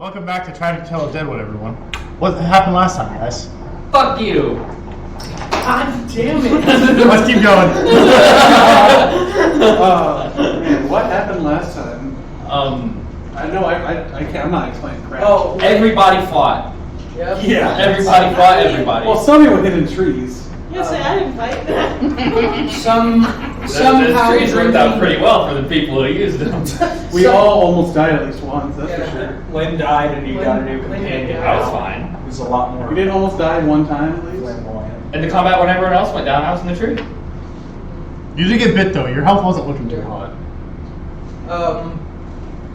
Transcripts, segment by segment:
Welcome back to Trying to Kill a Deadwood, everyone. What happened last time, guys? Fuck you! God damn it! Let's keep going. Man, what happened last time? I know I can't. I'm not explaining crap. Oh, everybody fought. Yep. Yeah, everybody fought everybody. Well, some of you were hidden trees. Yes, I didn't fight that. Somehow trees worked out pretty well for the people who used them. We all almost died at least once. That's for sure. Lynn died and you got a new companion. I was fine. It was a lot more. You didn't almost die one time at least. flamboyant. In the combat when everyone else went down, I was in the tree. You did get bit, though. Your health wasn't looking too hot. I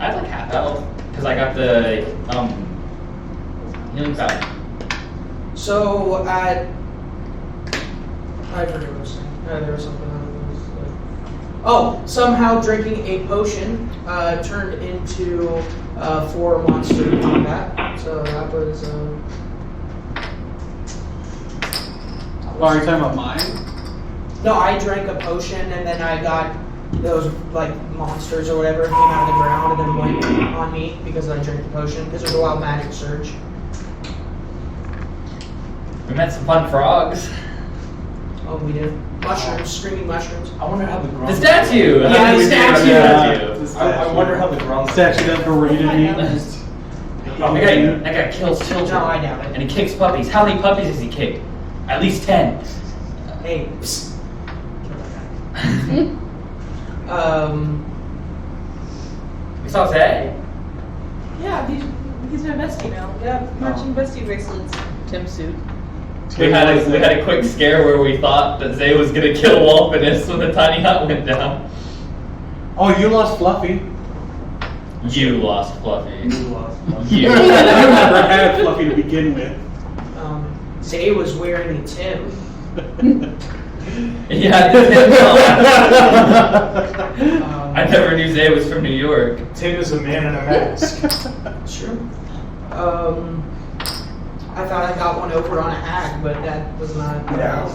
had like half health because I got the healing power. So I forget what I was saying. There was something somehow drinking a potion turned into 4 monster combat. So that was. Oh, are you talking about mine? No, I drank a potion and then I got those like monsters or whatever came out of the ground and then went on me because I drank the potion because there's a wild magic surge. We met some fun frogs. Oh, we did. Mushrooms, screaming mushrooms. I wonder how the The grunts. statue! Yeah, the statue. I wonder how the grunts. Statue that berated me. That guy kills children. No, I doubt it. And he kicks puppies. How many puppies has he kicked? At least 10. Hey. Psst. We saw Zay. Yeah, he's my bestie now. Yeah, matching bestie bracelets. Tim suit. We had a quick scare where we thought that Zay was gonna kill Wolfinus when the tiny hut went down. Oh, you lost Fluffy. You lost Fluffy. You lost one. You. You never had Fluffy to begin with. Zay was wearing a Tim. Yeah, I never knew Zay was from New York. Tim is a man in a mask. Sure. I thought I got one over on a hag, but that was not. No.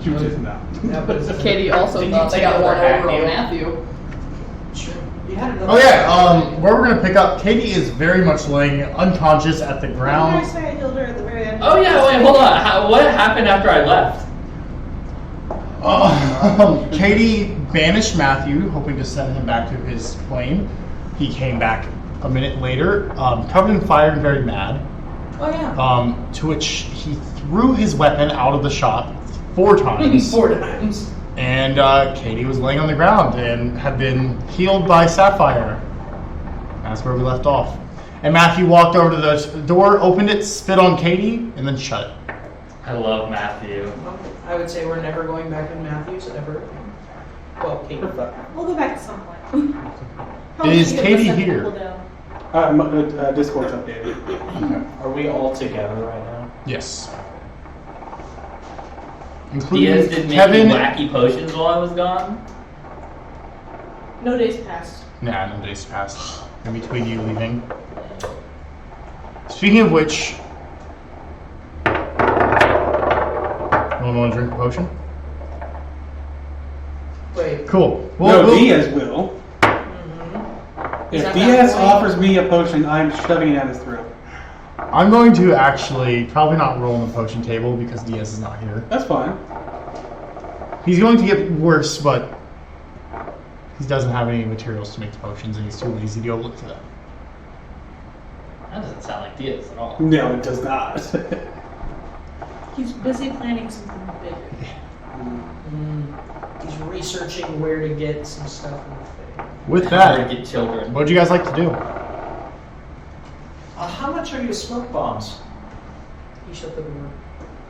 You did not. That was. Katie also Did thought you they take got over one over Hackney? on Matthew. Sure. You had another. Oh, yeah. Where we're going to pick up, Katie is very much laying unconscious at the I ground. say I healed her at the very end. Oh yeah, wait, hold on. What happened after I left? Katie banished Matthew, hoping to send him back to his plane. He came back a minute later, covered in fire and very mad. Oh yeah. To which he threw his weapon out of the shop 4 times. 4 times. And Katie was laying on the ground and had been healed by Sapphire. That's where we left off. And Matthew walked over to the door, opened it, spit on Katie, and then shut it. I love Matthew. Well, I would say we're never going back in Matthews ever. Well, Kate. We'll go back at some point. How Is much you Katie get to send here? people down? Discord's updated. Are we all together right now? Yes. Diaz Including did make Kevin. wacky potions while I was gone. No days passed. Nah, no days passed in between you leaving. Speaking of which, no one want to drink a potion? Wait. Cool. No, We'll- Diaz will. Is If that Diaz that way? offers me a potion, I'm shoving it down his throat. I'm going to actually probably not roll on the potion table because Diaz is not here. That's fine. He's going to get worse, but he doesn't have any materials to make the potions, and he's too lazy to go look for them. That doesn't sound like Diaz at all. No, it does not. He's busy planning something big. He's researching where to get some stuff in the thing. With Or that, get children. what would you guys like to do? How much are your smoke bombs? You shut the door.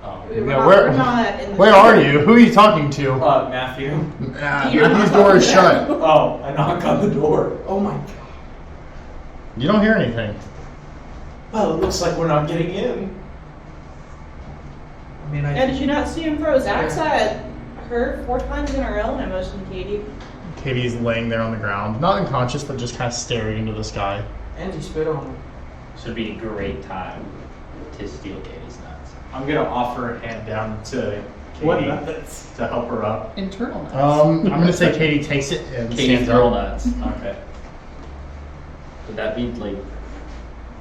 Oh. Yeah, where are you? Who are you talking to? Matthew. Matthew's door is shut. Oh, I knock on the door. Oh my god. You don't hear anything. Well, it looks like we're not getting in. I mean, Yeah, did you not see him throw his axe at her 4 times in a row? And I motioned Katie. Katie's laying there on the ground, not unconscious, but just kind of staring into the sky. And you spit on him. Should be a great time to steal Katie's nuts. I'm gonna offer a hand down to What Katie nuts? to help her up. Internal nuts. I'm gonna say Katie takes it and Katie's stands girl up. nuts. Okay. Would that be like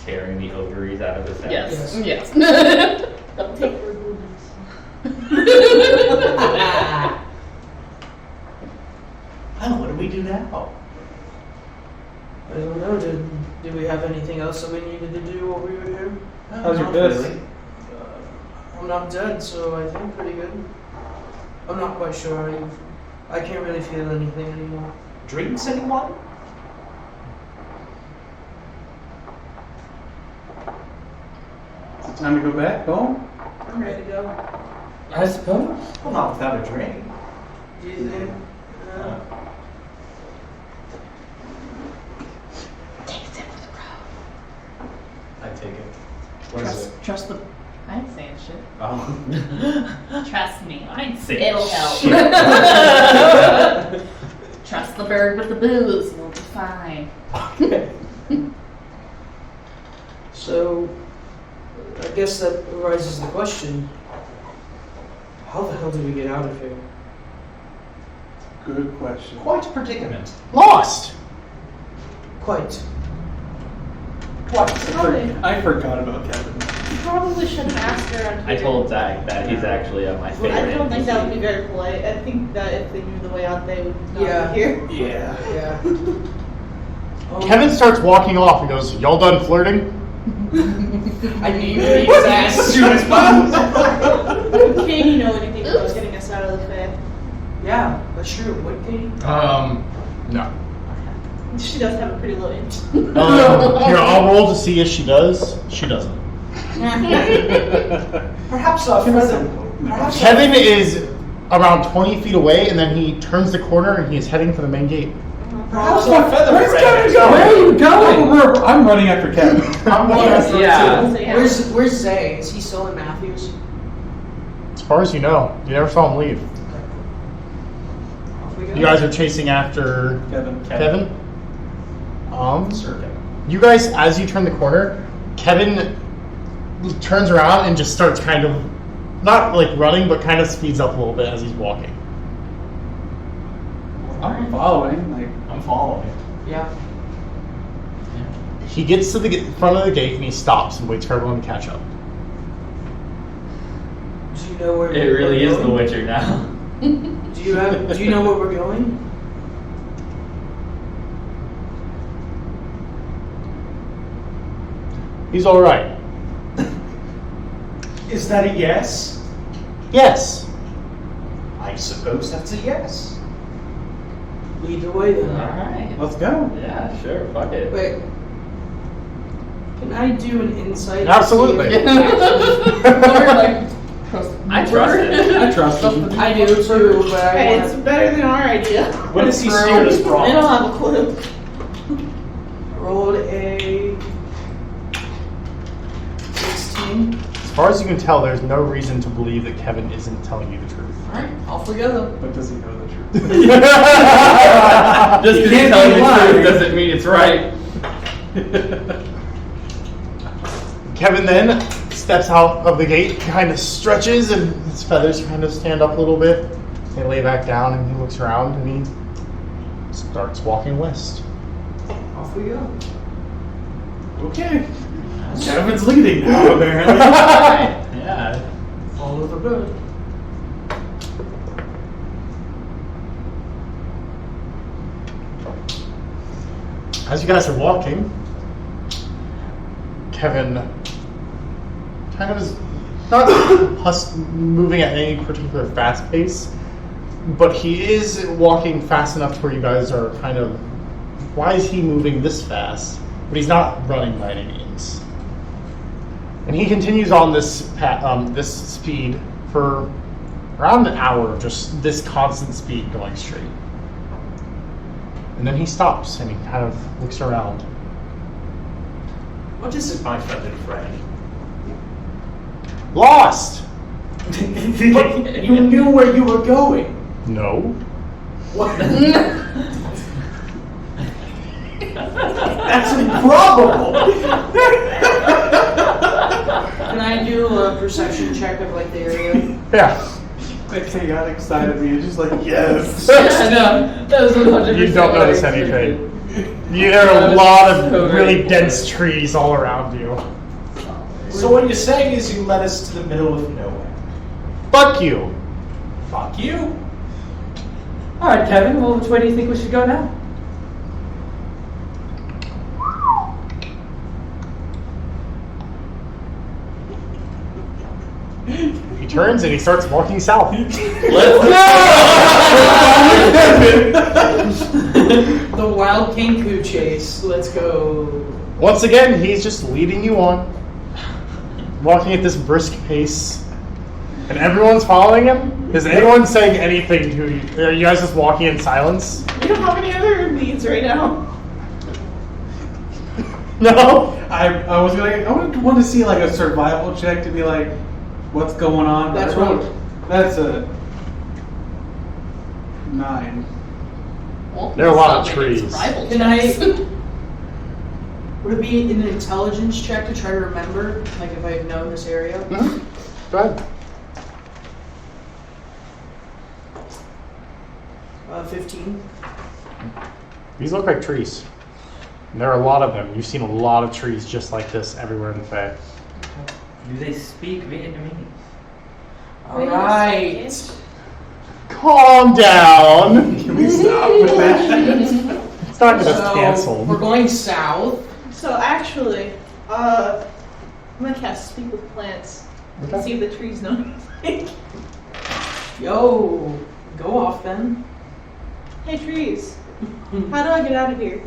tearing the ovaries out of his head. Yes. Yes. Yes. Don't take her boobies. Oh, what do we do now? I don't know. Did we have anything else that we needed to do while we were here? How's your Not best? really. I'm not dead, so I think pretty good. I'm not quite sure. I can't really feel anything anymore. Drinks, anyone? Is it time to go back home? I'm ready to go. I suppose. Well, not without a drink. Do you think? Take a sip of the road. I take it. What is it? Trust the. I ain't saying shit. Oh. Trust me. I ain't saying It'll help. shit. Trust the bird with the booze. We'll be fine. So, I guess that raises the question: how the hell did we get out of here? Good question. Quite a predicament. Lost. Quite. Probably, I forgot about Kevin. probably shouldn't ask her on I here. told Zach that he's actually my favorite. I don't think that would be NPC. very polite. I think that if they knew the way out, they would not Yeah. be here. Yeah. Yeah. Kevin starts walking off and goes, "Y'all done flirting?" I knew you would use that as soon as possible. Would Katie know anything about getting us out of the Fae? Yeah, that's true. What, Katie? No. She does have a pretty low int. Here, I'll roll to see if she does. She doesn't. Perhaps perhaps Kevin is around 20 feet away, and then he turns the corner and he is heading for the main gate. Perhaps my feather Where's Kevin going? Where are you going? I'm running after Kevin. I'm going after Yeah. too. Where's Zay? Is he still in Matthews? As far as you know, you never saw him leave. Off we go. You guys are chasing after Kevin. Kevin. Sir Kevin. You guys, as you turn the corner, Kevin turns around and just starts kind of, not like running, but kind of speeds up a little bit as he's walking. I'm following. Like, I'm following. Yeah. He gets to the front of the gate and he stops and waits for everyone to catch up. Do you know where? It really we're is The going? Witcher now. Do you know where we're going? He's all right. Is that a yes? Yes. I suppose that's a yes. Lead the way then. Alright. let's go. Yeah, sure, fuck it. Wait. Can I do an insight? Absolutely. I trust it. I trust him. I do too, but I Hey, want it's better than our idea. What does he steer us They from? don't have a clue. rolled a 16. As far as you can tell, there's no reason to believe that Kevin isn't telling you the truth. Alright, off we go then. But does he know the truth? Just because You he's can't telling be the lying. truth doesn't mean it's right. Kevin then steps out of the gate, kind of stretches, and his feathers kind of stand up a little bit. They lay back down, and he looks around, and he starts walking west. Off we go. Okay. Kevin's leading now, apparently. Yeah. Follow the road. As you guys are walking, Kevin kind of is not moving at any particular fast pace, but he is walking fast enough to where you guys are kind of, why is he moving this fast? But he's not running by any means. And he continues on this this speed for around an hour of just this constant speed going straight. And then he stops and he kind of looks around. What is it, my feathered friend? Lost! But you knew where you were going. No. What? That's improbable. Can I do a perception check of like the area? Yeah. The chaotic side of me is just like, yes. I know. That was 100%. You don't what I notice expected. anything. There are a lot of really dense trees all around you. So what you're saying is you led us to the middle of nowhere. Fuck you. Fuck you. All right, Kevin. Well, which way do you think we should go now? He turns and he starts walking south. Let's The wild Kenku chase. Let's go. Once again, he's just leading you on, walking at this brisk pace, and everyone's following him. Is anyone saying anything to you? Are you guys just walking in silence? We don't have any other leads right now. No. I would want to see like a survival check to be like, what's going on? That's I wrote- right. That's a 9. Well, There are a lot of it's not like it's trees. rival Can checks. Would it be an intelligence check to try to remember, like if I've known this area? Mhm. Go ahead. 15. These look like trees. And there are a lot of them. You've seen a lot of trees just like this everywhere in the Fae. Do they speak Vietnamese? All right. Calm down. Can we stop with that? It's not just So canceled. we're going south. So actually, I'm gonna cast Speak with Plants and Okay. see if the trees know anything. Yo, go off then. Hey trees, how do I get out of here?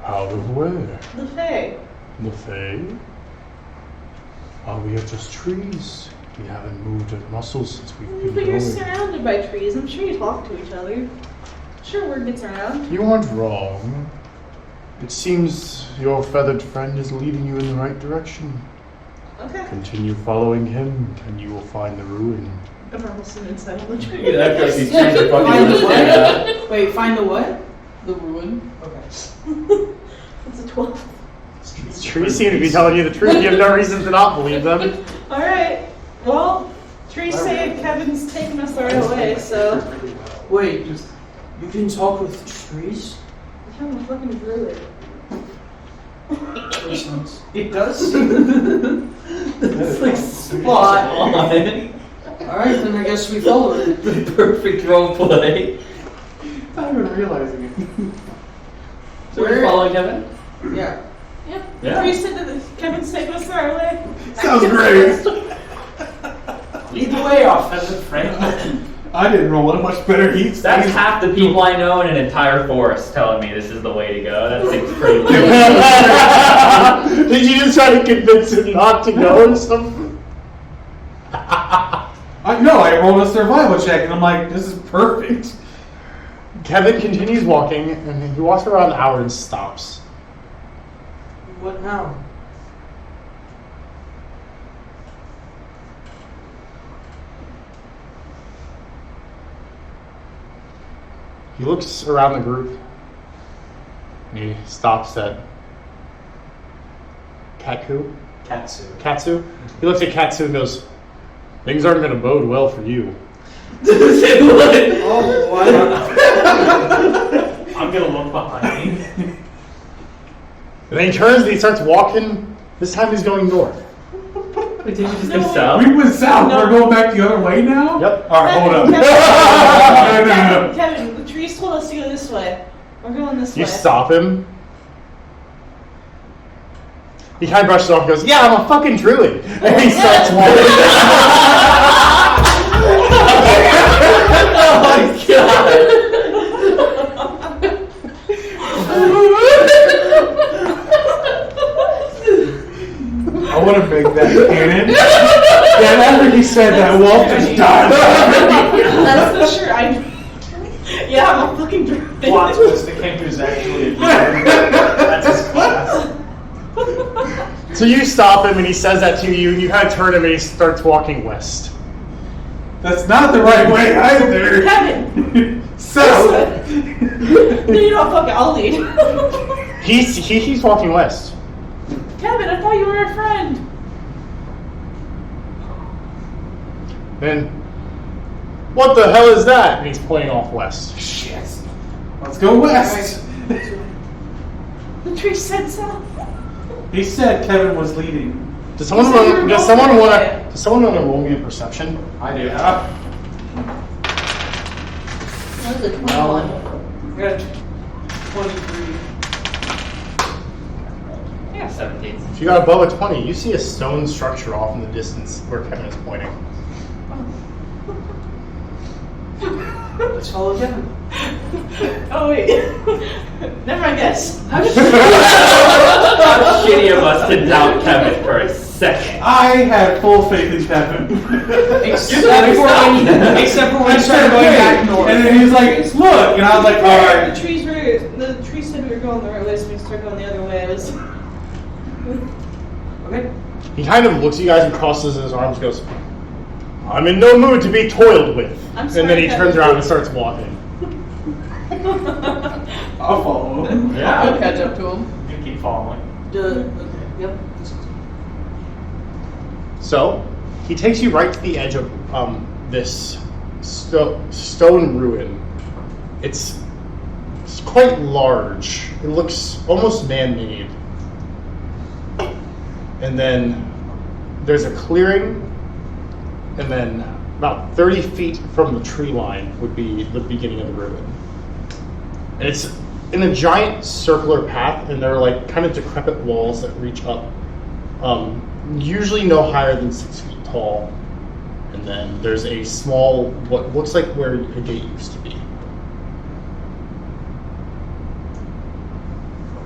Out of where? The Fae. The Fae? We are just trees. We haven't moved a muscle since we've been But you're going. surrounded by trees. I'm sure you talk to each other. Sure, word gets around. You aren't wrong. It seems your feathered friend is leading you in the right direction. Okay. Continue following him, and you will find the ruin. I'm gonna listen inside of the You tree. act like these trees are fucking Find the understand. what? Wait, find the what? The ruin. Okay. It's a 12. Trees seem to be telling you the truth. You have no reason to not believe them. All right. Well, trees say Kevin's taking us the right way, so Wait, you can talk with trees? I'm a fucking druid. It does. It's like spot on. All right, then I guess we follow it. The perfect role play. Not even realizing it. So we're following Kevin? Yeah. Yeah. Yeah. Trees said that Kevin's taking us the right way. Sounds great. Lead the way off, feathered friend. I didn't roll a much better heat. That's half the people I know in an entire forest telling me this is the way to go. That seems pretty Did you just try to convince him not to go or something? I rolled a survival check and I'm like, this is perfect. Kevin continues walking, and he walks for around an hour and stops. What now? He looks around the group, and he stops at Katsu. He looks at Katsu and goes, "Things aren't going to bode well for you." Oh, what? I'm gonna look behind me. And then he turns and he starts walking. This time he's going north. Wait, did you just go No. south? We went south. No. We're going back the other way now? Yep. Alright, hold up. No. Kevin, the trees told us to go this way. We're going this way. You stop him. He kind of brushes it off and goes, "Yeah, I'm a fucking druid." And he starts walking. Oh my god! I want to make that canon. Then after he said that, Wolf just died. That's for sure. Yeah, I'm a fucking druid. Plot twist, the Kenku's actually a druid. That's his class. So you stop him and he says that to you, and you kind of turn him and he starts walking west. That's not the right way either. Kevin! South. No, you don't fucking. I'll lead. He's walking west. Kevin, I thought you were a friend. Then, what the hell is that? And he's pointing off west. Shit. Let's go west. Tree said so. He said Kevin was leading. Does someone You said you were does someone going want for to it. does someone want to roll me a perception? I do. That was a 21. I got 23. Yeah. 17. If you got above a 20, you see a stone structure off in the distance where Kevin is pointing. Let's follow Kevin. Oh wait. Never mind, guess. How shitty of us to doubt Kevin for a second. I had full faith in Kevin. Except for when we started going back north. And then he was like, look. And I was like, all right. The tree said we were going the right way, so we started going the other way. I was. Okay. He kind of looks at you guys and crosses his arms, goes, "I'm in no mood to be toiled with." I'm And sorry, then he Kevin. turns around and starts walking. I'll follow him. I'll catch up to him. You keep following. Okay. Yep. So he takes you right to the edge of this stone ruin. It's quite large. It looks almost man-made. And then there's a clearing, and then about 30 feet from the tree line would be the beginning of the ruin. And it's in a giant circular path, and there are like kind of decrepit walls that reach up, usually no higher than 6 feet tall. And then there's a small, what looks like where a gate used to be.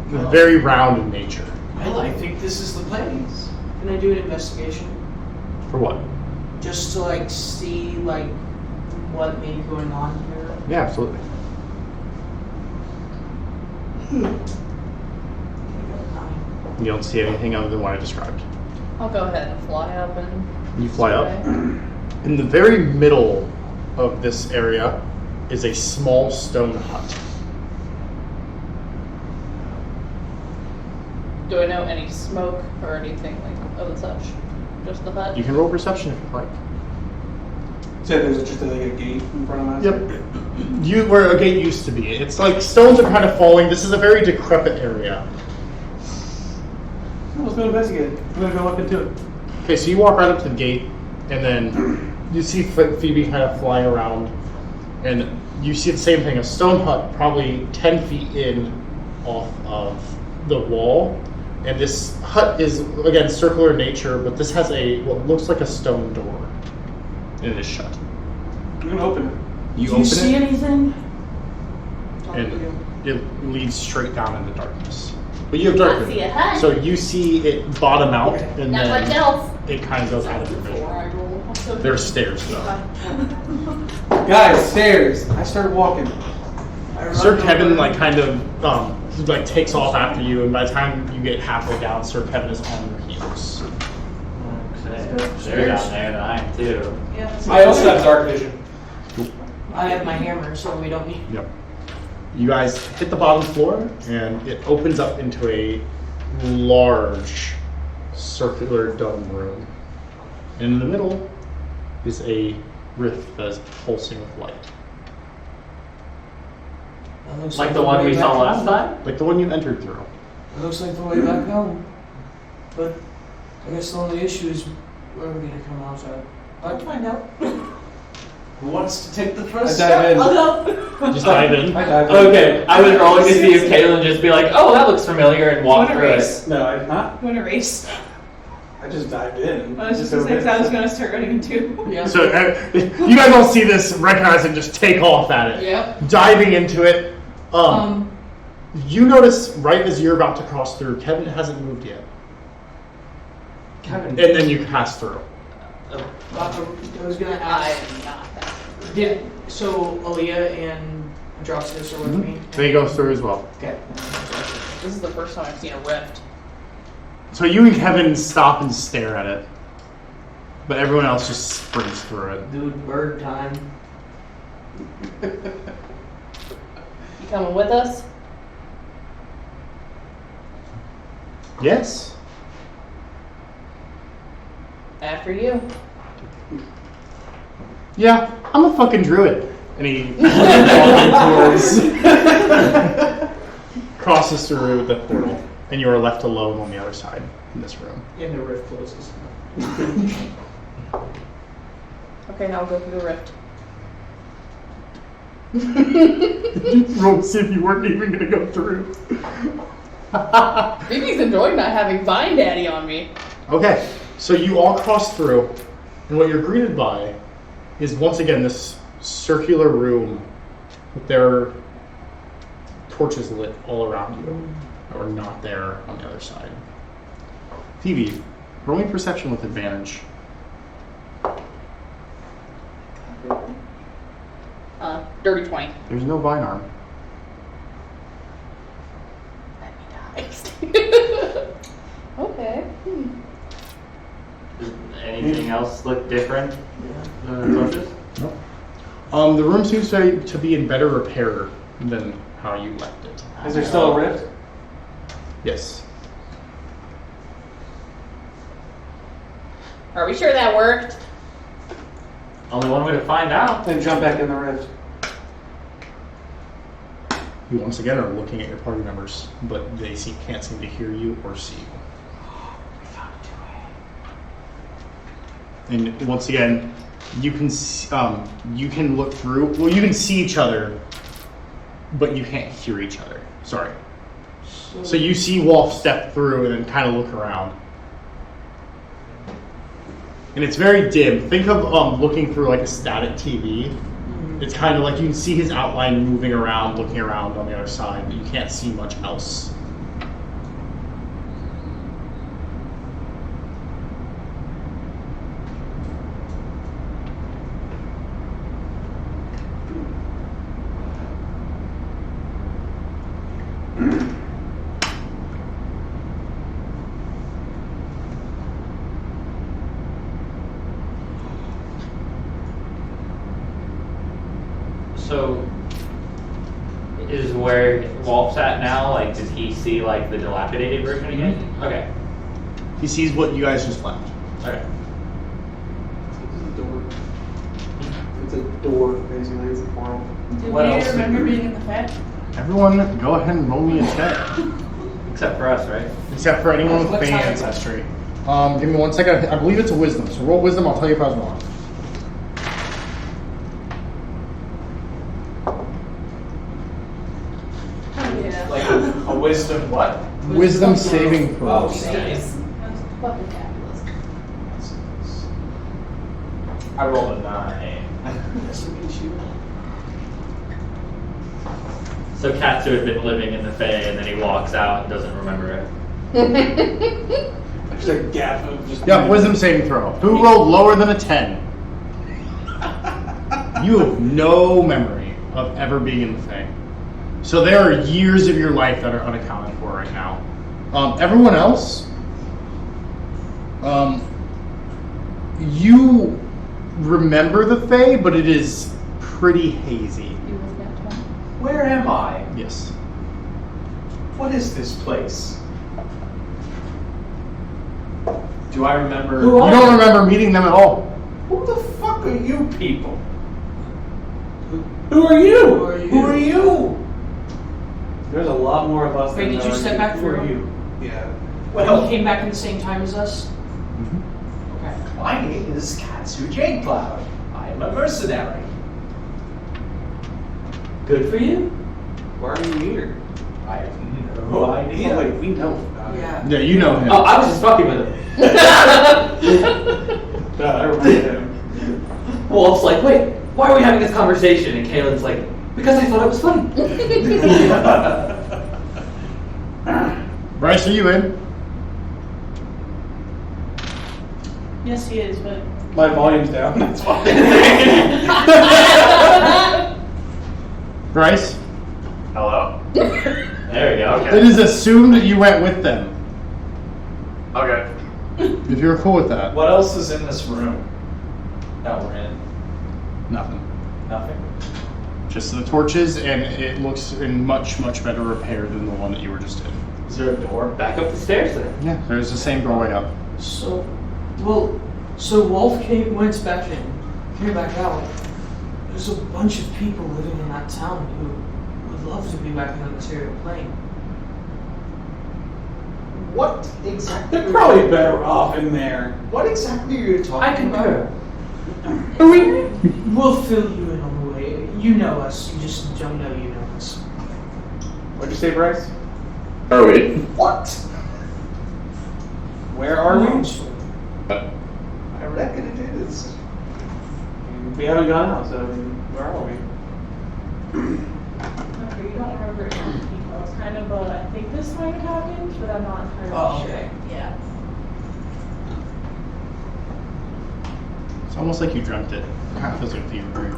Very round in nature. Well, I think this is the place. Can I do an investigation? For what? Just to like see like what may be going on here. Yeah, absolutely. You don't see anything other than what I described. I'll go ahead and fly up and. You fly up. In the very middle of this area is a small stone hut. Do I know any smoke or anything like of such? Just the hut? You can roll perception if you like. Said there's just like a gate in front of us. Yep. Where a gate used to be. It's like stones are kind of falling. This is a very decrepit area. Let's go investigate. We're gonna go look into it. Okay, so you walk right up to the gate, and then you see Phoebe kind of flying around, and you see the same thing, a stone hut probably 10 feet in off of the wall. And this hut is, again, circular in nature, but this has what looks like a stone door. And it is shut. We're gonna open it. You Do open you see it, anything? and it leads straight down into darkness. But you have dark I see vision. a hut. So you see it bottom out, and Not much then else. it kind of goes out of your vision. Before I roll. There's stairs, though. Guys, stairs. I started walking. Sir Kevin kind of takes off after you, and by the time you get halfway down, Sir Kevin is on your heels. Okay. They're down there, and I am too. Yeah. I also have dark vision. I have my hammer, so we don't need. Yep. You guys hit the bottom floor, and it opens up into a large circular dome room. And in the middle is a rift that is pulsing with light, That looks Like the one we way saw back last home. time? like the one you entered through. It looks like the way back home. But I guess the only issue is where we're gonna come out at. I'll find out. Who wants to take the I first dive step? in. I'll go. Just dive in. I dive in. Okay, I was rolling to see if Caitlin just be like, oh, that looks familiar, and walk Wanna through it. race? No, huh? You want to race? I just dived in. I was just gonna say, 'cause I was gonna start running too. Yeah. So you guys all see this, recognize it, just take off at it. Yep. Diving into it. You notice right as you're about to cross through, Kevin hasn't moved yet. Kevin. And then you pass through. I was gonna I ask. am not that. So Aaliyah and Androxus are with me. They go through as well. Okay. This is the first time I've seen a rift. So you and Kevin stop and stare at it. But everyone else just sprints through it. Dude, bird time. You coming with us? Yes? After you. Yeah, I'm a fucking druid. And he walks towards, crosses through the portal. and you are left alone on the other side in this room. And the rift closes. Okay, I'll go through the rift. Roll to see if you weren't even going to go through. Maybe he's enjoying not having Vine Daddy on me. Okay, so you all cross through, and what you're greeted by is once again this circular room with their torches lit all around you, that were not there on the other side. Phoebe, roll me perception with advantage. Dirty 20. There's no vine arm. Okay. Does anything else look different than the torches? No. The room seems to be in better repair than how you left it. Is there still a rift? Yes. Are we sure that worked? Only one way to find out. Then jump back in the rift. You once again are looking at your party members, but they can't seem to hear you or see you. And once again, you can look through. Well, you can see each other, but you can't hear each other. Sorry. So you see Wolf step through and then kind of look around, and it's very dim. Think of looking through like a static TV. It's kind of like you can see his outline moving around, looking around on the other side, but you can't see much else. So, is where Wolf's at now, like, did he see, like, the dilapidated version again? Okay. He sees what you guys just left. Okay. It's a door. It's a door, basically. It's a portal. Did What we else? remember being in the fat? Everyone, go ahead and roll me a check. Except for us, right? Except for anyone with What Fey time? ancestry. Give me 1 second. I believe it's a wisdom. So roll wisdom. I'll tell you if I was wrong. Yeah. Like a wisdom what? Wisdom saving throw. Oh, Nice. Fucking fabulous. I rolled a 9. So Katsu had been living in the Fae, and then he walks out and doesn't remember it. There's a gap of just. Yeah, wisdom saving throw. Who rolled lower than a 10? You have no memory of ever being in the Fae. So there are years of your life that are unaccounted for right now. Everyone else, you remember the Fae, but it is pretty hazy. You was that 20. Where am I? Yes. What is this place? Do I remember? You don't remember meeting them at all. Who the fuck are you people? Who are you? Who are you? Who are you? There's a lot more of us. Wait, than did you there are step back Who are through? you? Yeah. Well, he came back at the same time as us? Okay. My name is Katsu Jade Cloud. I am a mercenary. Good for you. Why are you here? I have no idea. Oh, wait, we know about it. Yeah. Yeah, you know him. Oh, I was just fucking with him. Yeah, I remember him. Wolf's like, wait, why are we having this conversation? And Kaylin's like, because I thought it was funny. Bryce, are you in? Yes, he is, but. My volume's down. That's fine. Bryce? Hello? There we go. It Okay. is assumed that you went with them. Okay. If you're cool with that. What else is in this room that we're in? Nothing. Nothing. Just the torches, and it looks in much, much better repair than the one that you were just in. Is there a door? Back up the stairs then. Yeah, there's the same doorway up. So Wolf went back in, came back out. There's a bunch of people living in that town who would love to be back in the material plane. What exactly? They're probably better off in there. What exactly are you talking I concur. We'll fill you in on the way. You know us. You just don't know you know us. What'd you say, Bryce? Are we? What? Where are we? I reckon it is. We haven't gone out, so I mean, where are we? Okay, you don't remember it in detail. It's kind of I think this might have happened, but I'm not entirely Oh, sure. okay. Yeah. It's almost like you dreamt it. It kind of feels like a fever dream.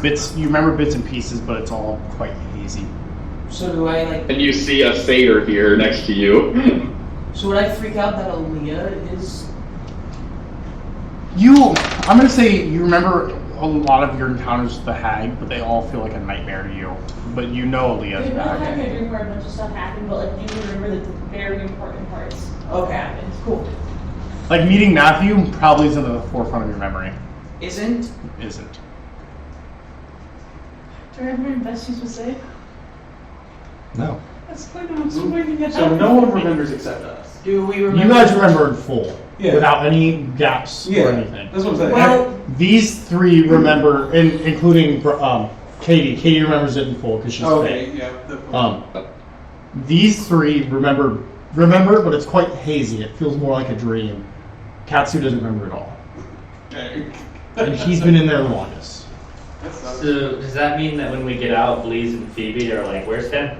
Bits, you remember bits and pieces, but it's all quite hazy. So do I like? And you see a satyr here next to you. So would I freak out that Aaliyah is? I'm gonna say you remember a lot of your encounters with the hag, but they all feel like a nightmare to you. But you know Aaliyah's Maybe not having a back. dream where a bunch of stuff happened, but like you remember the very important parts. Okay. Happened. Cool. Like meeting Matthew probably isn't at the forefront of your memory. Isn't? Isn't. Do you remember when besties would say? No. That's kind of what's pointing at. So no one remembers except us. Do we remember? You guys remember in full, Yeah. without any gaps or anything. That's what I'm saying. Well, These three remember, including Katie. Katie remembers it in full because she's okay, fake. yeah. These three remember, but it's quite hazy. It feels more like a dream. Katsu doesn't remember at all, and he's been in there the longest. So does that mean that when we get out, Bleeze and Phoebe are like, "Where's Tim?"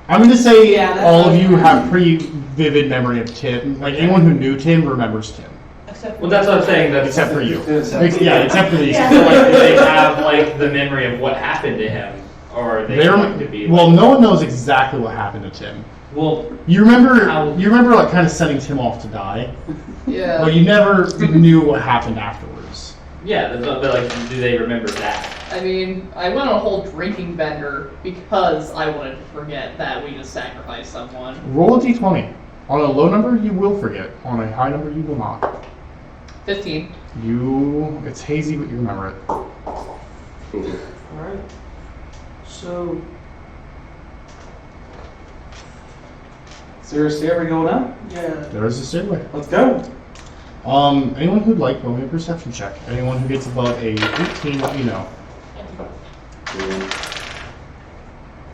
I'm going to say Yeah, that's all of what you I- have pretty vivid memory of Tim. Like anyone who knew Tim remembers Tim, Except for Well, that's what I'm saying. That's except for you. Except- Yeah, except for these. So, like, do they have like the memory of what happened to him, or are they going to be? Well, no one knows exactly what happened to Tim. Well, You remember? How- You remember like kind of setting Tim off to die. Yeah. Well, you never knew what happened afterwards. yeah, that's what, but like, do they remember that? I mean, I went on a whole drinking bender because I wanted to forget that we just sacrificed someone. Roll a d20. On a low number, you will forget. On a high number, you will not. 15. It's hazy, but you remember it. Alright. So, Is there a stairway going up? yeah. There is a stairway. Let's go. Anyone who'd like, roll me a perception check. Anyone who gets above a 18, let me know.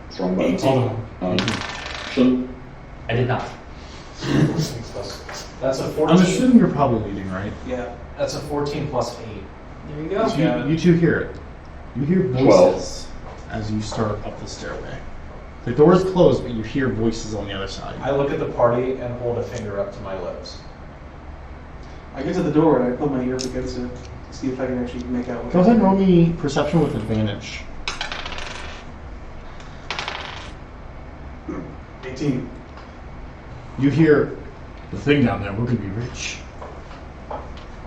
It's wrong button. Hold on. So, I did not. That's a I'm 14. assuming you're probably leading, right? Yeah. That's a 14 plus 8. There you go. So Yeah. you two hear it. You hear voices as you start up the stairway. The door is closed, but you hear voices on the other side. I look at the party and hold a finger up to my lips. I get to the door and I put my ear up against it to see if I can actually make out what Go ahead and roll me perception with advantage. 18. You hear the thing down there, we're gonna be rich.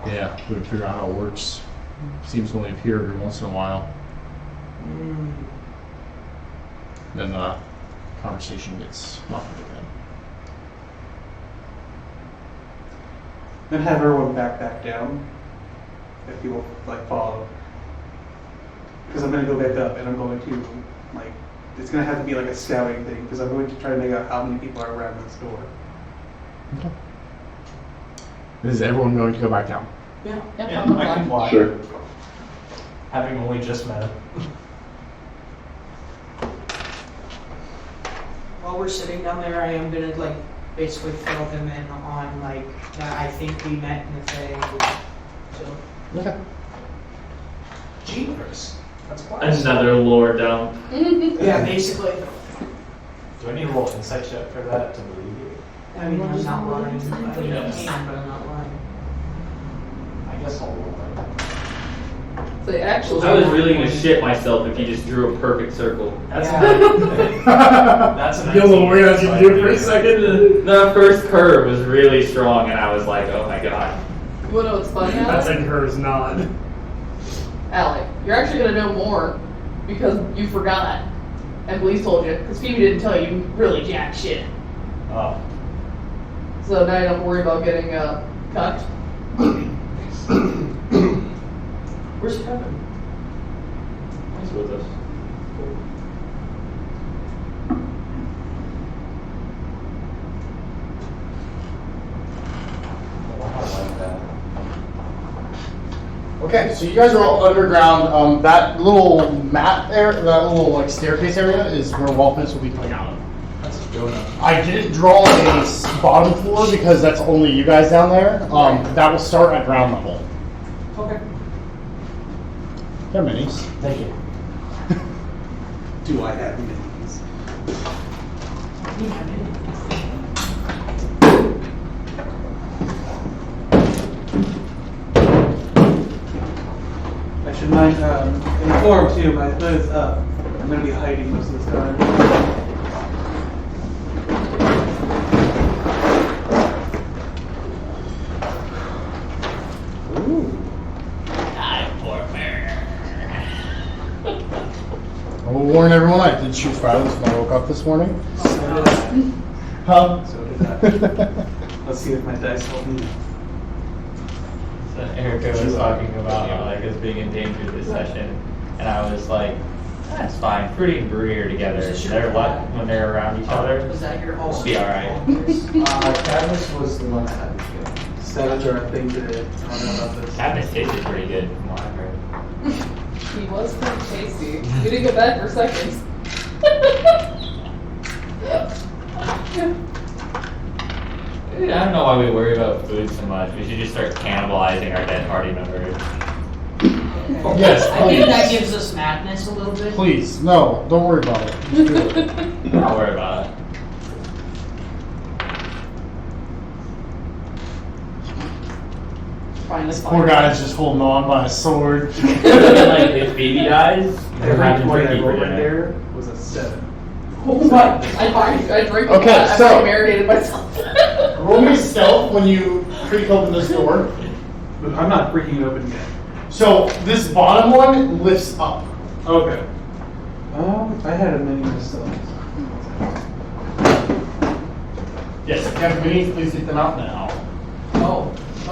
Yeah, we can figure out how it works. Seems to only appear every once in a while. Then the conversation gets muffled again. Then have everyone back down. If people like follow. Because I'm gonna go back up and I'm going to like it's gonna have to be like a scouting thing because I'm going to try to make out how many people are around this door. Okay. Is everyone going to go back down? Yeah. Yep, Yeah, I'm I can fine. fly. sure. Having only just met him. While we're sitting down there, I am gonna like basically fill them in on like that I think we met in the thing. So, Okay. Jeepers. That's class. Another lore dump. yeah, basically. Do I need to roll insight check for that to believe you? I mean, I'm not lying. I mean, I Yes. can, but I'm not lying. I guess I'll roll that. So actually, I was really gonna shit myself if you just drew a perfect circle. That's Yeah. That's a Feel a little weird as you 19 do for a second. The first curve was really strong, and I was like, "Oh my god!" you wanna know what's funny, That's Alec? in hers nod. Alec, you're actually gonna know more because you forgot. And Bleeze told you, because Phoebe didn't tell you really jack shit. Oh. So now you don't worry about getting cucked. Where's Kevin? He's with us. Okay, so you guys are all underground. That little mat there, that little like staircase area is where Wallfence will be coming out of. That's good enough. I didn't draw a bottom floor because that's only you guys down there. That will start at ground level. Okay. They're minis. Thank you. Do I have minis? I should mind inform too, my hood is up. I'm going to be hiding most of this time. I will warn everyone, I did shoot violence when I woke up this morning. Huh? So did I. Let's see if my dice help me. So Erica was talking about like us being in danger this session, and I was like, that's fine. Fruity and Broody are together. Is this your They're what when they're around each other. Was that your We'll be all right. Travis was the one that had the kill. Savage are a thing today. I don't know about this. Cabinets tasted pretty good from what I've heard. He was pretty tasty. We didn't go back for seconds. I don't know why we worry about food so much. We should just start cannibalizing our dead party members. Yes, I think that please. gives us madness a little bit. Please, no, don't worry about it. Just do it. Don't worry about it. Find us Poor guy's just holding on by a sword. Like if Phoebe dies, you're Every having 20 I turkey for rolled right dinner. there was a 7. Oh my! I drank a Okay, lot after so- I marinated myself. Roll me stealth when you creak open this door. But I'm not freaking open yet. So this bottom one lifts up. Okay. I had a mini myself. Yes, if you have minis, please get them out now.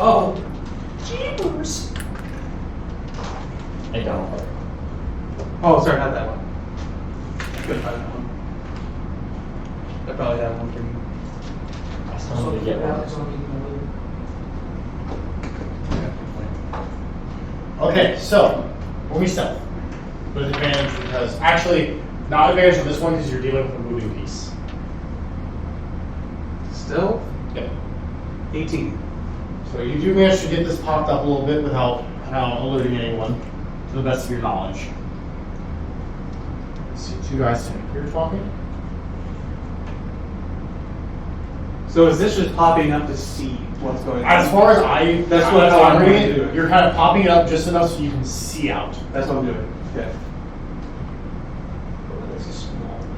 Oh. Jeepers. I don't. Oh, sorry, not that one. I couldn't find that one. I probably have one for you. I still need to get one. Okay, so roll me stealth with advantage because actually not advantage with this one because you're dealing with a moving piece. Still? Okay. 18. So you do manage to get this popped up a little bit without alerting anyone, to the best of your knowledge. See, two guys here talking. So is this just popping up to see what's going on? As far as I, That's what I'm reading going to do. You're kind of popping it up just enough so you can see out. That's what I'm doing. Okay.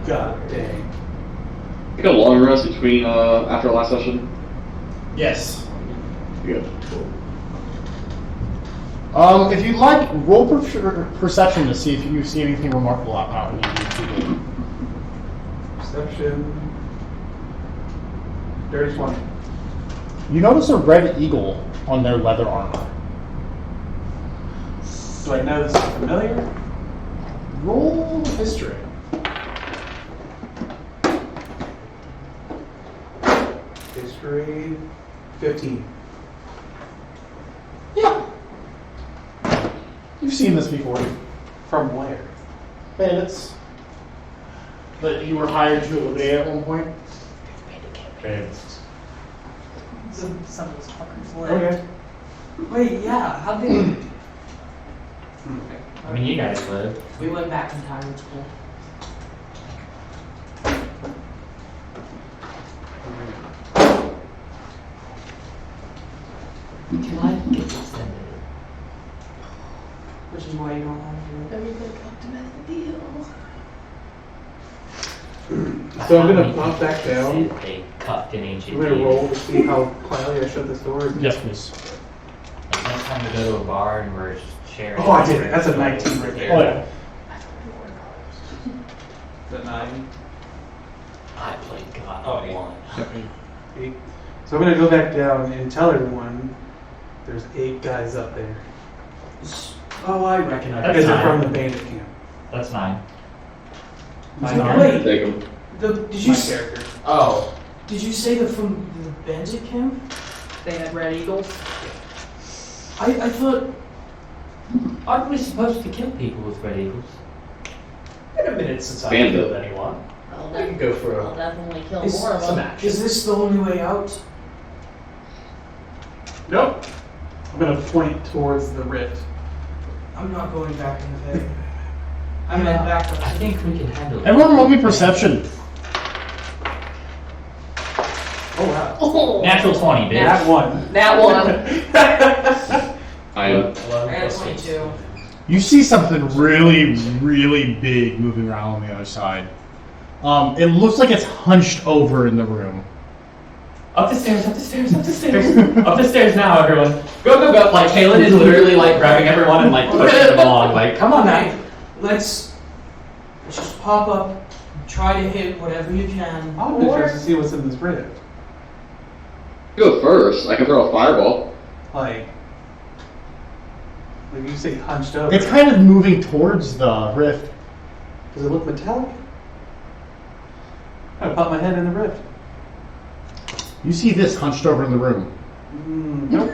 God dang. Take a long rest between after the last session. Yes. Good. If you'd like, roll perception to see if you see anything remarkable out in the Perception. Dirty 20. You notice a red eagle on their leather armor. Do I know this is familiar? Roll history. History 15. Yeah. You've seen this before. From where? Bandits. That you were hired to eliminate at one point. Bandits. Some of those fuckers left. Okay. Wait, yeah, how did I mean, you guys live. we went back in time, it's cool. Can I get extended? Which is why you don't have to. Everybody got to make the deal. So I'm gonna pop back down. They cuffed in ancient I'm gonna days. roll to see how quietly I shut this door. Yes, please. Like next time we go to a bar and we're sharing. Oh, I did it. That's a 19 right there. Oh yeah. Is that 9? I played God Oh, of eight. One. 8. So I'm gonna go back down and tell everyone there's 8 guys up there. Oh, I recognize. That's Because they're fine. from the bandit camp. That's 9. Wait, Take them. did you My s- character. Oh. did you say that from the bandit camp? They had red eagles. I thought Aren't we supposed to kill people with red eagles? Been a minute since I Bandit. killed anyone. I'll, We can go for I'll definitely kill Is- more of some them. action. Is this the only way out? Nope. I'm gonna point towards the rift. I'm not going back in the pit. I'm heading back up. I think we can handle it. Everyone roll me perception. Oh wow. Oh, Natural 20, bitch. That one. that one. I am. I got 22. You see something really, really big moving around on the other side. It looks like it's hunched over in the room. Up the stairs, up the stairs, up the stairs. Up the stairs now, everyone. Go, go, go. Like, Kaylin is literally, like, grabbing everyone and, like, pushing them along. Like, come on now. Let's just pop up, try to hit whatever you can. I'm interested to see what's in this rift. Go first. I can throw a fireball. Like you say hunched over. It's kind of moving towards the rift. Does it look metallic? I pop my head in the rift. You see this hunched over in the room. Nope.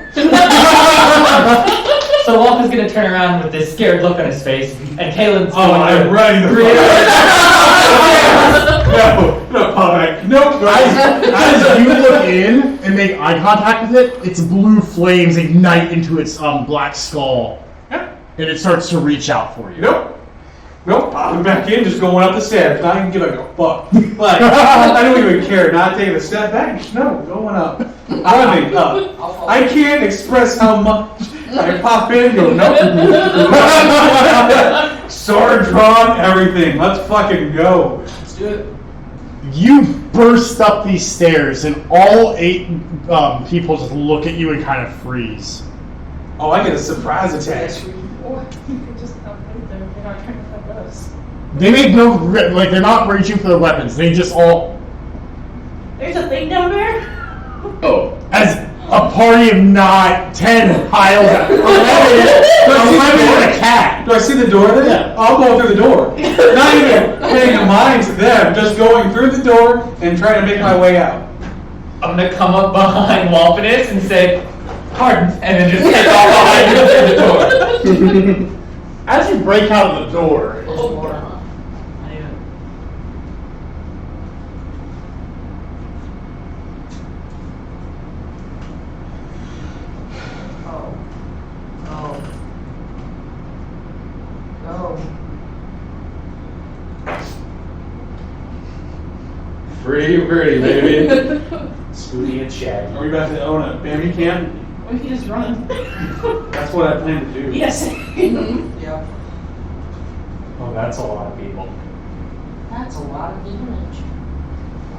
So Wolf is gonna turn around with this scared look on his face, and Kaylin's Oh, I'm running the No, pop back. Nope. As you look in and make eye contact with it, its blue flames ignite into its black skull, and it starts to reach out for you. Nope. Nope. Popping back in, just going up the stairs. Not even giving a fuck. Like, I don't even care. Not taking a step back. No, going up. Running up. I can't express how much I pop in and go, nope. Sword drawn, everything. Let's fucking go. Let's do it. You burst up these stairs, and all 8 people just look at you and kind of freeze. Oh, I get a surprise attack. Or you could just come with them. They're not trying to fight us. They make no, like, they're not reaching for their weapons. They just all, There's a thing down there. Oh. as a party of 10 piles up. 11 and a cat. Do I see the door there? Yeah. I'll go through the door. Not even paying a mind to them, just going through the door and trying to make my way out. I'm gonna come up behind Walpinus and say, pardon, and then just take off behind him through the door. As you break out of the door, Pretty, baby. Scooty and Shaggy. Are we about to own a Bambi camp? We can just run. That's what I plan to do. Yes. Yeah. Oh, that's a lot of people. That's a lot of damage.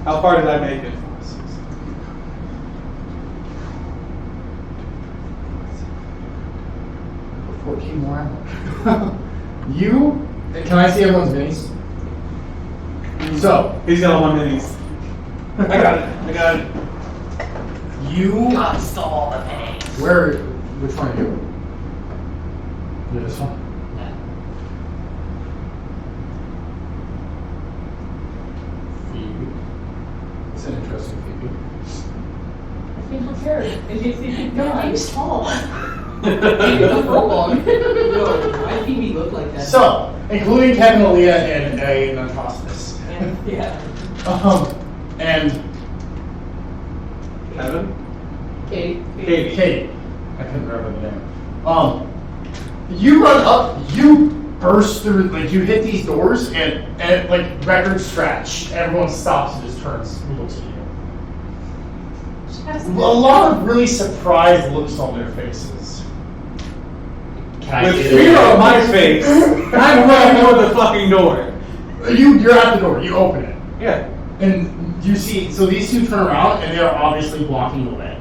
How far did I make it? 14 more. Can I see everyone's minis? So, He's got all my minis. I got it. you, God stall the pain. which one are you? You're this one? Phoebe. It's an interesting Phoebe. I feel prepared. If you think you've No, got I'm it. tall. The prolong. Yo, why did Phoebe look like that? So, including Kevin, Aaliyah, and a Nontospis. Yeah. And Kevin? Katie. Katie. I couldn't remember the name. You run up, you burst through, like, you hit these doors, and like, record scratch. Everyone stops and just turns and looks at you. A lot of really surprised looks on their faces. Can I With see fear the on my face, I'm running toward the fucking door. You're at the door, you open it. Yeah. And you see, so these two turn around, and they are obviously blocking the way.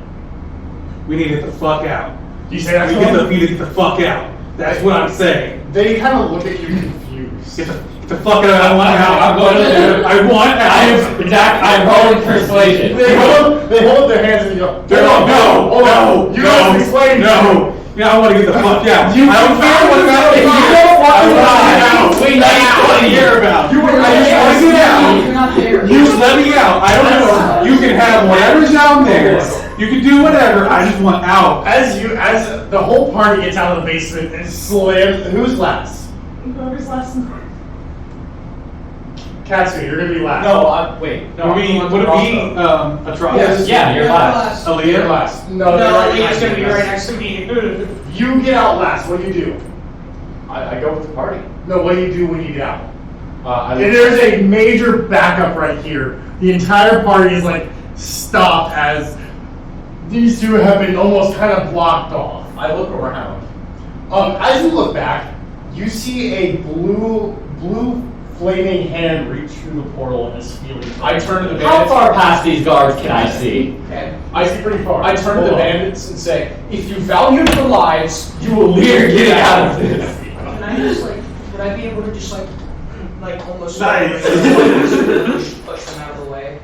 We need to get the fuck out. Do you say that's We need to get the fuck out. That's what I'm saying. They kind of look at you confused. Get the fuck out. I want out. I'm going to. I want out. I'm rolling persuasion. They hold their hands and you go, No. You guys explain. No. Yeah, I want to get the fuck out. You I don't care what's happening. You don't want to die. We me That's what I hear about. I just want to get out. You're not there. You just let me out. I don't know. You can have whatever's down there. You can do whatever. I just want out. As the whole party gets out of the basement and slams. Who's last? Whoever's last. Katsu, you're gonna be last. No, wait. No, Would it be Atrocious? Yeah, you're last. You're Aaliyah? last. No, you're he's gonna be right next to me. You get out last. What do you do? I go with the party. No, what do you do when you get out? I And there's a major backup right here. The entire party is like stopped as these two have been almost kind of blocked off. I look around. As you look back, you see a blue flaming hand reach through the portal and is feeling. I turn to the How bandits. far past these guards can I see? Okay. I see pretty far. I turn to the Hold on. bandits and say, if you value your lives, you will We're leave. getting out of this. Can I just like, would I be able to just like almost Nice. push them out of the way?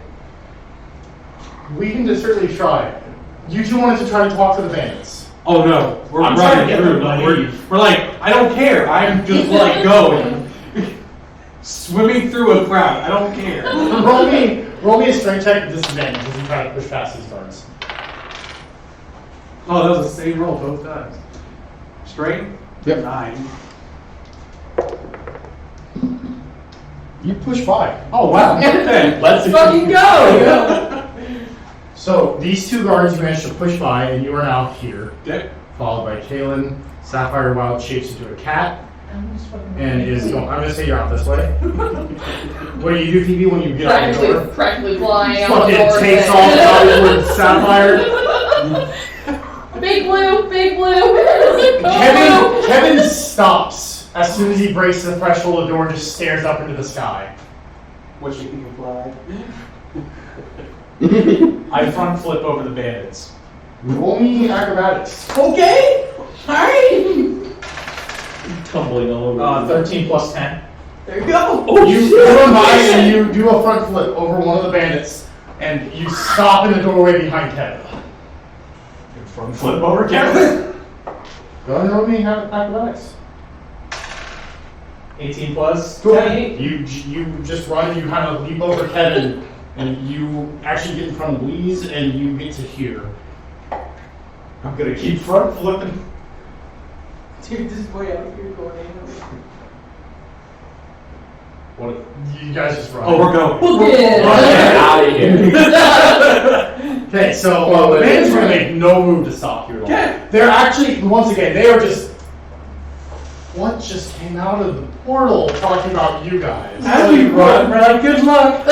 We can just certainly try. You two wanted to try to talk to the bandits. Oh no, we're I'm trying to running get through. them to Like, leave. we're like, I don't care. I'm just like going, swimming through a crowd. I don't care. roll me a strength check at disadvantage as you try to push past these guards. Oh, that was the same roll both times. Straight? Yep. 9. You push 5. Oh wow. Okay. Let's fucking go! So these two guards you managed to push by, and you are now here, Okay. followed by Kaylin. Sapphire Wild shapes into a cat, and is going. I'm gonna say you're out this way. What do you do, Phoebe, when you get out the door? Practically flying out the Fucking door. takes off Hollywood Sapphire. Big blue, big blue. Go Kevin stops as soon as he breaks the threshold of the door and just stares up into the sky. What you can fly? I front flip over the bandits. Roll me acrobatics. Okay. All right. Tumbling all over. 13 plus 10. There you go. You run by and you do a front flip over one of the bandits, and you stop in the doorway behind Kevin. Front flip over Kevin. Go ahead and roll me acrobatics. 18 plus Go 10. ahead. You just run and you kind of leap over Kevin, and you actually get in front of Louise, and you get to here. I'm gonna keep front flipping. Dude, this boy out here going in. What? You guys just run. Oh, we're going. Get out of here. Okay, so the bandits are going to make no move to stop you at all. Okay. They're actually, once again, they are just. What just came out of the portal talking about you guys? As we run, we're like, good luck.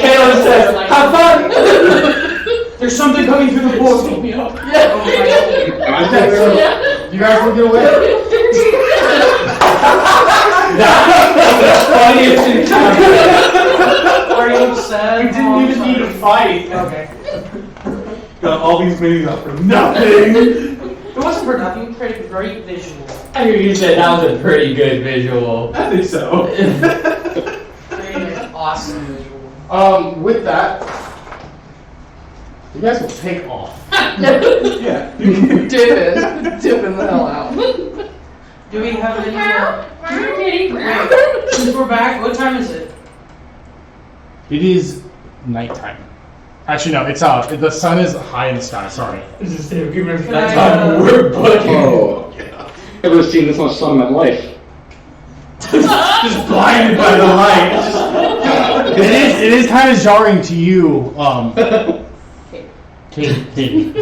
Caleb says, have fun! There's something coming through the portal. Okay, so you guys will get away. Funniest encounter. Are you upset? We didn't even need to fight. Okay. Got all these minis up for nothing. It wasn't for nothing. Pretty great visual. I hear you said that was a pretty good visual. I think so. Very awesome visual. With that, you guys will take off. Yeah. Dipping the hell out. Do we have any? Kitty. Wait, since we're back, what time is it? It is nighttime. Actually, no, it's the sun is high in the sky, sorry. Just give me Can I, time. We're booking. Oh. Never seen this much sun in my life. Just blinded by the light. It is kind of jarring to you, Katie.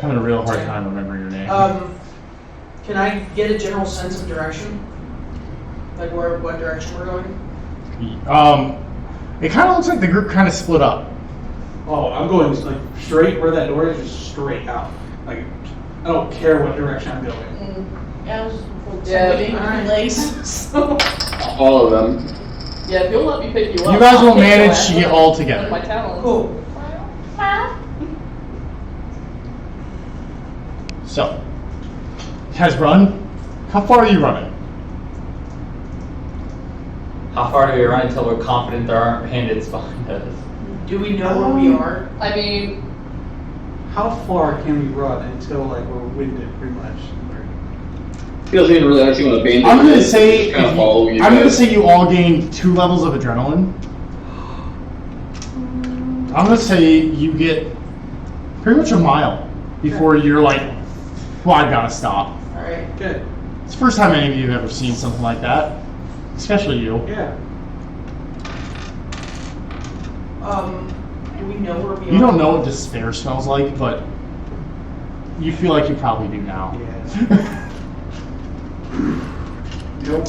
Having a real hard time remembering your name. Can I get a general sense of direction? Like what direction we're going? It kind of looks like the group kind of split up. Oh, I'm going like straight where that door is, just straight out. Like, I don't care what direction I'm going. Yeah, I was just Alright. legs. So, All of them. yeah, if you'll let me pick you up. You guys I'll will kick your manage ass to get with all one together. of my talons. Cool. So, you guys run. How far are you running? How far do we run until we're confident there aren't bandits behind us? Do we know where we are? I mean, How far can we run until like we're winded, pretty much? He doesn't even really understand what a bandit I'm gonna is. say He's kind of following you I'm gonna guys. say you all gain 2 levels of adrenaline. I'm gonna say you get pretty much a mile before you're like, well, I gotta stop. Alright. Good. It's the first time any of you have ever seen something like that, especially you. Yeah. Do we know where we are? You don't know what despair smells like, but you feel like you probably do now. Yeah. Nope.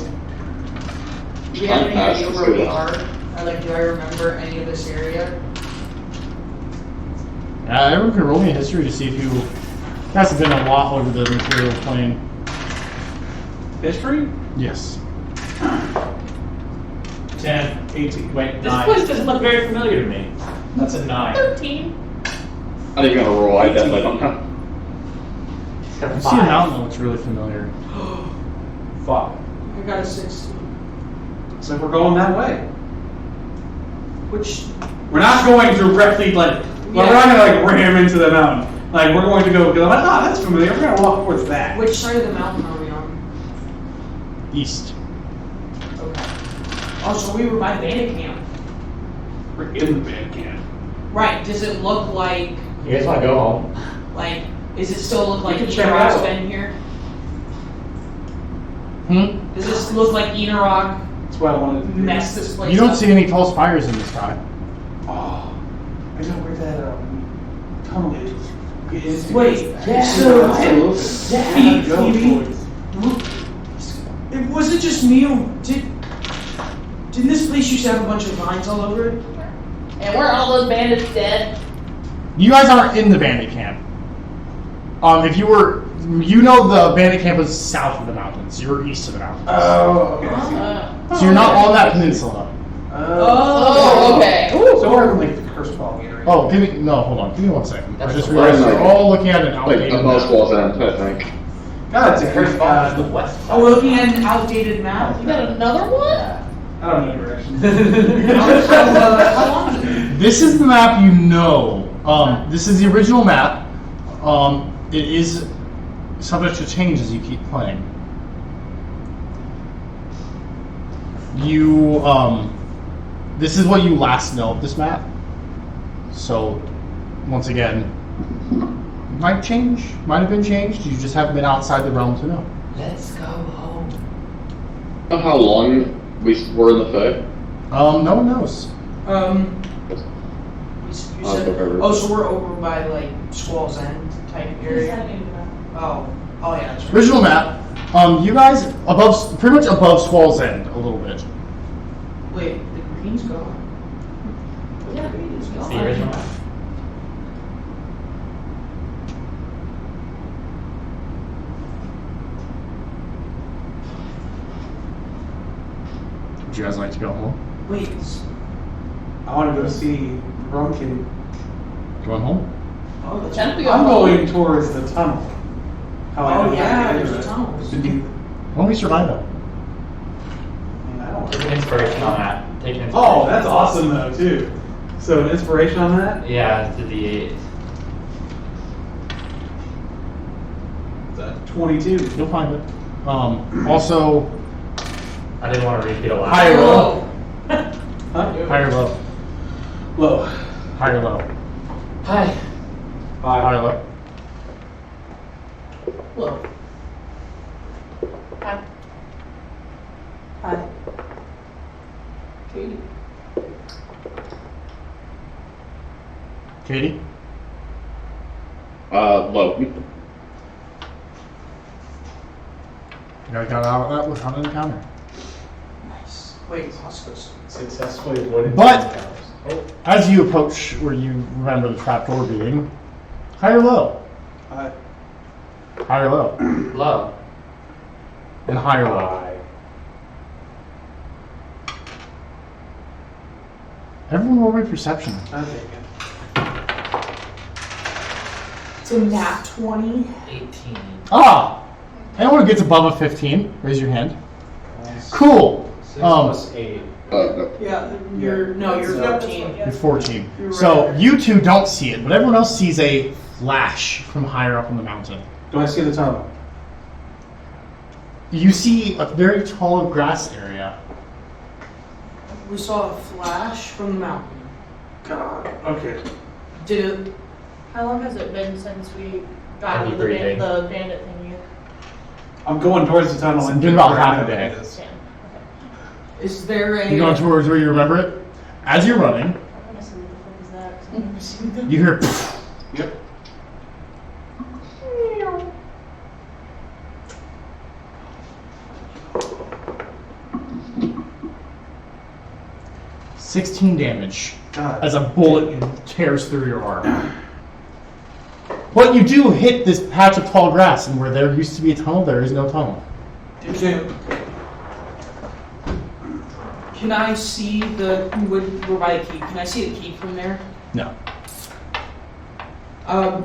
Do we have any idea where we are? Like, do I remember any of this area? Everyone can roll me a history to see if you guys have been a lot over the material plane. History? Yes. 10, 18, wait, This 9. place doesn't look very familiar to me. That's a 9. 13. I didn't gonna roll. I definitely don't know. It's got a You see a 5. mountain that looks really familiar. Fuck. I got a 16. So we're going that way. Which, We're not going directly, like, well, we're not gonna, like, ram into the mountain. Like, we're going to go, because I'm like, oh, that's familiar. We're gonna walk towards that. which side of the mountain are we on? East. Okay. Oh, so we were by bandit camp. We're in the band camp. Right, does it look like, You guys want to go home? does it still look like can check it Enarok's out. been here? Hmm? Does this look like Enarok That's why I wanted to do messed this place You don't up? see any tall spires in the sky. Oh, I know where that tunnel is. Wait, it wasn't just me. Didn't this place used to have a bunch of vines all over it? And weren't all those bandits dead? You guys aren't in the bandit camp. If you were, you know the bandit camp was south of the mountains. You're east of the mountains. Oh, okay. Uh, So you're not on that peninsula. oh, okay. So we're in, like, the cursed ball area. Oh, hold on. Give me 1 second. I That's just the realized right you're leg. all looking at an Like outdated above map. walls end, I think. God, The first bomb is the west side. Oh, we're looking at an outdated map. You got another one? I don't know directions. How long is it? This is the map you know. This is the original map. It is subject to change as you keep playing. This is what you last know of this map. So, once again, might change, might have been changed. You just haven't been outside the realm to know. Let's go home. Know how long we were in the Fey? No one knows. You said, oh, so we're over by like Squall's End type area. Oh, yeah, that's right. Original map. You guys pretty much above Squall's End a little bit. Wait, the green's gone. Yeah, green is It's gone. the original map. Would you guys like to go home? Wait, I want to go see Rumkin. Going home? oh, that's Can we go I'm home? going towards the tunnel. How I Oh, know yeah, how to get there's into a it. tunnel. Why don't we survive that? I don't Take an inspiration on that. Take an inspiration. Oh, that's awesome though too. So an inspiration on that? Yeah, it's the D8. It's a 22. You'll find it. Also, I didn't want to repeat a lot. high or low? Huh? High or low? Low. High or low? Hi. High or low? Look. Hi. Hi. Katie. Katie? Low. You guys got out of that without an encounter. Nice. Wait, hospice. Successfully avoided But- the encounters. Oh, As you approach where you remember the trapdoor being, high or low? Hi. High or low? Low. And high or low? hi. Everyone roll me perception. I'm taking. It's a nat 20. 18. Ah! Anyone who gets above a 15, raise your hand. Cool. 6 plus 8. No. Yeah, you're 14. You're 14. You're So right. you two don't see it, but everyone else sees a flash from higher up on the mountain. Do I see the tunnel? You see a very tall grass area. We saw a flash from the mountain. God. Okay. Did it? How long has it been since we got Heavy with breathing. the bandit thingy? I'm going towards the tunnel. It's and been about where I half a know day. it is. Damn. Is there a? You're going towards where you remember it. As you're running, I want to see what the fuck is that. 'Cause I've never seen that. you hear. Yep. 16 damage God. as a bullet tears through your arm. But you do hit this patch of tall grass, and where there used to be a tunnel, there is no tunnel. Can I see the? We're by the keep. Can I see the keep from there? No. Okay.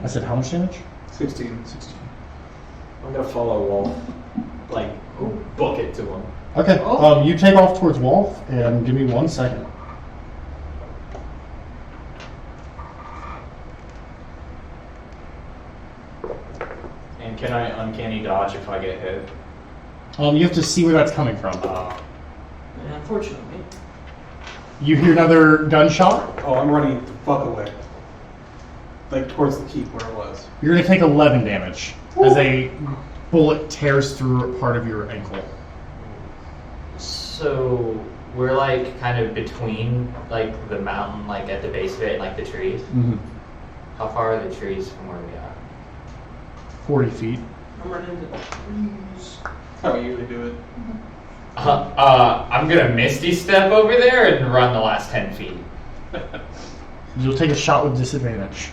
I said how much damage? 16. 16. I'm gonna follow Wolf. Like, book it to him. Okay. Oh. You take off towards Wolf, and give me 1 second. And can I uncanny dodge if I get hit? You have to see where that's coming from. And unfortunately, You hear another gunshot. Oh, I'm running the fuck away. Like towards the keep where it was. You're going to take 11 damage as a bullet tears through part of your ankle. So we're like kind of between like the mountain, like at the base of it, and like the trees. Mm-hmm. How far are the trees from where we are? 40 feet. I'm running into the trees. How you usually do it. I'm gonna Misty step over there and run the last 10 feet. You'll take a shot with disadvantage.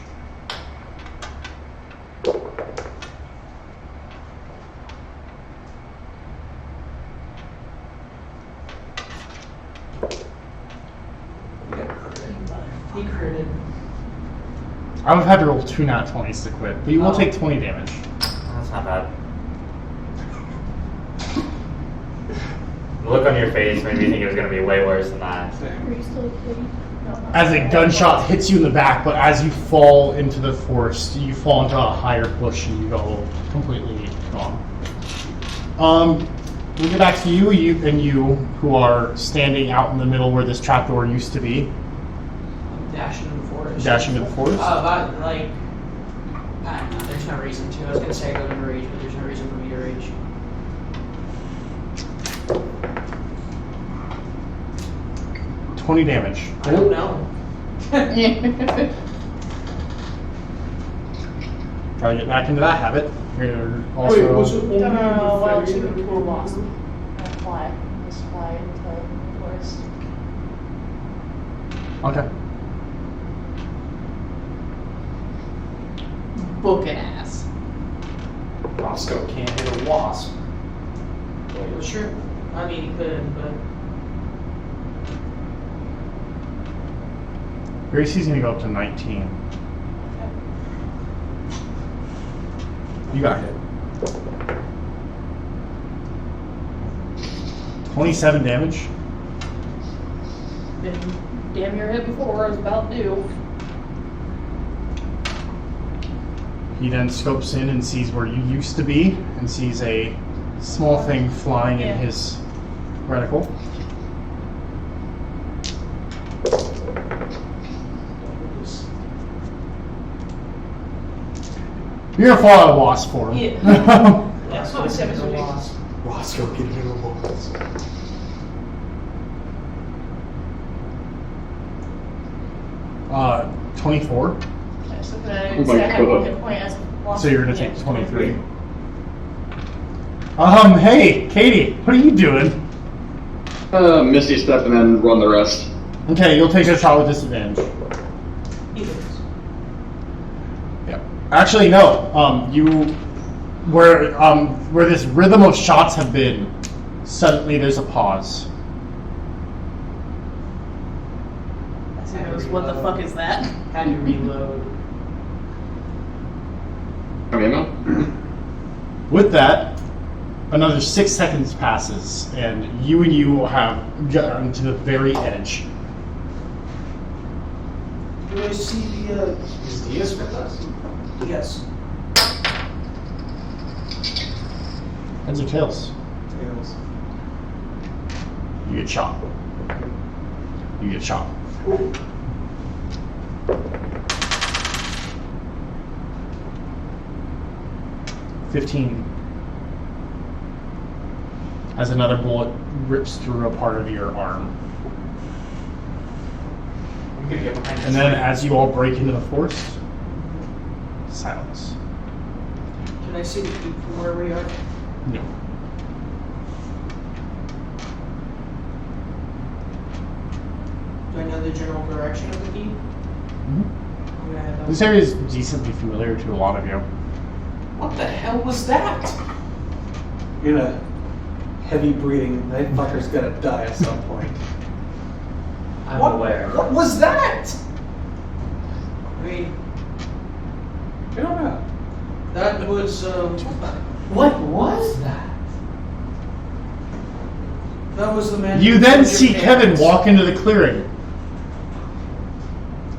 He critted. I would have had to roll 2 nat 20s to quit, but you will take 20 damage. That's not bad. The look on your face made me think it was gonna be way worse than that. Are you still a kitty? No, not As a gunshot hits you in the back, but as you fall into the forest, you fall into a higher bush and you go completely gone. We'll get back to you, who are standing out in the middle where this trapdoor used to be. I'm dashing in the forest. Dashing to the forest. I don't know. There's no reason to. I was gonna say go to rage, but there's no reason for me to rage. $20 damage. I don't know. Try to get back into that habit. You're also, well, to the pool wasp. And fly. Just fly into the forest. okay. Booking ass. Roscoe can't hit a wasp. Well, sure. I mean, he could, but Gracie's gonna go up to 19. You got hit. 27 damage. Been damn near hit before. I was about due. He then scopes in and sees where you used to be and sees a small thing flying in his reticle. You're gonna fall out of wasp form. Yeah. That's what I said, Mr. Dick. Roscoe can hit a wasp. Uh, 24. Okay, so can I Oh my say I have one God. hit point as a lost? So you're gonna take 23. Hey, Katie, what are you doing? Misty step and then run the rest. Okay, you'll take a shot with disadvantage. he is. Yeah. Actually, no. Where this rhythm of shots have been, suddenly there's a pause. What the fuck is that? Had to reload. Okay, no? With that, another 6 seconds passes, and you have gotten to the very edge. Do I see the? Is Diaz with us? Yes. Heads or tails? Tails. You get shot. You get shot. $15. As another bullet rips through a part of your arm. I'm gonna get behind And then as you all break into the forest, silence. Can I see the keep from where we are? No. Do I know the general direction of the keep? I'm gonna head This down. area is decently familiar to a lot of you. What the hell was that? You're gonna heavy breathing. That fucker's gonna die at some point. I'm What- aware. What was that? I mean, I don't know. that was, What was that? that was the man. You who then killed see your Kevin parents. walk into the clearing,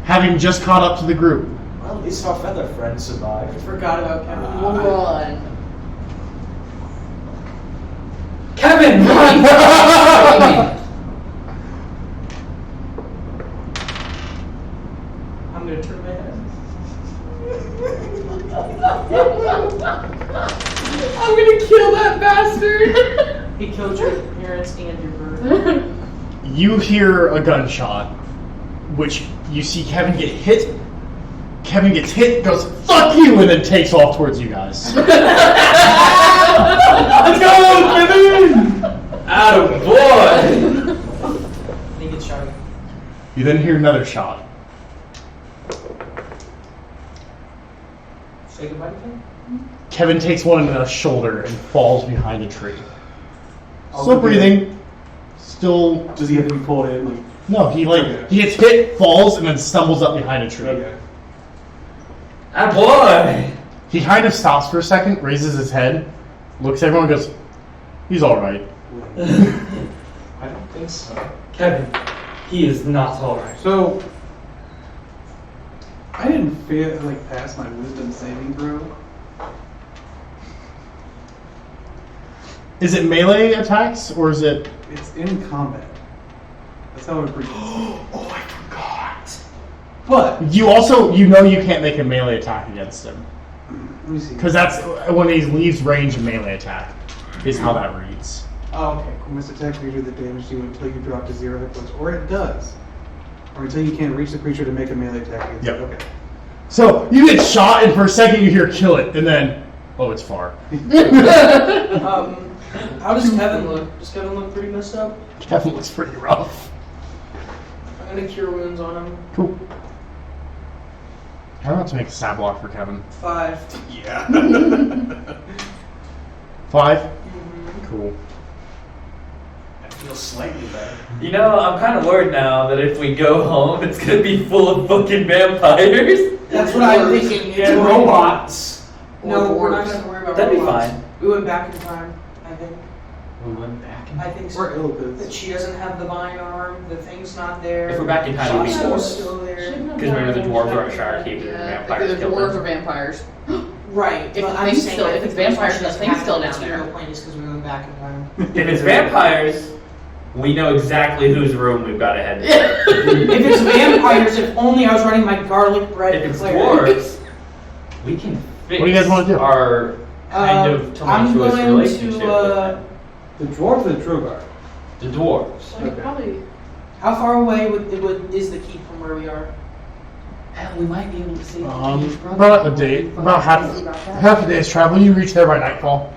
having just caught up to the group. Well, at least our feather friend I survived. forgot about Kevin. Run. Kevin, run! I'm gonna turn my head. I'm gonna kill that bastard. He killed your parents and your bird. You hear a gunshot, which you see Kevin get hit. Kevin gets hit, goes, "Fuck you," and then takes off towards you guys. Let's go, Kevin! Atta boy! And he gets shot again. You then hear another shot. Say goodbye to Kevin. Kevin takes one in the shoulder and falls behind a tree. Oh, Still okay. breathing. Still. Does he have to be pulled in? Like, No, he Okay. he gets hit, falls, and then stumbles up behind a tree. okay. Atta boy! He kind of stops for a second, raises his head, looks at everyone, and goes, "He's all right." I don't think so. Kevin, he is not alright. So, I didn't feel like pass my wisdom saving throw. Is it melee attacks or is it? It's in combat. That's how it breathes. Oh, I forgot. But You also you can't make a melee attack against him let me see. because that's when he leaves range of melee attack is how that reads. Oh, okay. Cool. Must attack creature that damaged you until you drop to 0 hit points, or it does, or until you can't reach the creature to make a melee attack against Yep. it. Okay. So you get shot, and for a second you hear "kill it," and then it's far. How does Kevin look? Does Kevin look pretty messed up? Kevin looks pretty rough. I'm gonna cure wounds on him. Cool. How about to make a stab block for Kevin? 5. Yeah. 5. Cool. I feel slightly better. You know, I'm kind of worried now that if we go home, it's gonna be full of fucking vampires. That's what I'm thinking. And robots. No, Or we're not dwarves. gonna worry about That'd be robots. fine. We went back in time, I think. We went back in. I think so. We're ill That because she doesn't have the vine arm, the thing's not there. If we're back in time, it'll be Shot's dwarves. still there. Because remember the dwarves are at Shire Keep and the Yeah, vampires either killed dwarves or them. vampires. Right, If but the I'm thing's saying still- I if think it's the reason vampires, she the doesn't thing's have still the down there. material plane is because we went back in time. If it's vampires, we know exactly whose room we've got to head to. If it's vampires, if only I was running my garlic bread If it's cleric. dwarves, we can fix What do you guys wanna do? our kind of I'm tumultuous going relationship to, with the dwarf and the Drogar. the dwarves. Like, probably. how far away is the keep from where we are? Hell, we might be able to see. About a day, about half a day's travel. You reach there by nightfall.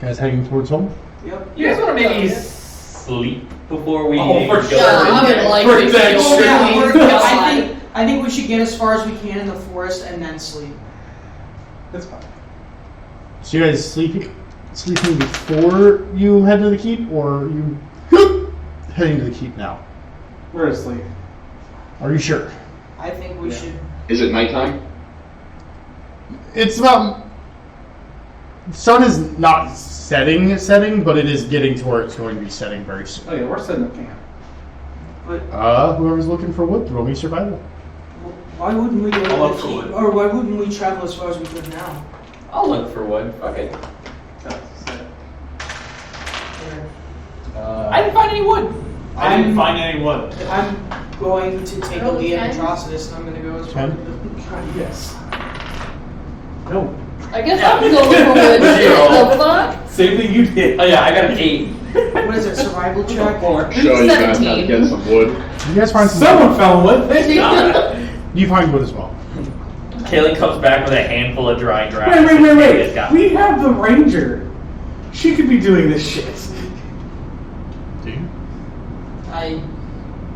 Guys heading towards home. Yep. You guys want to maybe sleep before we Oh, for go? sure. Yeah, I would like For to that go shit. Yeah, sleep. we're- I think we should get as far as we can in the forest and then sleep. That's fine. So you guys sleeping before you head to the keep, or you heading to the keep now? We're asleep. Are you sure? I think we should. Is it nighttime? It's about. Sun is not setting, but it is getting to where it's going to be setting very soon. Oh yeah, we're setting up camp. But Whoever's looking for wood, roll me survival. why wouldn't we go to I'll look the for keep, wood. or why wouldn't we travel as far as we could now? I'll look for wood. Fuck it. That's it. I didn't find any wood. I didn't find any wood. I'm going to take a Oh, Leah okay. and Atrocitus, and I'm going to go as part of the. Yes. No. I guess I'm going for wood. The fuck? Same thing you did. Oh yeah, I got an 8. What is it? Survival check? Show you guys how to 17. get some wood. You guys find some. Someone found wood. Thank God. You find wood as well. Kaylee comes back with a handful of dry grass. Wait. We have the ranger. She could be doing this shit. Do you? I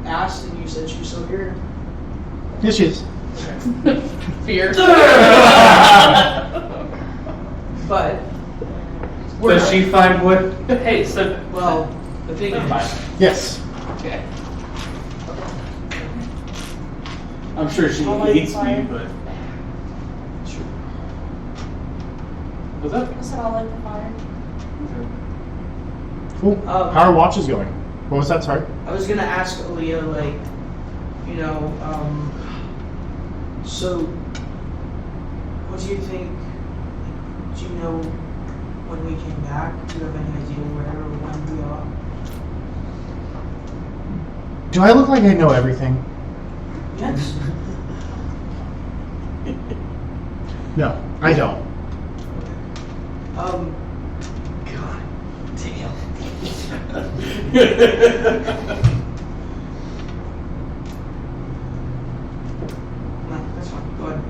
asked, and you said she was still here. Yes, she is. Fear. But, Does she find wood? Hey, so well, the thing never mind. is. Yes. Okay. I'm sure she I'll light hates the fire. me, but. What's up? I said I'll light the fire. Cool. How are watches going? What was that? Sorry. I was gonna ask Aaliyah, like, you know, so, what do you think? Do you know when we came back? Do you have any idea where or when we are? Do I look like I know everything? Yes. No, I don't. God damn. No, that's fine. Go ahead.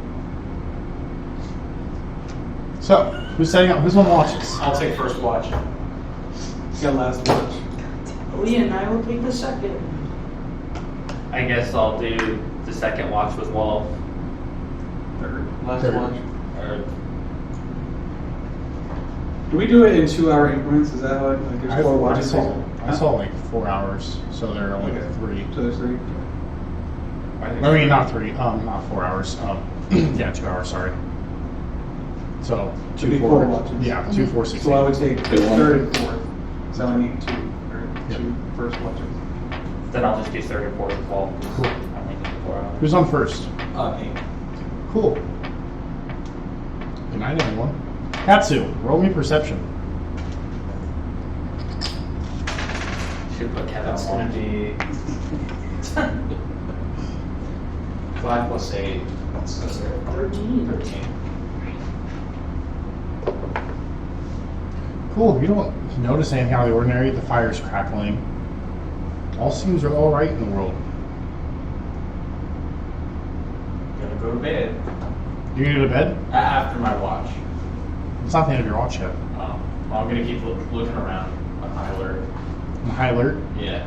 So, who's setting up? Who's on watches? I'll take first watch. Got last watch. Aaliyah and I will take the second. I guess I'll do the second watch with Wolf. Third. Last Third. watch. Or Do we do it in 2-hour increments? Is that how it, like, there's 4 watches? I saw like 4 hours, so there are only Okay. 3. So there's 3. I mean, not 3. Not 4 hours. Yeah, 2 hours. Sorry. So Should be 2, 4 4. watches. Yeah, 2, 4, 6. So I would take Good one. third and fourth. So I need 2 Yep. first watches. then I'll just do third and fourth with Wolf. Cool. I only need 4 hours. Who's on first? Me. Cool. Good night, everyone. Katsu, roll me perception. Should put Kevin That's on gonna one. be 5 plus 8. That's 13. 13. Cool. You don't notice anything out of the ordinary. The fire's crackling. All seems all right in the world. Gonna go to bed You gonna go to bed? after my watch. It's not the end of your watch yet. Well, I'm gonna keep looking around on high alert. On high alert. Yeah.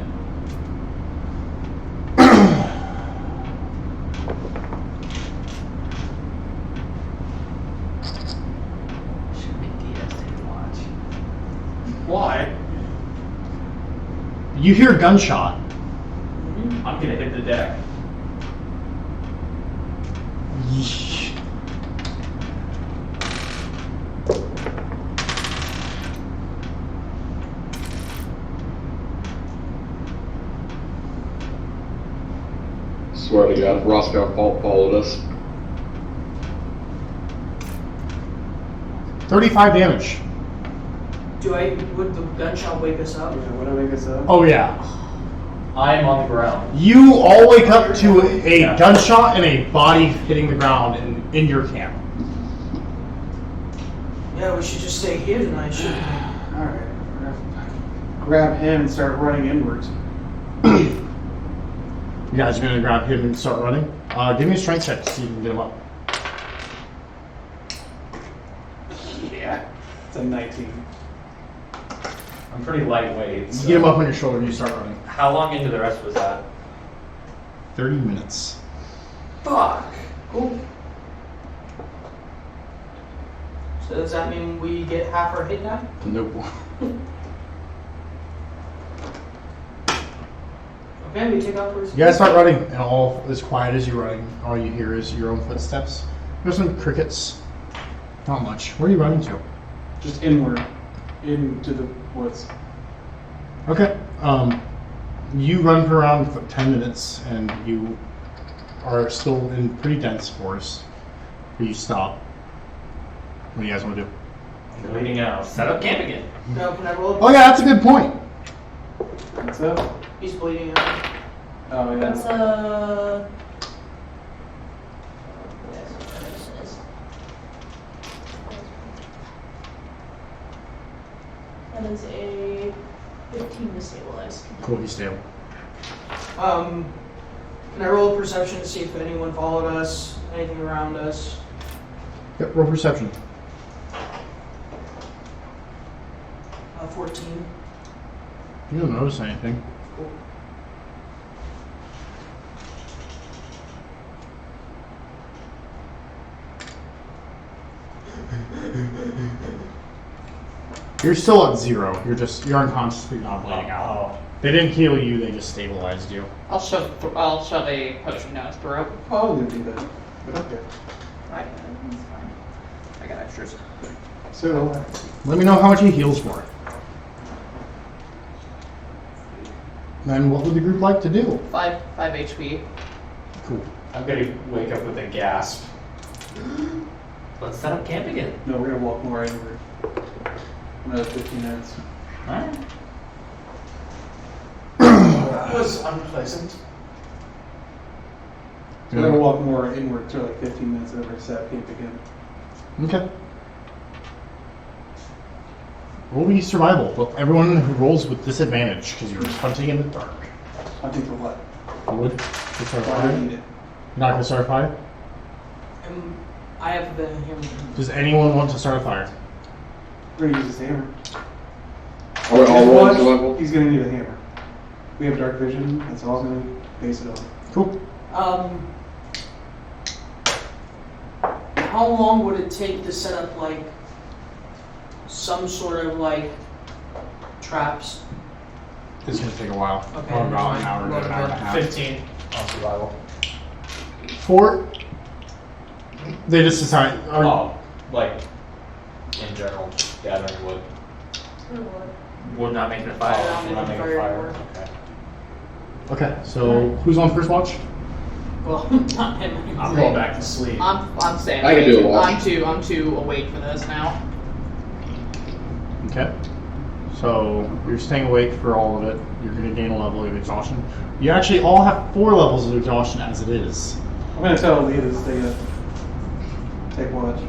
Should be DS to watch. Why? You hear a gunshot. I'm gonna hit the deck. Yeesh. Swear to God, Roscoe followed us. 35 damage. Would the gunshot wake us up? Yeah, what do I make this up? Oh yeah. I am on the ground. You all wake up to a Yeah. gunshot and a body hitting the ground in your camp. Yeah, we should just stay here tonight, shouldn't we? Alright. Grab him and start running inwards. You guys are gonna grab him and start running? Give me a strength check to see if you can get him up. Yeah. It's a 19. I'm pretty lightweight. You get him up on your shoulder and you start running. How long into the rest was that? 30 minutes. Fuck. Cool. So does that mean we get half our hit die? Nope. Okay, we take off first. You guys start running, and all as quiet as you're running, all you hear is your own footsteps. There's some crickets. Not much. Where are you running to? Just inward. Into the woods. Okay. You run for around 10 minutes, and you are still in pretty dense forest. But you stop. What do you guys want to do? Bleeding out. Set up camp again. No, can I roll? Oh yeah, that's a good point. What's up? He's bleeding out. Oh yeah. That's that is a 15 to stabilize. Cool, he's stable. Can I roll a perception to see if anyone followed us, anything around us? Yep, roll perception. 14. You don't notice anything. Cool. You're still at 0. You're unconsciously not bleeding out. They didn't heal you, they just stabilized you. I'll shove a potion down his throat. Oh, I'm gonna do that. But okay. Right, that's fine. I got extras. So, Let me know how much he heals for. Then what would the group like to do? 5 HP. Cool. I'm gonna wake up with a gasp. Let's set up camp again. no, we're gonna walk more inward. Another 15 minutes. Alright. That was unpleasant. We're gonna walk more inward to like 15 minutes and then we're set up camp again. Okay. Roll me survival. Well, everyone who rolls with disadvantage because you're hunting in the dark. I think for what? You would? To start a Why do fire? I need it? You're not going to start a fire? I have the hammer. Does anyone want to start a fire? We're gonna use this hammer. Are we all rolling survival? He's gonna need a hammer. We have dark vision, that's all I'm gonna base it on. Cool. How long would it take to set up like some sort of like traps? It's going to take a while. Okay, Probably about an hour to never an hour and a mind. half. 15 on survival. Fort. They just decide. Oh, like, in general, gathering wood. We're not making a fire. Oh, We're not making making a fire fire. anymore. Okay. Okay, so who's on first watch? Well, not him. I'm going back to sleep. I'm staying I can awake. do a watch. I'm too awake for this now. Okay. So you're staying awake for all of it. You're going to gain a level of exhaustion. You actually all have 4 levels of exhaustion as it is. I'm gonna tell Leah to stay up. Take watch.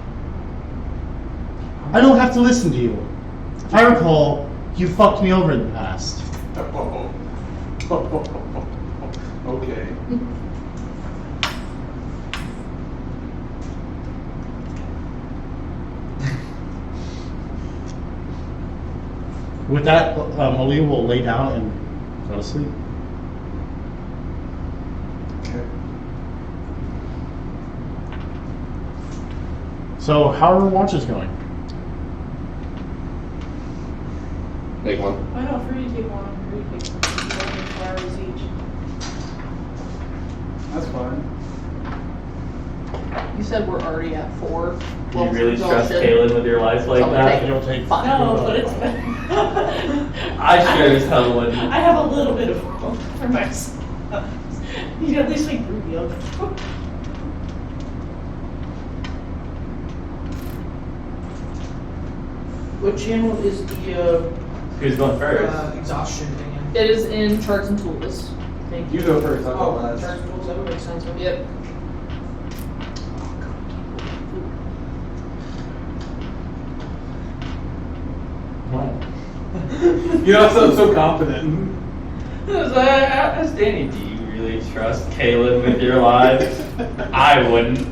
I don't have to listen to you. If I recall, you fucked me over in the past. Okay. With that, Aaliyah will lay down and go to sleep. Okay. So how are watches going? Take one. Why not free to take one? Free to take one. 4 hours each. That's fine. You said we're already at 4. Do you really trust exhaustion. Kaylin with your life like Okay. that? You'll take Fine. No, but it's I sure as hell wouldn't. I have a little bit of room for myself. You know, at least make Rubio. What channel is the Who's going first? exhaustion thing in? It is in charts and tools. Thank You go first, I'll go Oh, last. charge tools, that would make sense. Yep. You know, I'm so confident. Ask Danny, do you really trust Kaylin with your life? I wouldn't.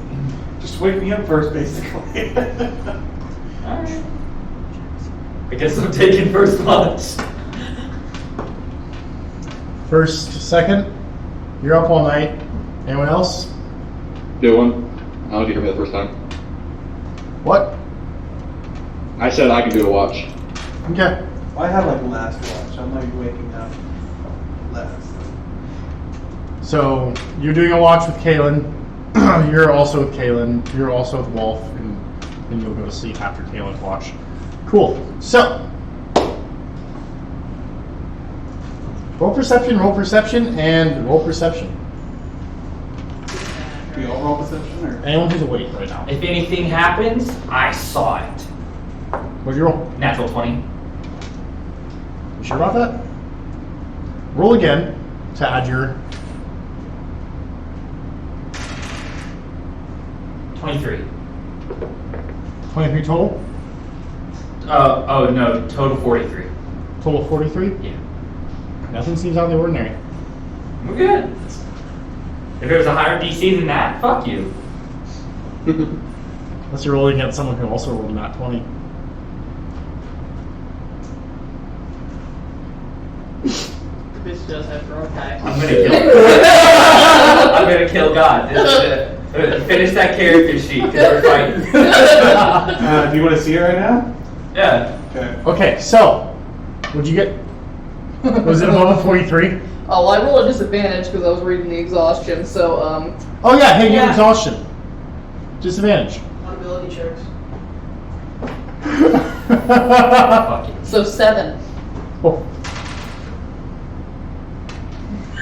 Just wake me up first, basically. Alright. I guess I'm taking first watch. First, second. You're up all night. Anyone else? Do one. I don't know if you heard me the first time. What? I said I can do a watch. Okay. I have like last watch. I'm like waking up last. So you're doing a watch with Kaylin. You're also with Kaylin. You're also with Wolf, and then you'll go to sleep after Kaylin's watch. Cool. So roll perception, and roll perception. We all roll perception, or? Anyone who's awake right now. If anything happens, I saw it. What'd you roll? Natural 20. You sure about that? Roll again to add your 23. 23 total. Oh no, total 43. Total 43. Yeah. Nothing seems out of the ordinary. We're good. If it was a higher DC than that, fuck you. Unless you're rolling against someone who also rolled a nat 20. This does have drone pack. I'm gonna kill. I'm gonna kill God. Finish that character sheet because we're fighting. Do you want to see it right now? Yeah. Okay. Okay, so what'd you get? Was it above a 43? Oh, well, I rolled a disadvantage because I was reading the exhaustion, so, Oh yeah, hey, you have Yeah. exhaustion. Disadvantage. On ability checks. Fuck you. so 7. Oh.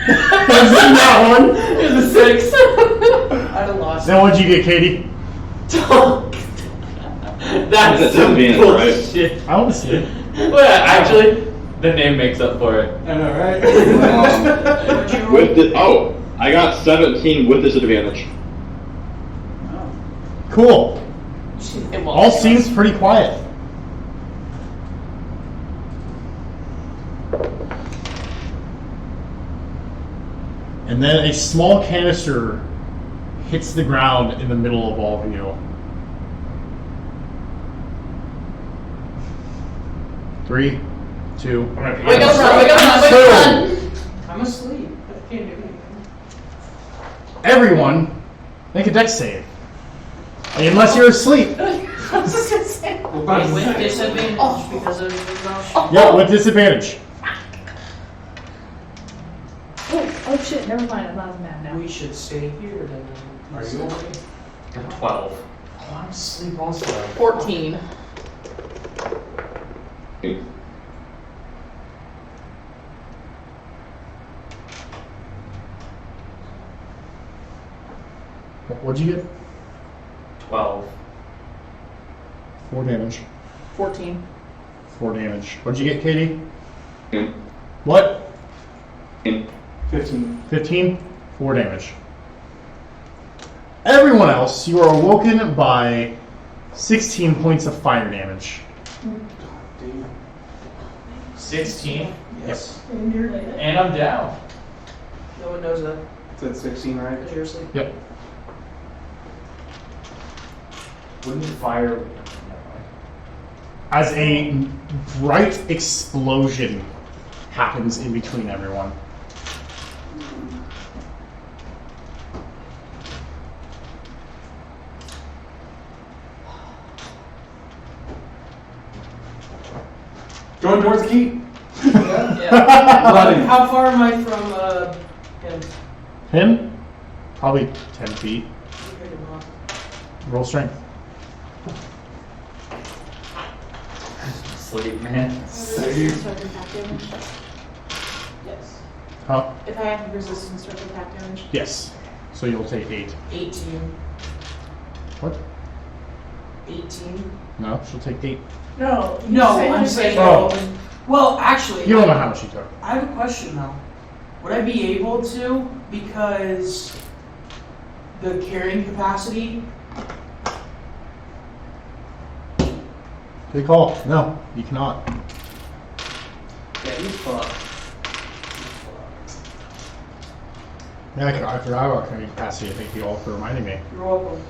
Was it that one? It was a 6. I'd have lost. Then what'd you get, Katie? That's some disadvantage, bullshit. I want to see it. Well, actually, the name makes up for it. I know, right? What'd you roll? I got 17 with disadvantage. Cool. It won't. All seems pretty quiet. And then a small canister hits the ground in the middle of all of you. 3, 2. I'm gonna Wake up, run, wake up, run, wake up, run! I'm asleep. I can't do anything. Everyone, make a dex save. Unless you're asleep. Wait, with disadvantage because of exhaustion. Yep, with disadvantage. Oh shit, never mind, I'm not mad now. We should stay here then. Are you okay? 12. Oh, I'm asleep also. 14. What'd you get? 12. 4 damage. 14. 4 damage. What'd you get, Katie? 10. What? 15. 15? 4 damage. Everyone else, you are awoken by 16 points of fire damage. 16. Yes. And I'm down. No one knows that It's at 16, right? because you're asleep. Yep. Wouldn't fire. As a bright explosion happens in between everyone. Going towards the key. Yeah. Running. How far am I from him? Him? Probably 10 feet. Roll strength. Sleep, man. Yes. Huh? If I have resistance to attack damage. Yes. So you'll take 8. 18. What? 18. No, she'll take 8. No. No, I'm saying. Oh. Well, actually, You don't know how much she took. I have a question though. Would I be able to, because the carrying capacity? Good call. No, you cannot. Yeah, he's fucked. Yeah, I forgot about carrying capacity. Thank you all for reminding me. You're welcome.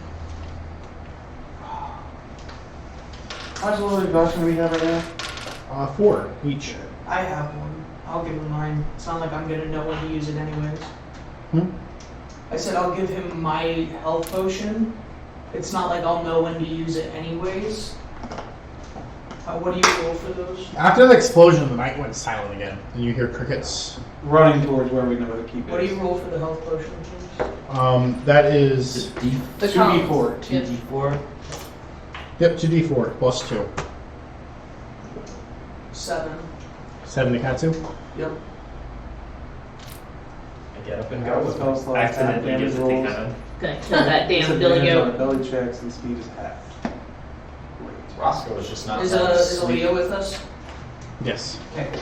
How much level of exhaustion do we have right now? 4 each. I have one. I'll give him mine. It's not like I'm gonna know when to use it anyways. Hmm? I said I'll give him my health potion. It's not like I'll know when to use it anyways. What do you roll for those? After the explosion, the night went silent again, and you hear crickets. Running towards where we know where the key is. What do you roll for the health potion, please? That is, The 2d4. 2d4. yep, 2d4 plus 2. 7. 7 to Katsu. Yep. I get up and That was go. spells like Accidentally damage gives it the rolls. kind of. Gonna kill that damn Disadvantage Billy on goat. ability checks and speed is half. Great. Roscoe is just not. Is Aaliyah with us? Yes. Okay.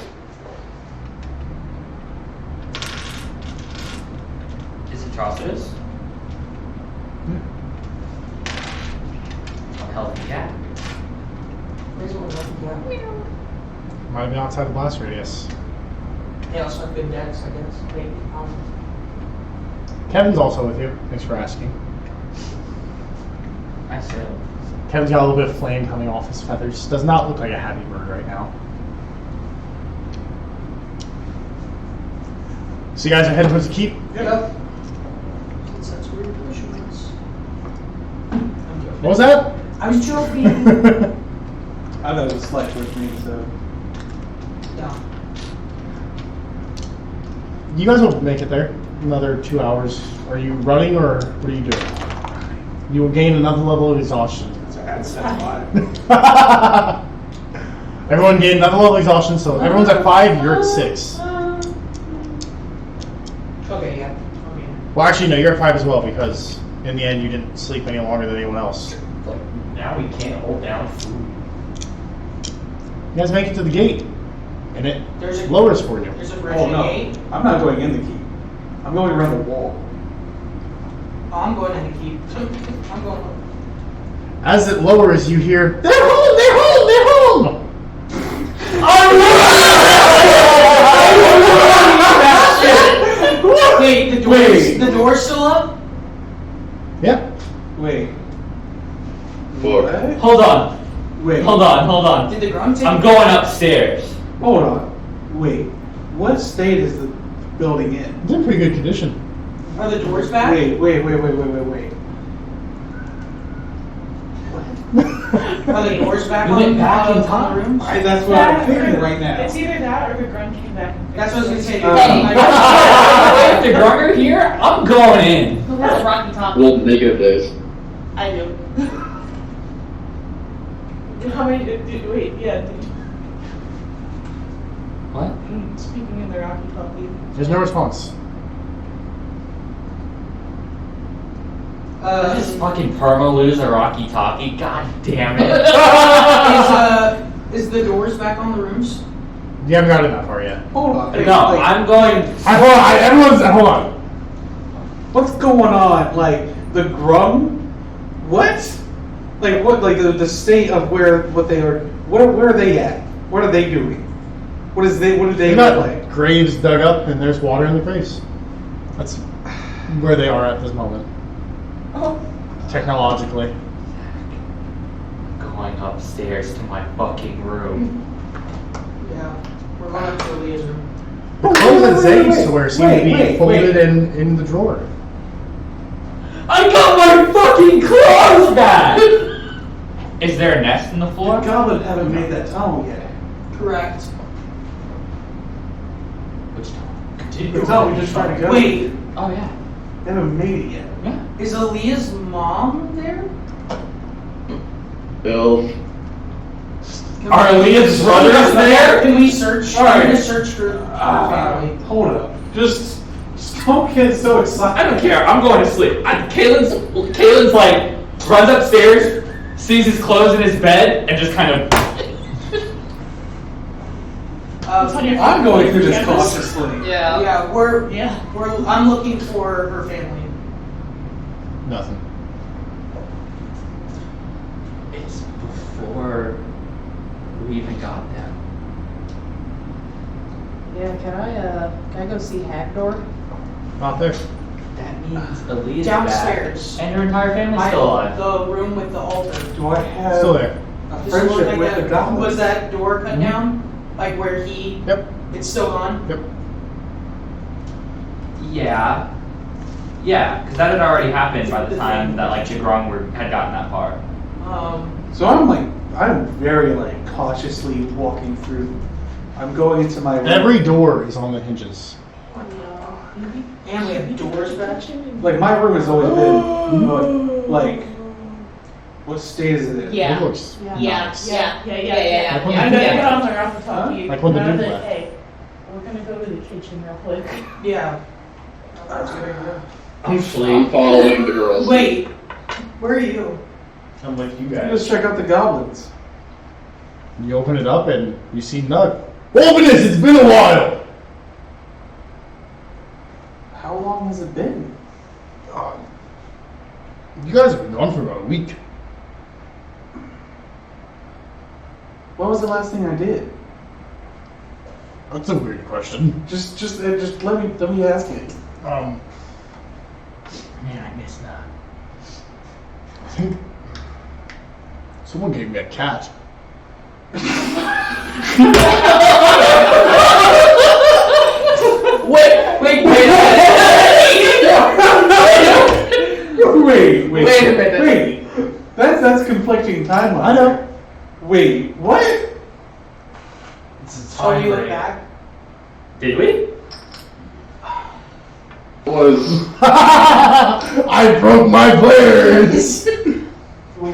Is it Atrocitus? What the hell is that? Where's one left? Yeah. Might have been outside the blast radius. They also have good decks, I guess. Maybe. Kevin's also with you. Thanks for asking. I said. Kevin's got a little bit of flame coming off his feathers. Does not look like a happy bird right now. So you guys are heading towards the keep? Yep. Since that's where your potion is. What was that? I was joking. I thought it was slight with me, so. No. You guys will make it there. Another 2 hours. Are you running or what are you doing? You will gain another level of exhaustion. That's 5. Everyone gained another level of exhaustion, so everyone's at 5, you're at 6. Okay, yeah. Okay. Well, actually, no, you're at 5 as well because in the end you didn't sleep any longer than anyone else. Like, now we can't hold down food. You guys make it to the gate, and it There's a lowers for you. There's a bridge Oh and no, gate. I'm not going in the keep. I'm going around the wall. Oh, I'm going in the keep. I'm going. As it lowers, you hear, "They're home! They're home! They're home!" Wait, the door's still up? Yeah. Wait. Fuck. What? Hold on. Wait. Hold on. Did the grunt take I'm going upstairs. Hold on. Wait. What state is the building in? It's in pretty good condition. Are the doors back? Wait. Are the doors back You on went back in on time. the rooms? That's what I'm thinking right now. It's either that or the grunt came back. And That's what I was gonna say. Uh, If the Grunner here, I'm going in. Who has Rocky Top? Well, negative days. I do. How many wait, yeah. What? Speaking in the Rocky Puppy. There's no response. Just fucking perma lose a Rocky Talkie. God damn it. Is the doors back on the rooms? You haven't gotten that far yet. Hold on. No, I'm going. Hold on. What's going on? Like the Grum? What? Like what? Like the state of what they are? Where are they at? What are they doing? What do they You look got like? graves dug up, and there's water in the graves. That's where they are at this moment. Oh. Technologically. Going upstairs to my fucking room. Yeah. We're going up to Aaliyah's room. The clothes that Zay's wait, to wear seem to be wait, folded in the drawer. I got my fucking clothes back! Is there a nest in the floor? The goblin haven't made that tunnel yet. Correct. Which The tunnel we just tried to go. Wait, Oh yeah. They haven't made it yet. Yeah. is Aaliyah's mom there? Bill. Are Aaliyah's brothers there? Can we search? All right. I'm gonna search for her family. Hold up. Just don't get so excited. I don't care. I'm going to sleep. Caitlin's like runs upstairs, sees his clothes in his bed, and just kind of. I'm going through this cautiously. Yeah. Yeah, I'm looking for her family. Nothing. It's before we even got them. Yeah, can I go see Hagdor? Not there. That means Aaliyah's Downstairs. back, and her entire family's still alive. The room with the altar. Do I have Still there. a Does it look friendship like with the goblin? Was that door cut down? Like where he? Yep. It's still gone. Yep. Yeah, because that had already happened by the time that like Jagrong had gotten that far. So I'm very cautiously walking through. I'm going into my room. Every door is on the hinges. And we have doors back. Like my room has always been what state is it in? Yeah. It looks Yeah. nice. Yeah. Like when I the know dude put left. on the Rocky Puppy. Like when the and I was dude like, left. hey, we're gonna go to the kitchen real quick. Yeah. That's good. I'm following the girls. Wait, where are you? I'm with you Let's check out the goblins. You open it up and you see Nug. Open this! It's been a while! How long has it been? You guys have been gone for about a week. What was the last thing I did? That's a weird question. Just let me ask it. Man, I missed that. I think someone gave me a cat. Wait. That's conflicting timeline. I know. Wait, what? Oh, you went back? Did we? Was I broke my plans.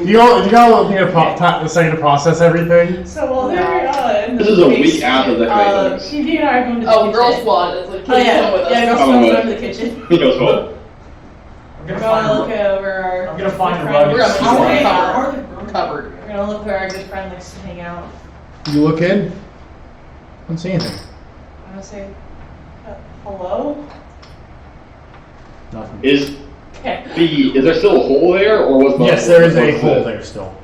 You all need a second to process everything. So while they're in this the is a week after the things. TV and I are going to the Oh, kitchen. girl squad. It's like, Oh yeah, come with us. yeah, girl Oh, squad's what? going to the kitchen. He goes what? We're going to look over our. I'm gonna find good the rug. We're friend. gonna How find are the they Covered. We're going to look where our good friend likes to hang out. You look in. Don't see anything. I'm going to say, hello? Nothing. Is Okay. there still a hole there, or was the Yes, there is a was hole it there still.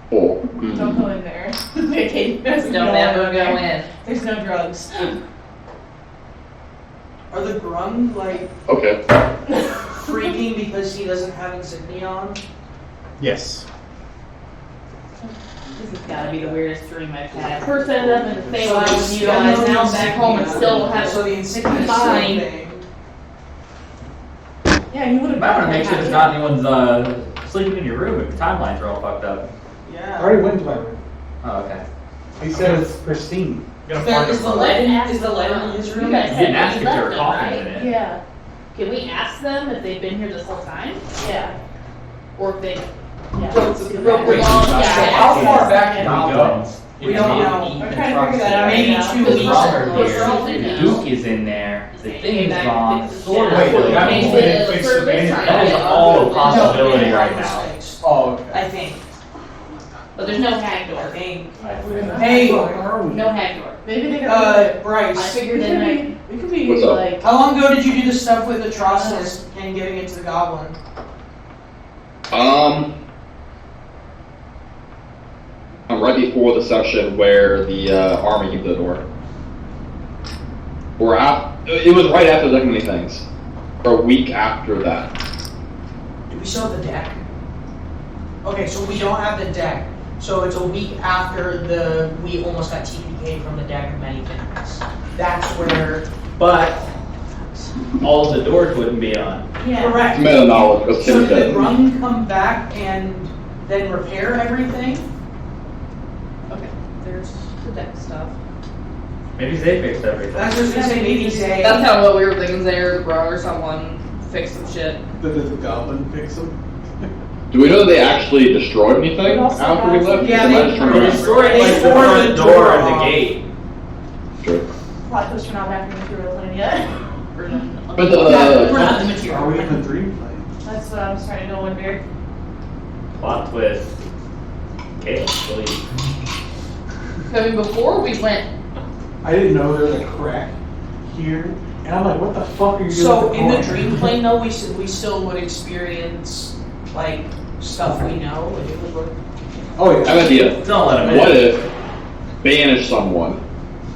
Hole. Don't go in there. Okay, Don't ever go in. There's no drugs. Are the Grung like Okay. freaking because he doesn't have insignia on? Yes. This has gotta be the weirdest dream I've had. First I ended up in the So Feywild it's with you still guys, no now I'm back home and insignia. still have So the insignia is still Fine. thing. Yeah, you would have. You might want to make sure there's not anyone's sleeping in your room if the timelines are all fucked up. I Yeah. already went to my room. Oh, okay. He said it's pristine. I'm gonna There find is a the rug. light. Is the light in his room? You guys You said didn't ask you if there left were them, coffins right? in it. Yeah, Can we ask them if they've been here this whole time? yeah, Or if they yeah. broke Let's do the that. wrong So guy? how far back can can we go? We don't know. I'm trying to figure that out. Maybe right now. 2 Because weeks. Robert Robert here, here, Duke is in there, the thing's gone. Wait, that Makes whole it thing a service. That is all a possibility No, right now. Oh, okay. I think. But there's no hag door. I think. I think. Hey, No hag door. Maybe they got. I Bryce. figured then we could be What's up? like. How long ago did you do the stuff with Atrocitus and giving it to the goblin? Right before the session where the army came to the door. Or it was right after the many things. Or a week after that. Do we still have the deck? Okay, so we don't have the deck. So it's a week after we almost got TPK from the deck of many things. That's where. But all of the doors wouldn't be on. Yeah. Correct. Meta knowledge, because So Tim's did the dead. Grung come back and then repair everything? Okay, there's the deck stuff. Maybe they fixed everything. That's just gonna say maybe say. That's kind of what we were thinking there, bro, or someone fix some shit. Did the goblin fix him? Do we know that they actually destroyed anything We also after we have- left? Yeah, Because I they- just turned They around. destroyed like the tore front the door door and the off. gate. True. Plot twist, we're not back in the material plane yet. We're not- But we're not the Are material. we in the dream plane? That's what I was trying to know, wonder. Plot twist. Okay, believe. I mean, before we went, I didn't know there was a crack here. And I'm like, what the fuck are you doing? So with in the corn? dream plane though, we still would experience like stuff we know. Like it would look. Oh I have yeah. an idea. Don't let him in. What if banish someone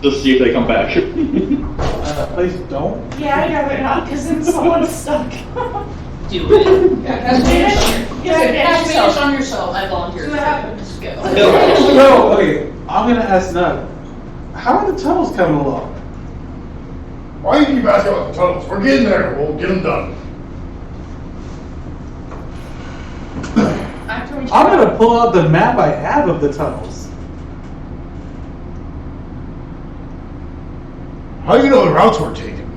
to see if they come back? Please don't. Yeah, I'd rather not, because then someone's stuck. do it. Cast banish on yourself. I volunteer. See what happens. Go. No, okay. I'm gonna ask Nug. How are the tunnels coming along? Why do you keep asking about the tunnels? We're getting there. We'll get them done. After we I'm gonna pull out the map I have of the tunnels. How do you know the routes we're taking?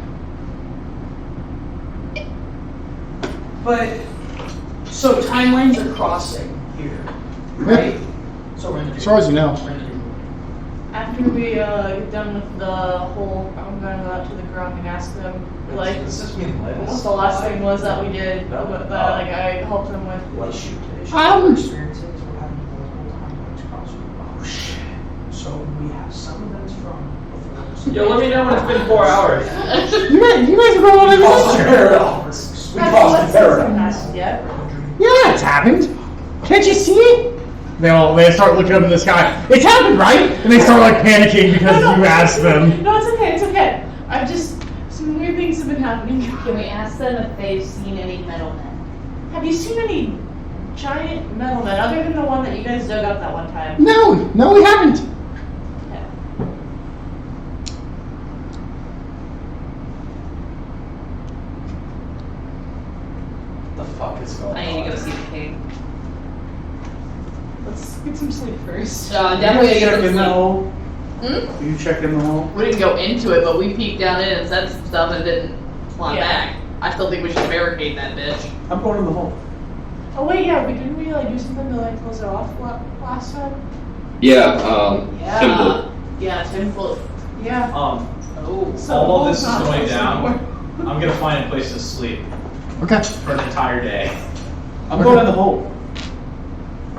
But so timelines are crossing here, right? So we're in the As far as you know. We're in the dream. After we get done with the whole, I'm gonna go out to the Grung and ask them, like, what the last thing was that we did, but like I helped them with. Issue. Um, Experiences we're having the whole timelines crossing. Oh shit. We have some of those from before. Yo, let me know when it's been 4 hours. You guys are going on Crossed the a paradox. We That's crossed what's the paradox. happened yet. Yeah, it's happened. Can't you see it? They start looking up in the sky. It's happened, right? And they start like panicking because you asked them. No, it's okay. It's okay. I've just some weird things have been happening. Can we ask them if they've seen any metal men? Have you seen any giant metal men other than the one that you guys dug up that one time? No, we haven't. Okay. The fuck is going on? I need to go see the king. Let's get some sleep first. Definitely gotta get Check some in the sleep. hole. Hmm? You check in the hole. We didn't go into it, but we peeked down in and said some stuff and didn't climb Yeah. back. I still think we should barricade that bitch. I'm going in the hole. Oh wait, yeah, didn't we like do something to like close it off last time? Yeah, Yeah. Yeah, Tim Float. Yeah. Oh, So all of we'll this is not going close down. the door. I'm gonna find a place to sleep Okay. for an entire day. I'm going in the hole.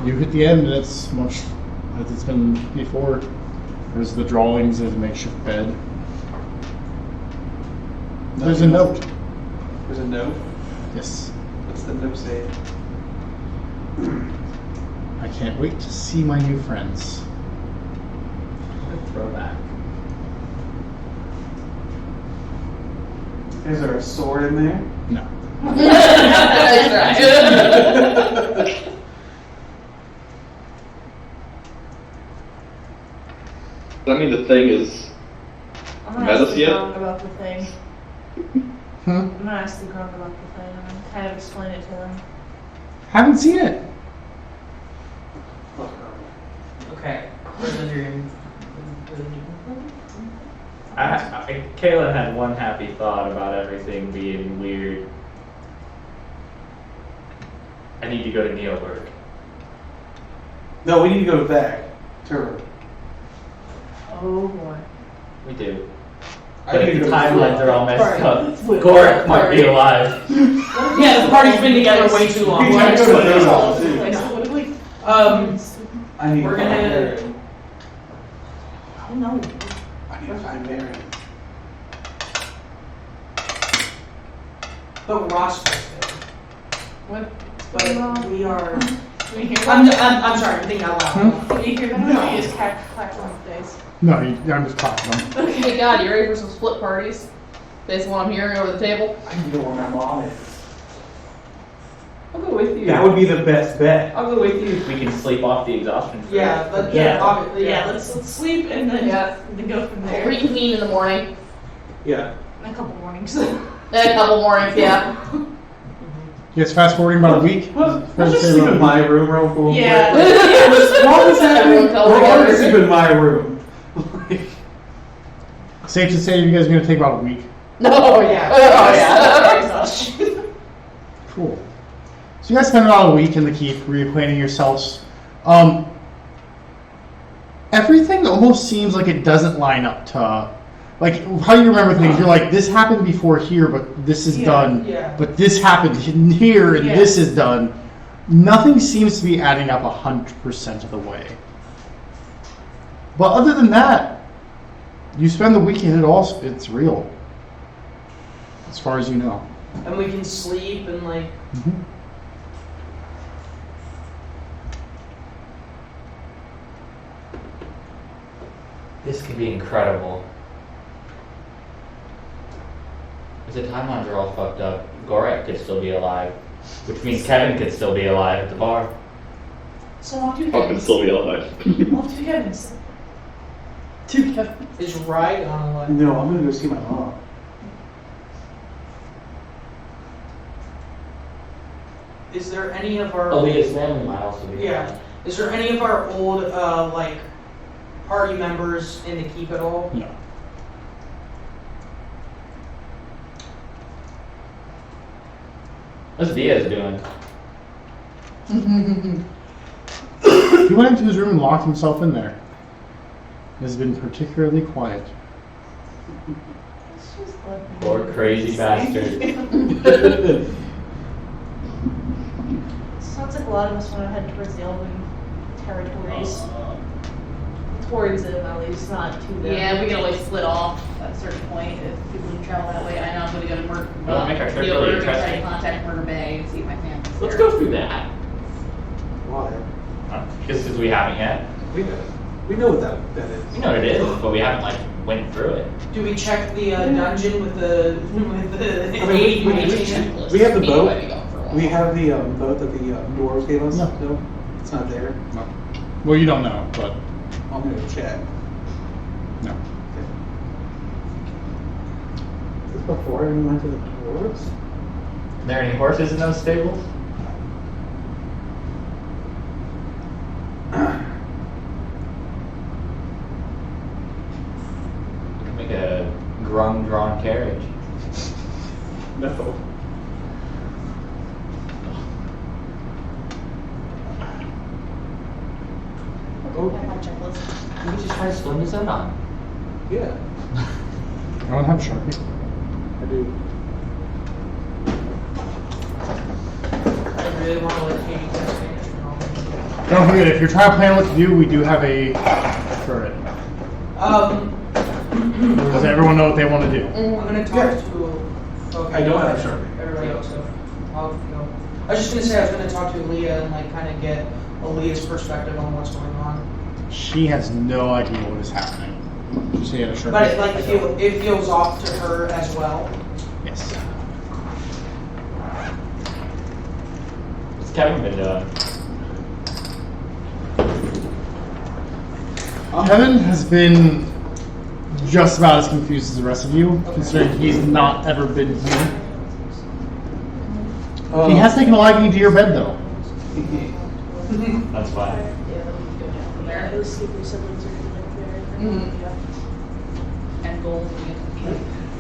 You hit the end, and it's much as it's been before. There's the drawings of a makeshift bed. There's a note. There's a note. Yes. What's the note say? I can't wait to see my new friends. Throwback. Is there a sword in there? No. That's right. I mean, the thing is, I'm gonna Metal ask the yet? Gronk about the thing. Hmm? I'm gonna ask the Gronk about the thing and kind of explain it to them. Haven't seen it. Okay. Prison dream. Kayla had one happy thought about everything being weird. I need to go to Neoberg. No, we need to go back to her. Oh boy. We do. I But need if to the go to timelines are all messed Sorry. up, Flip. Gorik might be alive. Yeah, the party's been together way too long. We need to go to those all too. I need We're to find gonna- Baron. I don't know. I need to find Baron. But Ross was What? But we are. Can you hear I'm that? sorry, I'm thinking out loud. Hmm? Can you hear that? No. You just clapped on the face. No, I'm just clapping them. Hey God, you ready for some split parties? Based on what I'm hearing over the table? I need to know where my mom is. I'll go with you. That would be the best bet. I'll go with you. We can sleep off the exhaustion. first. Yeah, but Yeah. obviously, Yeah, let's sleep and then, Yeah. then go from We'll there. reconvene in the morning. Yeah. In a couple mornings. In a couple mornings, yeah. You guys fast forwarding about a week. Well, First let's just day sleep about in a my room real quick. Yeah. While this happening, Everyone tell we're her. going to sleep in my room. week. Safe to say you guys are gonna take about a week. No, yeah. Oh, yeah. Cool. So you guys spend about a week in the keep, reacquainting yourselves. Everything almost seems like it doesn't line up to, like, how you remember things. You're like, this happened before here, but this is done. Yeah. But this happened here, and Yeah. this is done. Nothing seems to be adding up 100% of the way. But other than that, you spend the weekend, it's real. As far as you know. And we can sleep and like. This could be incredible. If the timelines are all fucked up, Gorik could still be alive. Which means Kevin could still be alive at the bar. So I'll do I can Kevin's. still be alive. I'll do Kevin's. Is Ryan on a No, I'm going to go see my mom. Is there any of our Aaliyah's family might also be Yeah. alive. Is there any of our old like party members in the keep at all? No. What's Diaz doing? He went into his room and locked himself in there. It has been particularly quiet. It's just like- Poor crazy bastard. Sounds like a lot of us want to head towards the Elven territories. towards him at least, not to them. Yeah, we can always split off at a certain point if people can travel that way. I know I'm gonna go to Murder. Well, make our trip Neil, really we're gonna try to interesting. contact Murder Bay and see if my family's Let's there. go through that. Why? Because since we haven't yet. We know what that is. We know what it is, but we haven't like went through it. Do we check the dungeon with the I mean, we have the Me, boat. I'd be gone for a while. We have the boat that the dwarves gave us. No. It's not there. No. Well, you don't know, but I'm gonna go check. no. Is this before we went to the dwarves? Are there any horses in those stables? Make a drawn carriage. No. Okay. We just try to swim this out on. Yeah, I don't have Sharpie. I do. I really want to let Katie test Spanish and all that. Don't forget, if you're trying to plan what to do, we do have a turret. Does everyone know what they want to do? I'm gonna talk to. Okay, I don't have Sharpie. Everybody else, so I'll go. I was just gonna say I was gonna talk to Leah and like kind of get Leah's perspective on what's going on. She has no idea what is happening. She had a Sharpie. But it feels off to her as well. Yes. What's Kevin been doing? Kevin has been just about as confused as the rest of you, considering he's not ever been here. He has taken a liking to your bed, though. That's fine. Yeah, those sleeping siblings are gonna live there. And gold.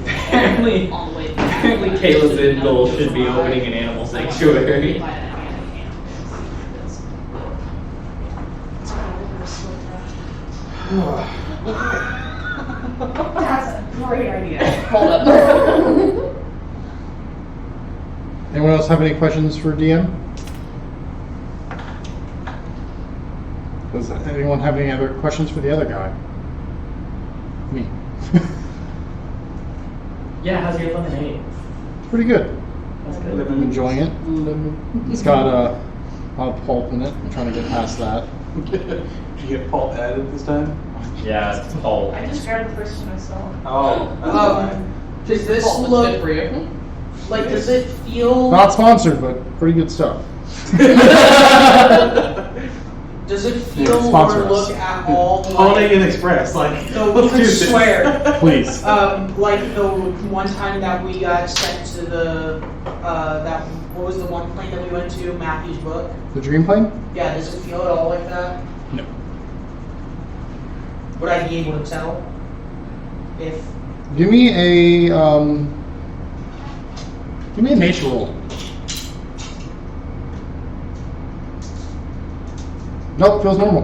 Apparently, On the way. apparently Caleb's end goal should be opening an animal sanctuary. That's a great idea. Hold up. Anyone else have any questions for DM? Does anyone have any other questions for the other guy? Me. Yeah, how's your lemonade? Pretty good. That's good. I'm enjoying it. It's got a lot of pulp in it. I'm trying to get past that. Did you get pulp added this time? Yeah, it's cold. I just grabbed the first one I saw. Oh. Does this Pulp is look good for you. like? Does it feel? Not sponsored, but pretty good stuff. Does it Yeah, feel sponsor or us. look at all Holiday like? Inn Express, like. No, let's do I this. swear. Please. Like the one time that we got sent to the what was the one plane that we went to? Matthew's book. The dream plane? Yeah, does it feel at all like that? No. Would I be able to tell? If Give me a nature roll. Nope, feels normal.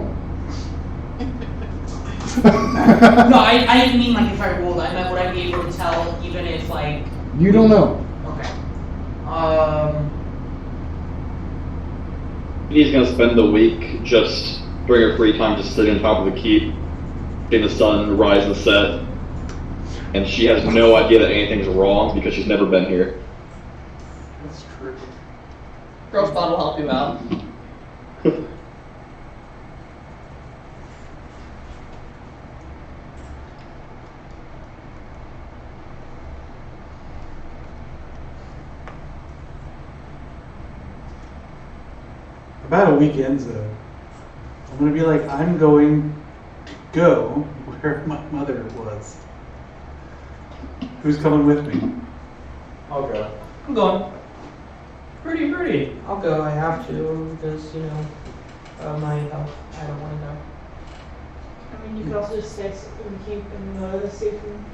no, I didn't mean like if I rolled. I meant would I be able to tell even if like. You don't know. Okay. He's gonna spend the week just during her free time just sitting on top of the keep, seeing the sun rise and set, and she has no idea that anything's wrong because she's never been here. That's true. Girl Spot will help you out. About a weekend, I'm gonna be like, I'm going to go where my mother was. Who's coming with me? I'll go. I'm going. Pretty. I'll go. I have to because my health. I don't want to go. I mean, you could also just stay and keep in the safe room.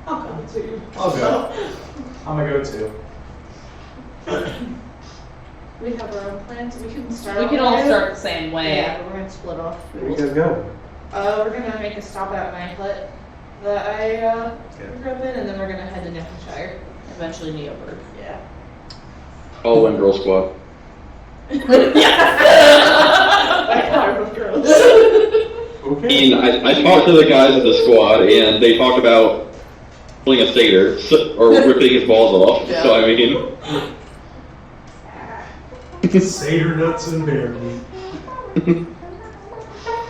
I'll go. Too. I'll go. I'm gonna go too. We have our own plans. We can start. We can off all there. start the same way. Yeah, but we're gonna split off. Where you guys go? We're gonna make a stop at my hut that I grew up in, and then we're gonna head to Niflshire. Eventually Neoburg. Yeah. All in Girl Squad. I thought it was gross. mean, I talked to the guys at the squad, and they talked about pulling a satyr, or ripping his balls off, so I mean... Satyr nuts and bear meat.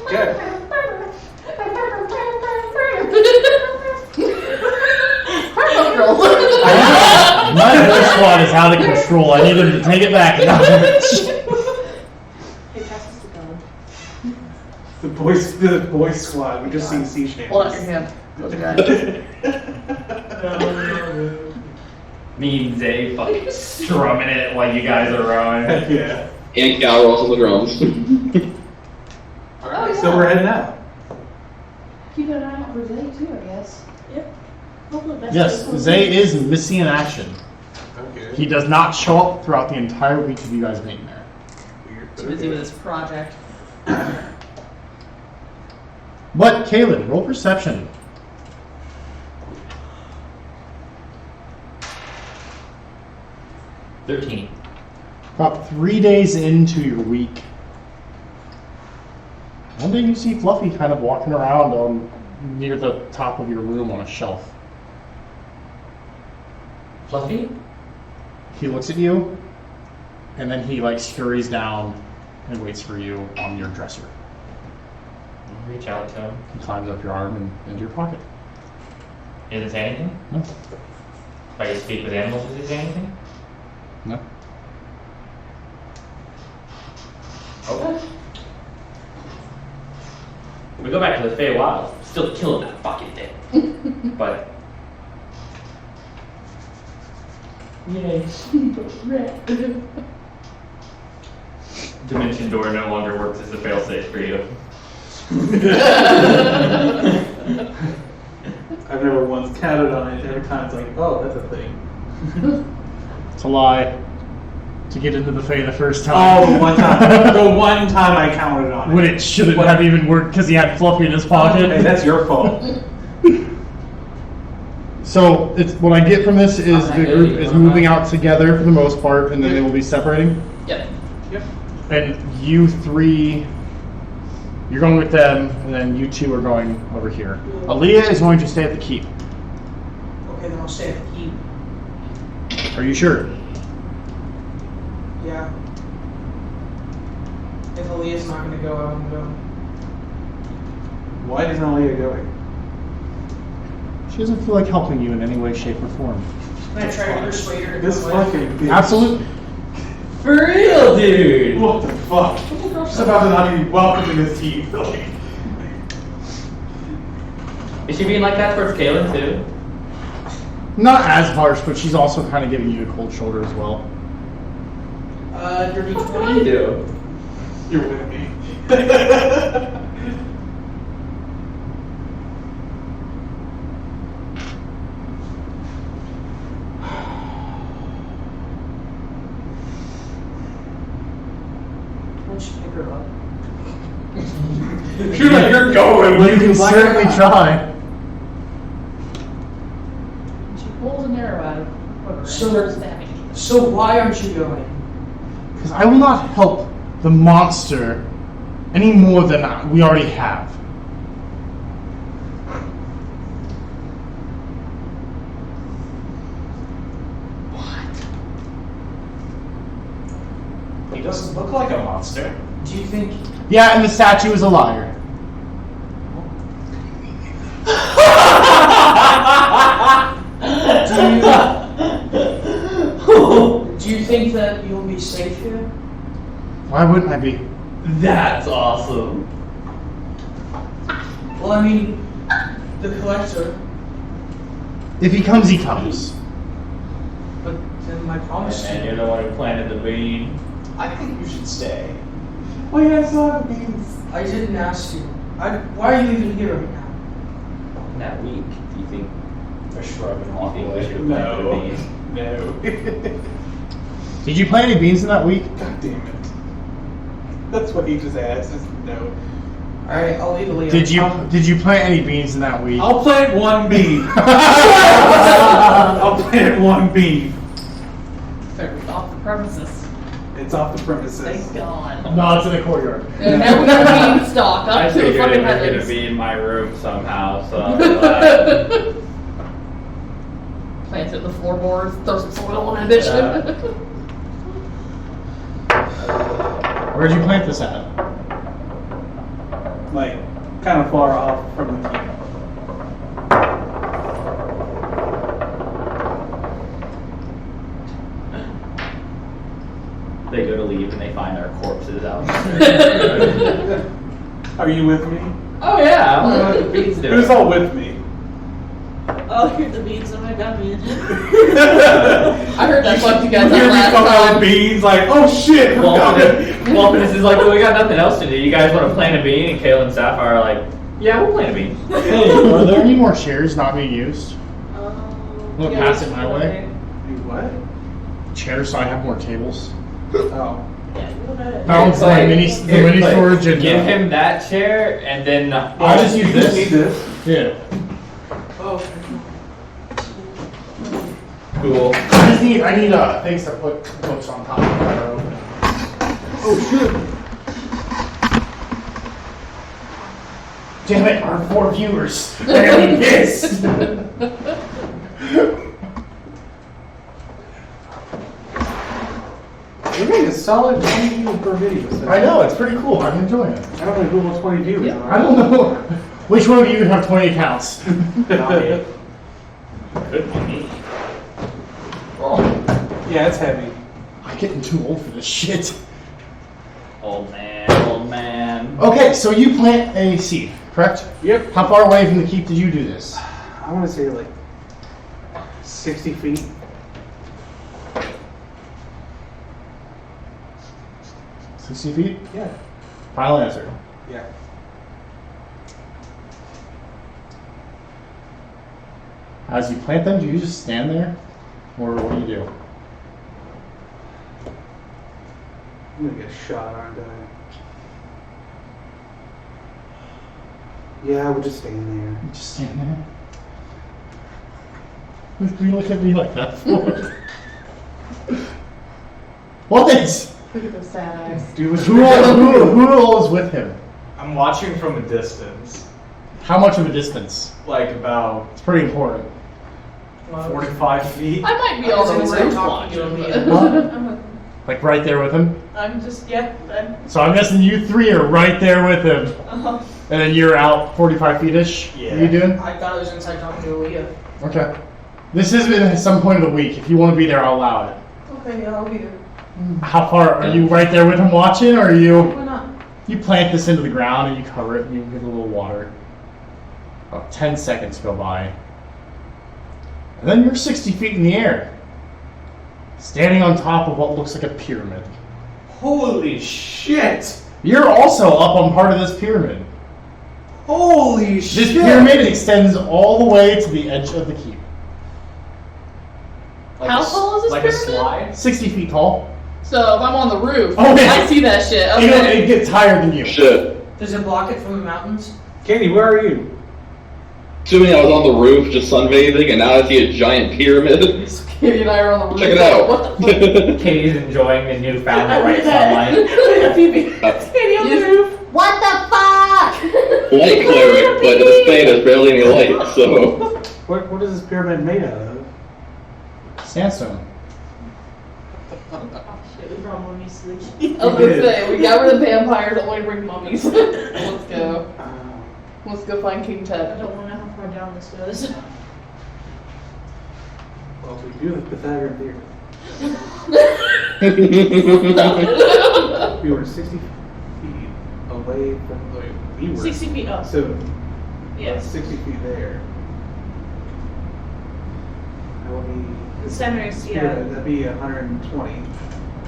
Good. My voice squad is out of control. I need him to take it back. Hey, pass us the gun. The boy squad. We just seen sea shanties. Hold out your hand. Me and Zay fucking strumming it while you guys are rowing. Yeah. And Cal rolls on the drums. Alright, so we're heading out. Keep an eye out for Zay too, I guess. Hopefully that's Yes, good. Zay is missing in action. Okay. He does not show up throughout the entire week of you guys being there. Too busy with his project. But Kaylin, roll perception. $13. About 3 days into your week, one day you see Fluffy kind of walking around near the top of your room on a shelf. Fluffy? He looks at you, and then he like scurries down and waits for you on your dresser. I'll reach out to him. He climbs up your arm and into your pocket. He doesn't say anything? No, If I can speak with animals, does he say anything? no. Okay. We go back to the Feywild, still killing that fucking thing. But yay. Dimension door no longer works as a failsafe for you. I've never once counted on it. Every time it's like, oh, that's a thing. It's a lie. To get into the Fae the first Oh, time. the one time. The one time I counted on it. When it shouldn't have even worked because he had Fluffy in his pocket. Hey, that's your fault. So it's what I get from this is the group is moving out together for the most part, and then they will be separating. Yep. Yep. And you three, you're going with them, and then you two are going over here. Aaliyah is going to stay at the keep. Okay, then I'll stay at the keep. Are you sure? Yeah. If Aaliyah's not gonna go, I won't go. Why isn't Aaliyah going? She doesn't feel like helping you in any way, shape, or form. I'm gonna try to persuade her to This come with. fucking bitch. Absolutely. For real, dude! What the fuck? She's about to not be welcome in this team. Is she being like that towards Kaylin too? Not as harsh, but she's also kind of giving you a cold shoulder as well. Dirty What do 20. you do? You're with me. Why don't you pick her up? You're going. You can certainly try. She pulls an arrow out of her quiver and So- starts stabbing you. So why aren't you going? Because I will not help the monster any more than we already have. He doesn't look like a monster. Do you think? Yeah, and the statue is a liar. Do you think that you'll be safe here? Why wouldn't I be? That's awesome. Well, I mean, the collector. If he comes, he comes. But then my promise to And you. you're the one who planted the bean. I think you should stay. Oh yeah, I saw the beans. I didn't ask you. Why are you even here right now? In that week, do you think I shrug and walk we away. should have planted a bean? No. Did you plant any beans in that week? God damn it. That's what he just asked. Is no. Alright, I'll leave Aaliyah. Did you plant any beans in that week? I'll plant one bean. I'll plant one bean. Off the premises. It's off the premises. Thank God. No, it's in the courtyard. And now we got beanstalk I up to the figured it fucking was gonna heavens. be in my room somehow, so Plant it in the floorboards, throw some soil on it. Where'd you plant this at? Like, kind of far off from the keep. they go to leave and they find our corpses out there. Are you with me? Oh yeah, I don't know what the bees do. Who's all with me? Oh, here's the beans in my gummy. I heard that fucked you guys You hear up me last coming out time. with beans, like, oh shit, we're coming. Walpin is like, well, we got nothing else to do. You guys want to plant a bean? And Kayla and Sapphire are like, yeah, we'll plant a bean. Hey, are there any more chairs not being used? Look, Yeah, pass it my way. You what? Chairs so I have more tables. Oh. Yeah, you go ahead. Balance the mini storage and give him that chair and then I just use You just need this. this. Yeah. Oh. cool. I need things to put books on top of that are open. Oh shit. Damn it, our 4 viewers. They're gonna be pissed. You're getting a solid 20 views per video. So I know, it's pretty cool. I'm enjoying it. I don't know who will 20 views. I don't know. Which one of you would have 20 accounts? Good one. Yeah, it's heavy. I'm getting too old for this shit. Old man, old man. Okay, so you plant a seed, correct? Yep. How far away from the keep did you do this? I want to say like 60 feet. Feet? Yeah. Final answer. Yeah. As you plant them, do you just stand there? Or what do you do? I'm gonna get shot, aren't I? Yeah, I would just stand there. You just stand there? What do you look at me like that for? What is? Look at those sad eyes. Who all is with him? I'm watching from a distance. How much of a distance? Like about It's pretty important. 45 feet. I might be on the Someone's like roof talking to watching, me. but- Like right there with him? I'm just, yeah, So I'm guessing you 3 are right there with him. And then you're out 45 feet-ish? Yeah. What are you doing? I thought I was inside talking to Aaliyah. Okay. This has been at some point of the week. If you want to be there, I'll allow it. okay, yeah, I'll be there. How far are you right there with him watching, or are you? Why not? You plant this into the ground and you cover it and you give it a little water. About 10 seconds go by. And then you're 60 feet in the air. Standing on top of what looks like a pyramid. Holy shit! You're also up on part of this pyramid. Holy This shit! pyramid extends all the way to the edge of the keep. How tall is this like pyramid? a slide? 60 feet tall. So if I'm on the roof, Oh, yeah. I see that shit. It Okay. gets higher than you. Shit. Does it block it from the mountains? Katie, where are you? Assuming I was on the roof just sunbathing, and now I see a giant pyramid. Katie and I are on the roof. Check it out. What the fuck? Katie's enjoying the newfound I bright read that. sunlight. Phoebe, Katie on the roof. What the fuck? Light cleric, but this thing has barely any light, so. What is this pyramid made out of? Sandstone. Oh shit, we brought mummies to the I was gonna say, we got rid of vampires, only bring mummies. Let's go. Let's go find King I Ted. don't want to know how far down this goes. Well, if we do the Pythagorean theorem, we were 60 feet away from the. We were 60 feet up. So, Yes. 60 feet there. That would be. The center is, yeah. That'd be 120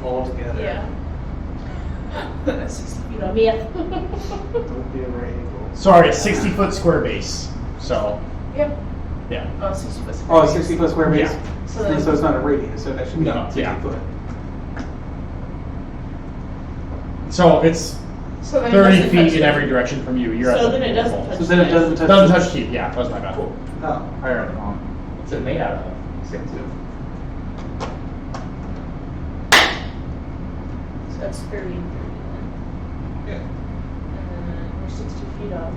altogether. Yeah. That's 60 feet up. Yeah. That would be a right angle. Sorry, 60-foot square base. So, Yep. yeah. Oh, 60 foot. Oh, a 60 foot square base? Yeah. So So it's not a radius, so that should be No, 60 yeah. foot. So it's So then it 30 doesn't feet touch in it. every direction from you. You're So at the then it doesn't pole. touch So then it doesn't touch. Doesn't touch keep. Yeah, that was my bad. Oh. I read it wrong. What's it made out of? That's 30 and 30 then. Yeah. And then we're 60 feet off.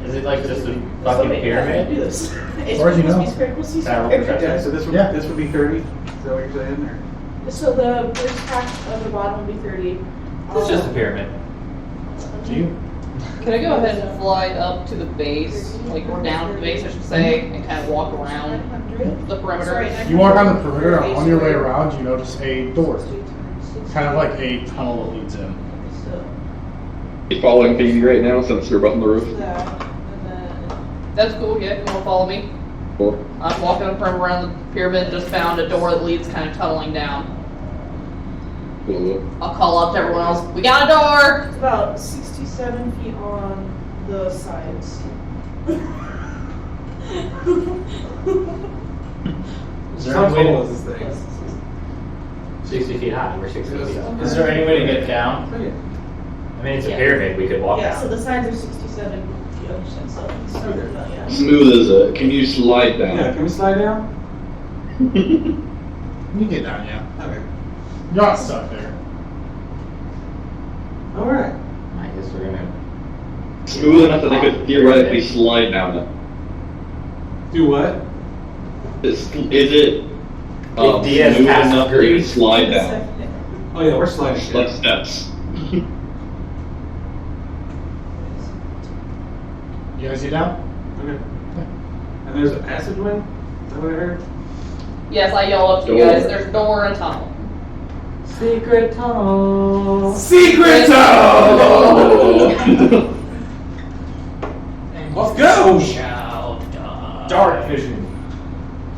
Is it like just a So fucking wait, yeah, pyramid? do this. It's far as you supposed to know. be square, we'll see That square. works. Yeah, so Yeah. this would be 30. Is that what you're saying? Or? So the first half of the bottom will be 30. It's just a pyramid. Do you? Can I go ahead and fly up to the base, like, or down to the base, I should say, and kind of walk around the perimeter? You walk on the perimeter, on your way around, you notice a door. Kind of like a tunnel that leads in. You following Phoebe right now since we're both on the roof? That's cool, yeah, you wanna follow me? Cool. I'm walking around the pyramid, just found a door that leads kind of tunneling down. Cool. I'll call up to everyone else, we got a door! It's about 67 feet on the sides. Is there How any way tall to, is this thing? 60 feet high. We're 60 feet up. is there any way to get down? Oh, yeah. I mean, it's a Yeah. pyramid. We could walk Yeah, down. so the sides are 67 feet on each side, so it's not really that, yeah. Smooth as a. Can you slide Yeah, down? can we slide down? You get down, yeah. Okay. You're not stuck there. Alright. I guess we're gonna. Smooth enough that they could theoretically slide down it. Do what? Is it Diaz smooth cast enough that you grease. could slide down? Oh yeah, we're sliding. Like steps. You guys get down? Okay. And there's a passageway? Is that what I heard? Yes, I yell up to you Door. guys, there's a door and a tunnel. Secret tunnel. Secret Let's go! Dark vision.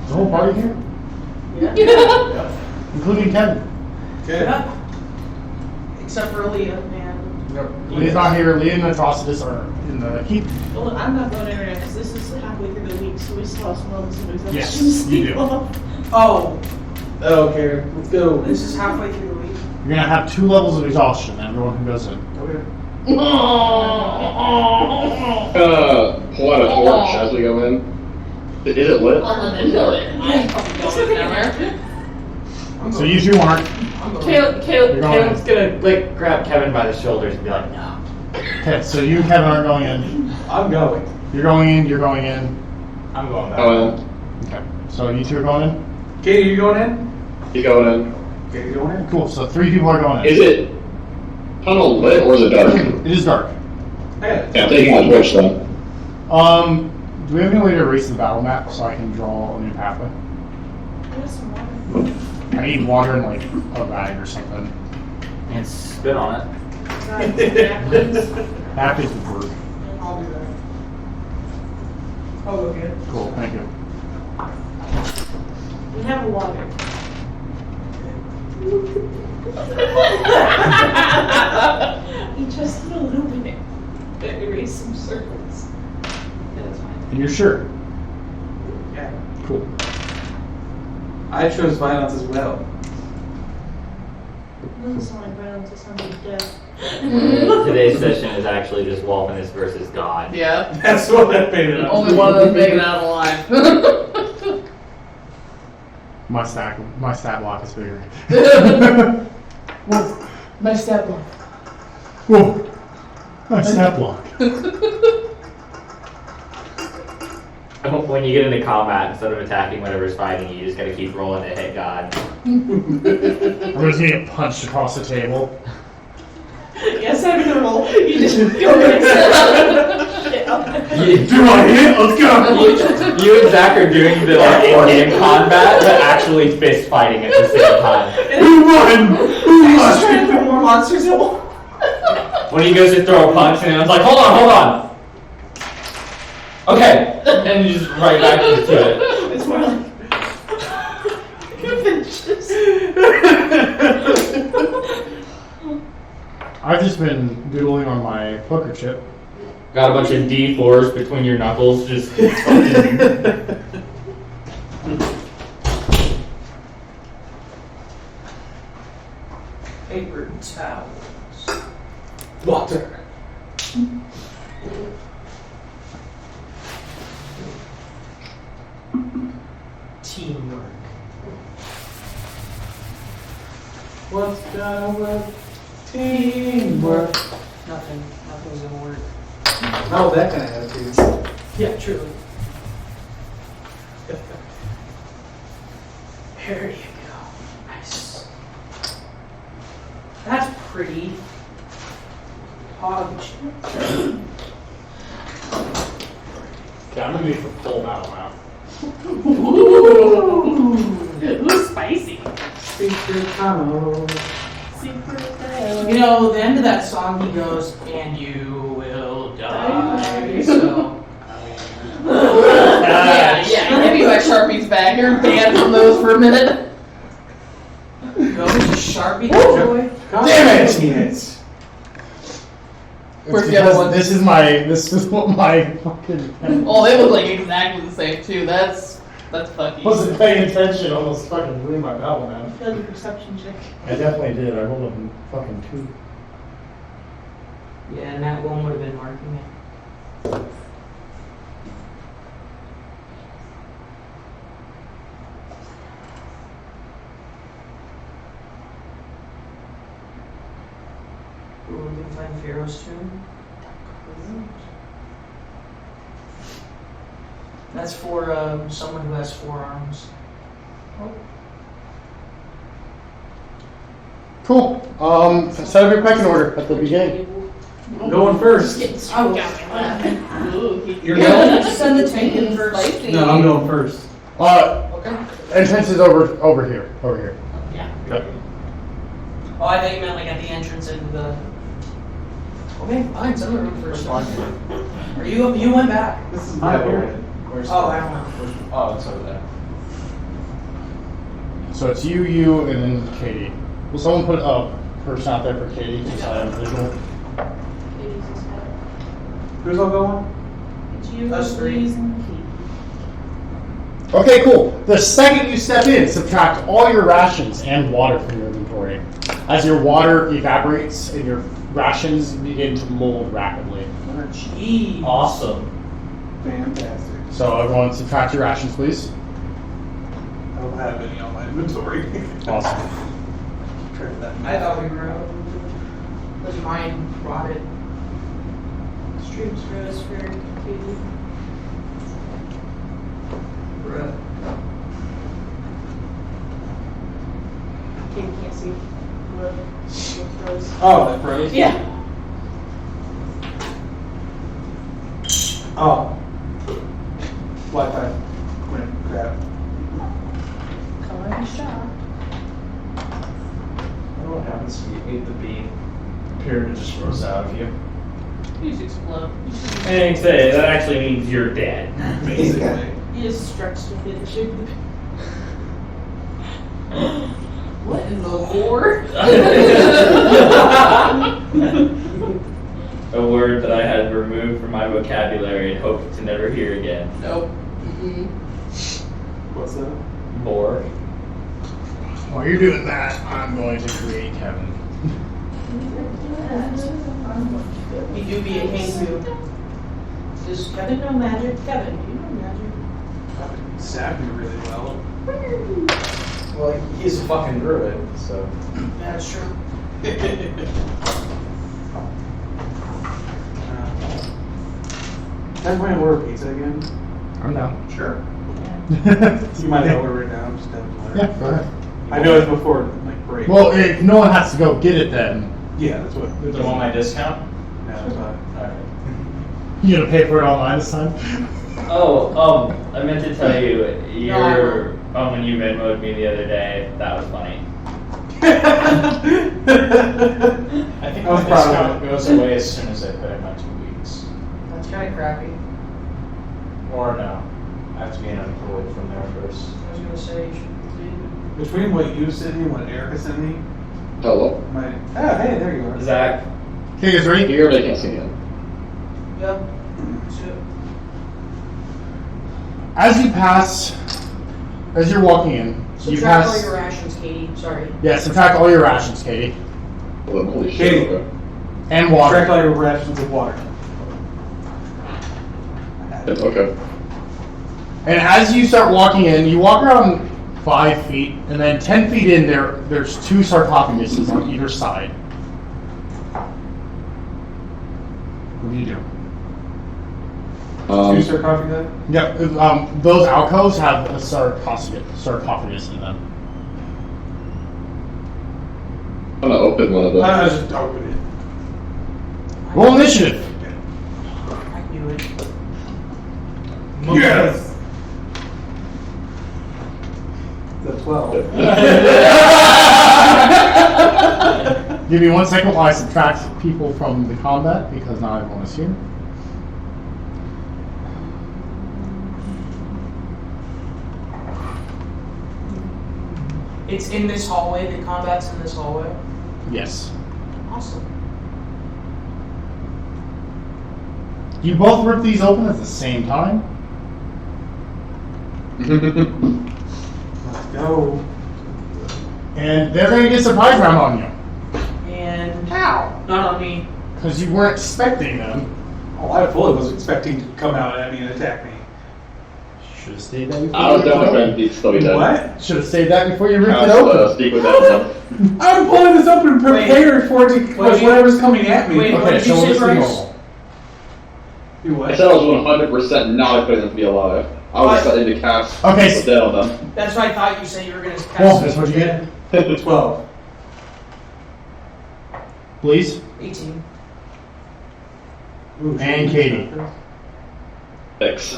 The whole party here? Yeah. Including Kevin. Okay. Except for Leah, man. Leah's not here. Leah and Atrocitus are in the keep. Well, I'm not going anywhere because this is halfway through the week, so we still have some moments of exhaustion. Yes, you do. Oh, Okay, let's go. this is halfway through the week. You're gonna have 2 levels of exhaustion. Everyone who goes in. Okay. Pull out a torch as we go in. Is it lit? I'm fucking going down there. So you 2 aren't. Caleb's gonna like grab Kevin by the shoulders and be like, no. Okay, so you and Kevin aren't going in. I'm going. You're going in. You're going in. I'm going back. Oh, Okay. So you 2 are going in. Katie, you going in? he's going in. Okay, you going in? Cool. So 3 people are going in. Is it tunnel lit or is it dark? It is dark. Okay. Yeah, I'm taking my torch then. Do we have any way to erase the battle map so I can draw a new pathway? There's some water. I need water in like a bag or something. And spit on it. Napkins would work. I'll do that. I'll go get it. Cool. Thank you. We have water. We just need a little bit to erase some circles. That's fine. And you're sure? Yeah. Cool. I chose violence as well. Doesn't sound like violence, it sounds like death. Today's session is actually just Wolfeness versus God. Yeah, That's what I made it up. only one of them making it out alive. My stat block is bigger. Whoa, nice stat block. Whoa. My stat block. When you get into combat, instead of attacking whatever's fighting you, just gotta keep rolling to hit God. I'm just gonna get punched across the table. Yes, I'm gonna roll. You just go and shit up. Do I hit? Let's go! You and Zach are doing the like in-game combat, but actually fist fighting at the same time. Who won? Who Just won? trying to put more monsters in. When he goes to throw a punch, and it's like, hold on. Okay, and you just right back into it. It's more like. Finish this. I've just been doodling on my poker chip. Got a bunch of D4s between your knuckles, just fucking. Paper towels. Water. Teamwork. What's gonna work? Teamwork. Nothing's gonna work. Not with that kind of attitude. Yeah, truly. There you go. Nice. That's pretty. Hog. Okay, I'm gonna be for full battle now. Ooh, spicy. Secret tunnel. You know, the end of that song, he goes, "And you will die." So. Yeah, give me my Sharpies back. You're banned from those for a minute. Go to Sharpie, boy. Damn it! Where's It's the other because one? This is what my fucking Oh, they look like exactly the same too. That's fucking. wasn't paying attention, almost fucking ruined my battle, man. I feel like a perception check. I definitely did. I rolled a fucking 2. Yeah, and that one would have been marking it. Ooh, we can find Pharaoh's tomb. That's for someone who has 4 arms. Cool. Set up your pecking order at the beginning. I'm going first. Oh, You're going? Send the tank in first. Spicy. No, I'm going first. Okay. Entrance is over here. Over here. Yeah. Okay. Oh, I thought you meant like at the entrance into the. Okay, fine. Send the room first. Are you went back? This is my area. Oh, I don't know. Oh, it's over there. So it's you, and then Katie. Will someone put a person out there for Katie just so I have visual? Who's all going? It's you, Us 3. Louise, and Kate. Okay, cool. The second you step in, subtract all your rations and water from your inventory. As your water evaporates and your rations begin to mold rapidly. Jeez. Awesome. Fantastic. So everyone subtract your rations, please. I don't have any on my inventory. Awesome. Try that. I thought we were out. Because mine rotted. Streams rose for Katie. Bruh. Katie can't see. What rose. Oh, that froze? Yeah. Oh. Wi-Fi. Crap. Color and shot. What happens when you eat the bean? Period just grows out of you. You just explode. And say that actually means you're dead. Basically. He just stretched with it. Shape of the What in the lore? A word that I had removed from my vocabulary and hoped to never hear again. Nope. What's that? More. While you're doing that, I'm going to create Kevin. You do be a king too. Does Kevin know magic? Kevin, do you know magic? Stabbed me really well. Well, he's a fucking druid, so. Yeah, that's true. Can I order pizza again? I'm down. Sure. Yeah, You might order it now. Just have to order. go ahead. I know it's before like break. Well, if no one has to go get it then, yeah, that's what. Do you want my discount? No, that's fine. Alright. you gonna pay for it online this time? Oh, I meant to tell you, when you Venmo'd me the other day, that was funny. I think I was my proud discount of it. goes away as soon as I put in my 2 weeks. That's kind of crappy. Or no, I have to be unemployed from there first. I was gonna say you should leave. Between what you sent me and what Erica sent me, Hello? my hey, there you are. Zach, Okay, guys, ready? You're making a scene. Yep. So, As you pass, as you're walking in, you subtract all pass. your rations, Katie. Sorry. Yeah, subtract all your rations, Katie, Well, then, holy shit. Katie. Okay. and Subtract water. all your rations of water. Yep, okay. And as you start walking in, you walk around 5 feet, and then 10 feet in, there's 2 sarcophaguses on either side. do you do? Two-star coffee guy? Yeah, those alcoves have a sarcophagus in them. I'm gonna open one of them. I just open it. Roll initiative. I knew it. Yes! The 12. Give me 1 second while I subtract people from the combat because not everyone is here. It's in this hallway. The combat's in this hallway. Yes. Awesome. You both rip these open at the same time. Let's go. And they're going to get surprise round on you. And How? not on me. Because you weren't expecting them. Oh, I fully was expecting to come out at me and attack me. Should have stayed that before I was you done with ripped it Grand Beast, so he did. What? Should have stayed that before you ripped I it was open. speak with that one. I'm pulling this open prepared for it to Wait. whatever's coming at me. Wait. What Okay, did you so say, let's do Bryce? normal. Do what? I said I was 100% not expecting them to be alive. I was excited to cast Okay, the dead on them. That's what I thought you said you were gonna cast. Wolf, that's what you get. 12. Please. 18. Ooh, And Katie. 6.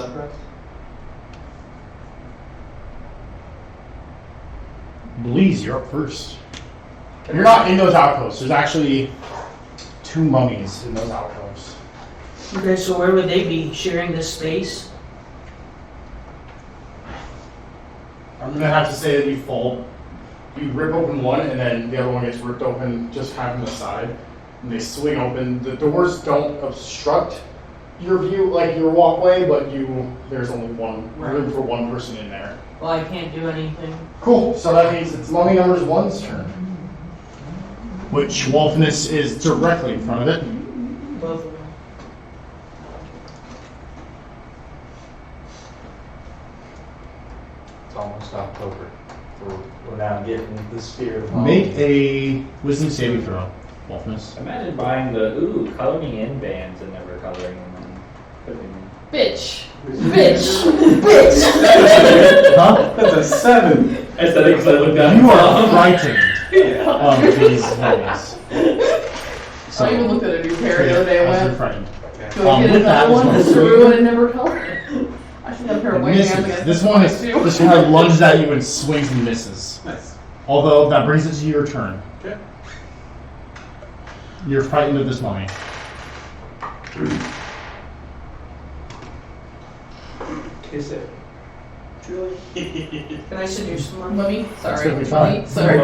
Bleeze, you're up first. You're not in those alcoves. There's actually 2 mummies in those alcoves. Okay, so where would they be? Sharing this space? I'm gonna have to say that you fold. You rip open one, and then the other one gets ripped open just half on the side. And they swing open. The doors don't obstruct your view, like your walkway, but there's only room for one person in there. Well, I can't do anything. Cool. So that means it's mummy number 1's turn. Which Wolfness is directly in front of it. Both of them. It's almost October. We're now getting the spirit of Make a wisdom saving throw, Wolfness. Imagine buying the coloring in bands and never coloring them in. Putting them Bitch. Bitch. Bitch. Huh? That's a 7. in. Aesthetics I looked at. You are frightened of these mummies. So I even looked at a new pair the other day and As you're went, frightened. do I get with that, another one this that's one's ruined and never colored? I should have a pair of white hands Misses. against This one is too. just kind of lunges at you and swings and misses. Nice. Although that brings it to your turn. Okay. You're frightened of this mummy. Kiss it. Truly. Can I seduce someone? Mummy? That's Sorry. gonna be fine. Mummy? Sorry.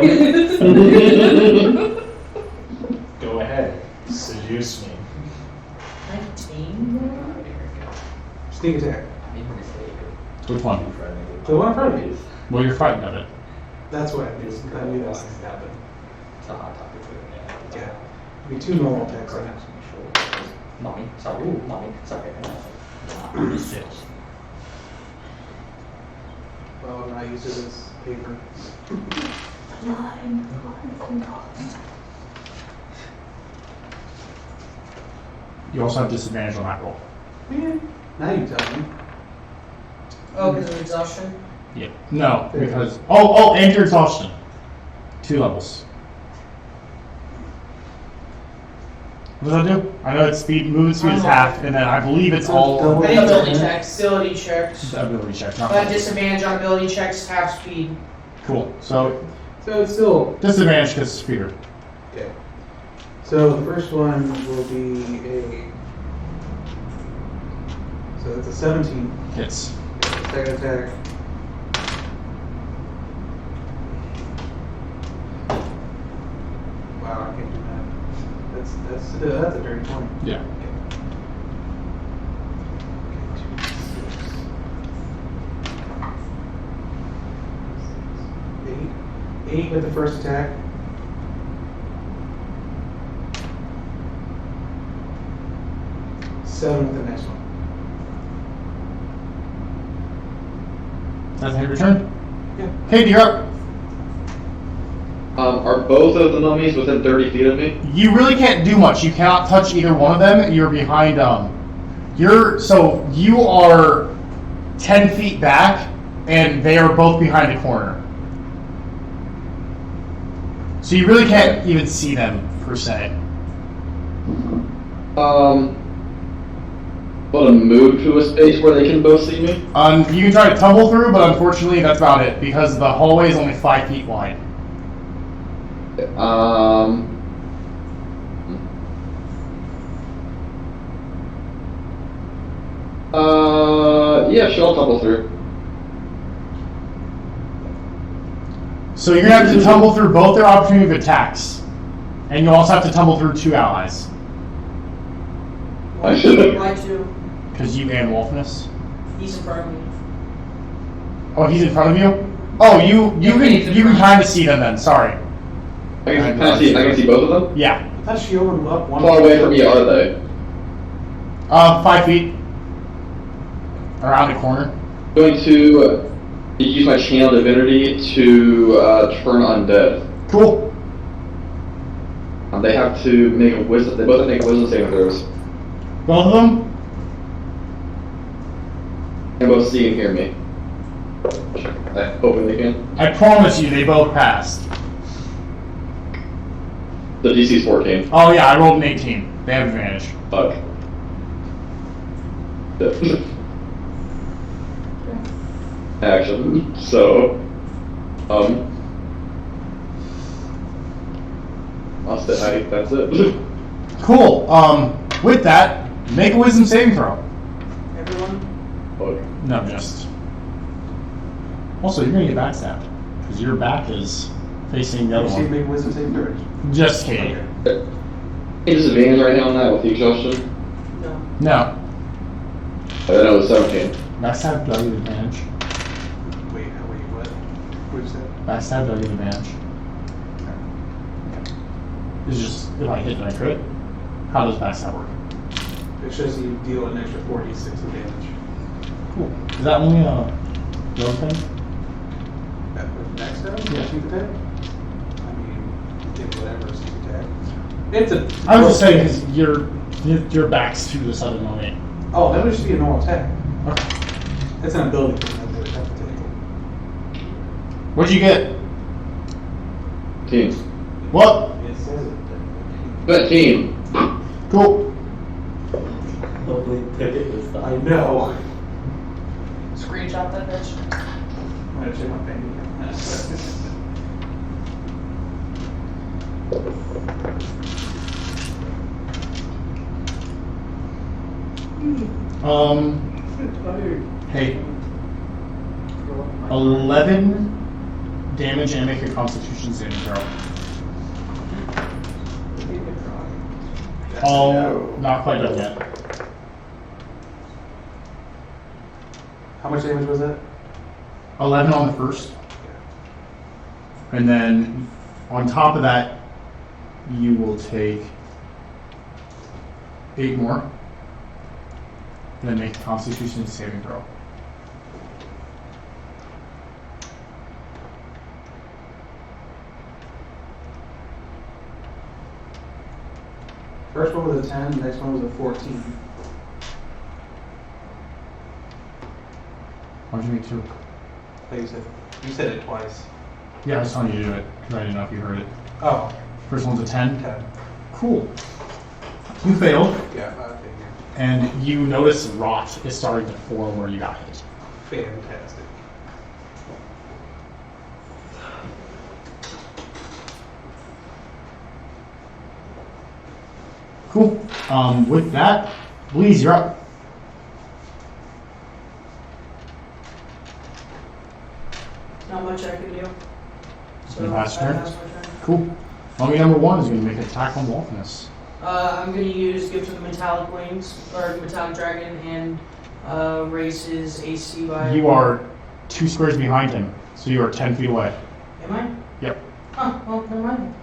Go ahead. Seduce me. 19? Sneak attack. Which one? The one in front of me. Well, you're frightened of it. That's what I knew. I knew that was going to happen. It's a hot topic for them. Yeah. It'd be 2 normal attacks on it. Mommy, sorry. Ooh, mommy, sorry. Well, I'm not used to this paper. You also have disadvantage on that roll. Yeah. Now you tell me. Oh, because of exhaustion? Yeah. No, because and your exhaustion. 2 levels. What does that do? I know its movement speed is half, and then I believe it's all Double. I think Ability it's checks. ability checks. ability check. Not But disadvantage on ability checks, half speed. cool. So So it's still. disadvantage because fear. Okay. So the first one will be a. So it's a 17. Hits. Second attack. Wow, I can't do that. That's a dirty 20. Yeah. Eight with the first attack. Seven with the next one. That's your turn? Yeah. Kate, you're up. Are Are both of the mummies within 30 feet of me? You really can't do much. You cannot touch either one of them. You're behind so you are 10 feet back, and they are both behind a corner. So you really can't even see them per se. Want to move to a space where they can both see me? You can try to tumble through, but unfortunately that's about it because the hallway is only 5 feet wide. Yeah, sure, I'll tumble through. So you're gonna have to tumble through both their opportunity of attacks, and you also have to tumble through 2 allies I should. Why two? because you and Wolfness. He's in front of me. Oh, he's in front of you. Oh, you can kind of see them then. Sorry. I can see both of them? Yeah. I thought she opened up one. How far away from me are they? 5 feet. Around the corner. I'm going to use my channel divinity to turn undead. Cool. They have to make a wisdom. They both have to make wisdom saving throws. Both of them? They both see and hear me. I hope they can. I promise you, they both passed. The DC's 14. Oh yeah, I rolled an 18. They have advantage. Fuck. Action. So, I'll say that's it. Cool. With that, make a wisdom saving throw. Everyone? Fuck. No, just. Also, you're gonna get backstabbed because your back is facing the other She one. make wisdom saving throws. Just kidding. Okay. Any disadvantage right now on that with the exhaustion? No. No. That was 17. Backstab does get advantage. Wait, what? What did you say? Backstab does get advantage. It's just if I hit and I crit. How does backstab work? It shows you deal an extra 46 of damage. Cool. Is that only a rogue thing? That with next down? Yeah. Sneak attack? I mean, get whatever sneak attack. It's a. I was just saying because your back's to this other mummy. Oh, that would just be a normal attack. Okay. That's an ability thing. That's hypothetical. What'd you get? 15. What? It says it. 15. Cool. Hopefully pick it this I time. know. Screenshot that bitch. I'm gonna check my bank account. Hey. 11 damage and make a Constitution saving throw. Oh, not quite done yet. How much damage was that? 11 on the first. And then on top of that, you will take 8 more. And then make a Constitution saving throw. First one was a 10, the next one was a 14. Why'd you make 2? Like you said it twice. Yeah, I was telling you to do it because I didn't know if you heard it. Oh, First one's a 10. 10. Cool. You failed, Yeah, I figured. and you notice rot is starting to form where you got hit. Fantastic. Cool. With that, Bleeze, you're up. Not much I can do. Gonna pass I turn? pass my turn. Cool. Mummy number 1 is going to make an attack on Wolfness. I'm gonna use Gift of the Metallic Wings, or Metallic Dragon, and raise his AC by. You are 2 squares behind him, so you are 10 feet away. Am I? Yep. Oh, well, never mind.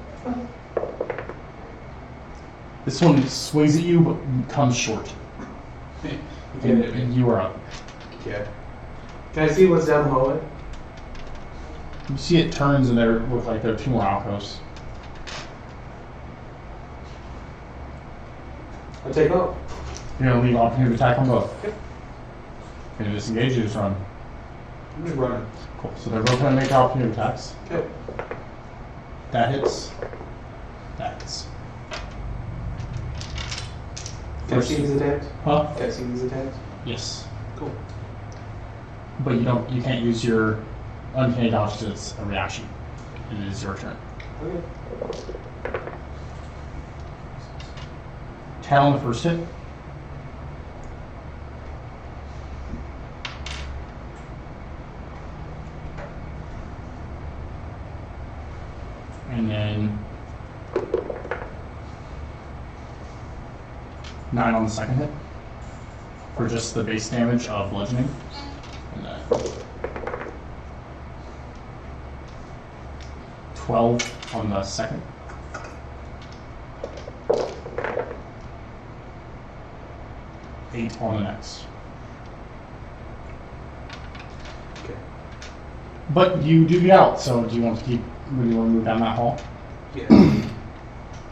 This one swings at you, but comes short. And you are up. Yeah. Can I see what's down the hallway? You see it turns, and there look like there are 2 more alcoves. I take off. You're gonna leave opportunity to attack on both. Yep. You're gonna disengage, you just run. I'm just running. Cool. So they're both gonna make opportunity attacks. Okay. That hits. That hits. Can I see these attacks? Huh? Can I see these attacks? Yes. Cool. But you can't use your uncanny dodge because it's a reaction. It is your turn. Okay. 10 on the first hit. And then 9 on the second hit for just the base damage of bludgeoning. And then 12 on the second. Eight on the next. Okay. But you do get out, so do you want to keep, do you want to move down that hall? Yeah.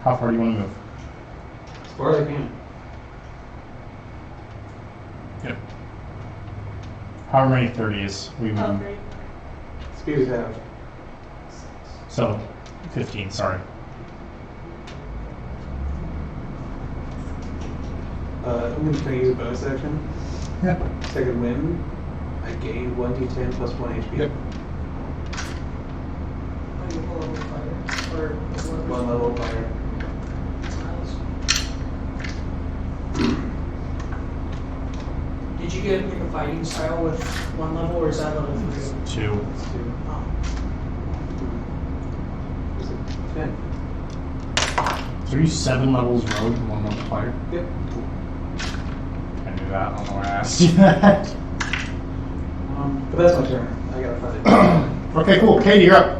How far do you want to move? As far as I can. Yep. However many 30s we move. Okay. Speed is half. So 15, sorry. I'm going to use a bonus action. Yeah. Second win, I gain 1d10 plus 1 HP. Yep. One level fire. Did you get like a fighting style with one level, or is that level 3? 2. It's 2. Oh. Is it 10? So are you 7 levels rogue and 1 level fire? Yep. I knew that, I don't know why I asked you that. But that's my turn. I gotta find it. Okay, cool. Katie, you're up.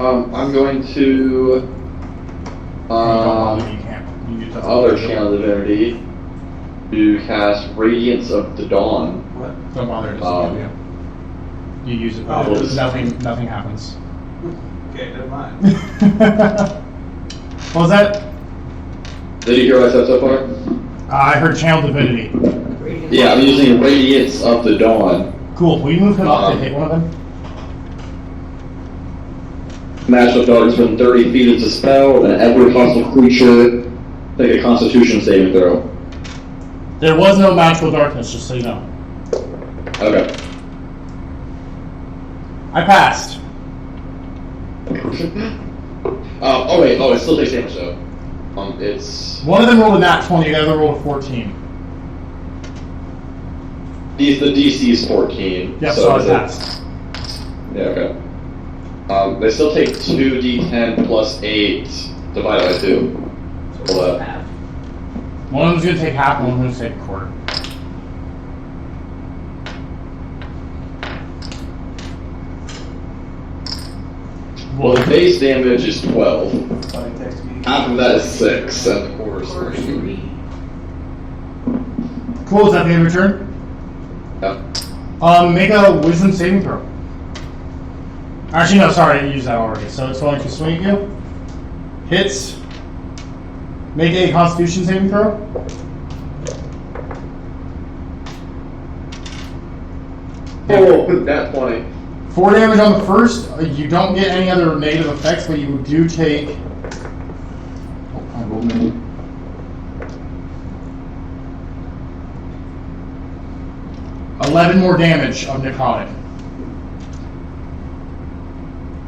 I'm going to You don't bother, you can't. You just- other channel divinity to cast Radiance of the Dawn. What? Don't bother, just you use it. Oh, just- Nothing happens. Okay, never mind. What was that? Did you hear what I said so far? I heard channel divinity. Yeah, I'm using Radiance of the Dawn. Cool. Will you move him up to hit one of them? Magical darkness within 30 feet of the spell, and every hostile creature make a Constitution saving throw. There was no magical darkness, just so you know. Okay. I passed. Oh, it still takes damage though. It's One of them rolled a nat 20, the other rolled a 14. the DC is 14. Yep, so I is it- passed. Yeah, okay. They still take 2d10 plus 8 divided by 2. So that. One of them's gonna take half, and one of them's gonna take a quarter. Well, the base damage is 12. Somebody text me. Half of that is 6, and the quarter is 3. Cool, is that the end of your turn? Yeah. Make a wisdom saving throw. Actually, no, sorry, I used that already. So it's going to swing at you. Hits. Make a constitution saving throw. Oh, that 20. 4 damage on the first. You don't get any other negative effects, but you do take. Oh, I rolled a 11 more damage of necrotic.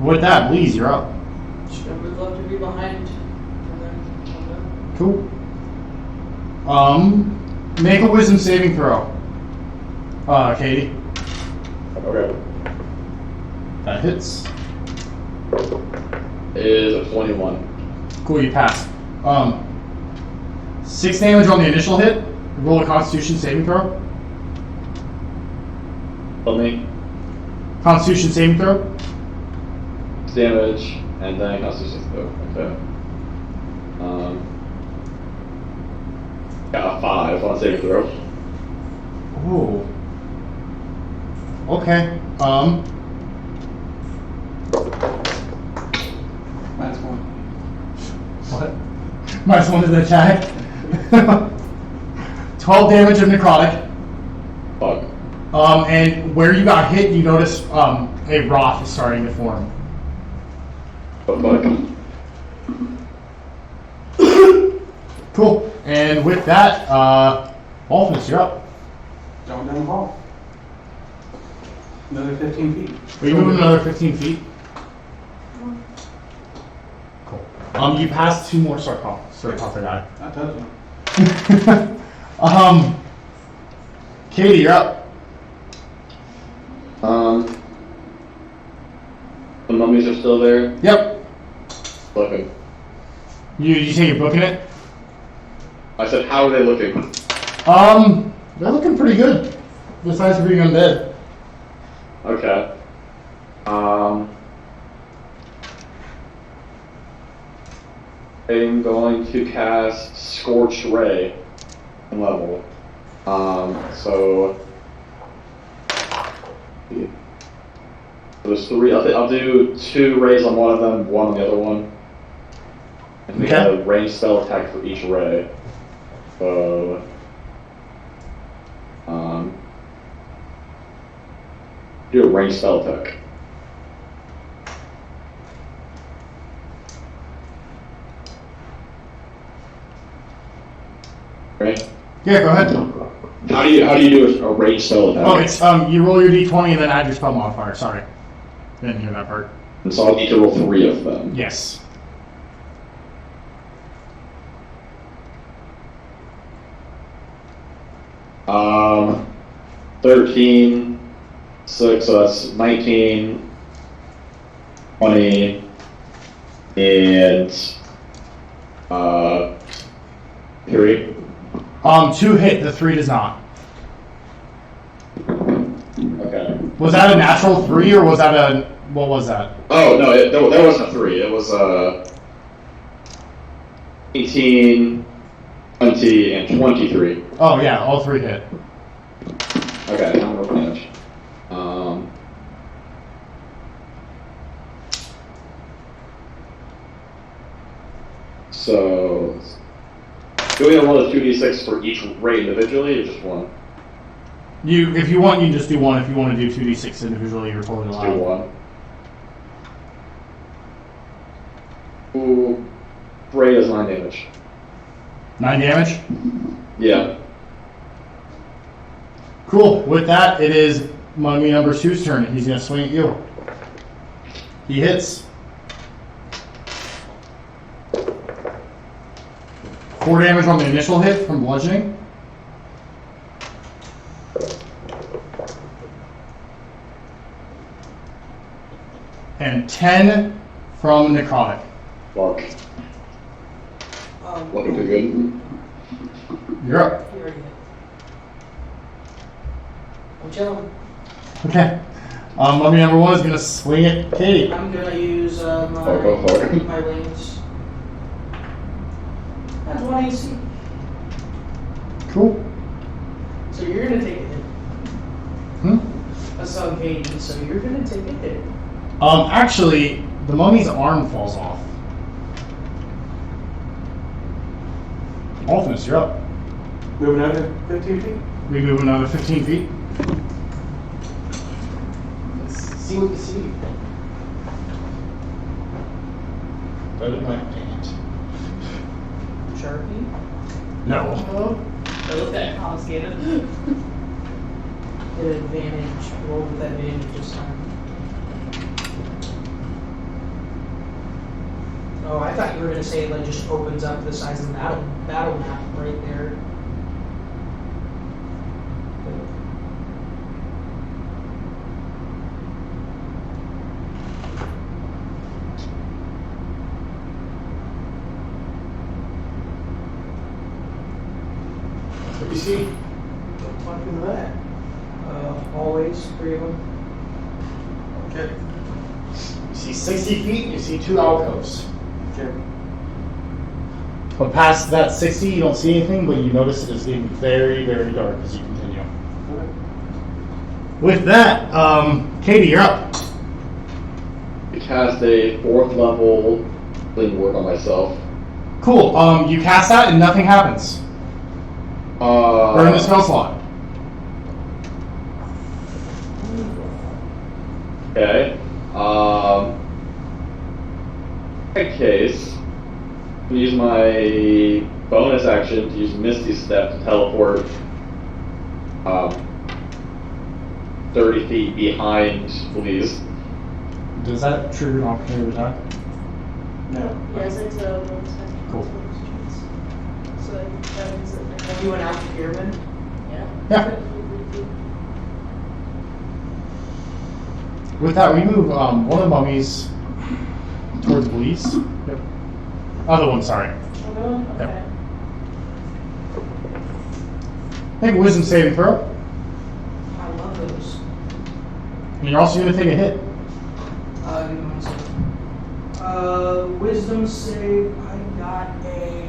With that, Bleeze, you're up. I would love to be behind. Cool. Make a wisdom saving throw. Katie. Okay. That hits. Is a 21. Cool, you pass. 6 damage on the initial hit. Roll a Constitution saving throw. Help me. Constitution saving throw. Damage, and then Constitution throw. Okay. Got a 5 on saving throw. Ooh. Okay. Minus 1. What? Minus 1 to the attack. 12 damage of necrotic. Fuck. And where you got hit, you notice a Roth is starting to form. What fuck? Cool. And with that, Wolfness, you're up. Going down the hall. Another 15 feet. Are you moving another 15 feet? Cool. You passed 2 more sarcophagi. I touched him. Katie, you're up. The mummies are still there. Yep. Looking. You take a book in it? I said, how are they looking? They're looking pretty good. Besides for being undead. Okay. I'm going to cast Scorch Ray level. So there's 3. I'll do 2 rays on one of them, 1 on the other one. And we have a ranged spell attack for each ray. So do a ranged spell attack. Right? Yeah, go ahead. How do you do a ranged spell attack? Oh, it's you roll your d20 and then add your spell modifier. Sorry, didn't hear that part. And so I'll need to roll 3 of them. Yes. Um, 13, 6, so that's 19, 20, and 3. 2 hit, the 3 does not. Okay. Was that a natural 3 or was that a, what was that? Oh, no, that wasn't a 3. It was 18, 20, and 23. Oh yeah, all 3 hit. Okay, now we're damage. So, do we roll a 2d6 for each ray individually, or just 1? If you want, you can just do 1. If you want to do 2d6 individually, you're totally Let's allowed. do 1. Ooh, ray does 9 damage. 9 damage? Yeah. Cool. With that, it is mummy number 2's turn. He's going to swing at you. He hits. 4 damage on the initial hit from bludgeoning. And 10 from necrotic. Fuck. Looking too good. You're up. You already hit. I'm chilling. Okay. Mummy number 1 is going to swing at Katie. I'm gonna use Go for it. my wings. That's 1 AC. Cool. So you're gonna take a hit. That's on Katie, so you're gonna take a hit. Actually, the mummy's arm falls off. Wolfness, you're up. Moving another 15 feet. We move another 15 feet. Let's see what you see. Better than my aunt. Sharpie. No. That was that complicated. Hit advantage. Roll with advantage this time. Oh, I thought you were gonna say it like just opens up the size of the battle map right there. What do you see? Don't talk into that. Always 3 of them. Okay. You see 60 feet, you see 2 alcoves. Okay. But past that 60, you don't see anything, but you notice it is getting very, very dark as you continue. Okay. With that, Katie, you're up. I cast a 4th level healing word on myself. Cool. You cast that and nothing happens. Or in the spell slot. Okay. In that case, I'm gonna use my bonus action to use Misty Step to teleport 30 feet behind Louise. Does that trigger an opportunity of attack? No. Yes, it's a bonus action. Cool. So that means that they're You went out to pyramid? Yeah. Yeah. With that, we move one of the mummies towards Louise. Yep. Other one, sorry. Okay. Make a wisdom saving throw. I love those. And you're also going to take a hit. Give me 1 second. Wisdom save, I got a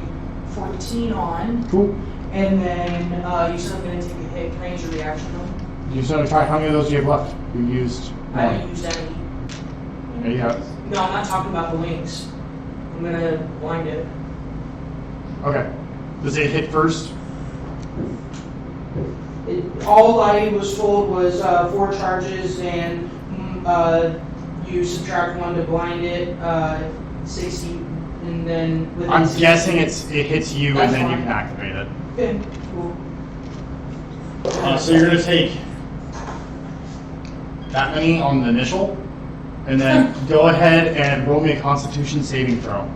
14 on. Cool. And then you said I'm going to take a hit. Can I use a reaction though? You just want to try how many of those do you have left? You used I one. haven't used any. There you have. No, I'm not talking about the wings. I'm going to blind it. Okay. Does it hit first? All I was told was 4 charges and you subtract 1 to blind it, 60, and then within I'm 60 guessing it hits you That's and then you fine. can activate it. Okay, cool. So you're going to take that many on the initial, and then go ahead and roll me a Constitution saving throw.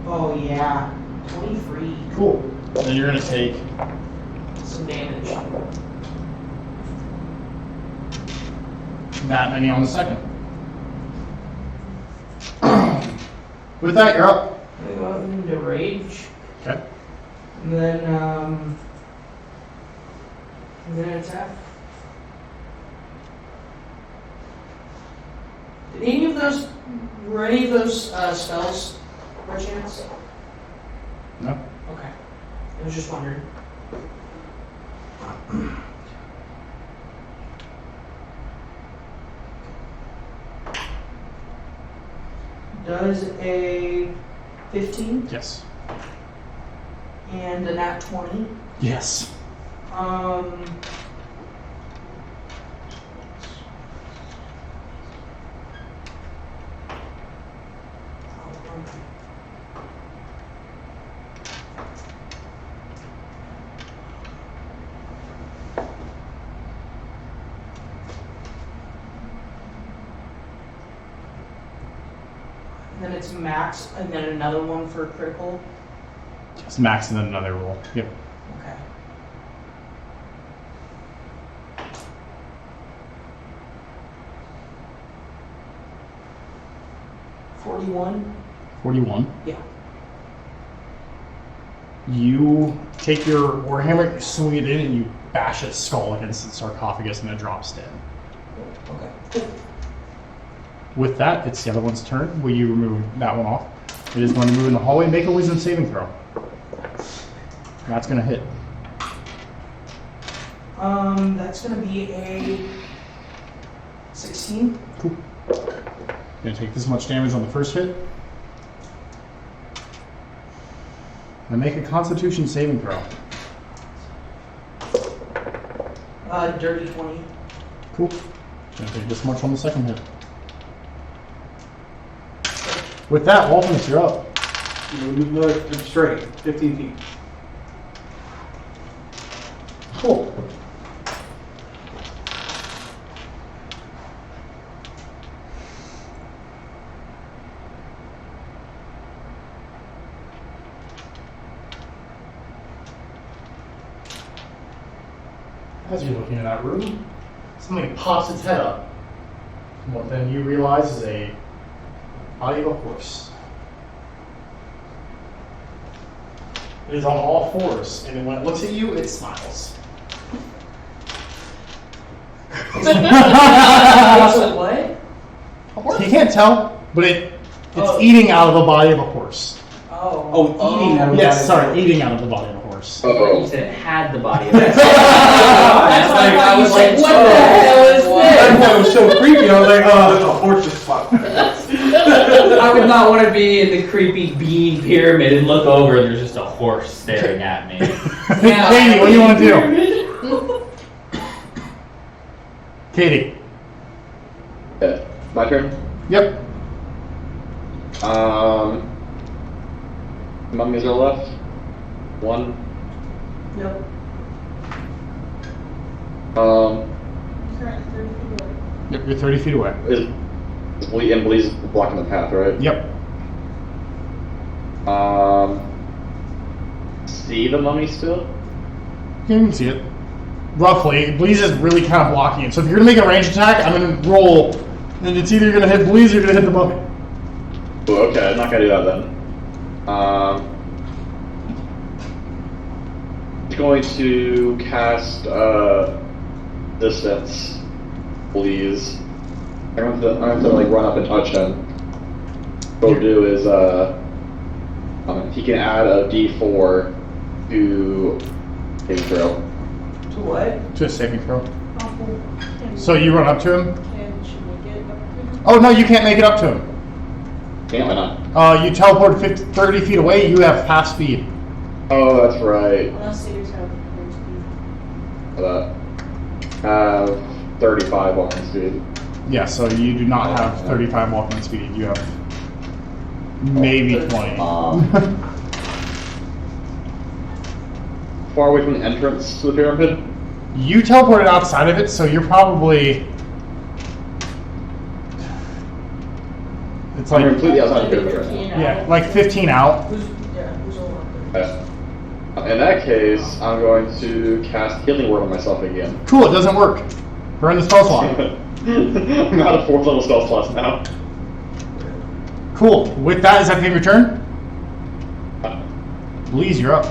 Oh yeah, 23. Cool. Then you're going to take Some damage. that many on the second. With that, you're up. I'm gonna go out into rage, Okay. and then attack. Were any of those spells, by chance? No. Okay, I was just wondering. Does a 15 Yes. and a nat 20. Yes. And then it's max, and then another one for critical. Just max and then another roll. Yep. Okay. $41. 41. Yeah. You take your warhammer, you swing it in, and you bash its skull against the sarcophagus, and it drops dead. Okay. With that, it's the other one's turn. Will you remove that one off? It is going to move in the hallway. Make a wisdom saving throw. That's going to hit. That's gonna be a 16. Cool. Going to take this much damage on the first hit. And make a Constitution saving throw. Dirty 20. Cool. Going to take this much on the second hit. With that, Wolfness, you're up. Look straight, 15 feet. Cool. As you're looking in that room, something pops its head up. And what then you realize is a body of a horse. It is on all fours, and then when it looks at you, it smiles. It's a what? You can't tell, but it's Oh. eating out of the body of a horse. Oh. Oh, eating out of Yes, that. sorry, eating out of the body of a horse. Uh You oh. said it had the body of it. That's why I was like, what the hell is I this? thought it was so creepy. I was like, oh, that's a horse just fucked. I would not want to be in the creepy bean pyramid and look over and there's just a horse staring at me. Katie, what do you want to do? Katie. Yeah. My turn? Yep. Mummies are left. One. Yep. Yep, you're 30 feet away. And Blee's blocking the path, right? Yep. See the mummy still? You can see it. Roughly. Bleeze is really kind of blocking it. So if you're going to make a ranged attack, I'm going to roll. And it's either going to hit Bleeze or you're going to hit the mummy. Ooh, okay, I'm not going to do that then. Going to cast distance, please. I'm going to like run up and touch him. What we'll do is he can add a D4 to saving throw. To what? To a saving throw. So you run up to him? Can she make it up to him? Oh no, you can't make it up to him. Can't, why not? You teleport 30 feet away, you have half speed. Oh, that's right. Unless satyrs have great speed. For that. Have 35 walking speed. Yeah, so you do not have 35 walking speed. You have maybe 20. Far away from the entrance to the pyramid? You teleported outside of it, so you're probably... It's I'm like... completely outside the pyramid right now. Yeah, like 15 out. Who's over there? Okay. In that case, I'm going to cast Healing Word on myself again. Cool, it doesn't work. Burn the spell slot. I'm out of 4th level spell slots now. Cool. With that, is that the end of your turn? Bleeze, you're up.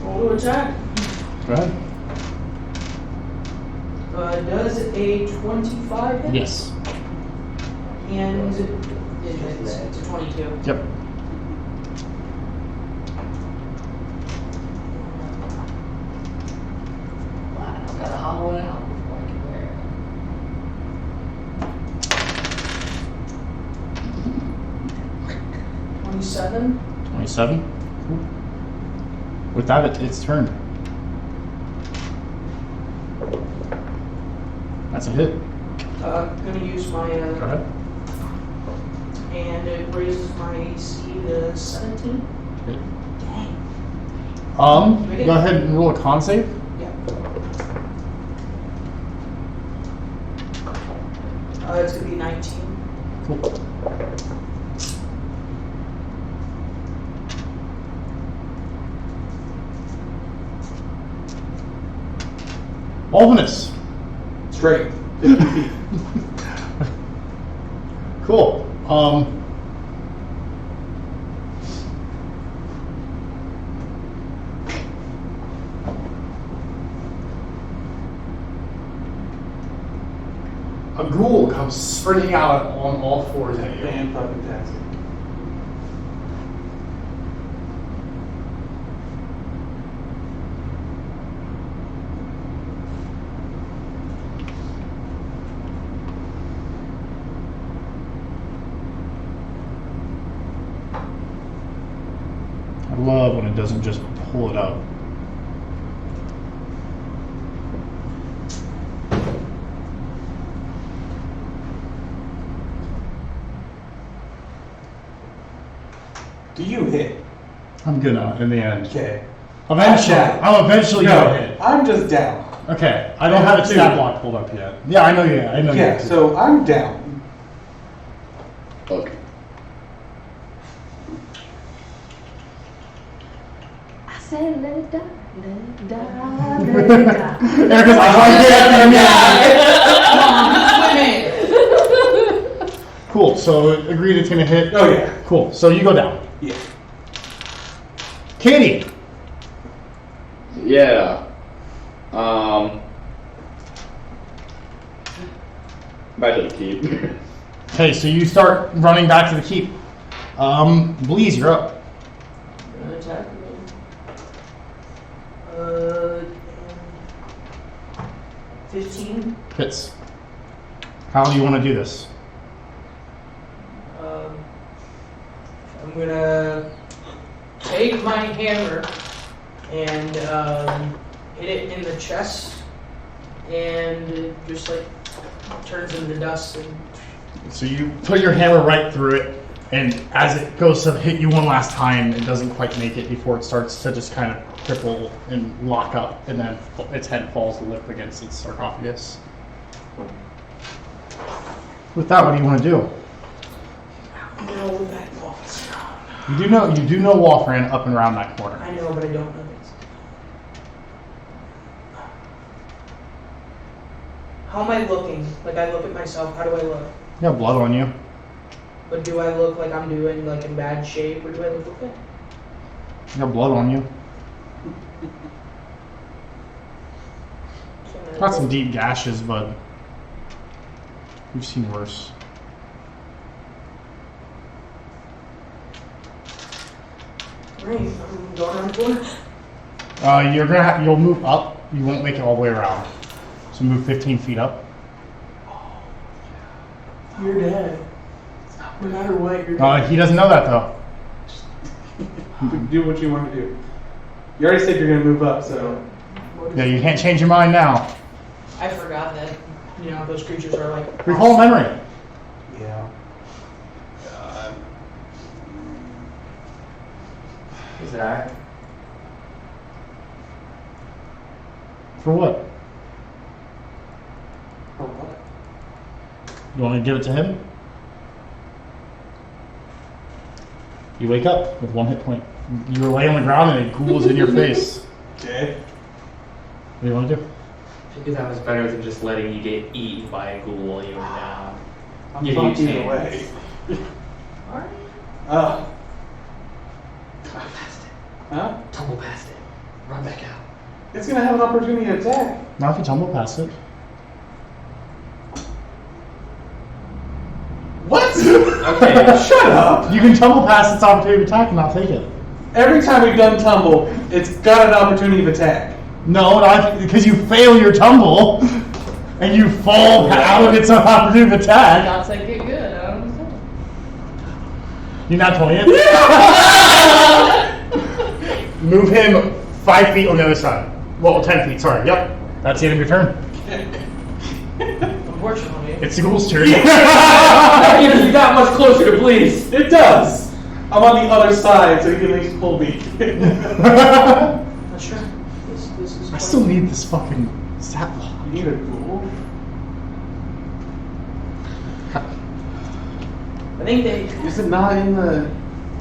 Roll to attack. Go ahead. Does a 25 hit? Yes. And it's a 22. Yep. Wow, gotta hollow it out before I can wear it. 27. 27. Cool. With that, it's turn. That's a hit. I'm gonna use my Go ahead. and it raises my AC to 17. Hit. Dang. Go ahead and roll a con save. Yeah. It's gonna be 19. Cool. Alvinus. Straight. 50 feet. Cool. A ghoul comes sprinting out on all fours at you. Fan fucking tastic. I love when it doesn't just pull it up. Do you hit? I'm gonna in the end. Okay. Eventually, I'm eventually gonna No, hit. I'm just down. Okay, I don't have a stat block pulled up yet. Yeah, I know you. I know Yeah, you. so I'm down. Look. I said let it die, let it die, let it die. Erica's like, oh, yeah. Cool. So agreed, it's gonna hit. Oh yeah. Cool. So you go down. Yeah. Katie. Yeah. Back to the keep. Okay, so you start running back to the keep. Bleeze, you're up. Gonna attack me. 15. Hits. How do you want to do this? I'm gonna take my hammer and hit it in the chest, and it just like turns into dust. And So you put your hammer right through it, and as it goes to hit you one last time, it doesn't quite make it before it starts to just kind of cripple and lock up, and then its head falls limp against its sarcophagus. With that, what do you want to do? no, that boss. You do know Wolf ran up and around that corner. I know, but I don't know this. How am I looking? Like I look at myself. How do I look? You have blood on you. But do I look like I'm doing like in bad shape, or do I look okay? You have blood on you. Got some deep gashes, but we've seen worse. Right, I'm going around the corner. You'll move up. You won't make it all the way around. So move 15 feet up. You're dead. No matter what, you're dead. He doesn't know that though. Do what you want to do. You already said you're going to move up, so. Yeah, you can't change your mind now. I forgot that, those creatures are like. Recall memory. Yeah. Zach. For what? For what? You want to give it to him? You wake up with 1 hit point. You were laying on the ground and a ghoul is in your face. Okay. What do you want to do? I figured that was better than just letting you get eaten by a ghoul while you were down. I'm Give you fucked either chance. way. Alright. Huh? Tumble past it. Run back out. It's going to have an opportunity to attack. Not if you tumble past it. What? Okay. Shut up. You can tumble past its opportunity of attack and not take it. Every time we've done tumble, it's got an opportunity of attack. No, not because you fail your tumble and you fall out of its opportunity of attack. Not say get good. I don't understand. You're not 20 it? Move him 5 feet on the other side. Well, 10 feet, sorry. Yep. That's the end of your turn. Unfortunately. It's the ghoul's turn. That gives you that much closer to please. It does. I'm on the other side, so he can at least pull me. Not sure. This is. I still need this fucking stat block. You need a ghoul? I think they. Is it not in the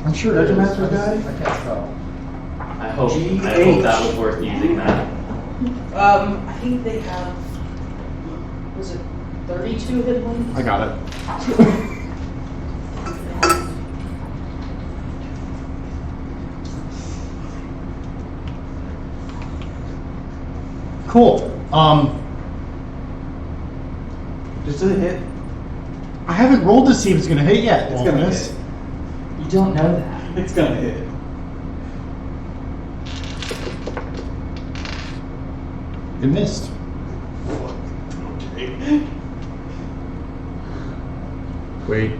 I'm sure it Dungeon is. Master's Guide? I can't spell. I hope GH. that was worth using that. I think they have. Was it 32 hit points? I got it. Cool. Just a hit. I haven't rolled to see if it's gonna hit yet. It's gonna Wilderness. hit. You don't know that. It's gonna hit. It missed. Okay. Wait.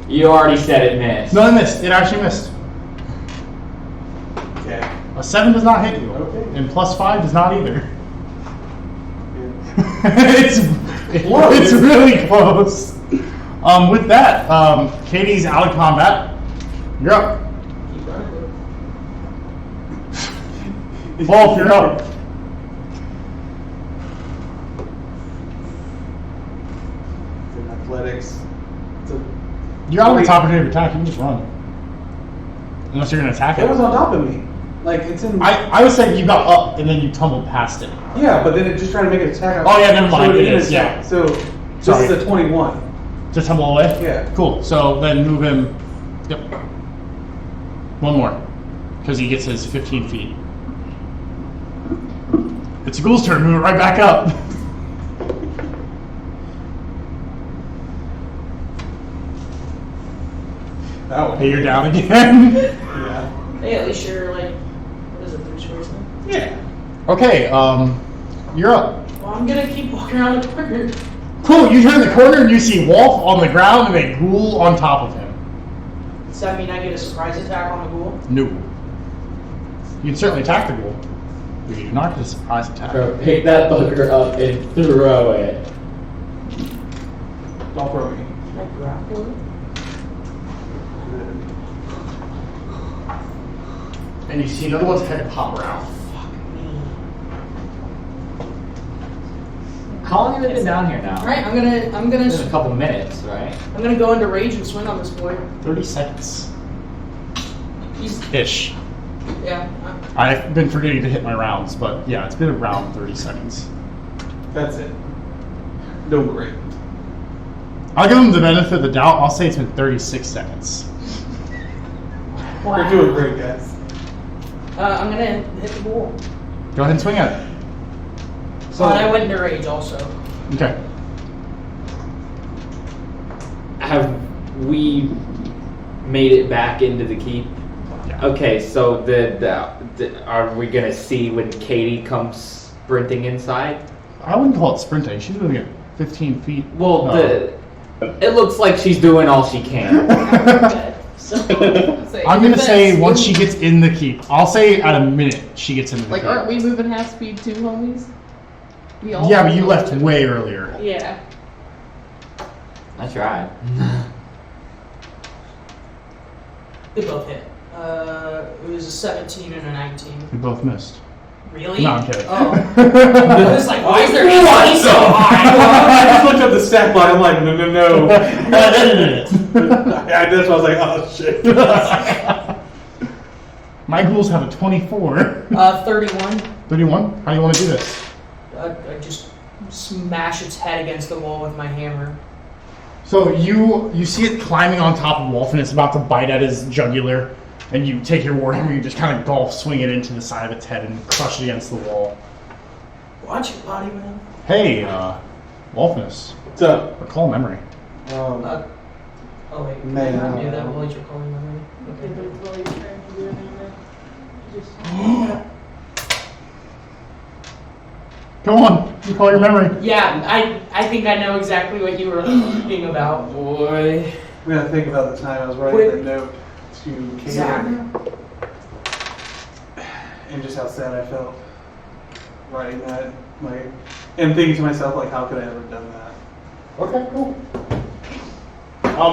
You already said it missed. No, it missed. It actually missed. Okay. A 7 does not hit you. Okay. And +5 does not either. Yeah. It's really close. With that, Katie's out of combat. You're up. Wolf, you're up. It's in athletics. It's a, You're out of its opportunity to attack. You can just run. Unless you're gonna attack it. it was on top of me. Like, it's in. I was saying you got up and then you tumbled past it. Yeah, but then it just tried to make an attack. Oh, yeah, never mind. So It didn't is, yeah. attack. So this Sorry. is a 21. Just tumble away? Yeah. Cool. So then move him. Yep. One more. Because he gets his 15 feet. It's a ghoul's turn. Move it right back up. That one. Hey, you're down again. Yeah. Hey, at least you're like, what is it, 3 squares now? Yeah. Okay, you're up. Well, I'm gonna keep walking around the corner. Cool, you turn the corner and you see Wolf on the ground and a ghoul on top of him. Does that mean I get a surprise attack on the ghoul? No. You can certainly attack the ghoul, but you do not get a surprise attack. Bro, pick that fucker up and throw it. Don't throw me. Can I grapple it? Good. And you see another one's kind of pop around. How long have they been down here now? Alright, I'm gonna Just a couple minutes, right? I'm gonna go into rage and swing on this boy. 30 seconds. He's Ish. yeah. I've been forgetting to hit my rounds, but yeah, it's been around 30 seconds. That's it. Doing great. I'll give him the benefit of the doubt. I'll say it's been 36 seconds. We're doing great, guys. I'm gonna hit the ghoul. Go ahead and swing at it. So and I went into rage also. Okay. Have we made it back into the keep? Yeah. Okay, so are we gonna see when Katie comes sprinting inside? I wouldn't call it sprinting. She's moving at 15 feet. Well, No. it looks like she's doing all she can. I'm gonna say once she gets in the keep. I'll say at a minute she gets into the Like, keep. aren't we moving half speed too, homies? We all Yeah, but you left way earlier. Yeah. That's right. They both hit. It was a 17 and a 19. We both missed. Really? No, I'm kidding. Oh. I was like, why is there AC so high? I just looked at the stat line. I'm like, no. I edited it. Yeah, that's why I was like, oh shit. My ghouls have a 24. 31. 31? How do you want to do this? I just smash its head against the wall with my hammer. So you see it climbing on top of Wolf and it's about to bite at his jugular, and you take your warhammer, you just kind of golf swing it into the side of its head and crush it against the wall. Watch it, body man. Hey, Wolfness. What's up? Recall memory. Oh wait, Man, I do that while you're calling my name. Okay, but while you're trying to do anything, just. Come on, recall your memory. Yeah, I think I know exactly what you were thinking about. Boy. We gotta think about the time I was writing the note to Zach. Katie and just how sad I felt writing that, like, and thinking to myself, like, how could I ever have done that? Okay, cool.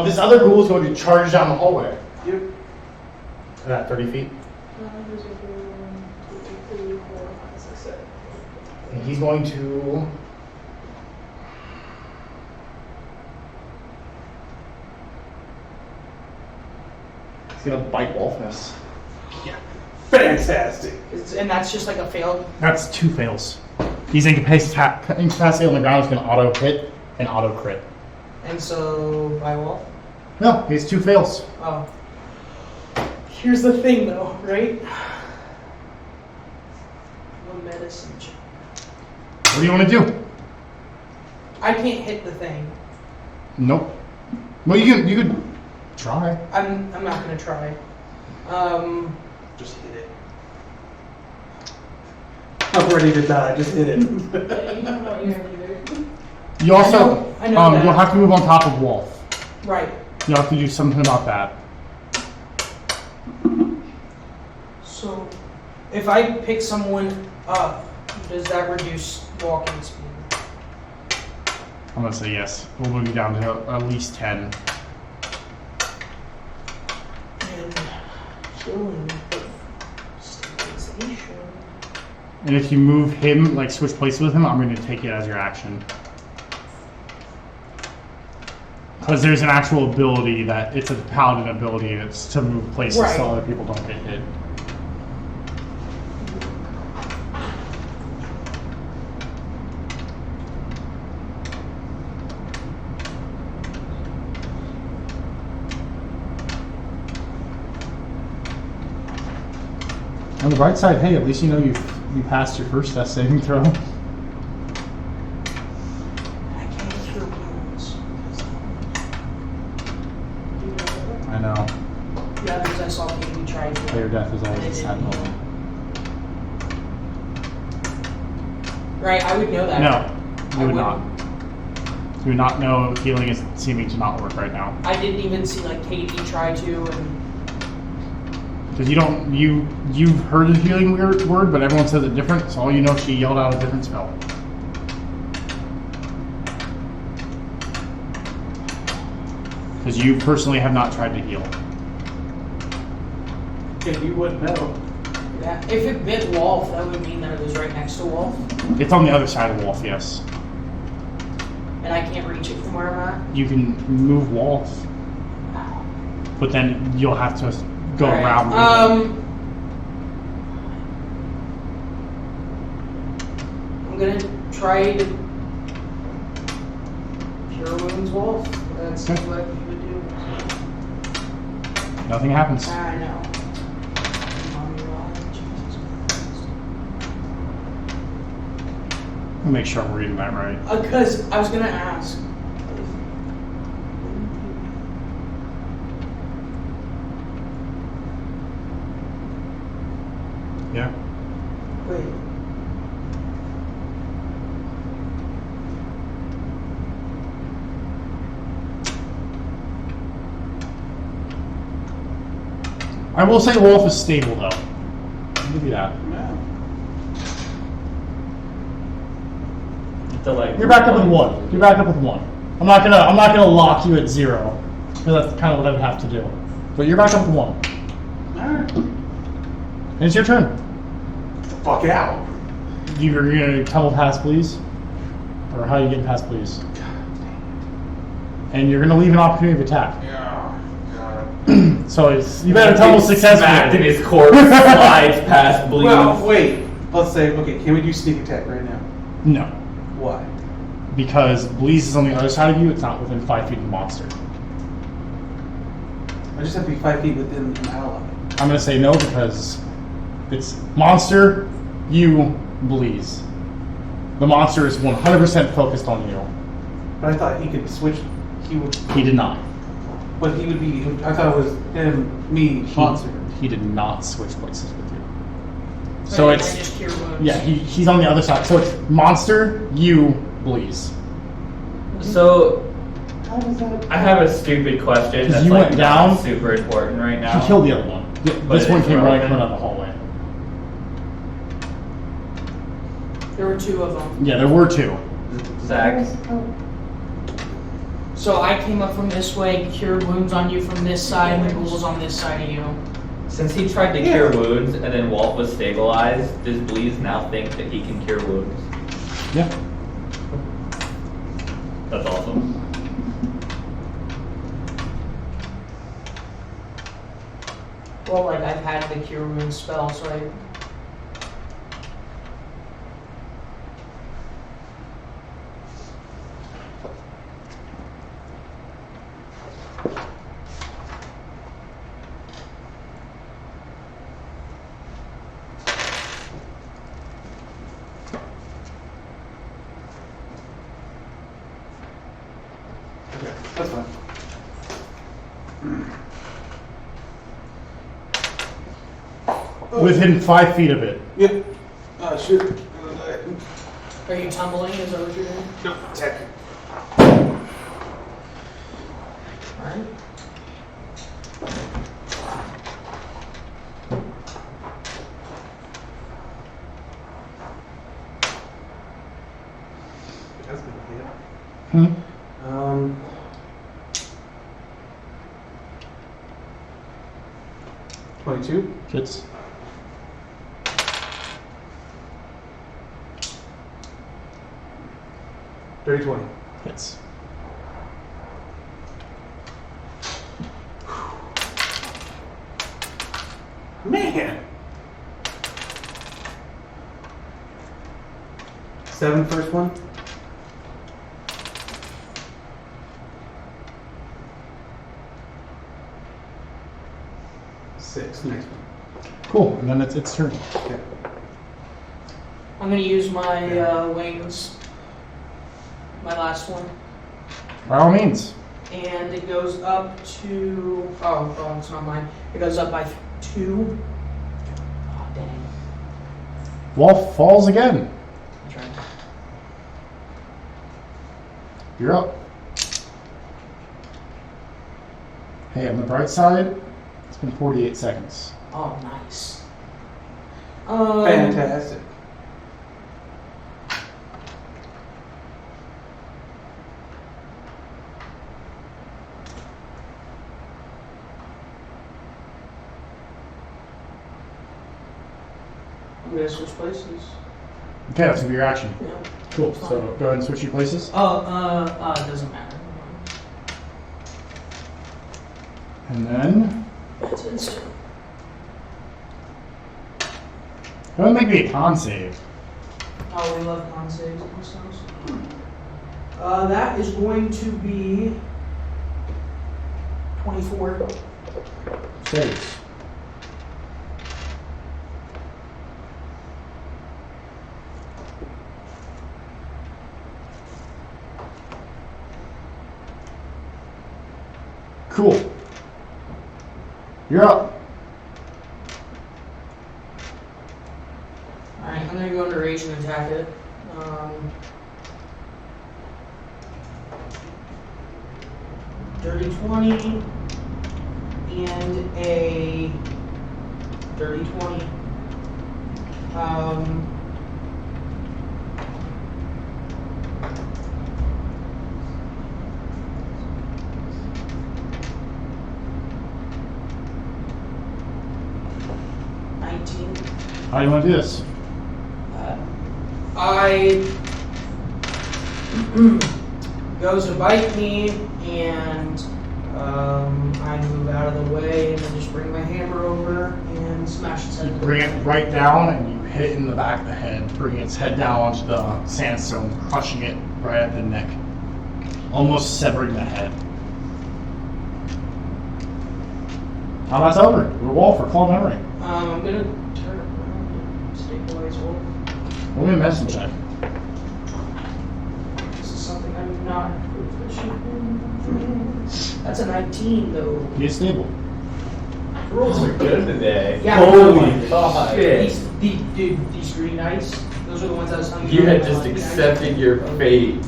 This other ghoul is going to charge down the hallway. Yep. At 30 feet. And he's going to... He's going to bite Wolfness. Yeah. Fantastic. And that's just like a failed. That's 2 fails. He's incapacitated on the ground. He's going to auto hit and auto crit. And so, by wolf? No, he has 2 fails. Oh. Here's the thing though, right? One medicine check. What do you want to do? I can't hit the thing. Nope. Well, you could try. I'm not gonna try. Just hit it. I'm ready to die. Just hit it. You also I know that. you'll have to move on top of Wolf. Right. You'll have to do something about that. So, if I pick someone up, does that reduce walking speed? I'm gonna say yes. We'll move you down to at least 10. And killing stabilization. And if you move him, like switch places with him, I'm going to take it as your action. Because there's an actual ability that it's a paladin ability. It's to move places Right. so other people don't get hit. On the bright side, hey, at least you know you passed your first death saving throw. I can't cure wounds. I know. Yeah, because I saw people try to. Player death is always a sad moment. Right, I would know that. No, you would I not. Do not know healing is seeming to not work right now. I didn't even see like Katie try to, and Because you've heard the healing word, but everyone says it different, so all you know she yelled out a different spell. Because you personally have not tried to heal. If you wouldn't know. yeah, if it bit Wolf, that would mean that it was right next to Wolf, It's on the other side of Wolf, yes. and I can't reach it from where I'm at. You can move Wolf, but then you'll have to go Alright, around. I'm gonna try to cure wounds Wolf. That's Okay. what you would do. Nothing happens. I know. Mommy rock, Jesus Christ. Let me make sure I'm reading that right. Because I was gonna ask. Yeah. Wait. I will say Wolf is stable though. I'll give you that. You're back up with 1. You're back up with 1. I'm not gonna lock you at 0. Because that's kind of what I would have to do. But you're back up with 1. Alright. And it's your turn. Fuck out. You're gonna tumble past, please? Or how you getting past, please? And you're gonna leave an opportunity of attack. Yeah. So you better tumble Smacked in successfully. his corpse, slides past Bleed. Well, wait. Let's say, okay, can we do sneak attack right now? No. Why? Because Bleeze is on the other side of you, it's not within 5 feet of the monster. I just have to be 5 feet within an ally. I'm gonna say no because it's monster, you, Bleeze. The monster is 100% focused on you. But I thought he could switch. He did not. But he would be. I thought it was him, me, monster. He did not switch places with you. So So I it's just cure wounds. yeah, he's on the other side. So it's monster, you, Bleeze. So, I have a stupid question that's You like went not down? super important right now. He killed the other one. But This one it's came right relevant. out of the hallway. There were 2 of them. Yeah, there were 2. Zach, So I came up from this way, cured wounds on you from this side, and the ghouls on this side of you. since he tried to cure wounds and then Walt was stabilized, does Bleeze now think that he can cure wounds? Yeah. That's awesome. Well, like I've had the cure wounds spell, so I. Okay, that's fine. Within 5 feet of it. Yep. Shoot. Are you tumbling? Is that what you're doing? No, attack. Alright. That's been a hit. Hmm? 22. Hits. Dirty 20. Hits. Man. 7 first one. Six next one. Cool. And then it's its turn. Okay. I'm gonna use my wings. My last one. By all means. And it goes up to. Oh, it's not mine. It goes up by 2. Oh, dang. Wolf falls again. That's right. You're up. Hey, on the bright side, it's been 48 seconds. Oh, nice. Fantastic. I'm gonna switch places. Okay, that's gonna be your action. Yeah. Cool. So go ahead and switch your places. Oh, it doesn't matter. And then It's instant. go ahead and make me a con save. Oh, we love con saves and stuff. That is going to be 24. Saves. Cool. You're up. Alright, I'm gonna go into rage and attack it. Dirty 20 and a dirty 20. How do you want to do this? I goes to bite me, and I move out of the way, and then just bring my hammer over and smash its head. Bring it right down, and you hit it in the back of the head, bringing its head down onto the sandstone, crushing it right at the neck, almost severing the head. How that's over. We're wall for claw memory. I'm gonna turn around and stabilize roll. Roll me a medicine check. This is something I'm not proficient in. That's a 19 though. Be stable. Rolls are good today. Yeah. Holy God. These green dice, those are the ones I was telling you. You had about, just the green dice. accepted your fate.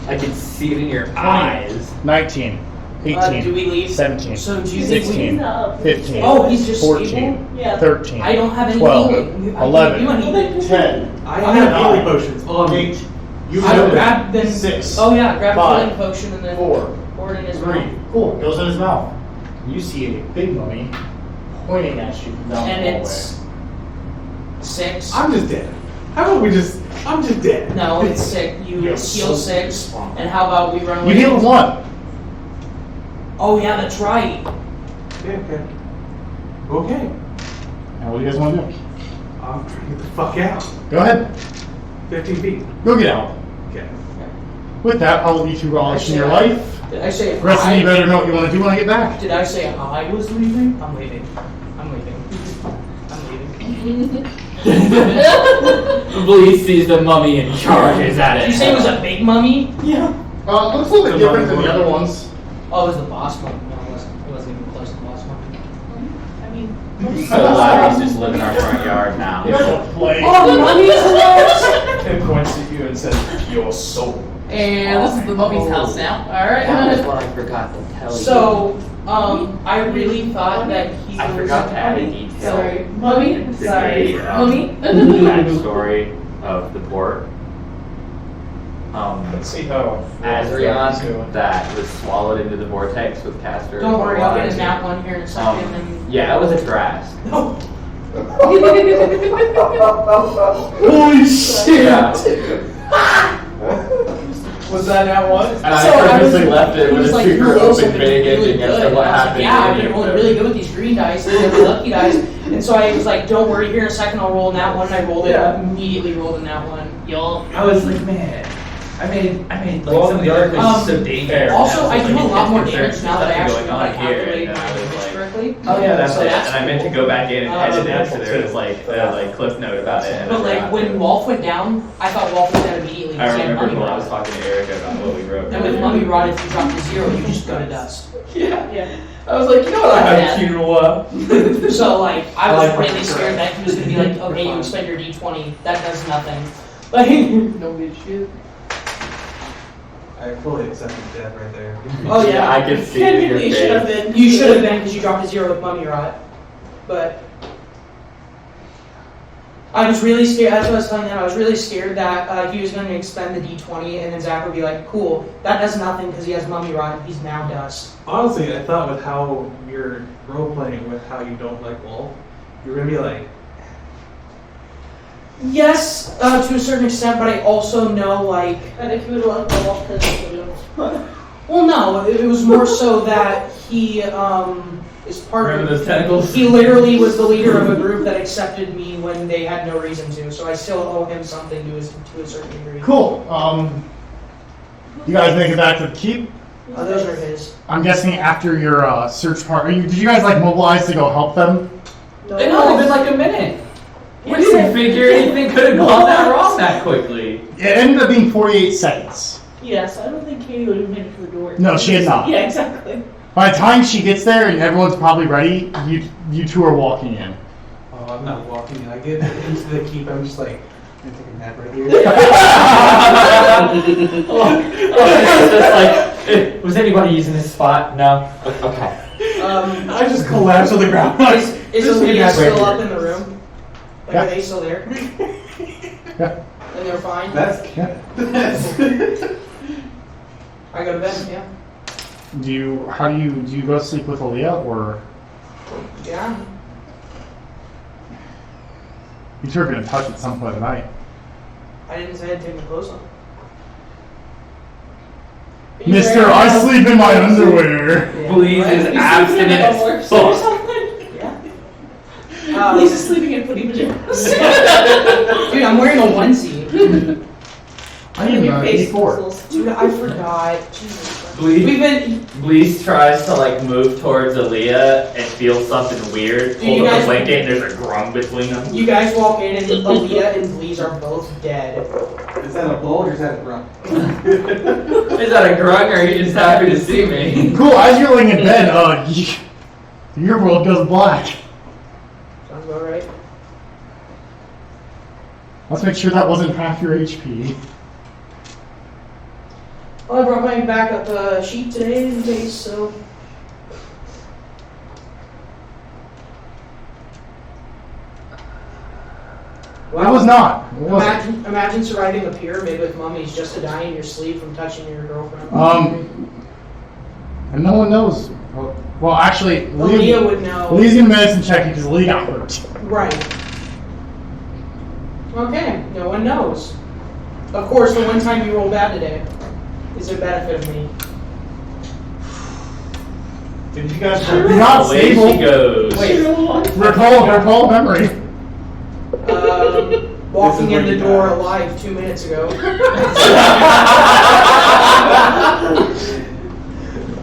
I can see it in your eyes. 19, 18, Do we leave? 17, So do you think we 16, 15, Oh, he's just 14, stable? Yeah. 13, I don't have any 12, healing. I can't 11, do anything. 10, I have healing potions on me. 8, You I know would that. grab then. 6, Oh yeah, grab a 5, healing potion and then 4, pour it in his 3. mouth. Cool. It goes in his mouth. You see a big mummy pointing at you from down And the hallway. it's 6. I'm just dead. How about we just, I'm just dead. No, it's 6. You You're heal so 6. strong. And how about we run You away? healed 1. Oh yeah, that's right. Okay. Okay. Now what do you guys want to do? I'm trying to get the fuck out. Go ahead. 15 feet. Go get out. Okay. With that, I'll leave you relish in your life. Did I say The rest of you better know what you want to do when I get back. Did I say I was leaving? I'm leaving. I'm leaving. I'm leaving. Bleed sees the mummy and charges at it. Did you say it was a big mummy? Yeah. Looks a little bit different than the other ones. Oh, it was the boss one. No, it wasn't. It wasn't even close to the boss one. I mean, So loud, he's just living in our front yard now. Play. Oh, mummy's It points at you and says, your soul. and this is the mummy's house now. That was Alright. what I forgot to tell you. So, I really thought that he I was. forgot to add a detail. Sorry. Mummy? Sorry. The, Mummy? backstory of the port. Let's see how. Azrion that was swallowed into the vortex with Castor. Don't worry, I'll get in that one here in a second. And Yeah, it was a trask. Holy shit! Yeah. Was that that one? And I So I purposely was- left it he with was a like, super "You're also open, gonna vague be really ending as good." to And what I was like, happened. yeah, I've in been any of rolling them. really good with these green dice and the lucky dice. And so I was like, don't worry, here in a second I'll roll in that one. And I rolled it, Yeah. immediately rolled in that one. Y'all. I was like, man, I made like Well, some of the other places so dangerous. Also, And I was do like, a lot more there's damage now that I nothing actually going on here, calculate and my I was damage like, correctly. oh yeah, that's So it. that's And I meant to go back in and edit it, so That's there was cool. like a like cliff note about it. And But I like forgot when to. Wolf went down, I thought Wolf was dead immediately I because he had remember Mummy when I was Rod. talking to Erica about what we wrote. And with Mummy Rod, if you drop to 0, you just go to dust. Yeah. Yeah. I was like, you know what? I Yeah. haven't funeral up. So like, I was like really that. scared that he was gonna be like, okay, you expend your D20, that does nothing. Like, No good shit. I fully accepted death right there. Oh yeah, I can see it in your Technically, you should have face. been. you should have been because you dropped a 0 with mummy rot. But I was really scared. That's what I was telling them. I was really scared that he was going to expend the D20, and then Zach would be like, "Cool, that does nothing because he has mummy rot. He's now dust." Honestly, I thought with how you're role playing with how you don't like Wolf, you're gonna be like, Yes, to a certain extent, but I also know like. And if you would have left off, then you would have. Well, no, it was more so that he is part Remember of. those tentacles? He literally was the leader of a group that accepted me when they had no reason to, so I still owe him something to a certain degree. Cool. You guys make it back to the keep. Those are his. I'm guessing after your search party, did you guys like mobilize to go help them? It only been like a minute. We didn't figure anything could have gone that wrong that quickly. It ended up being 48 seconds. Yes, I don't think Katie would have made it to the door. No, she had not. Yeah, exactly. By the time she gets there and everyone's probably ready, you two are walking in. "Oh, I'm not walking." And I get into the keep. I'm just like, "I'm gonna take a nap right here." It's just like, was anybody using this spot? No? Okay. I just collapse on the ground. Is Just take a Aaliyah nap right still up here. in the room? Like, Yeah. are they still there? Yeah. And they're fine? That's I go to bed, yeah. Do you go sleep with Aaliyah, or Yeah. you two are gonna touch at some point tonight? I didn't say I'd take my clothes off. Mister, I sleep in my underwear. Yeah. Bleeze is abstinent as fuck. Yeah. He's just sleeping in footy pajamas. Dude, I'm wearing a onesie. I am Your face 84. muscles. Dude, I forgot. Jesus Christ. Bleeze, We've been. Bleeze tries to like move towards Aaliyah and feels something weird. Dude, you Pull up guys- a blanket and there's a grung between them. You guys walk in and Aaliyah and Bleeze are both dead. Is that a bulge or is that a grunt? Is that a grung or are you just happy to see me? Cool. As you're laying in bed, your world goes black. Sounds about right. Let's make sure that wasn't half your HP. Well, I brought my backup sheet today in case, so. It was not. It wasn't. Imagine surviving a pyramid with mummies just to die in your sleep from touching your girlfriend. And no one knows. Well, actually, Aaliyah would know. Lee's gonna medicine check you because Lee got hurt. Right. Okay, no one knows. Of course, the one time you roll bad today is a benefit of me. Did you guys? You're not Away stable. she goes. Wait, Recall memory. walking where in the you door die. alive 2 minutes ago.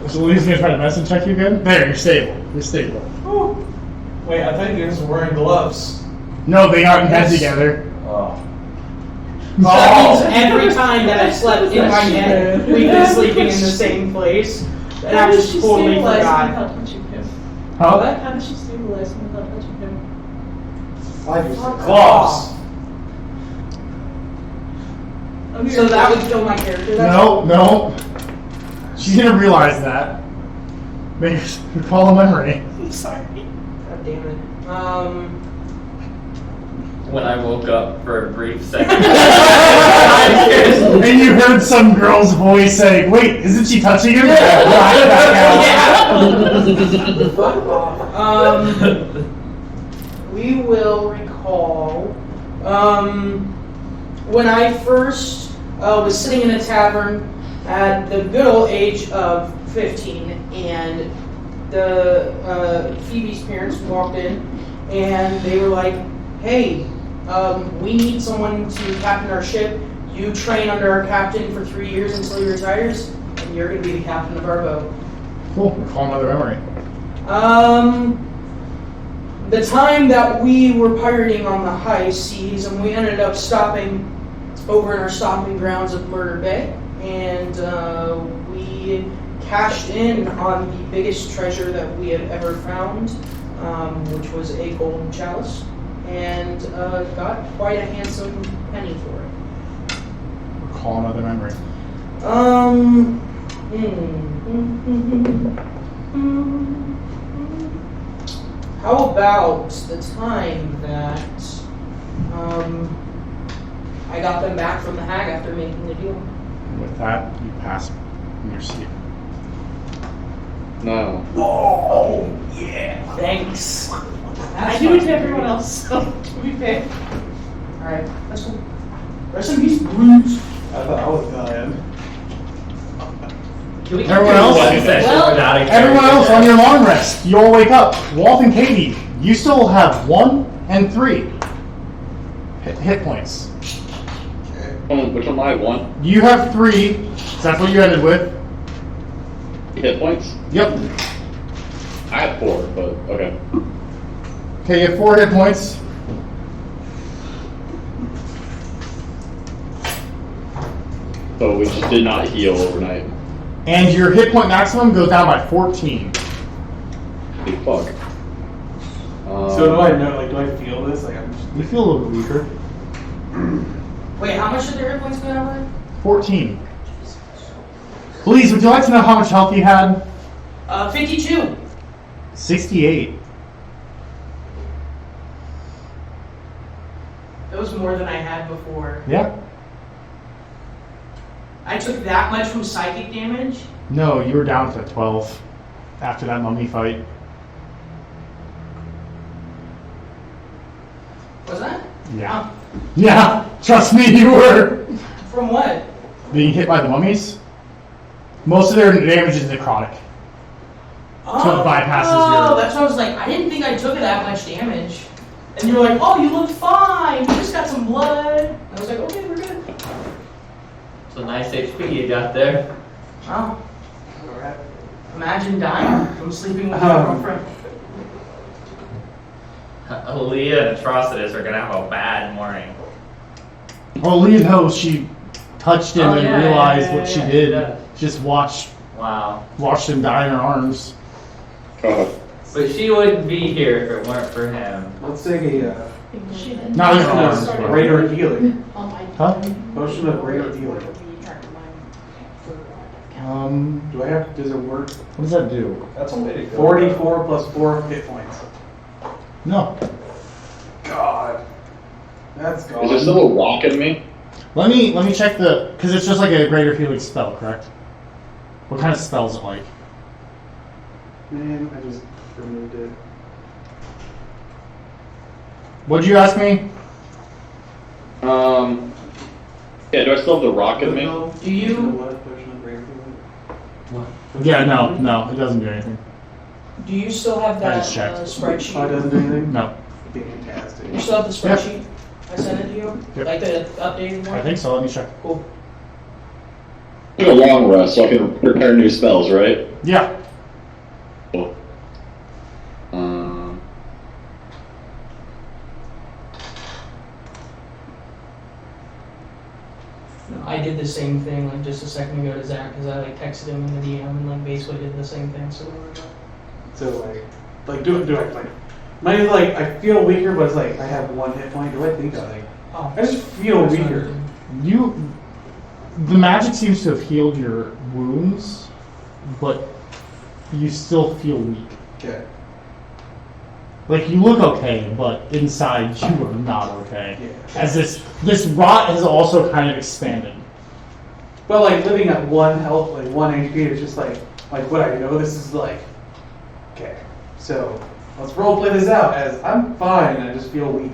So Lee's gonna try to medicine check you again? There, you're stable. You're stable. Wait, I thought you guys were wearing gloves. No, they aren't in bed Yes. together. Oh. That means every time that I've slept in my head, we've been sleeping in the same place. And How I've does just she totally stabilize forgot. without touching him? Huh? How does she stabilize without touching him? Gloves. So that would kill my character. No. She's gonna realize that. Recall a memory. I'm sorry. God damn it. When I woke up for a brief second. And you heard some girl's voice saying, "Wait, isn't she touching him?" Fuck off. We will recall. When I first was sitting in a tavern at the good old age of 15, and the Phoebe's parents walked in, and they were like, "Hey, we need someone to captain our ship. You train under our captain for 3 years until he retires, and you're going to be the captain of our boat." Cool. Recall another memory. The time that we were pirating on the high seas, and we ended up stopping over in our stomping grounds of Murder Bay, and we cashed in on the biggest treasure that we had ever found, which was a golden chalice, and got quite a handsome penny for it. Recall another memory. How about the time that I got them back from the hag after making the deal? And with that, you pass in your seat. No. Oh, yeah. Thanks. I do it to everyone else, so to be fair. Alright, that's cool. Rest in peace, Bruce. I thought I was dying. Can we Everyone else? one session Well, without a Everyone character else death? on your long rest, you all wake up. Walt and Katie, you still have 1 and 3 hit points. Which one am I? 1? You have 3, so that's what you ended with. Hit points? Yep. I have 4, but okay. Okay, you have 4 hit points. So we just did not heal overnight. And your hit point maximum goes down by 14. Big fuck. So do I know? Like, do I feel this? Like, I'm just. You feel a little bit weaker. Wait, how much did their hit points go down by? 14. Please, would you like to know how much health you had? 52. 68. That was more than I had before. Yeah. I took that much from psychic damage? No, you were down to 12 after that mummy fight. Was that? Yeah. Yeah, trust me, you were. From what? Being hit by the mummies. Most of their damage is necrotic. So it bypasses your... That's what I was like. I didn't think I took that much damage. And you were like, oh, you look fine. You just got some blood. And I was like, okay, we're good. It's a nice HP you got there. Wow. Imagine dying from sleeping with your girlfriend. Aaliyah and Atrocitus are gonna have a bad morning. Well, Lee knows she touched him Oh, and yeah, realized yeah, what she yeah, did. yeah. Just watched him die in her arms. But she wouldn't be here if it weren't for him. Let's take a Not in her potion arms. of greater healing. Huh? Potion of greater healing. Do I have? Does it work? What does that do? That's a way to go. 44 plus 4 hit points. No. God. That's gone. Is there still a rock in me? Let me check the, because it's just like a greater healing spell, correct? What kind of spell is it like? Man, I just removed it. What'd you ask me? Yeah, do I still have the rock in me? Do you? What? Potion of greater healing? Yeah, no, it doesn't do anything. Do you still have I that just checked. spreadsheet? Oh, it doesn't do anything? No. Fantastic. You still have the spreadsheet? I sent it to you? Yep. Like the updated one? I think so, let me check. Cool. Do a long rest so I can prepare new spells, right? Yeah. Cool. I did the same thing like just a second ago to Zach because I like texted him in the DM and like basically did the same thing. So do I like? Mine like I feel weaker, but it's like I have 1 hit point. Do I think I like? oh, I just feel weaker. The magic seems to have healed your wounds, but you still feel weak. Okay. Like, you look okay, but inside you are not okay. Yeah. As this rot has also kind of expanded. But like living at 1 health, like 1 HP is just like what I know. This is like okay. So let's role play this out as I'm fine. I just feel weak.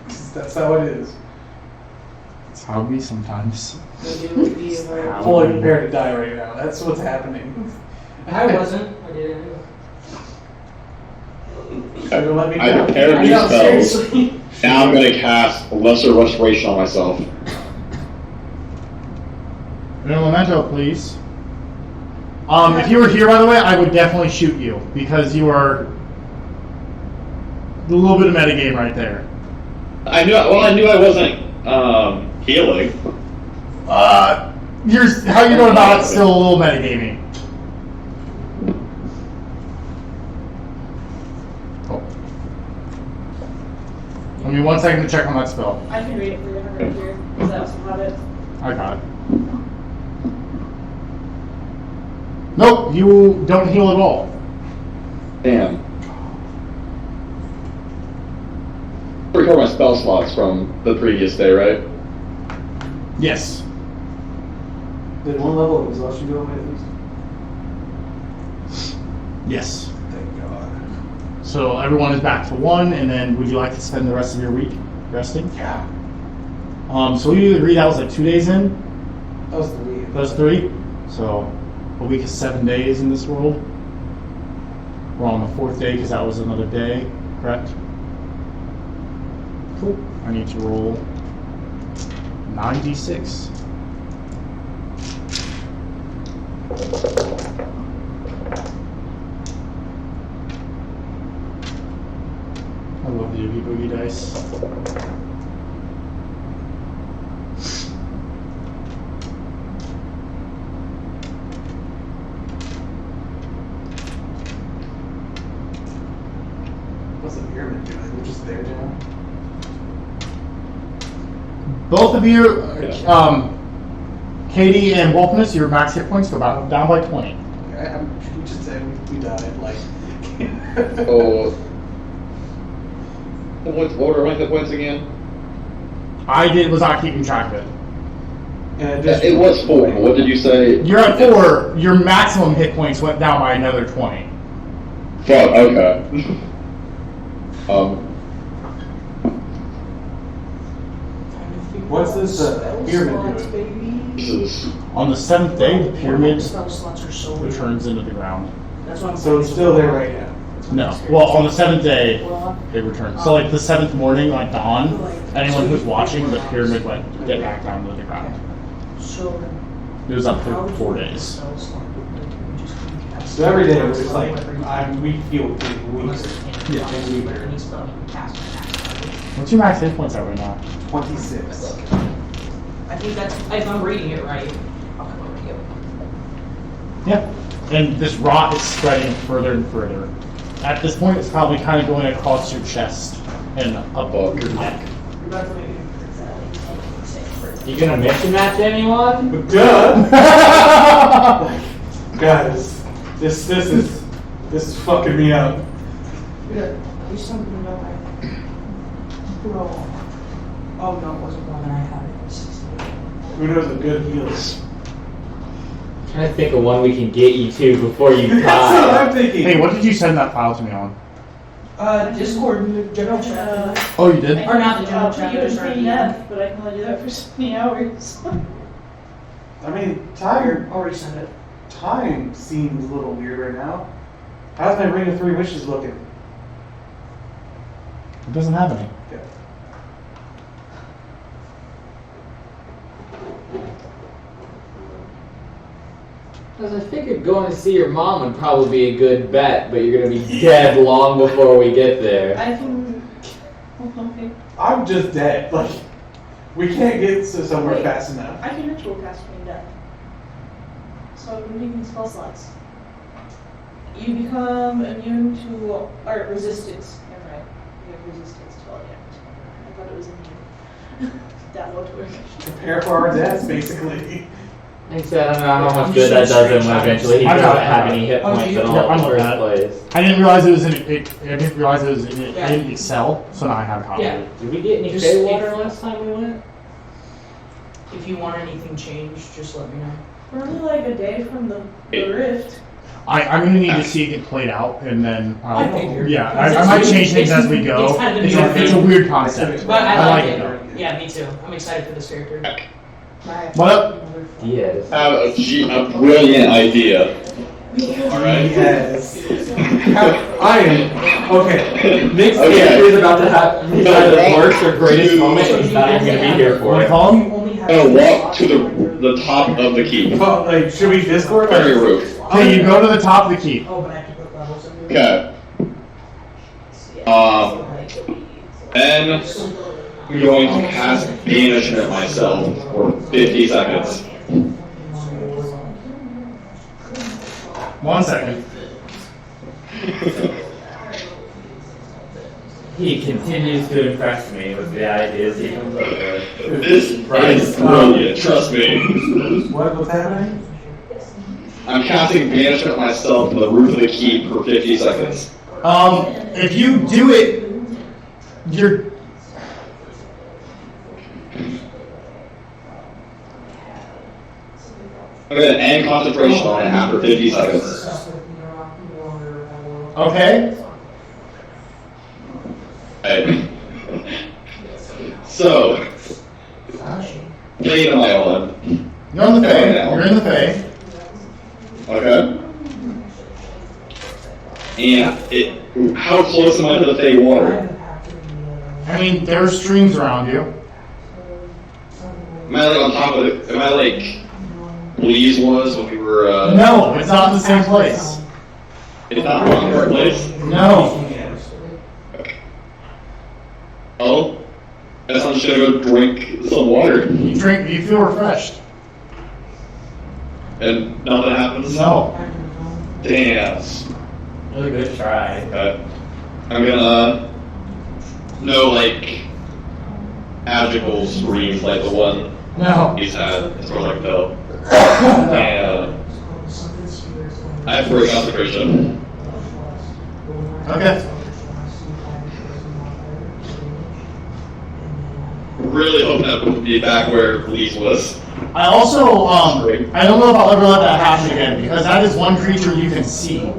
'Cause that's how it is. It's how it be sometimes. Fully prepared to die right now. That's what's happening. I wasn't. I didn't. Should've let me I know. prepared I new know, spells. seriously. Now I'm gonna cast Lesser Restoration on myself. And a memento, please. If you were here, by the way, I would definitely shoot you because you are a little bit of metagame right there. I knew I wasn't healing. How you know about it's still a little metagaming. Oh. Give me 1 second to check on that spell. I can read it for you right here. Is that some habit? I got it. Nope, you don't heal at all. Damn. Recover my spell slots from the previous day, right? Yes. Did one level of exhaustion go away at least? Yes. Thank God. So everyone is back to 1, and then would you like to spend the rest of your week resting? Yeah. So we agreed that was like 2 days in. That was 3. That was 3. So a week is 7 days in this world. We're on the 4th day because that was another day, correct? Cool. I need to roll 9d6. I love the Oogie Boogie dice. What's the pyramid doing? We're just there now. Both of you, Katie and Wolfness, your max hit points go down by 20. You just said we died, like. Oh. What were my hit points again? Was not keeping track of it. It was 4. What did you say? You're at 4. Your maximum hit points went down by another 20. Fuck, okay. What's this pyramid doing? Jesus. On the 7th day, the pyramid Spell slots are so weird. returns into the ground. That's what I'm So it's still there right now. No. Well, on the 7th day, they return. So, like the 7th morning, like dawn, anyone who's watching, the pyramid went get back down to the ground. So It was up for 4 days. So every day it's just like we feel weaker. Yeah. And weaker. What's your max hit points at right now? 26. I think that's, if I'm reading it right. I'll come over to you. Yeah. And this rot is spreading further and further. At this point, it's probably kind of going across your chest and up your neck. You gonna mention that to anyone? Duh! Guys, this is fucking me up. There's something about my bro. Oh no, it wasn't one that I had. It was 68. Who knows a good healer? Trying to think of one we can get you to before you That's what die. I'm thinking. Hey, what did you send that file to me on? Discord, general chat. Oh, you did? Or not the general chat, You but can sorry, pay yeah. enough, but I can only do that for so many hours. I mean, time Already sent it. seems a little weird right now. How's my Ring of 3 Wishes looking? It doesn't have any. Okay. Because I figured going to see your mom would probably be a good bet, but you're gonna be dead long before we get there. I can. Okay. I'm just dead. Like, we can't get to somewhere Wait. fast enough. I can ritual cast Green Death. So I'm removing spell slots. You become immune to or resistance. Never mind. You have resistance to all damage. I thought it was immune. That won't work. Prepare for our deaths, basically. Like I said, I don't know how much good that does him when eventually he I doesn't got it. have any hit Okay, points you- at yeah, all I'm in the with first that. place. I didn't realize it was in Excel, so now I have a copy. Yeah. Did we get any Just Fey if- water last time we went? If you want anything changed, just let me know. We're only like a day from the rift. I'm gonna need to see it get played out, and then I figured. yeah, I might change things as we go. It's kind of It's a a, it's a weird concept. But I like it. though. Yeah, me too. I'm excited for this character. What up? Diaz. I have a brilliant idea. Alright? Yes. I am. Okay. Nick's Okay. character is about to have his No, either walk worst or greatest to- moment, and he's not even gonna be here for What do it. you call him? I'm gonna walk to the top of the keep. Well, like, should we Discord? Fairy roof. Okay, you go to the top of the keep. Oh, but I have to put levels in there. Okay. Then I'm going to cast Banishment myself for 50 seconds. 1 second. He continues to impress me with the ideas he comes up with. This is brilliant, trust me. What's happening? I'm casting banishment myself from the roof of the keep for 50 seconds. If you do it, you're. I'm gonna end concentration on it after 50 seconds. Okay. Right. So, plane am I on? You're on the Fae. You're in the Fae. Okay. And how close am I to the Fae water? I mean, there are streams around you. Am I like on top of it? Am I like Lee's was when we were? No, it's not in the same place. It's not in the place. No. Oh, guess I'm just gonna go drink some water. You drink. You feel refreshed. And nothing happens. No. Damn. Really good try. Okay. I'm gonna no like magical screams like the one No. he's had. It's sort of like no. And I have 4 concentration. Okay. Really hope that would be back where Lee's was. I also, I don't know if I'll ever let that happen again, because that is one creature you can see.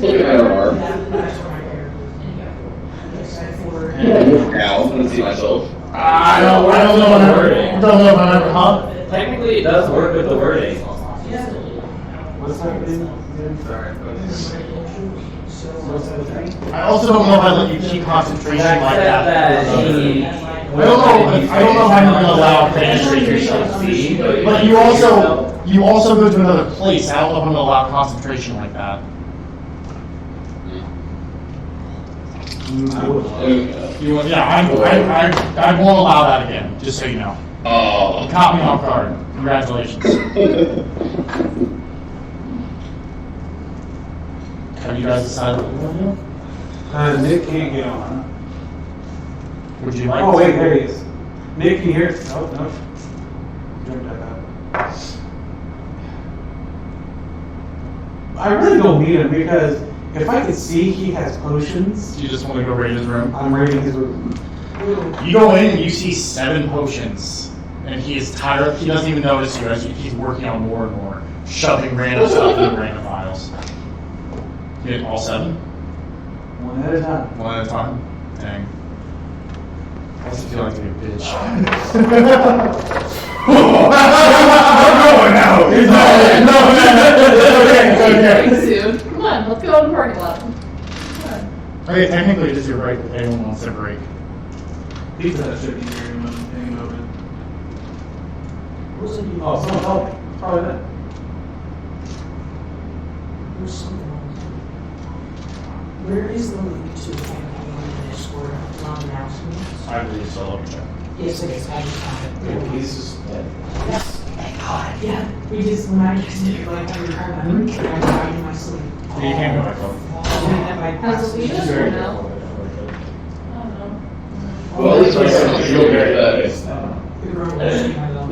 Look at my arm. Now, I'm gonna see myself. I don't know what I don't know if I ever, huh? Technically, it does work with the wording. What's happening? I also don't know if I let you keep concentration like that. That he. I don't know if I'm going to allow concentration. But you also go to another place. I don't know if I'm going to allow concentration like that. Yeah, I won't allow that again. Just so you know. Oh. You caught me off guard. Congratulations. Have you guys decided what you want to do? Nick can't get on. Would you like? Oh to? wait, there he is. Nick, can you hear? No. Drink that up. I really don't need him because if I could see he has potions, You just want to go raid his room? I'm raiding his room. You go in and you see 7 potions, and he is tired. He doesn't even notice you as he's working on more and more, shoving random stuff in random vials. You get all 7? One at a time. One at a time. Dang. I also feel like to be a bitch. I'm going now. No. It's okay. Soon. Come on, let's go in the parking lot. Okay, technically it is your break if anyone wants to break. Pizza Hut should be here in a moment. Oh, someone help me. Probably that. There's something on there. Where is the link to the campaign in Discord? Non-announcements? I believe so. Let me check. Yes, it is. I just found it. He's just dead. Yes, thank God. Yeah, we just, when I just did it, like, every time I in my sleep. You can't go back home. Has Alita or no? Well, at least I feel very bad.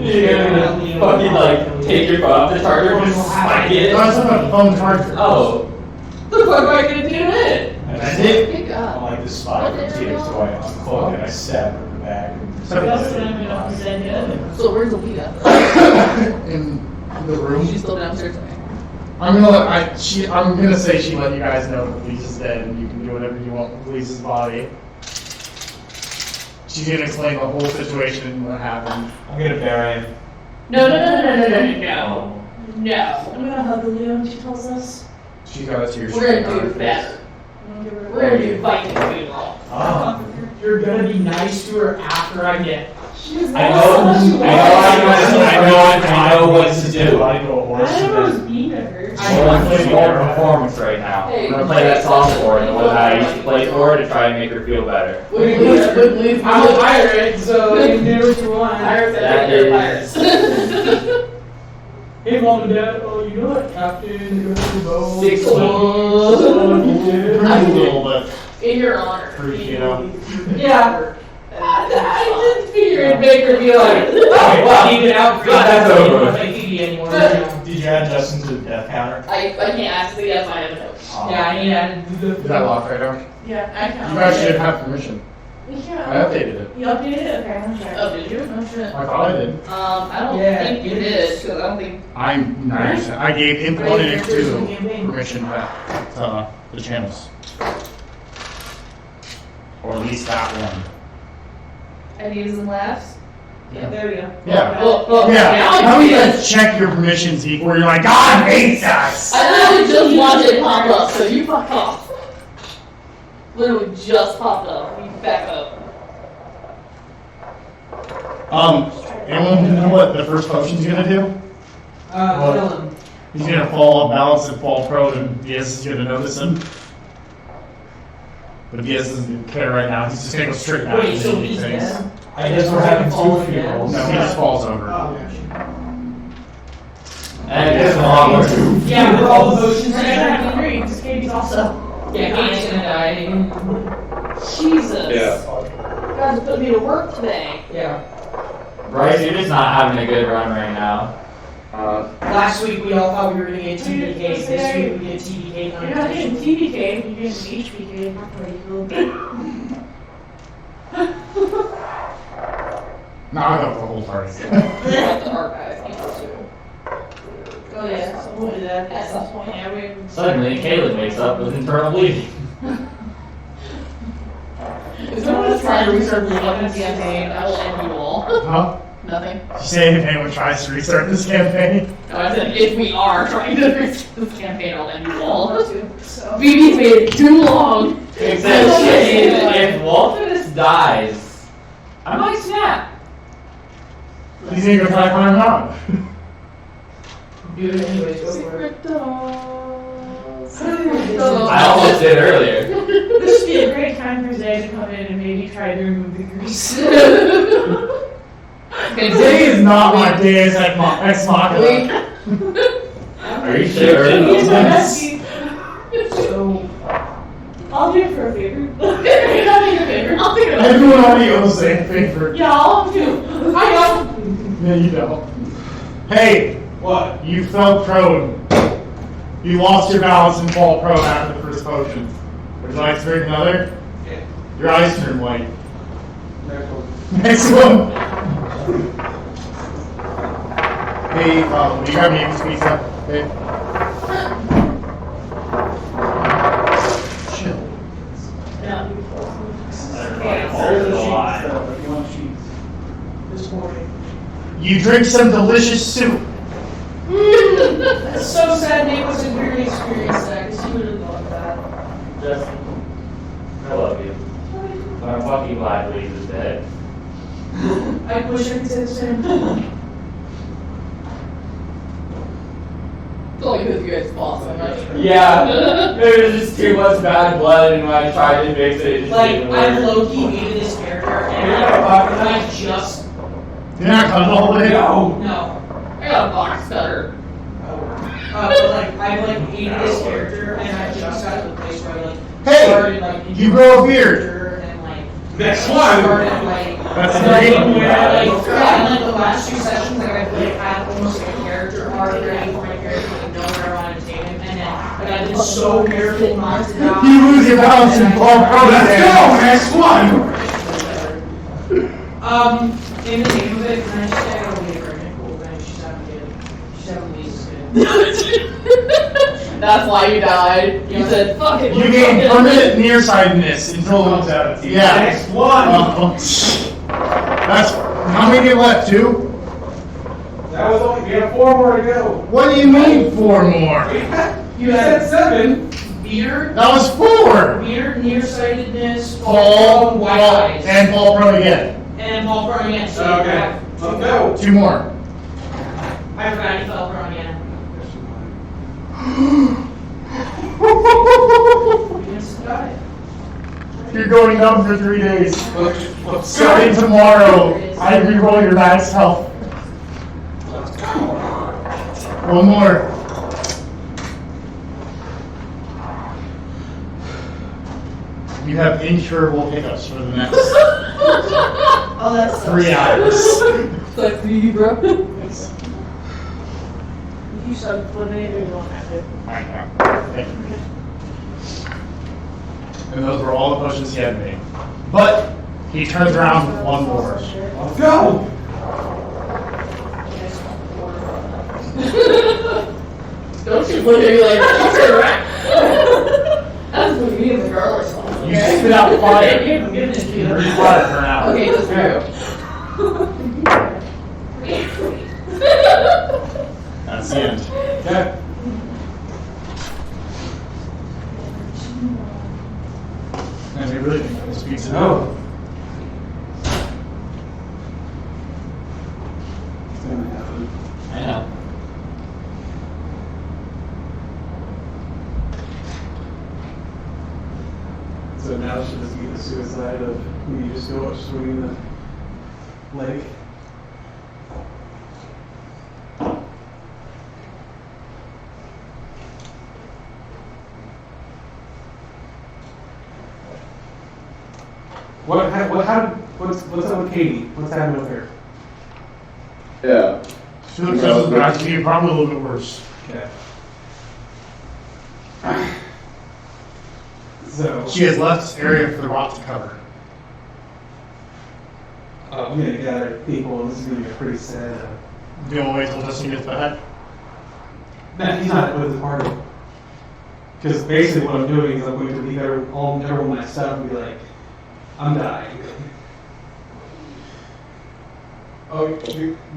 You're gonna fucking like take your phone off the charger and just spike it. No, it's not a phone charger. Oh. The fuck am I gonna do to it? That's it. Pick I up. like this spot of tears, so I unplug it, I stab her in the back. So that's what I'm gonna present So where's Alita? in the room. She's still downstairs. Okay. I'm gonna say she let you guys know that Lisa's dead, and you can do whatever you want with Lisa's body. She's gonna explain the whole situation and what happened. I'm gonna bury him. No. I'm gonna hug Leo when she tells us. She's got a tear. We're gonna do better. We're gonna do Viking funeral. Oh. You're gonna be nice to her after I get. I know what to do. I go horse I and don't know what's then being to her. We're gonna play more performance right now. Hey. We're gonna play that song for her, the one that I used to play for her to try and make her feel better. I'm a pirate, so you can do what you want. Pirates That and is- pirates. Hey, Mom and Dad, oh, you know that captain? 6'1". Pretty little, but In your honor. pretty, you know. Yeah. I didn't figure it'd make her be like, Oh, wow. Keep it out for you. That's over. Don't like Phoebe anymore. Yeah, Did you add Justin to the death counter? I can't actually yes, I have a note. I need to. Is that locked right now? Yeah, I can't. You guys should have permission. I Yeah. updated it. You updated it? Okay, I'm sorry. Oh, did you? Oh shit. I thought I did. I don't Yeah, think you it did, is. because I don't think. I'm 90%. I gave input Right, it there's to the campaign. permission back to the channels. Or at least that one. Ideas and laughs? There we go. Yeah. Well, Yeah. now I How many can. guys check your permissions before you're like, God hates us? I literally just watched it pop up, so you fuck off. Literally just popped up. You back up. Anyone know what the first potion's gonna do? Kill him. He's gonna fall off balance and fall prone, and Diaz is gonna notice him. But Diaz doesn't care right now. He's just gonna go straight back. Wait, so and do he's things. dead? I guess we're having Fall two again. funerals. No, he just falls over. Oh. And it's long. Yeah, with all the motions We're and gonna everything. have to agree, because Katie's also. Yeah, Kate's gonna die. Jesus. Yeah. You guys put me to work today. Yeah. Bryce, you're just not having a good run right now. Last week we all thought we were gonna get TBK. This week we get TBK. You're not getting TBK, you're getting HBK. No, I got the whole party. The archive people too. Oh yeah, someone did that at some point, yeah, we. Suddenly, Caleb wakes up with internal bleeding. If someone is trying to restart the fucking campaign, I will end you all. Huh? Nothing. Did you say if anyone tries to restart this campaign? No, I said if we are trying to restart this campaign, I'll end you all. So. BB's made it too long. Except if Walternus dies, I might snap. He's gonna go try to climb out. Do it anyways. Go for it. I almost did earlier. This would be a great time for Zay to come in and maybe try to remove the grease. Today is not my day as ex machina. Are you sure? He's my bestie. So, I'll do it for a favor. I'll take a favor. I'll take a favor. Everyone already owes a favor. Yeah, I'll do. I know. Yeah, you don't. Hey, What? you fell prone. You lost your balance and fall prone after the first potion. Would you like to drink another? Yeah. Your eyes turn white. Next one. Next one. Hey, will you grab me a pizza? Hey. Chill. Yeah. There's the sheets, though, if you want sheets. this morning. You drink some delicious soup. It's so sad Nate wasn't here to experience that, because he would have loved that. Justin, I love you. But I'm fucking glad Louise is dead. I wish I could say the same. It's only because you guys fought so much. Yeah, there was just too much bad blood, and when I tried to fix it, it just Like, didn't I work. low-key hated this character, and I just... You're not coming all the way. No. No. I got a box cutter. But like, I like hated this character, and I just got to the place where I like Hey, started like you grow a beard. character and like Next started one. like That's like, great. yeah, like the last two sessions, like I like had almost like a character arc ready for my character, like know where I want to take him, and then like I've been so careful not to die. You lose your balance and fall prone Let's go. again. Next one. In the name of it, can I just say I don't leave her? Okay, cool, then she's having a kid. She's having a kid. That's why you died. You said, fuck it. You gain permanent nearsightedness until yeah. Next one. That's how many get left? 2? That was only, we have 4 more to go. What do you mean 4 more? You said 7. Beard, That was 4. beard, nearsightedness, Fall, white fall, eyes, and fall prone again. and fall prone again. So you Okay. have Let's go. 2 more. I forgot he fell prone again. He just died. You're going down for 3 days. Let's Starting go. tomorrow, I reroll your max health. Let's go. One more. You have incurable hiccups for the next Oh, that's 3 hours. Sucks to be you, bro. You should put it in, you don't have to. Thank you. And those were all the potions he had made. But he turns around with one more. Let's go! Don't you look at me like that. That's what me and the girl are talking. You spit out fire. I'm giving it to you. Breathe fire for now. Okay, that's true. That's the end. Okay. And they really think this beats it. No. It's gonna happen. I know. So now it should just be the suicide of you just go up swimming in the lake. What's up with Katie? What's happening with her? Yeah. She looks like it's about to be probably a little bit worse. Okay. So She has left this area for the rock to cover. I'm gonna gather people. This is gonna be a pretty sad. Do you want to wait till Justin gets back? No, he's not with the party. Because basically what I'm doing is I'm going to leave everyone my stuff and be like, I'm dying. Oh,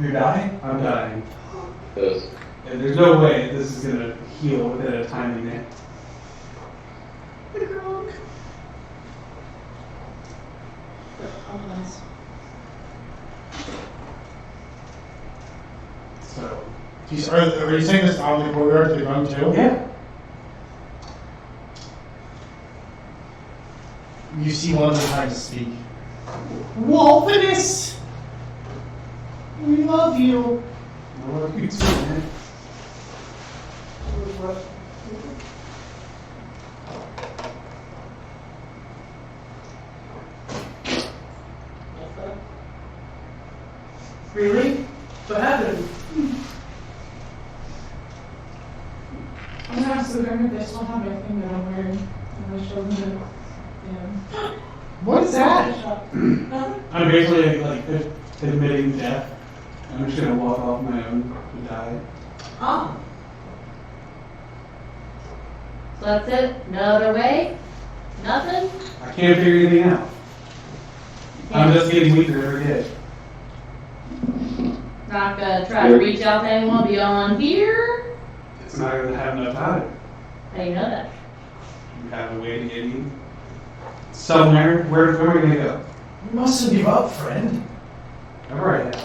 you're dying? I'm dying. Yes. And there's no way this is gonna heal within a timely manner. So, Are you saying this out in the courtyard to the ground too? yeah. You see one of them trying to speak. Wolfinus! We love you. I love you too, man. Really? What happened? I'm gonna ask the government if they still have my thing that I'm wearing. I'm gonna show them the What is that? I'm basically like admitting death. I'm just gonna walk off my own and die. Oh. So that's it? No other way? Nothing? I can't figure anything out. I'm just getting weaker every day. Not gonna try to reach out to anyone beyond here? It's not gonna have enough time. How do you know that? You have a way to get me somewhere. Where are we gonna go? You mustn't give up, friend. I'm right now.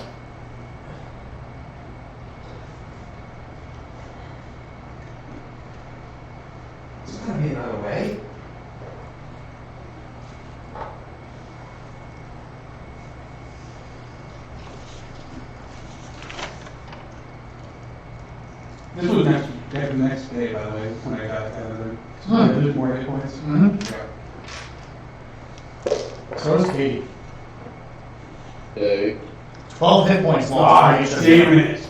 There's gotta be another way. This was the next day, by the way, when I got out of there. So Hmm. I lose more hit points. Mm-hmm. Yeah. So does Katie. Okay. 12 hit points lost. Ah, damn it.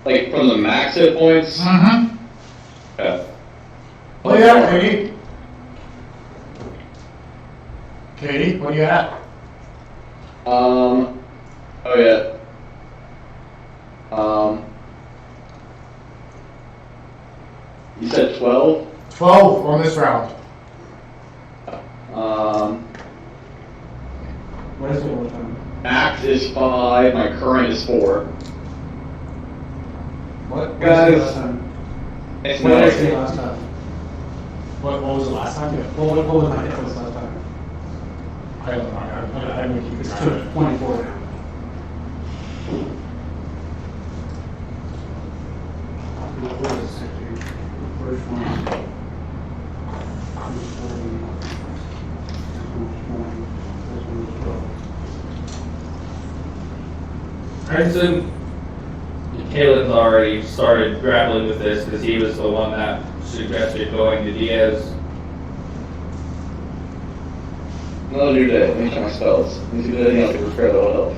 Like from the max hit points? Mm-hmm. Yeah. What do you at, Katie? Katie, what do you at? Oh yeah. You said 12? 12 on this round. What is it all the time? Max is 5, my current is 4. What? Guys. Last time? It's What did I not say last time? What was it last time? What was my hit points last time? I don't know. I'm going to keep It's track of it. 24 now. What is this actually? First one. Alright, so Kalen's already started grappling with this because he was the one that suggested going to Diaz. Another new day. Let me check my spells. Let me see if there's anything else I can prepare that will help.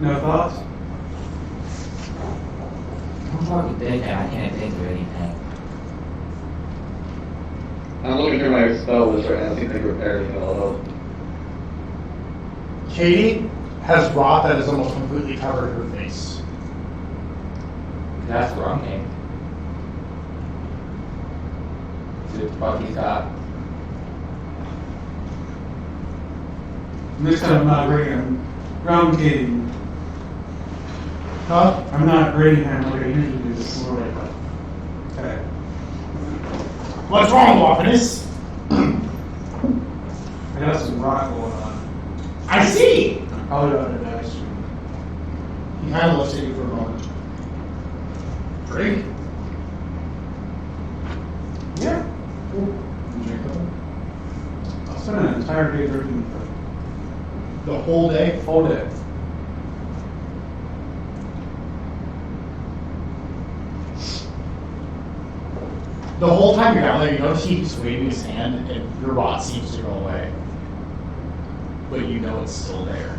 No thoughts? I'm fucking thinking. I can't think of anything. I'm looking through my spell list right now. See if I can prepare anything that will help. Katie has rot that has almost completely covered her face. That's the wrong name. See what the fuck he's got. Next time I'm not bringing round Katie. Huh? I'm not rating him like I usually do this morning. Okay. What's wrong, Waffenus? I got some rock going on. I see! I'm probably not gonna die soon. He kind of looks at you for a moment. Drink? Yeah. You drink them? I'll spend an entire day drinking The whole day? the whole day. The whole time you're down there, you notice he keeps waving his hand and your rot seems to go away. But you know it's still there.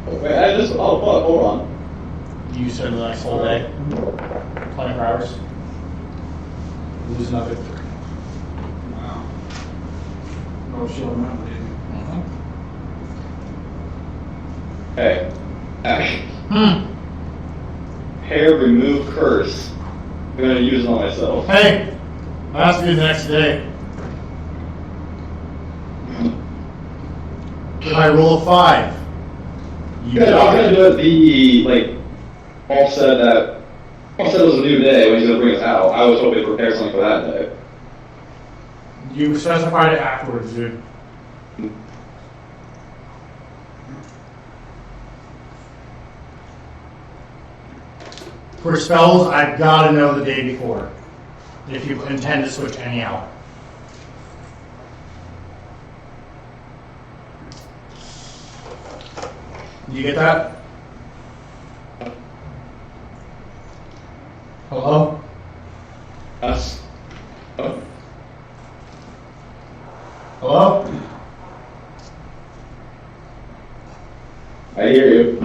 Wait, oh fuck, hold on. You spend the next whole day? 24 hours? Lose another 3. Wow. No shit on that, dude. Hey, Ash. Hmm. Hair remove curse. I'm gonna use it on myself. Hey! That has to be the next day. If I roll a 5, you Yeah, I'm gonna die. do it offset was a new day when he's gonna bring us out. I was hoping to prepare something for that day. You specified it afterwards, dude. For spells, I've got to know the day before if you intend to switch any out. You get that? Hello? Us. Oh. Hello? I hear you.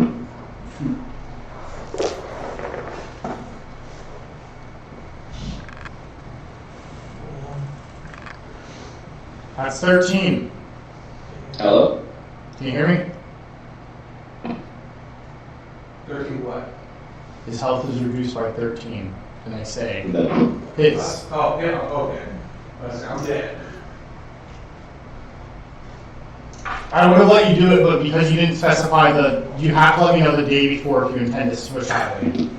That's 13. Hello? Can you hear me? 13 what? His health is reduced by 13 the next day. No. His. Oh, yeah, okay. I'm dead. I would have let you do it, but because you didn't specify you have to let me know the day before if you intend to switch that way.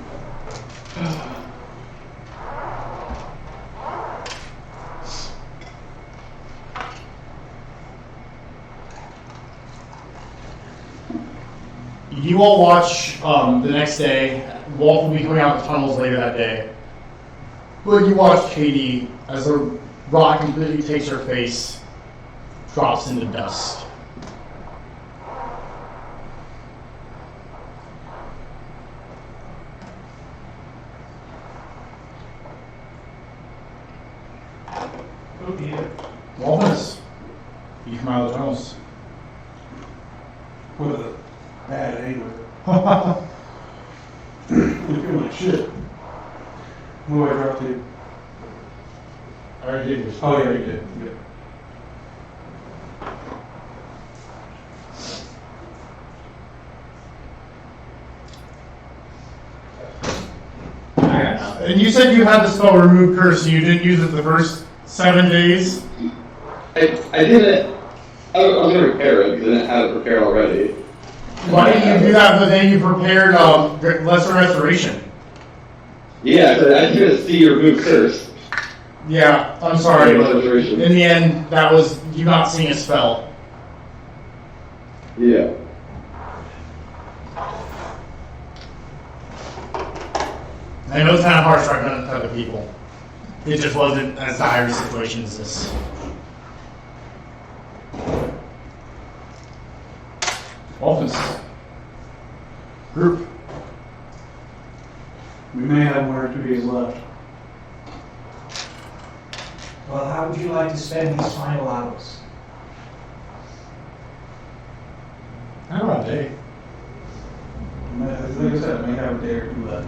You all watch the next day. Walt will be coming out the tunnels later that day. But you watch Katie as the rock completely takes her face, drops into dust. Oh dear. Walters, you come out of the tunnels. With a bad anyway. You feel like shit. What do I drop to? I already did this. Oh yeah, you did. Yeah. And you said you had the spell Remove Curse, so you didn't use it the first 7 days? I didn't. I was gonna prepare it because I didn't have it prepared already. Why didn't you do that the day you prepared Lesser Restoration? Yeah, because I didn't see your move curse. Yeah, I'm sorry, but Restoration. in the end, that was you not seeing a spell. Yeah. I know it's kind of harsh right now to other people. It just wasn't as dire a situation as this. Dolphins. Group. We may have 1 or 2 days left. Well, how would you like to spend these final hours? I don't know, Dave. Like I said, I may have a day or 2 left.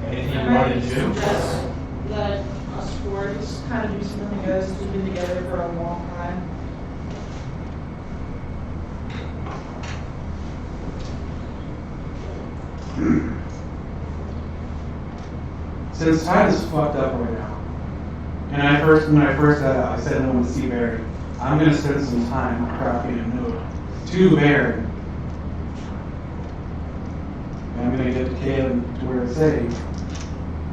Anything you wanted to do? Suggest that us four just kind of do something together since we've been together for a long time. Since time is fucked up right now, and when I first got out, I said no one to see Barry. I'm gonna spend some time crafting a note to Barry. And I'm gonna get to Kaylin to where I say,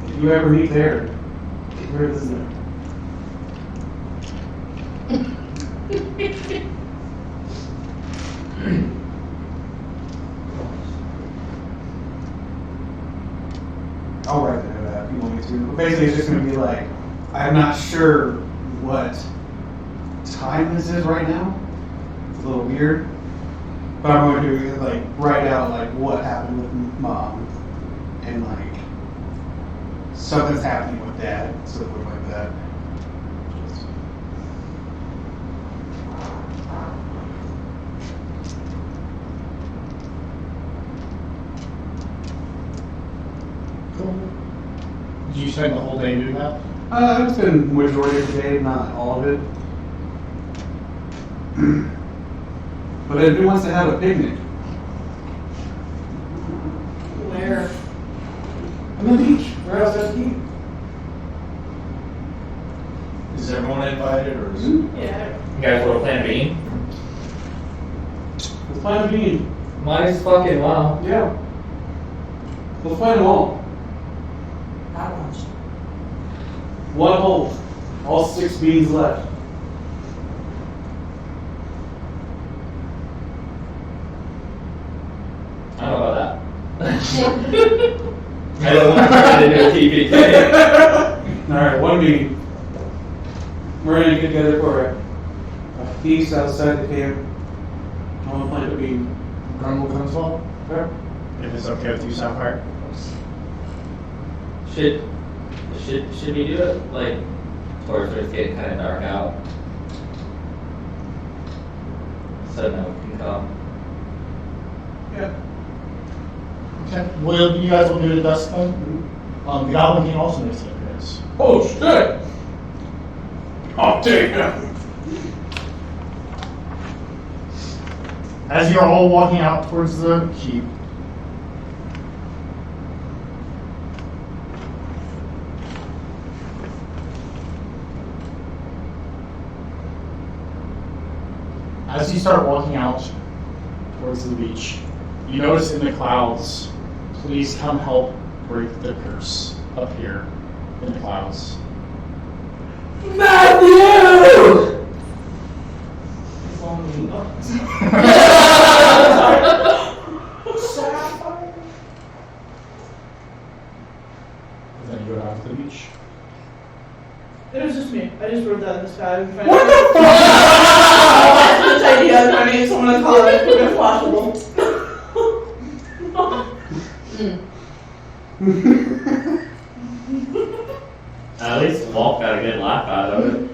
if you ever meet Barry, where is this note? I'll write that out if you want me to. But basically, it's just going to be like, I'm not sure what time this is right now. It's a little weird. But I'm going to like write out like what happened with Mom and like something's happening with Dad, something like that. Did you spend the whole day doing that? It's been majority of the day, not all of it. But if he wants to have a picnic, Where? on the beach, where else does he? Is everyone invited or is Yeah. You guys want to plan a bean? Let's find a bean. Might as fucking well. Yeah. Let's find them all. Not much. 1 hole. All 6 beans left. I don't know about that. I don't want to try to do a TPK. Alright, 1 bean. We're gonna get together for a feast outside the camp. I want to plant a bean. Grumble comes well? Okay. If it's okay with you, Sapphire. Should we do it like towards it's getting kind of dark out? So no one can come. Yeah. Okay. Well, you guys will do it at dusk then? The Goblin King also makes an appearance. Oh shit! Oh damn! As you're all walking out towards the keep, as you start walking out towards the beach, you notice in the clouds, please come help break the curse up here in the clouds. Matthew! Then you go down to the beach. It was just me. I just wrote that in the sky. What the fuck? This idea of trying to get someone to call it if possible. At least Walt got a good laugh out of it.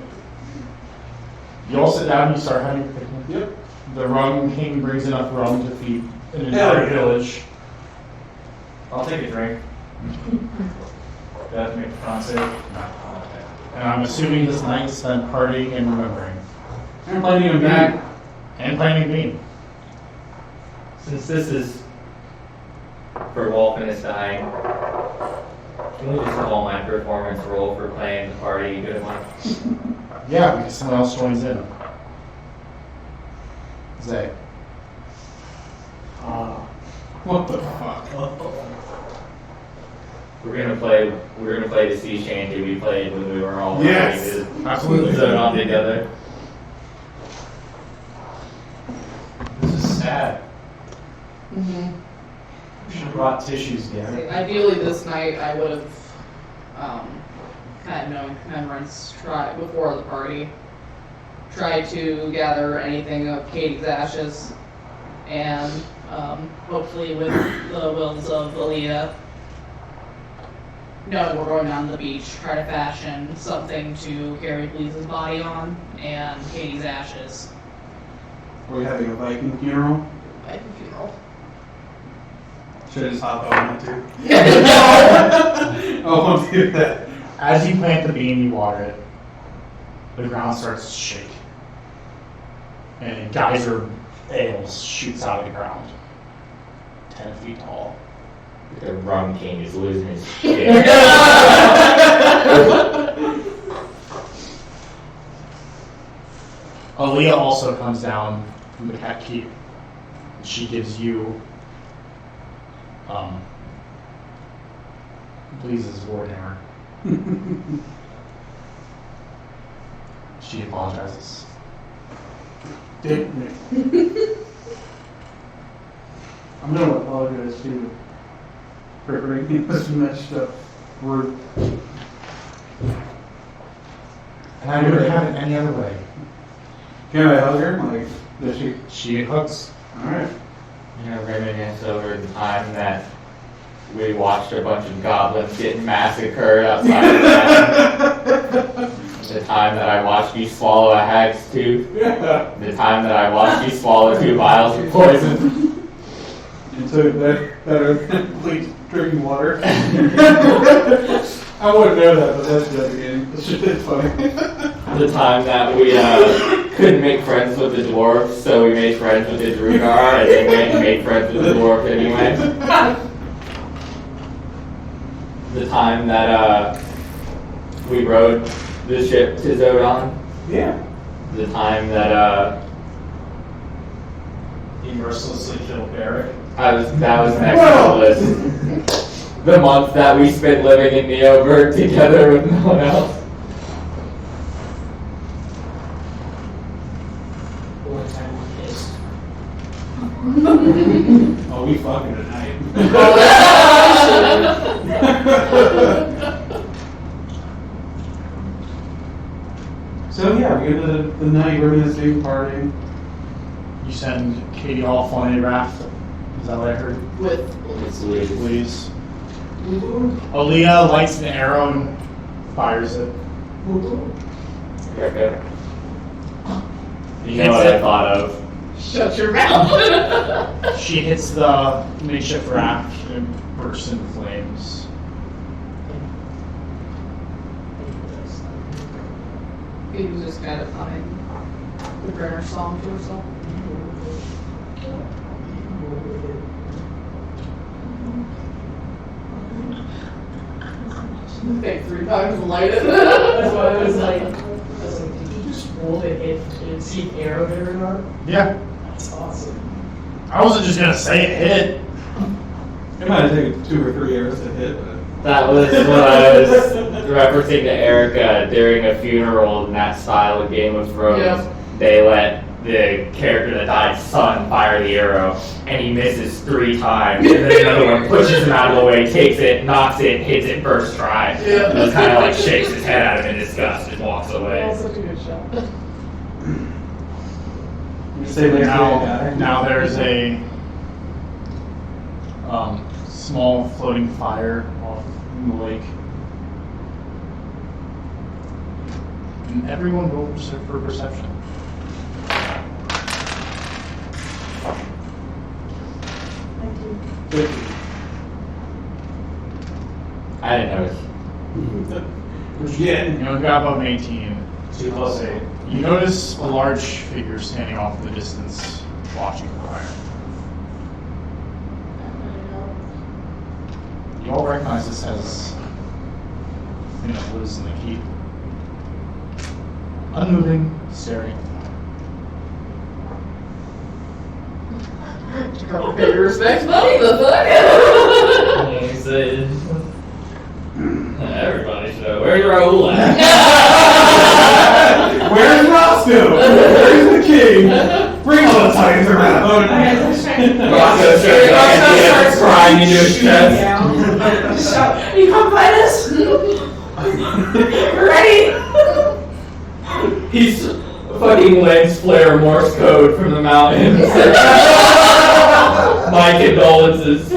You all sit down and you start having a picnic. Yep. The Rum King brings enough rum to feed an Hell entire yeah. village. I'll take a drink. Do I have to make the front safe? And I'm assuming this night is spent partying and remembering. I'm planning a bean. And playing a game. Since this is for Wolf and his dying, can we just call my performance roll for playing the party good one? Yeah, because someone else joins in. Zay. What the fuck? We're gonna play the sea change we played when we were all Yes, absolutely. so on together. This is sad. Mm-hmm. We should have brought tissues, damn it. Ideally, this night I would have had no commemorates before the party. Tried to gather anything of Katie's ashes, and hopefully with the wills of Aaliyah, knowing we're going down to the beach, try to fashion something to carry Bleeze's body on, and Katie's ashes. Are we having a Viking funeral? Like a funeral. Should I just hop on that too? I won't do that. As you plant the bean, you water it. The ground starts to shake. And a geyser ale shoots out of the ground. 10 feet tall. The rum king is losing his shit. Aaliyah also comes down from the cat keep. She gives you Bleeze's warhammer. She apologizes. Dick me. I'm gonna apologize too for making this messed up word. And I wouldn't have it any other way. Can I hug her? Like, does she? She hooks. Alright. You know, reminisce over the time that we watched a bunch of goblins getting massacred outside of town. The time that I watched you swallow a hag's tooth. Yeah. The time that I watched you swallow 2 vials of poison. And so better than bleach drinking water. I wouldn't know that, but that's the other game. This shit is funny. The time that we couldn't make friends with the dwarves, so we made friends with the Drugar, and then we made friends with the dwarf anyway. The time that we rode the ship to Zodon. Yeah. The time that He mercilessly killed Barrick. that was next on the list. The month that we spent living in Neoburg together with no one else. One time we kissed. Oh, we fucking tonight. So yeah, we go to the night reminiscing party. You send Katie off on a raft. Is that what I heard? With Please. Aaliyah lights an arrow and fires it. Okay. You know what I thought of. shut your mouth. She hits the makeshift raft and bursts into flames. He was just kind of humming the Brenner song to herself. Take 3 times and light it. That's why I was like, did you just roll to hit and see arrow there or not? Yeah. That's awesome. I wasn't just gonna say it hit. It might have taken 2 or 3 arrows to hit, but That was what I was referencing to Erica during a funeral in that style of Game of Thrones. Yeah. They let the character that died's son fire the arrow, and he misses 3 times, and then another one pushes him out of the way, takes it, knocks it, hits it first try. Yeah. And just kind of like shakes his head at him in disgust and walks away. That's such a good shot. you say later Now there's a small floating fire off in the lake. And everyone roll for perception. I didn't notice. Yeah. You know, got above 18. 2 plus 8. You notice a large figure standing off in the distance, watching the fire. You all recognize this as the thing that lives in the keep. Unmoving, staring at the fire. Pay your respects, buddy. The fuck? He said, everybody should know. Where's Raoul at? Where's Roscoe? Where's the king? Bring all the Titans around. Roscoe starts crying into his chest. You come fight us? Ready? He's fucking lens flare Morse code from the mountains. My condolences.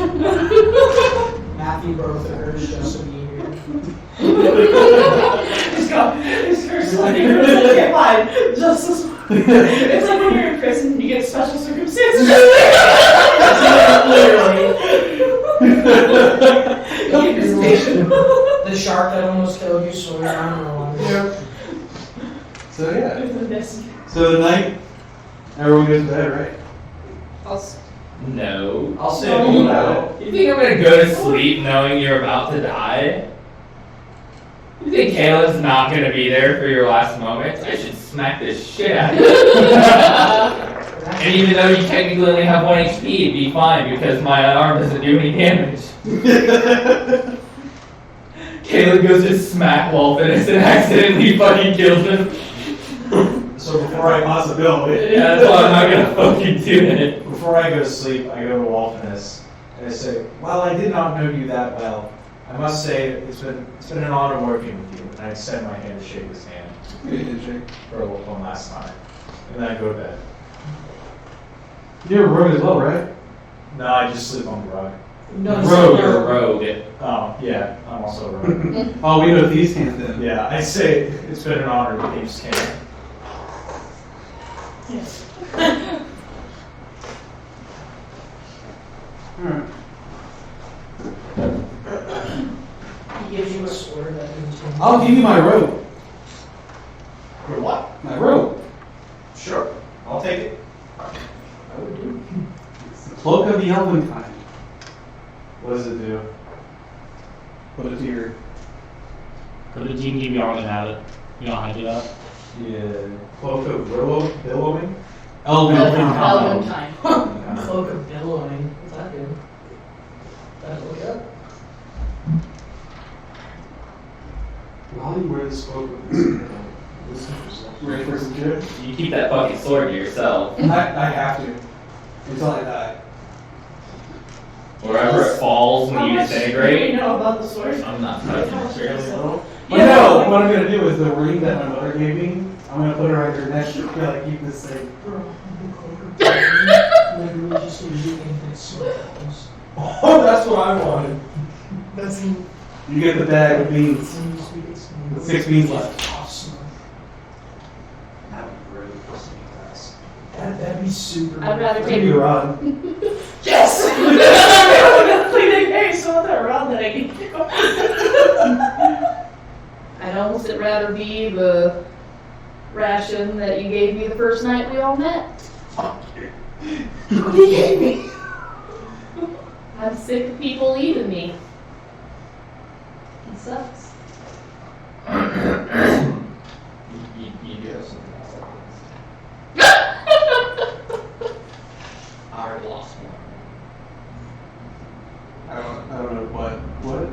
Matthew broke the curse just to be here. His curse is like you're gonna get fine. Just as it's like when you're in prison, you get special circumstances. Literally. Visitation. The shark that almost killed you, so I'm wrong. So yeah. So the night, everyone goes to bed, right? No. I'll say No, it you about You think I'm gonna go to sleep knowing you're about to die? You think Caleb's not gonna be there for your last moments? I should smack this shit out of you. And even though you technically only have 1 HP, it'd be fine because my arm doesn't do any damage. Caleb goes to smack Wolfenus and accidentally fucking kills him. So before I possibility. Yeah, that's why I'm not gonna fucking do it. Before I go to sleep, I go to Wolfenus and I say, "While I did not know you that well, I must say it's been an honor working with you." And I extend my hand to shake his hand for one last time, and then I go to bed. You're a rogue as well, right? No, I just sleep on the rug. No, Rogue, you're a rogue. Oh yeah, I'm also a rogue. Oh, we know these hands then. Yeah, I say it's been an honor with James Cameron. Yes. Alright. He gives you a sword that means I'll give you my robe. For what? My robe. Sure, I'll take it. The cloak of the elven kind. What does it do? Put it to your. Go to D&D Beyond and have it. You know how to do that? Yeah, cloak of billowing. Elven kind. Elven time. Cloak of billowing. What's that do? Gotta look it up. Why do you wear this cloak with this? Ready for some shit? You keep that fucking sword to yourself. I have to. Until I die. Wherever it falls when you How much do disintegrate, you know about the sword? I'm not touching it. Fairly little. But Yeah. no, what I'm gonna do is the ring that my mother gave me, I'm gonna put her around her neck to like keep this thing. Literally just gives you infinite smiles. Oh, that's what I wanted. That's You get the bag of beans. With 6 beans left. awesome. That would be really pussy guys. That'd be super. I'd rather Give take. you a rod. Yes! I'm gonna clean the game so that around that I can go. I'd almost rather be the ration that you gave me the first night we all met. What you gave me? I'm sick of people eating me. It sucks. You do have something else. I already lost one. I don't know what. What?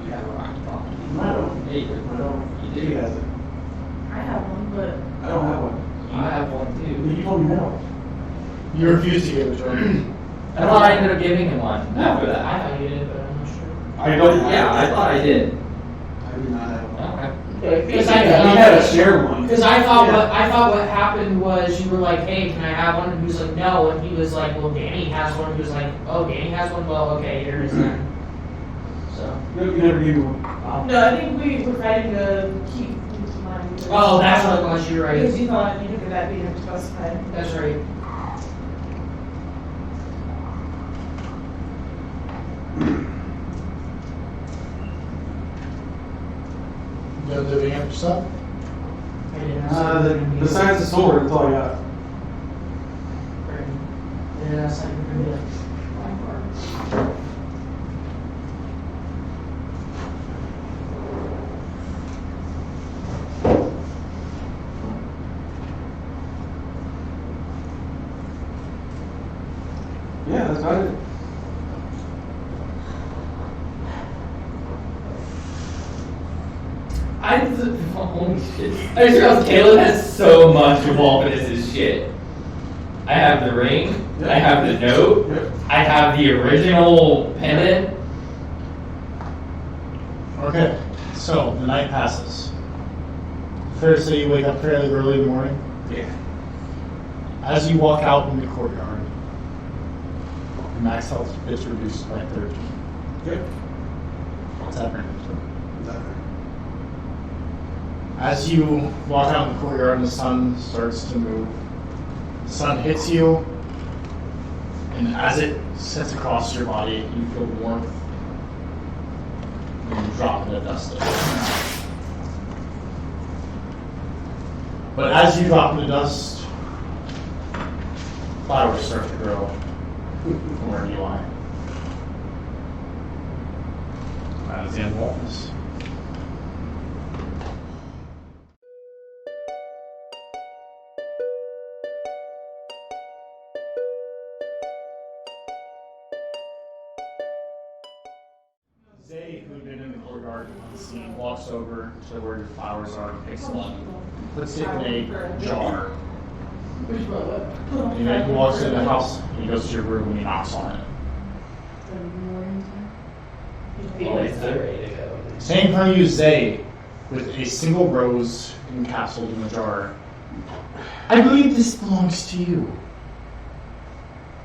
You have a rock property. I don't. Yeah, you do. I don't. You He do. has it. I have one, but I don't have one. I have one too. You told me no. You refuse to give it to him. I thought I ended up giving him one after I that. thought you did, but I'm not sure. I don't. Yeah, I thought I did. I do not have one. Okay. Because We had a shared one. Because I thought what happened was you were like, hey, can I have one? And he was like, no. And he was like, well, Danny has one. He was like, oh, Danny has one. Well, okay, here it is then. So. No, you never gave me one. no, I think we were fighting to keep mine. because- Oh, that's what it was. You're right. Because you thought you took that being specified. That's right. You done doing it yourself? I didn't. Besides the sword, that's all I got. Yeah, that's not even gonna be like. Yeah, How did Holy shit. I just realized Caleb has so much of all of his shit. I have the ring, I have the note, I have the original pendant. Okay, so the night passes. Fair to say you wake up fairly early in the morning. Yeah. As you walk out in the courtyard, your max health is reduced by 13. Good. What's happening? As you walk out in the courtyard and the sun starts to move, the sun hits you, and as it sets across your body, you feel warmth, and you drop into dust. But as you drop into dust, flowers start to grow from where you lie. That is the end of all this. Zay, who had been in the courtyard unseen, walks over to where your flowers are and picks one, puts it in a jar. And then he walks into the house, he goes to your room and he knocks on it. Always so ready to go. Standing in front of you is Zay, with a single rose encapsulated in the jar. I believe this belongs to you.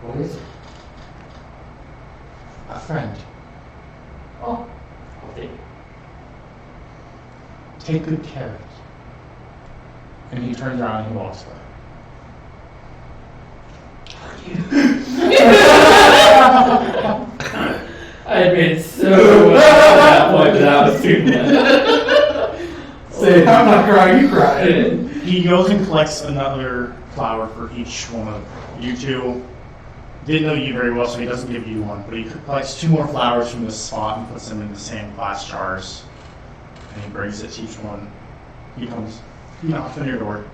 What is it? A friend. Oh, I'll take it. Take good care of it. And he turns around and he walks away. I had made so much at that point that I was too much. Say, I'm not crying, you cry. He goes and collects another flower for each one of you two. Didn't know you very well, so he doesn't give you one. But he collects 2 more flowers from this spot and puts them in the same glass jars. And he brings it to each one. He knocks on your door.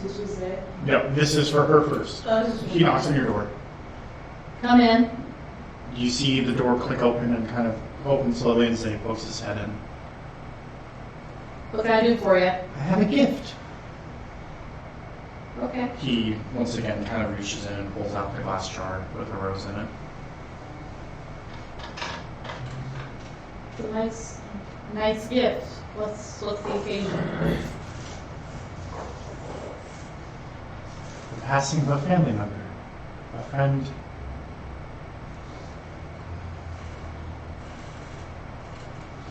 This is it. Yep, this is for her first. He knocks on your door. Come in. You see the door click open and kind of open slowly and Zay pokes his head in. What can I do for you? I have a gift. Okay. He, once again, kind of reaches in and pulls out the glass jar with a rose in it. It's a nice gift. What's the occasion? The passing of a family member. A friend.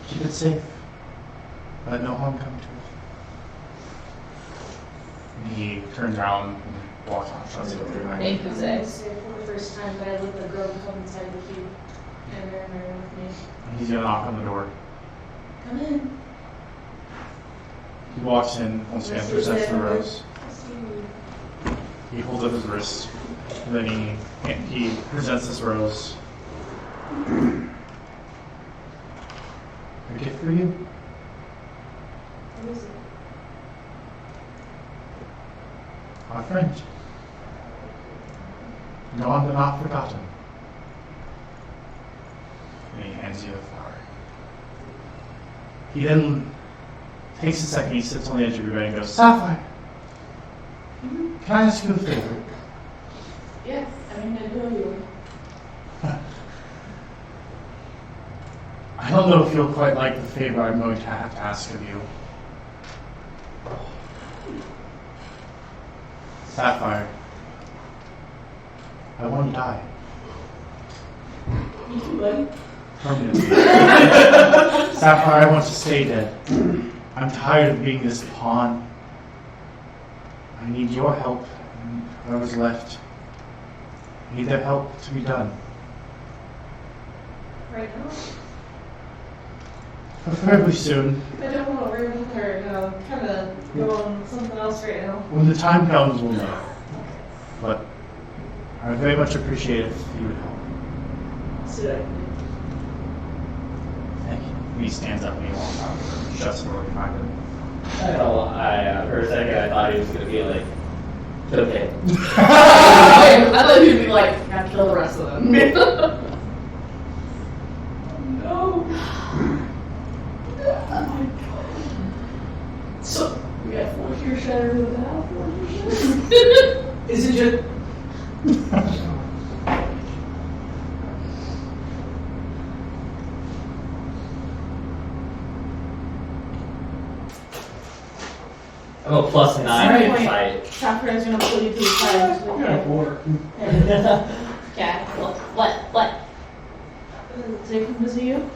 Keep it safe. Let no harm come to it. And he turns around and walks on, tries to go through my Thank you, Zay. For the first time that I let the girl come inside the cube and they're in there with me. He's gonna knock on the door. Come in. He walks in, once again, presents the rose. I see you. He holds up his wrist, and then he presents this rose. A gift for you? What is it? Our friend. Gone but not forgotten. And he hands you a flower. He then takes a second, he sits on the edge of your bed and goes, Sapphire! Can I ask you a favor? Yeah, I mean, I know you. I don't know if you'll quite like the favor I'm going to have to ask of you. Sapphire, I want to die. You too, buddy. Permanently. Sapphire, I want to stay dead. I'm tired of being this pawn. I need your help and whoever's left. I need their help to be done. Right now? Preferably soon. I don't want to worry with her, kind of go on something else right now. When the time comes, we'll know. But I would very much appreciate it if you would help. See what I can Thank you. And he stands up and he walks out. Shuts the door behind him. I don't know, for a second I thought he was gonna be like, okay. I thought you'd be like, can have to kill the rest of them. No. So we got 4 tier shatter without 4 tier shatter. Is it just? I'm a plus 9 Alright. in fight. Chopper's gonna pull you to the side. I got 4. Okay, what? Take him to see you?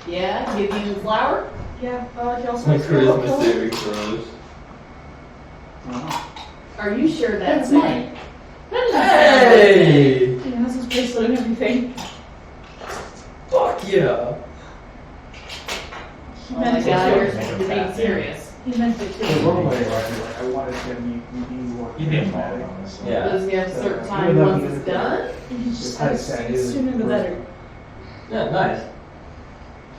Yeah, give you flour? Yeah, he also My has to go charisma saving throws. Are you sure that's That's mine. Hey! He has his bracelet and everything. Fuck yeah! He Oh my meant god, it you're too. being serious. He meant it The too. role player, like, I wanted him to be more You'd be charismatic. involved, honestly. Yeah. Does he have a certain So, time even though once he it's is- done? He just It's kinda sad, has isn't sooner it? the better. Yeah, nice.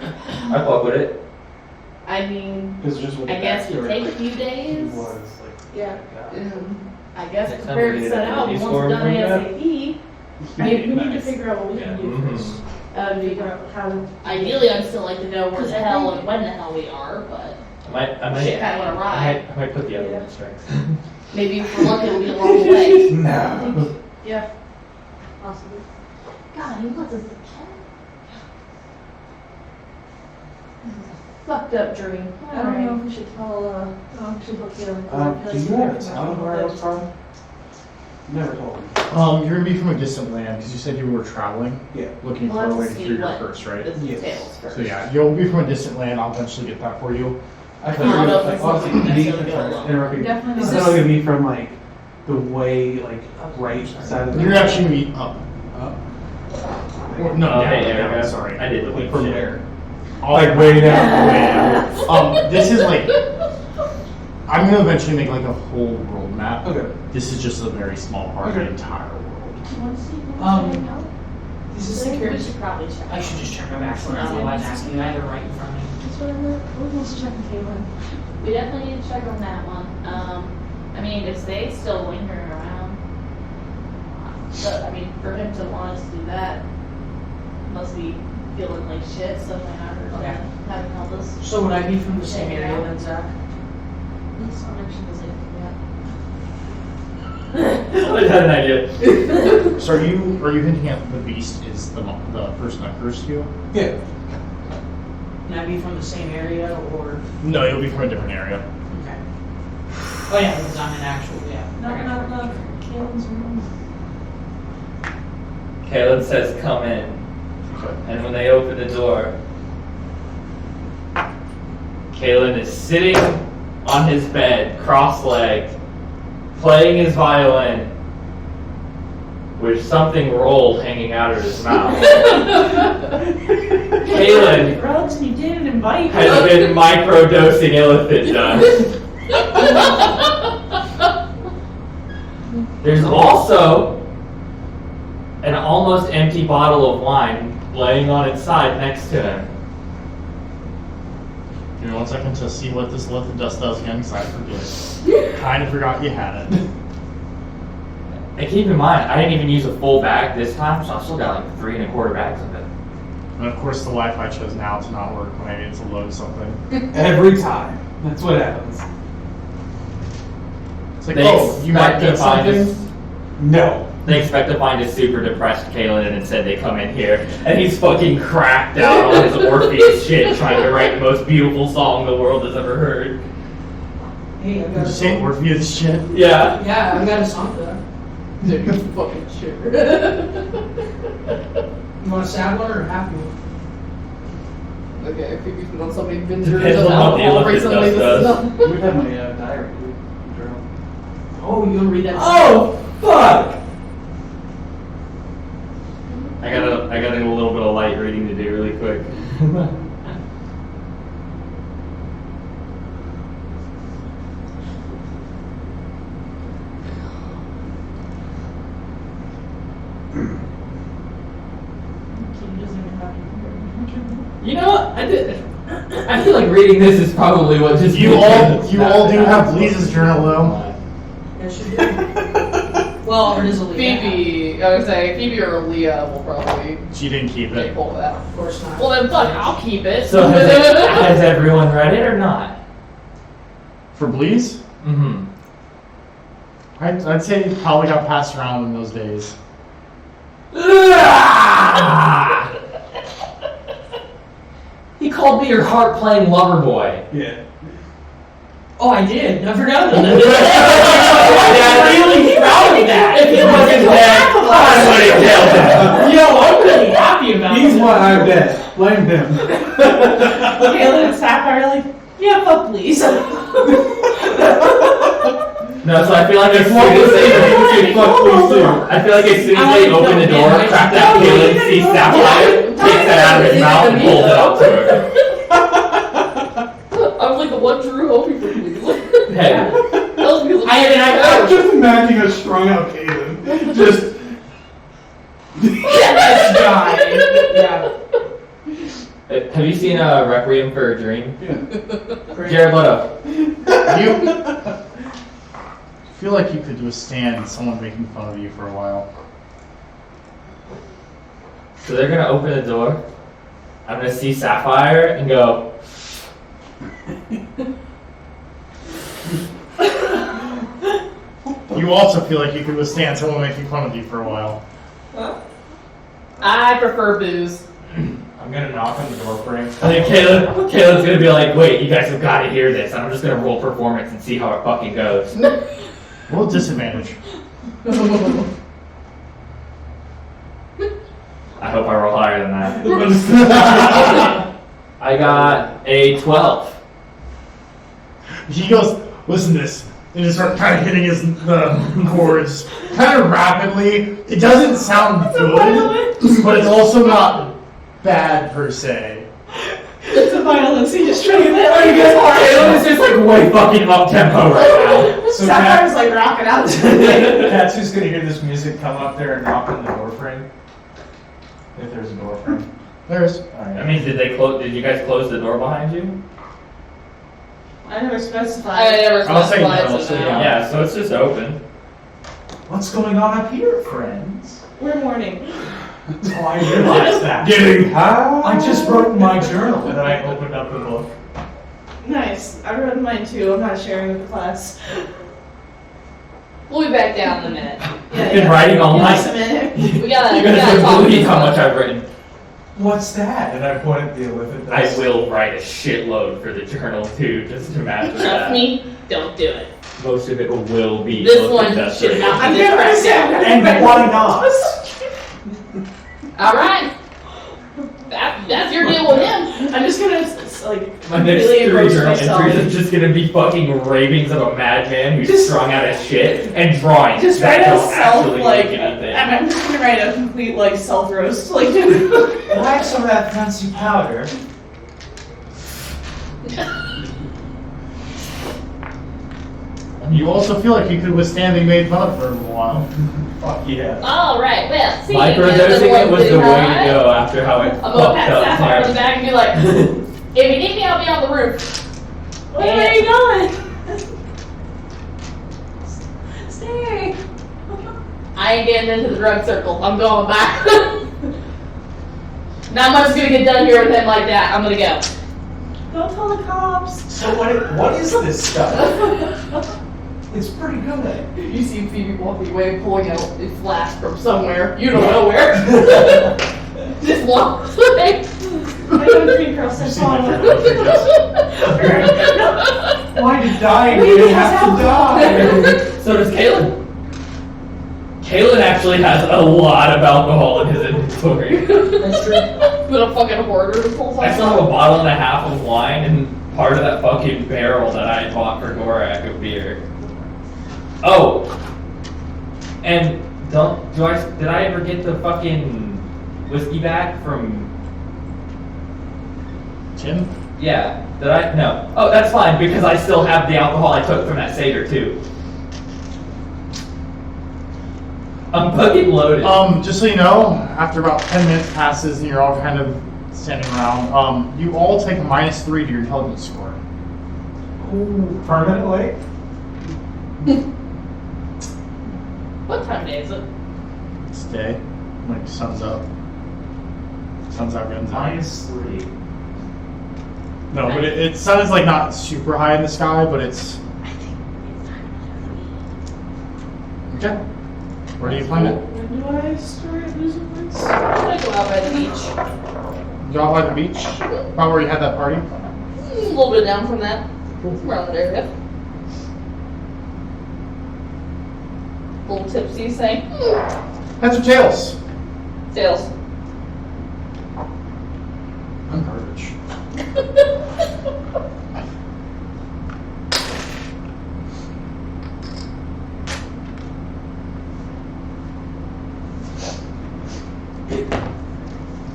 I fuck with it. I mean, Because just with I the guess it backstory, take a like, few he days. was like, Yeah. I guess Next time compared we to need set a out, release once form done for that. ASAP, We need to Nice. figure out what we can do Mhm. first. be Figure out how to. ideally I'd still like to know where Because the I hell think- and when the hell we are, but I might, shit kinda went awry. I might put the other one in strength. Maybe if we're lucky it'll be along the way. No. Yeah. Possibly. God, he wants us to Fucked up dream. I don't know if we should tell, we should look at do you have a town where I was from? Never told me. You're gonna be from a distant land because you said you were traveling, Yeah. looking We'll for a have way to to see cure your what curse, right? the Yes. details first. So yeah, you'll be from a distant land. I'll eventually get that for you. I don't know if it's honestly, something me, necessarily go along. interrupting. Definitely Is not. that gonna be from like the way, like right side of the? You're actually gonna be up. Or, no, Oh, down, hey, down, Erica. sorry. I did the weak From shit. there. Like way down. Way down. This is like. I'm gonna eventually make like a whole world map. Okay. This is just a very small part of the Okay. entire world. You want to see? Is this I think we secure? should probably check. I should just check my back. I don't know why I'm asking you. I have it right in front of me. That's what we're supposed to check the table. We definitely need to check on that one. I mean, if they still lingering around, but I mean, for him to want us to do that, must be feeling like shit. So I heard Okay. that having helped us. So would I be from the same area then, Zach? This one actually was it. I had an idea. So are you hinting at the beast is the person that cursed you? Yeah. Can I be from the same area or? No, you'll be from a different area. Okay. Oh yeah, because I'm an actual, yeah. No. Caitlin's room. Caleb says come in. And when they open the door, Kalen is sitting on his bed, cross-legged, playing his violin, with something rolled hanging out of his mouth. Kalen Drugs and you didn't invite has been microdosing elephant dust. There's also an almost empty bottle of wine laying on its side next to him. Give me 1 second to see what this elephant dust does again, because I forget. Kind of forgot you had it. And keep in mind, I didn't even use a full bag this time, so I've still got like 3 1/4 bags of it. And of course, the Wi-Fi chose now to not work when I needed to load something. Every time. That's what happens. It's like, They oh, you might expect to get find something. us- No. They expect to find a super depressed Kalen and instead they come in here and he's fucking cracked out on his Orpheus shit trying to write the most beautiful song the world has ever heard. Hey, I've You got a just ain't song. Orpheus shit. Yeah. Yeah, I've got a song for that. Fucking sure. You want a sad one or a happy one? Okay, I figured you want something vintage Depends of on what the alcohol, bring elephant something dust that's does. not- You have my diary, journal. Oh, you wanna read that? Oh, fuck! I got a little bit of light reading to do really quick. You know what? I feel like reading this is probably what just You all do have Lisa's journal though. Yes, you do. Well, or does Aaliyah Phoebe, I would say Phoebe or Leah will probably She didn't keep take it. hold of that. have? Of course not. Well then, fuck, I'll keep it. So has everyone read it or not? For Bleeze? Mm-hmm. I'd say it probably got passed around in those days. He called me your heart-playing lover boy. Yeah. Oh, I did. Never known I'm that. really proud of that. If he wasn't dead, I would have killed him. Yo, I'm really happy about He's it. why I'm dead. Blame him. Caleb and Sapphire are like, yeah, fuck please. No, so I feel like as soon as they I feel like as soon as they open the door, crack that Caleb sees Sapphire, takes it out of his mouth and pulls it up to her. I was like the one true hoping for please. Hey. That was because of I'm just imagining a strung out Caleb. Just. This guy. Yeah. Have you seen Requiem for a Dream? Yeah. Jared Leto. You feel like you could withstand someone making fun of you for a while. So they're gonna open the door. I'm gonna see Sapphire and go. You also feel like you could withstand someone making fun of you for a while. I prefer booze. I'm gonna knock on the door frame. I think Caleb's gonna be like, wait, you guys have got to hear this. And I'm just gonna roll performance and see how it fucking goes. Roll disadvantage. I hope I roll higher than that. I got a 12. He goes, listen to this. And just start kind of hitting his chords kind of rapidly. It doesn't sound good, but it's also not bad per se. It's a violence, he just trying to hit Caleb is just like way fucking up tempo right now. So Sapphire's like rocking out. Cat's just gonna hear this music, come up there and knock on the door frame. If there's a door frame. There is. Alright. I mean, did you guys close the door behind you? I never I specified. never I'll say specified, no, so so no. yeah. Yeah, so it's just open. What's going on up here, friends? We're mourning. Oh, I realized that. Getting I just wrote in my journal and then I opened up the book. Nice. I wrote mine too. I'm not sharing with the class. We'll be back down in a minute. I've been writing all night. Just a minute. We gotta, You we guys gotta don't talk. believe how much I've written. What's that? And I pointed at the elephant. I will write a shitload for the journal too, just to match with Trust that. me, don't do it. Most of it will be. This most one industrial. should not I'm be never this gonna say And why not? Alright. That's your deal with him. I'm just gonna like My next really 3 immerse journal myself. entries is just gonna be fucking ravings of a madman who's Just- strung out as shit and drawings Just that write a don't self actually like, make anything. and I'm just gonna write a complete like self roast like. Can I have some of that fancy powder? You also feel like you could withstand being made fun of for a little while. Fuck yeah. Alright, well, see. Microdosing it was the way to go after how it I'm gonna pat fucked Sapphire on the up. back and be like, if you need me, I'll be on the roof. Where are you going? Stay. I ain't getting into the drug circle. I'm going back. Not much is gonna get done here with him like that. I'm gonna go. Don't tell the cops. So what is this stuff? It's pretty good. You see Phoebe walking away, pulling out a flask from somewhere. You don't know where. Just walks away. I go to Green Girl says, Why did dying really have to die? So does Caleb. Caleb actually has a lot of alcohol in his inventory. That's true. Been a fucking hoarder to pull I still have a bottle and a half of wine and part of that fucking barrel that I bought for Gorak of beer. Oh, and did I ever get the fucking whiskey back from? Jim? Yeah, did I? No. Oh, that's fine because I still have the alcohol I took from that Seder too. I'm fucking loaded. Just so you know, after about 10 minutes passes and you're all kind of standing around, you all take a -3 to your intelligence score. Ooh, permanently? What time of day is it? It's day. Like sun's up. Sun's out, guns out. -3. No, but it sun is like not super high in the sky, but it's. Okay. Where do you find it? When do I start losing points? I'm gonna go out by the beach. You out by the beach? About where you had that party? A little bit down from that. Around that area. A little tipsy, saying, Heads or tails? tails. I'm garbage.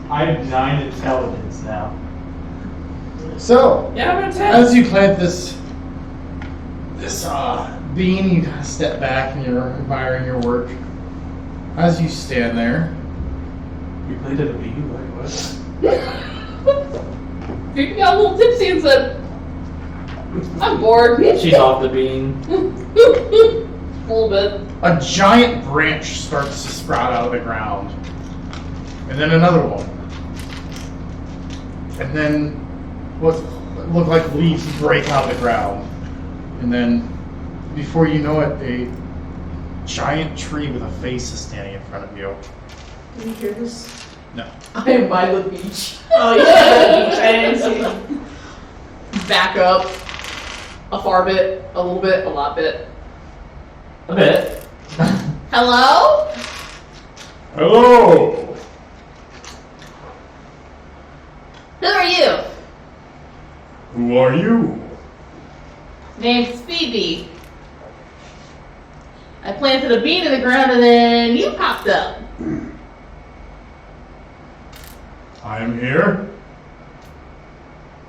I have 9 intelligence now. So, Yeah, I'm gonna tell. as you plant this bean, you kind of step back and you're admiring your work. As you stand there, You planted a bee? Like what? You got a little tipsy and said, I'm bored. She's off the bean. A little bit. a giant branch starts to sprout out of the ground. And then another one. And then what look like leaves break out of the ground. And then, before you know it, a giant tree with a face is standing in front of you. Can you hear this? No. I am by the beach. Oh, yeah. I didn't see. Back up. A far bit, a little bit, a lot bit. A bit. Hello? Hello! Who are you? Who are you? Name's Phoebe. I planted a bean in the ground and then you popped up. I am here.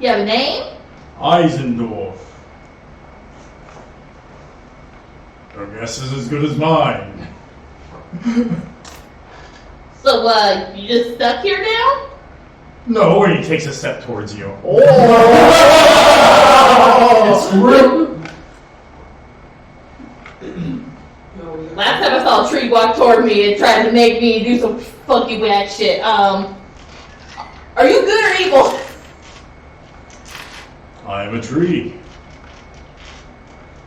You have a name? Eisendorf. Your guess is as good as mine. So, you just stuck here now? No, and he takes a step towards you. Last time I saw a tree walk toward me, it tried to make me do some funky whack shit. Are you good or evil? I am a tree.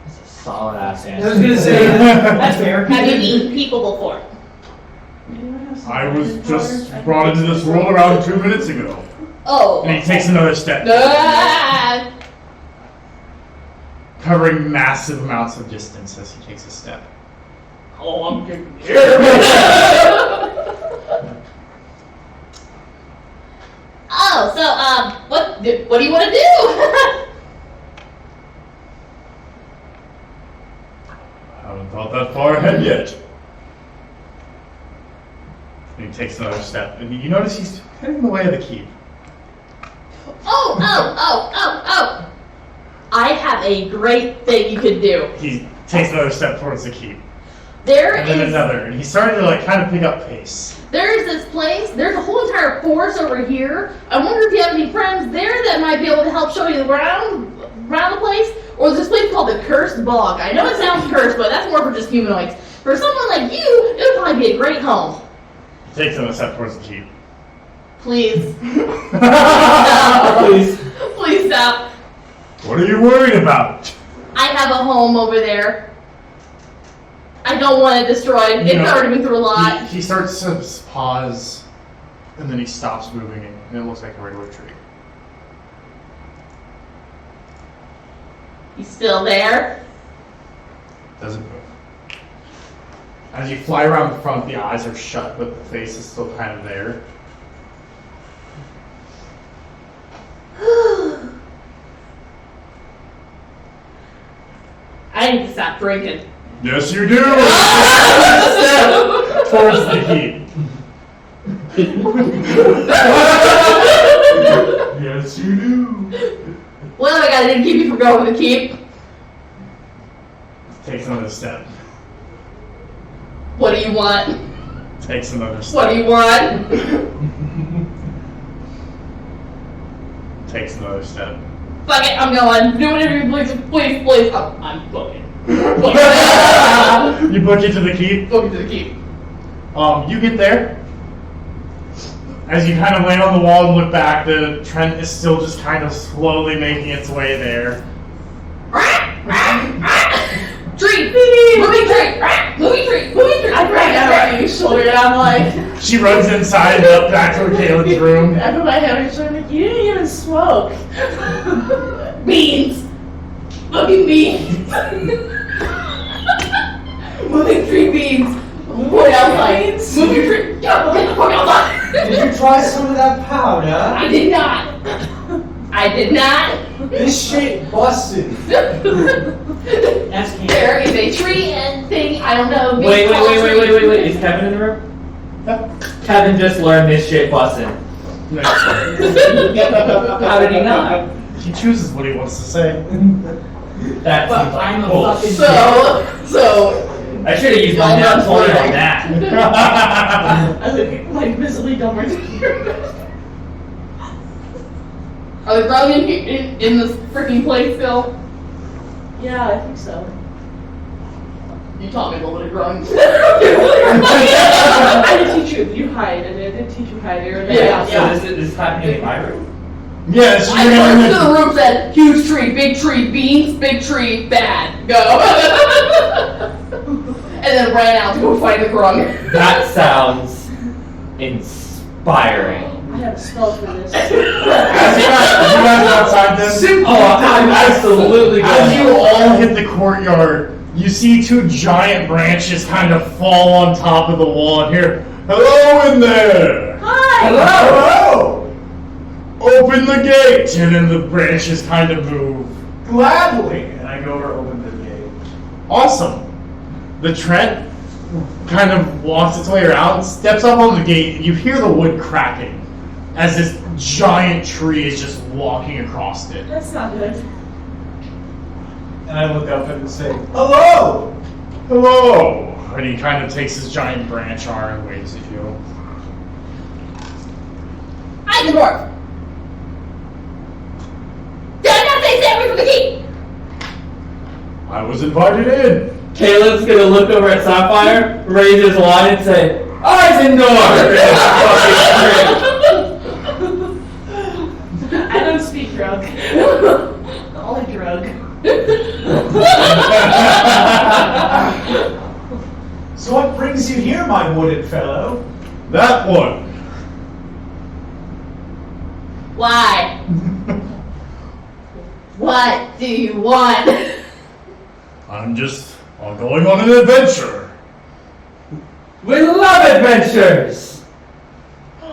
That's a solid ass I answer. was gonna say, that's fair. Have you eaten people before? I was just brought into this world around 2 minutes ago. Oh. And he takes another step, Ah! covering massive amounts of distance as he takes a step. Oh, I'm getting Oh, so, what do you want to do? I haven't thought that far ahead yet. And he takes another step, and you notice he's heading the way of the keep. Oh. I have a great thing you could do. He takes another step towards the keep, There and then is another, and he's starting to like kind of pick up pace. There's this place, there's a whole entire forest over here. I wonder if you have any friends there that might be able to help show you around the place. Or there's this place called the Cursed Bog. I know it sounds cursed, but that's more for just humanoids. For someone like you, it would probably be a great home. He takes another step towards the keep. Please. Please. Please stop. What are you worried about? I have a home over there. I don't want it destroyed. It's already been through a lot. He starts to pause, and then he stops moving, and it looks like a regular tree. He's still there. Doesn't move. As you fly around the front, the eyes are shut, but the face is still kind of there. I need to stop drinking. Yes, you do! Towards the keep. Yes, you do. What have I got to do to keep you from going to the keep? Takes another step. What do you want? Takes another step. What do you want? Takes another step. Fuck it, I'm going. Do whatever you please, please. I'm booking. You book it to the keep? Book it to the keep. You get there. As you kind of land on the wall and look back, the Trent is still just kind of slowly making its way there. Tree! Moving tree! Moving tree! Moving tree! I grab that on your shoulder and I'm like, She runs inside and up back to Kaylin's room. I put my hand on your shoulder and I'm like, you didn't even smoke. Beans! Fucking beans! Moving tree beans! Moving outside! Moving tree! Yeah, get the fuck outside! Did you try some of that powder? I did not! I did not! This shit busted. That's There is a tree and thing, I don't know. big Wait. tall tree. Is Kevin in the room? Kevin just learned this shit busting. How did he not? He chooses what he wants to say. That But seems like I'm a bullshit. fucking So, I should have used my Y'all nat done 20 on playing. that. I look like visibly dumber than you. are they growing in this freaking place still? Yeah, I think so. You taught me a little bit of growing. I did teach you, you hide, and I did teach you hide. Yeah. So this is happening in my room. Yes, I you're burst in to the the... room, said, huge tree, big tree, beans, big tree, bad, go. And then ran out to go find the grung. That sounds inspiring. I have a spell for this. As you guys are outside then, Oh, I'm absolutely as you going. all hit the courtyard, you see two giant branches kind of fall on top of the wall and hear, "Hello in there! Hi! Hello! Open the gate!" And then the branches kind of move. Gladly. And I go over and open the gate. Awesome. The Trent kind of walks its way around, steps up on the gate, and you hear the wood cracking as this giant tree is just walking across it. That's not good. And I look up and say, hello! Hello! And he kind of takes his giant branch arm and waves at you. I'm the dwarf. Did I not say stay away from the key? I was invited in. Caleb's gonna look over at Sapphire, raise his wand, and say, "Eyes indoors!" I don't speak drug. Only drug. So what brings you here, my wooded fellow? That one. Why? What do you want? I'm going on an adventure. We love adventures!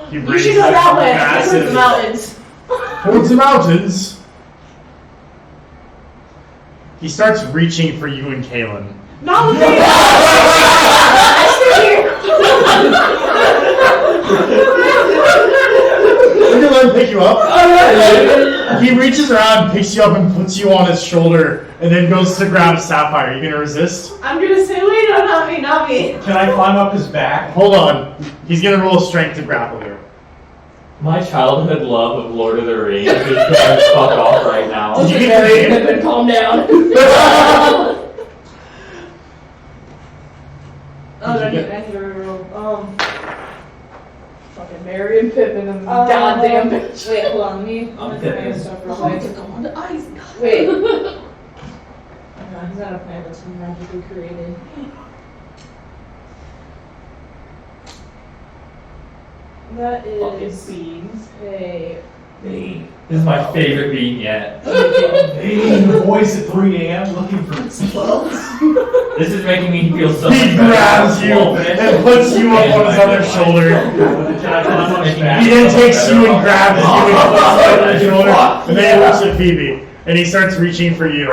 He You raises should go his that way. massive- Towards the mountains. Towards the mountains. He starts reaching for you and Kaylin. Not with me! We're gonna let him pick you up. He reaches around, picks you up, and puts you on his shoulder, and then goes to grab Sapphire. Are you gonna resist? I'm gonna say, wait, no, not me, not me. Can I climb up his back? Hold on. He's gonna roll strength to grapple you. My childhood love of Lord of the Rings is going to fuck off right now. Did you get the name? Pippin, calm down. Oh, I need to roll. Fucking Mary and Pippin and Uh, goddamn bitch. Wait, hold on, let me I'm look at my Pippin. stuff real Oh, quick. it's going to ice. Wait. Oh, no, he's not a plant that's been magically created. That Fucking is beans. a... This is my favorite bean yet. Hey, the voice at 3 a.m. looking for explosives. This is making me feel so He much better. grabs you and puts you up on his other shoulder. Can I climb on his back? He then takes you and grabs you and puts you on his shoulder. And then he looks at Phoebe. And he starts reaching for you.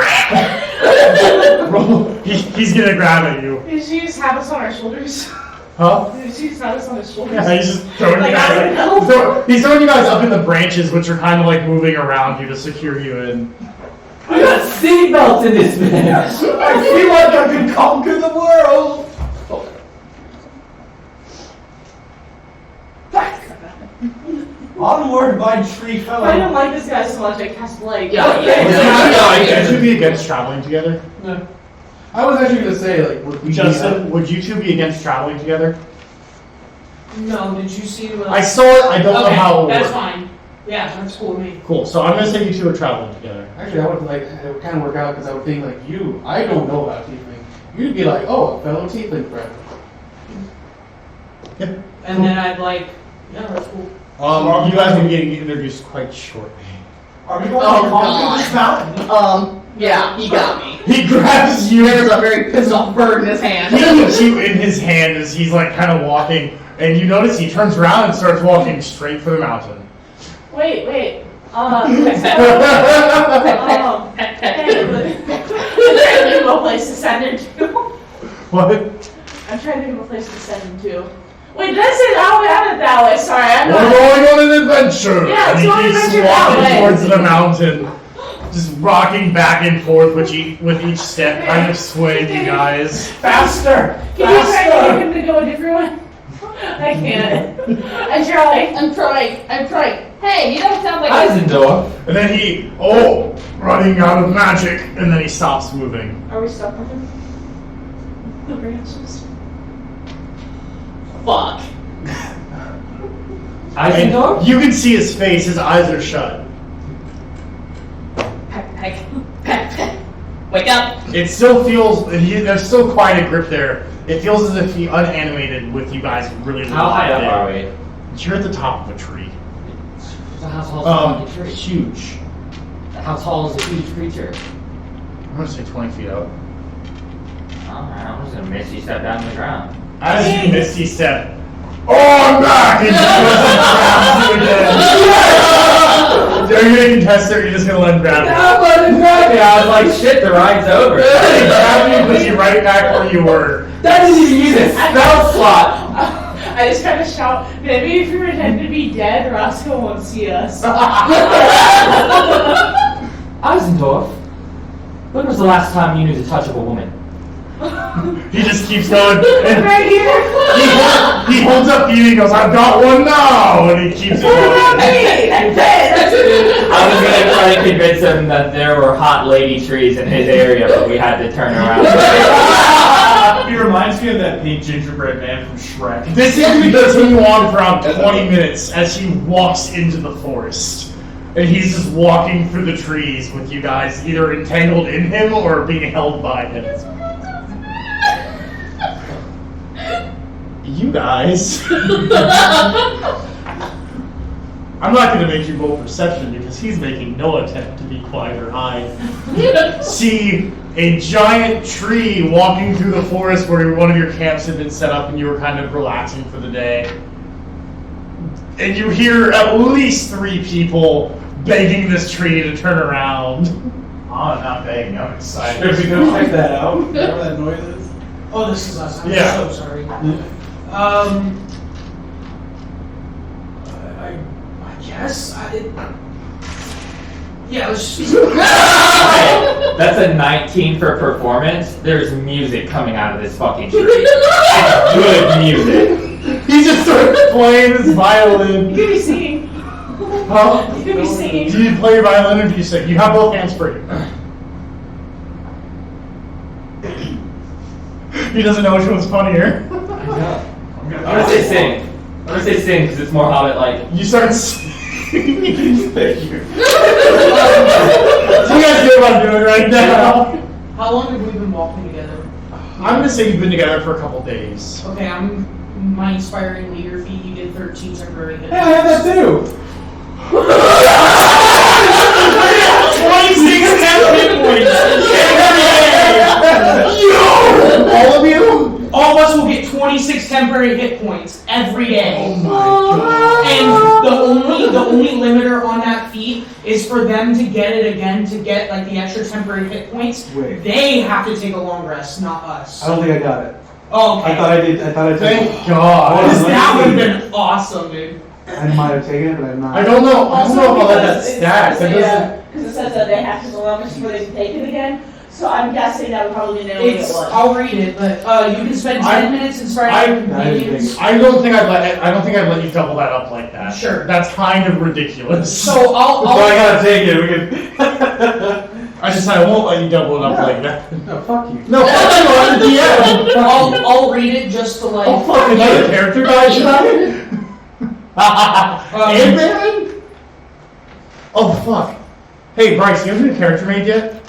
He's gonna grab at you. Did she just have us on our shoulders? Huh? Did she just have us on his shoulders? Yeah, he's just throwing Like, you I don't know. guys. He's throwing you guys up in the branches, which are kind of like moving around you to secure you in. I got seatbelts in this bitch! I feel like I could conquer the world. Onward, my tree fellow. I don't like this guy so much, I cast light. Yeah. Would you be against traveling together? No. I was actually gonna say, like, would we Justin, would you two be against traveling together? No, did you see what I saw it. I don't know how it would that's work. fine. Yeah, that's cool with me. Cool. So I'm gonna say you two are traveling together. Actually, I would like it would kind of work out because I would think like you. I don't know about tiefling. You'd be like, oh, a fellow tiefling friend. Yep. And then I'd like, yeah, that's cool. You guys will be getting introduced quite shortly. Are we going Oh, to God. this mountain? Yeah, he got me. He grabs you. There's a very pissed off bird in his hand. He puts you in his hand as he's like kind of walking, and you notice he turns around and starts walking straight for the mountain. Wait. Hey, I'm trying to think of a place to send him to. What? I'm trying to think of a place to send him to. Wait, did I say that way? I meant that way. Sorry, I'm We're not. going on an adventure. Yeah, and let's he go on an keeps adventure that walking way. towards the mountain, just rocking back and forth with each step, kind of swaying you guys. Faster! Can you try to get him to go a different way? I can't. I'm trying. Hey, you don't sound like Eisendorf. And then he, running out of magic, and then he stops moving. Are we stuck with him? The branches. Fuck. Eisendorf? And you can see his face; his eyes are shut. Wake up. It still feels there's still quite a grip there. It feels as if he unanimated with you guys really. How high up are we? You're at the top of a tree. So how tall is the fucking tree? Huge. How tall is the huge creature? I'm gonna say 20 feet up. Alright, I'm just gonna misty step down to the ground. As you misty step, I'm back! And he grabs you again. Are you gonna contest it, or are you just gonna let him grab you? I'm letting him grab me. I was like, shit, the ride's over. He grabbed you and puts you right back where you were. That didn't even use a spell slot. I just kind of shout, maybe if you pretend to be dead, Roscoe won't see us. Eisendorf, when was the last time you knew the touch of a woman? He just keeps going. And Right here. he holds up the and he goes, I've got one now! And he keeps going. Hey, that's it. I was gonna try to convince him that there were hot lady trees in his area, but we had to turn around. He reminds me of that pink gingerbread man from Shrek. This is going to continue on for around 20 minutes as he walks into the forest. And he's just walking through the trees with you guys either entangled in him or being held by him. You guys. I'm not going to make you roll perception because he's making no attempt to be quiet or hide. See a giant tree walking through the forest where one of your camps had been set up and you were kind of relaxing for the day. And you hear at least 3 people begging this tree to turn around. I'm not begging, I'm excited. Should we go check that out? Whatever that noise is. Oh, this is us. I'm Yeah. so sorry. I guess yeah, let's just That's a 19 for performance. There's music coming out of this fucking tree. It's good music. He just starts playing his violin. You could be singing. Huh? You could be singing. Do you play your violin or do you sing? You have both hands free. He doesn't know which one's funnier. I'm gonna say sing. I'm gonna say sing because it's more Hobbit-like. You start singing. Thank you. So you guys know what I'm doing right now. How long have we been walking together? I'm gonna say you've been together for a couple days. Okay, I'm my inspiring leader feat. You did 13 temporary hit. Yeah, I have that too. 26 hit points. Yo! All of you? All of us will get 26 temporary hit points every day. Oh my god. And the only limiter on that feat is for them to get it again to get like the extra temporary hit points. Wait. They have to take a long rest, not us. I don't think I got it. Oh, okay. I thought I did. I thought I Thank took it. God. Because that would have been awesome, dude. I might have taken it, but I'm not. I don't know. I don't know if I'll let that because stack. That doesn't. because it says that they have to go on before they can take it again. So I'm guessing that would probably be the only It's. one. I'll read it, but you can spend 10 minutes inspiring minions. I don't think I'd let you double that up like that. Sure. That's kind of ridiculous. So I'll So I gotta take it. We can. I decided I won't let you double it up like that. No, fuck you. No, fuck you, I'm the DM. I'll read it just to like. Oh, fuck, another character guy tonight? Ant-Man? Oh, fuck. Hey, Bryce, you haven't been character made yet?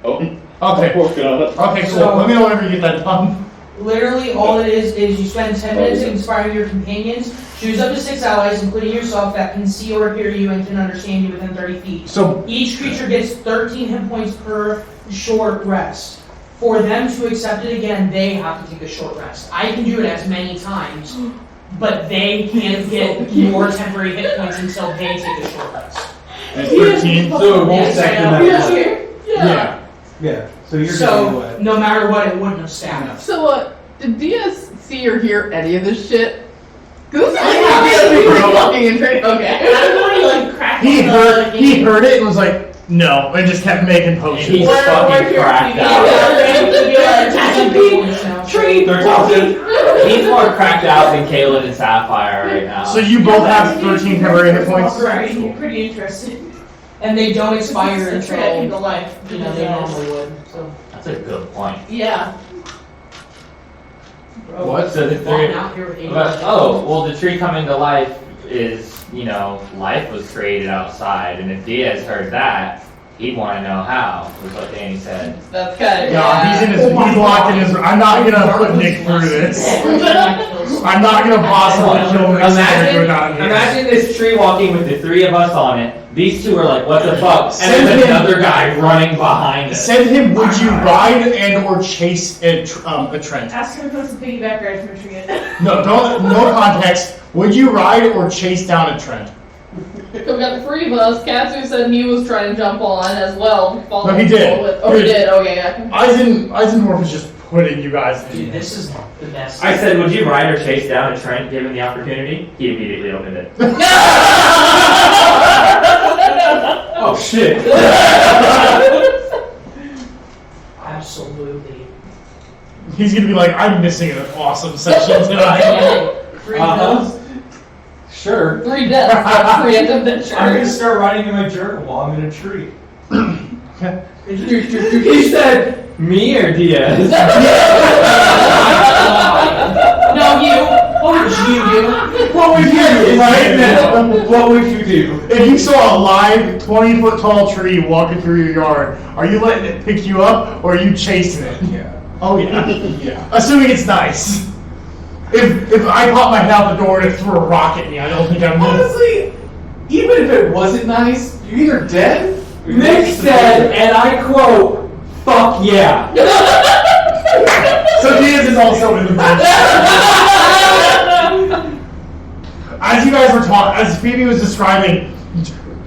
Oh, Okay. working on it. Okay, cool. So- Let me know whenever you get that done. Literally, all it is you spend 10 minutes inspiring your companions. Choose up to 6 allies, including yourself, that can see or hear you and can understand you within 30 feet. So, Each creature gets 13 hit points per short rest. For them to accept it again, they have to take a short rest. I can do it as many times, but they can't get more temporary hit points until they take a short rest. it's 13. So it won't Yes, second I know. that. Yeah. Yeah. So you're gonna do So, what? no matter what, it wouldn't have stabbed. So did Diaz see or hear any of this shit? Cause this is Yeah. fucking intriguing. Okay. I'm going to like crack He on the heard game. it and was like, no, and just kept making And potions. he's We're fucking here cracked to out. Tree. 13. He's more cracked out than Kaylin and Sapphire right now. So you both have 13 temporary hit points? Right. Pretty interesting. And they don't expire It's a tracking the until, life. you know, they normally would, so. That's a good point. Yeah. What? So the three. Walking out here with 80 Oh, well, the tree coming to life is, life was created outside, and if Diaz heard that, he'd want to know how, was what Danny said. That's kind of Yeah, he's locked in his. I'm not gonna put Nick through this. I'm not gonna possibly kill Nick's character without him. Imagine this tree walking with the three of us on it. These two are like, what the fuck? And Send then him- another guy running behind us. Send him. Would you ride and or chase a Trent? Ask him to put some piggyback rides from a tree in. No, don't. No context. Would you ride or chase down a Trent? So we got 3 of us. Katsu said he was trying to jump on as well. No, he did. Oh, he did. Okay, yeah. Eisendorf is just putting you guys in. Dude, this is the best. I said, would you ride or chase down a Trent given the opportunity? He immediately opened it. Oh shit. Absolutely. He's gonna be like, I'm missing an awesome session tonight. Sure. 3 deaths. 3 adventures. I'm gonna start writing in my journal while I'm in a tree. He said, me or Diaz? No, you. What would you do? What would you do right now? What would you do? If you saw a live 20-foot tall tree walking through your yard, are you letting it pick you up or are you chasing it? Yeah. Oh yeah. Yeah. Assuming it's nice. If I pop my head out the door and it threw a rock at me, I don't think I'm Honestly, even if it wasn't nice, you're either dead. Or Nick said, and I quote, fuck yeah. So Diaz is also in the boat. As you guys were talking, as Phoebe was describing,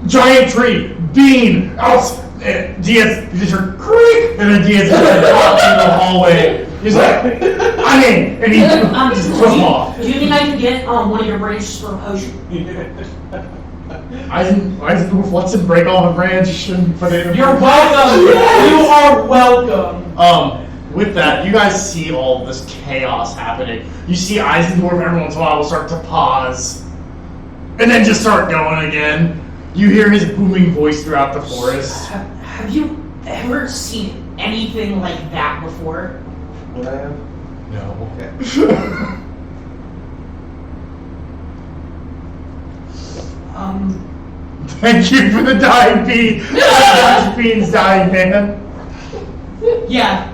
giant tree, bean, else, Diaz, you just heard creak, and then Diaz just dropped in the hallway. He's like, I'm in, and he just took off. Do you think I can get one of your branches for a potion? Eisendorf lets him break off a branch and put it in. You're welcome. You are welcome. With that, you guys see all this chaos happening. You see Eisendorf every once in a while will start to pause, and then just start going again. You hear his booming voice throughout the forest. Have you ever seen anything like that before? Would I have? No. Okay. Thank you for the dying bee. Josh Bean's dying man. Yeah.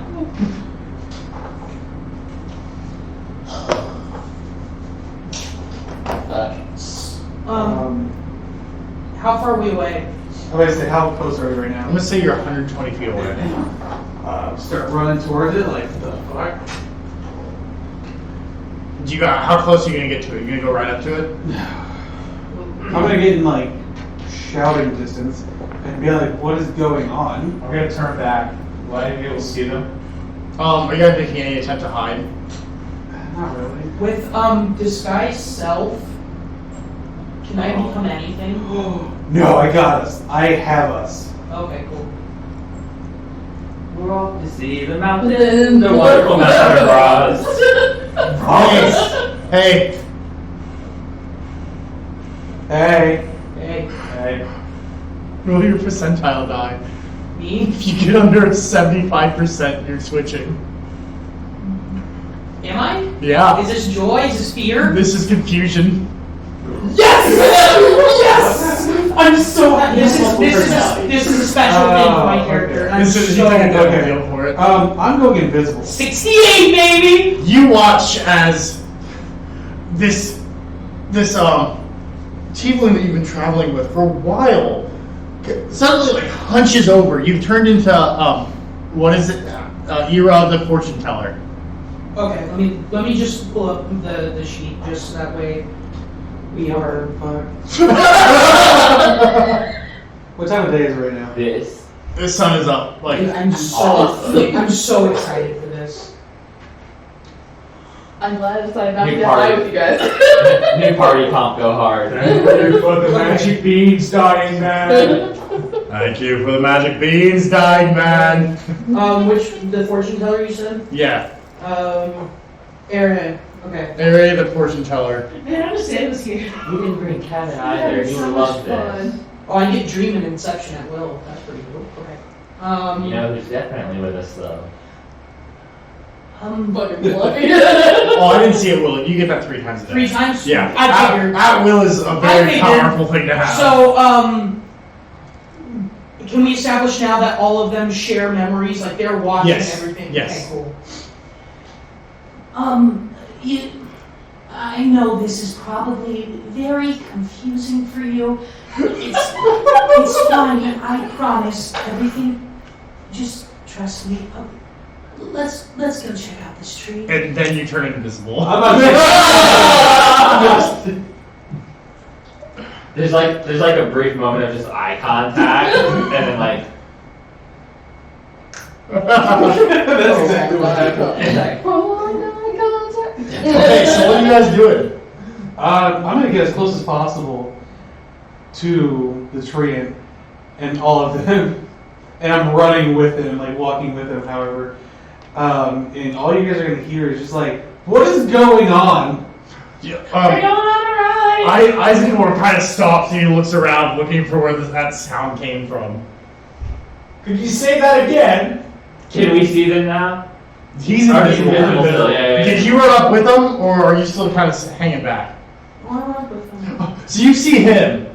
How far are we away? I'm gonna say, how close are we right I'm now? gonna say you're 120 feet away. Start running towards it, like the fuck. How close are you gonna get to it? You gonna go right up to it? I'm gonna get in like shouting distance and be like, what is going on? I'm gonna turn back. Will I be able to see them? Are you guys making any attempt to hide? Not really. With disguise self, can I become anything? No, I got us. I have us. Okay, cool. We're off to see the mountain, the wonderful mountain of Oz. Hey. Hey. Hey. Hey. Roll your percentile die. Me? If you get under 75%, you're switching. Am I? Yeah. Is this joy? Is this fear? This is confusion. Yes! Yes! I'm so happy. This is a special thing for my character. and I'm This is so you take a happy. good deal for it. I'm going invisible. 68, baby! You watch as this tiefling that you've been traveling with for a while suddenly like hunches over. You've turned into what is it? Era the fortune teller. Okay, let me just pull up the sheet just that way we are. What time of day is it right now? This. The sun is up. Like I'm so excited for this. I'm glad I decided not to New get high party. with you guys. New party comp go hard. For the magic beans dying, man. thank you for the magic beans, dying man. Which the fortune teller you said? Yeah, Aaron. Okay. Area the fortune teller. Man, I'm just saying this here. You didn't bring Kevin either. He would love this. Oh, I get dream and inception at will. That's pretty cool. Okay. You know who's definitely with us though? I'm fucking lucky. Oh, I didn't see it, Will. You get that 3 times a day. 3 times? Yeah. I figured. At will is a very figured. powerful thing to have. So, can we establish now that all of them share memories? Like they're watching Yes. everything? Yes. Okay, cool. I know this is probably very confusing for you. It's fine, I promise. Everything, just trust me. Let's go check out this tree. And then you turn invisible. There's like a brief moment of just eye contact, and then like. That's exactly what happened. Okay, so what are you guys doing? I'm gonna get as close as possible to the tree and all of them, and I'm running with them, like walking with them, however. And all you guys are gonna hear is just like, what is going on? Yeah, We're going on a ride. Eisenhower kind of stops and he looks around looking for where that sound came from. Could you say that again? Can we see them now? He's Are you invisible. invisible still? Yeah. Did you run up with him, or are you still kind of hanging back? So you see him.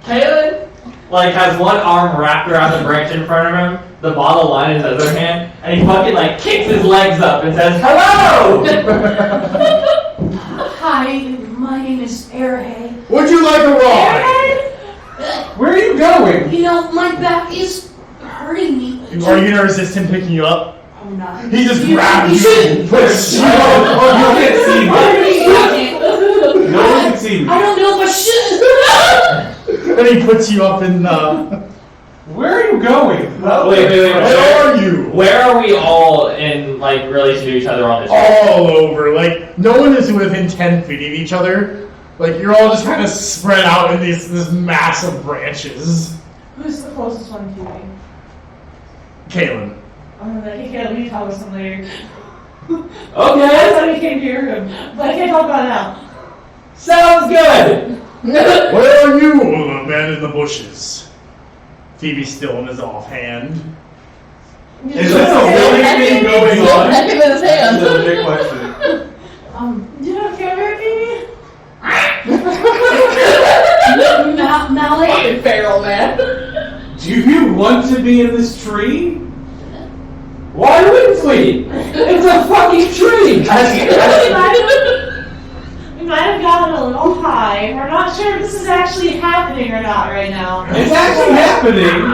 Kaylin, like, has one arm wrapped around the branch in front of him, the bottle line in his other hand, and he fucking, like, kicks his legs up and says, "Hello!" Hi, my name is Airhead. Would you like a ride? Where are you going? You know, my back is hurting me. Are you gonna resist him picking you up? I'm not. He just grabs you and puts you up. Oh, you can't see me. No one can see me. I don't know if I should. And he puts you up in Where are you going? Wait. Where are you? Where are we all in, like, relation to each other on this? All over. Like, no one is within 10 feet of each other. Like, you're all just kind of spread out in this massive branches. Who's the closest one to me? Caitlin. I'm like, hey, Caleb, we can talk about something later. Okay, That's why we came to your room. But I can't talk about it now. sounds good. Where are you, man in the bushes? Phoebe's still in his offhand. Is this a really thing going on? Heck in his hand. That's a big question. You don't care about me? Mallet. Fucking feral man. Do you want to be in this tree? Why wouldn't we? It's a fucking tree. We might have gotten a little high. We're not sure if this is actually happening or not right now. It's actually happening.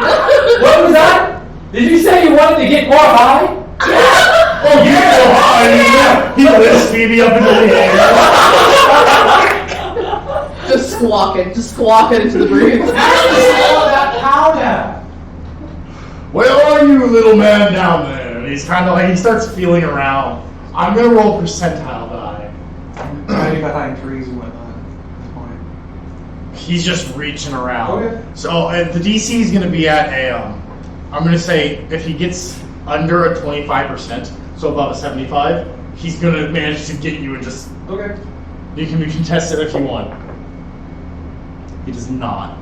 What was that? Did you say you wanted to get more high? Oh, you go high! He lifts Phoebe up into the air. Just squawking into the breeze. All that powder. Where are you, little man down there? And he's kind of like, he starts feeling around. I'm gonna roll percentile die. Hiding behind trees and whatnot at this point. He's just reaching around. Okay. So the DC is gonna be at a, I'm gonna say if he gets under a 25%, so above a 75, he's gonna manage to get you and just, Okay. you can contest it if you want. He does not.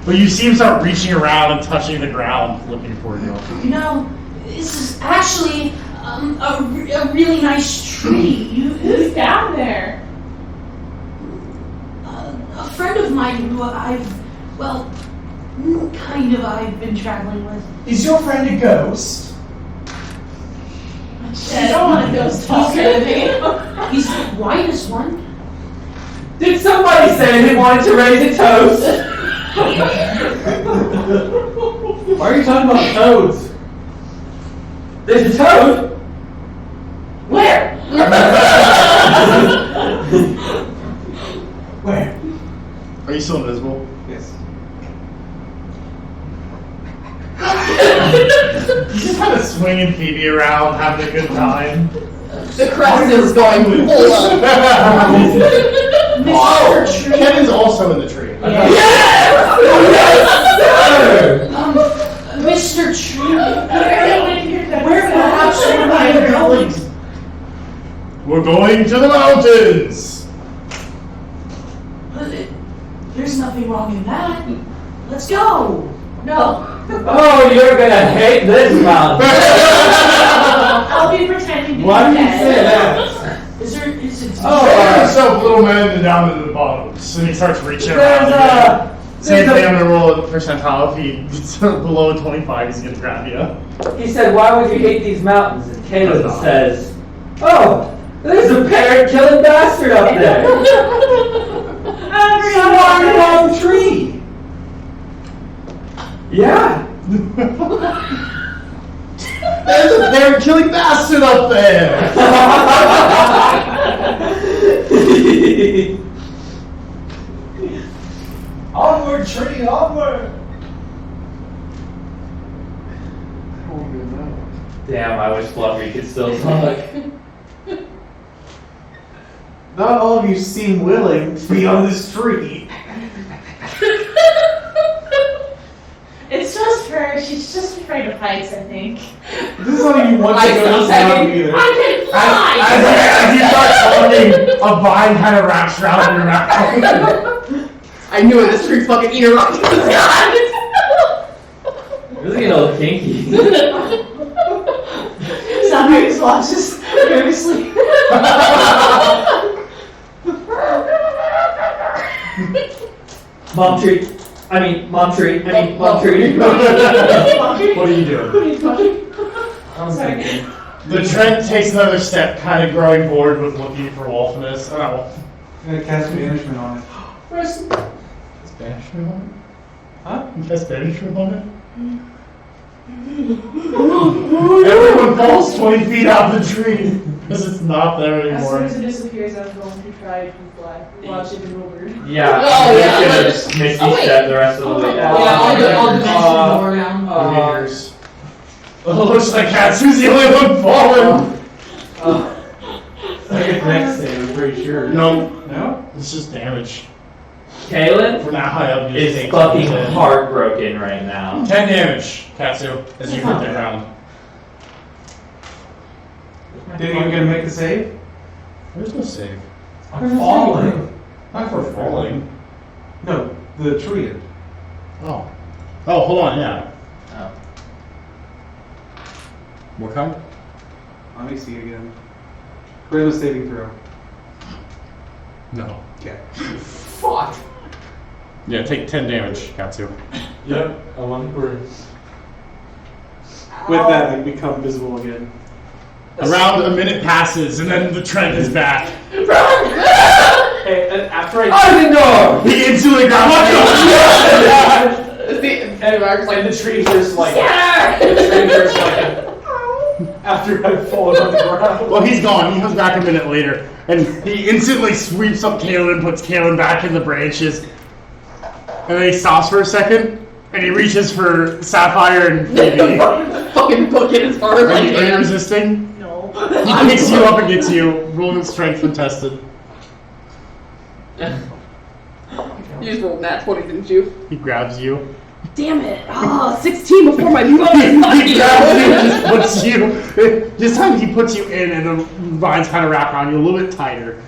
But you see him start reaching around and touching the ground, looking for you. You know, this is actually a really nice tree. Who's down there? A friend of mine who I've been traveling with. Is your friend a ghost? I don't want a ghost talker. He's the whitest one. Did somebody say they wanted to raise a toast? Why are you talking about toads? There's a toad? Where? Where? Are you still invisible? Yes. He's just kind of swinging Phoebe around, having a good time. The crest is going full up. Oh, Kevin's also in the tree. Mr. Tree, whereabouts are you going? We're going to the mountains. There's nothing wrong in that. Let's go. No. Oh, you're gonna hate this mountain. I'll be pretending to be Why do you dead. say that? Is it? There's some little man down to the bottom. So he starts reaching around. Same thing, I'm gonna roll a percentile. If he gets below 25, he's gonna grab you. He said, why would you hate these mountains? And Caleb says, oh, there's a parrot-killing bastard up there. Someone on the tree. Yeah. There's a parrot-killing bastard up there. Onward, tree, onward. Damn, I wish Fluffy could still talk. Not all of you seem willing to be on this tree. It's just her. She's just afraid of heights, I think. This is how you want to go down either. I can fly! As you start talking, a vine kind of wraps around your mouth. I knew it. This tree fucking eater rocked to the sky. This is getting a little kinky. Somebody just watches nervously. Mom tree. Mom tree. What are you doing? Sorry. The Trent takes another step, kind of growing bored with looking for wolfness. Oh. I'm gonna cast banishment on it. Where's banishment on it? Huh? You cast banishment on it? Everyone falls 20 feet out of the tree because it's not there As soon anymore. as it disappears, I'm going to try to fly. Watch it move over. Yeah. Oh, yeah. Just Misty Oh, wait. step the rest of the way down. Yeah, I'll dimension door down. Meters. Oh, looks like Katsu's the only one falling. I get next save, I'm pretty sure. No, No? it's just damage. Kaylin We're not high up. You is take fucking 10. heartbroken right now. 10 damage, Katsu, as you hit the ground. Didn't even gonna make the save? There's no save. I'm falling. Not for falling. No, the tree. Oh. Oh, hold on, yeah. Oh. What kind? Let me see again. Charisma saving throw. No. Okay. Fuck. Yeah, take 10 damage, Katsu. Yep, I want With that, I become visible again. Around a minute passes, and then the Trent is back. Hey, and after I Open the door! He instantly grabs And Mark's like, the tree just like, Yeah! the tree just like, after I've fallen on the ground. Well, he's gone. He comes back a minute later, and he instantly sweeps up Kaylin, puts Kaylin back in the branches, and then he stops for a second, and he reaches for Sapphire and Phoebe. Fucking book it as far as I Are you can. resisting? No. He picks you up and gets you. Roll with strength contested. You just rolled nat 20, didn't you? He grabs you. Damn it. Oh, 16 before my bonus. He grabs you, just puts you. This time he puts you in, and the vines kind of wrap around you a little bit tighter.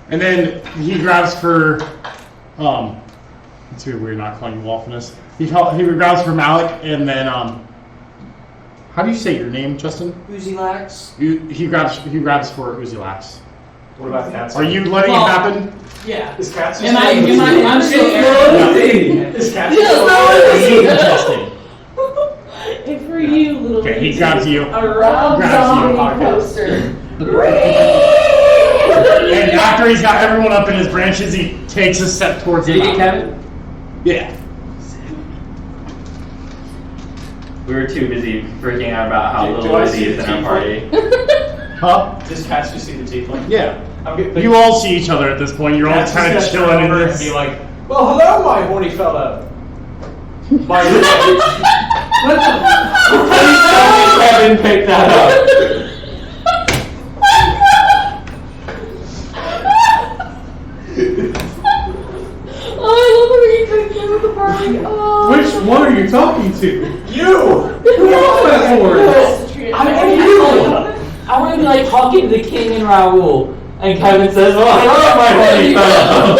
And then he grabs for It's weird we're not calling you Wolfinus. He grabs for Malik, and then how do you say your name, Justin? Uzilax. He grabs for Uzilax. What about Katsu? Are you letting it happen? Yeah. Is Katsu Am I'm still Is Katsu Interesting. And for you, little Okay, he grabs you. a Rob Grabs you. Zombie poster. And after he's got everyone up in his branches, he takes a step towards Did the you get mountain. Kevin? Yeah. We were too busy freaking out about how Do little I Izzy see is in our the party. Huh? Does Katsu see the tiefling? Yeah. I'm getting You all see each other at this point. You're all Katsu's kind of gonna chilling turn in over and this. be like, well, hello, my horny fella. By the way, please tell me Kevin picked that up. Oh, I love when you picked him at the party. Oh. Which one are you talking to? You! Who else that for? I want to be like talking to the king and Raoul. And Kevin says, oh, I love my horny fellow.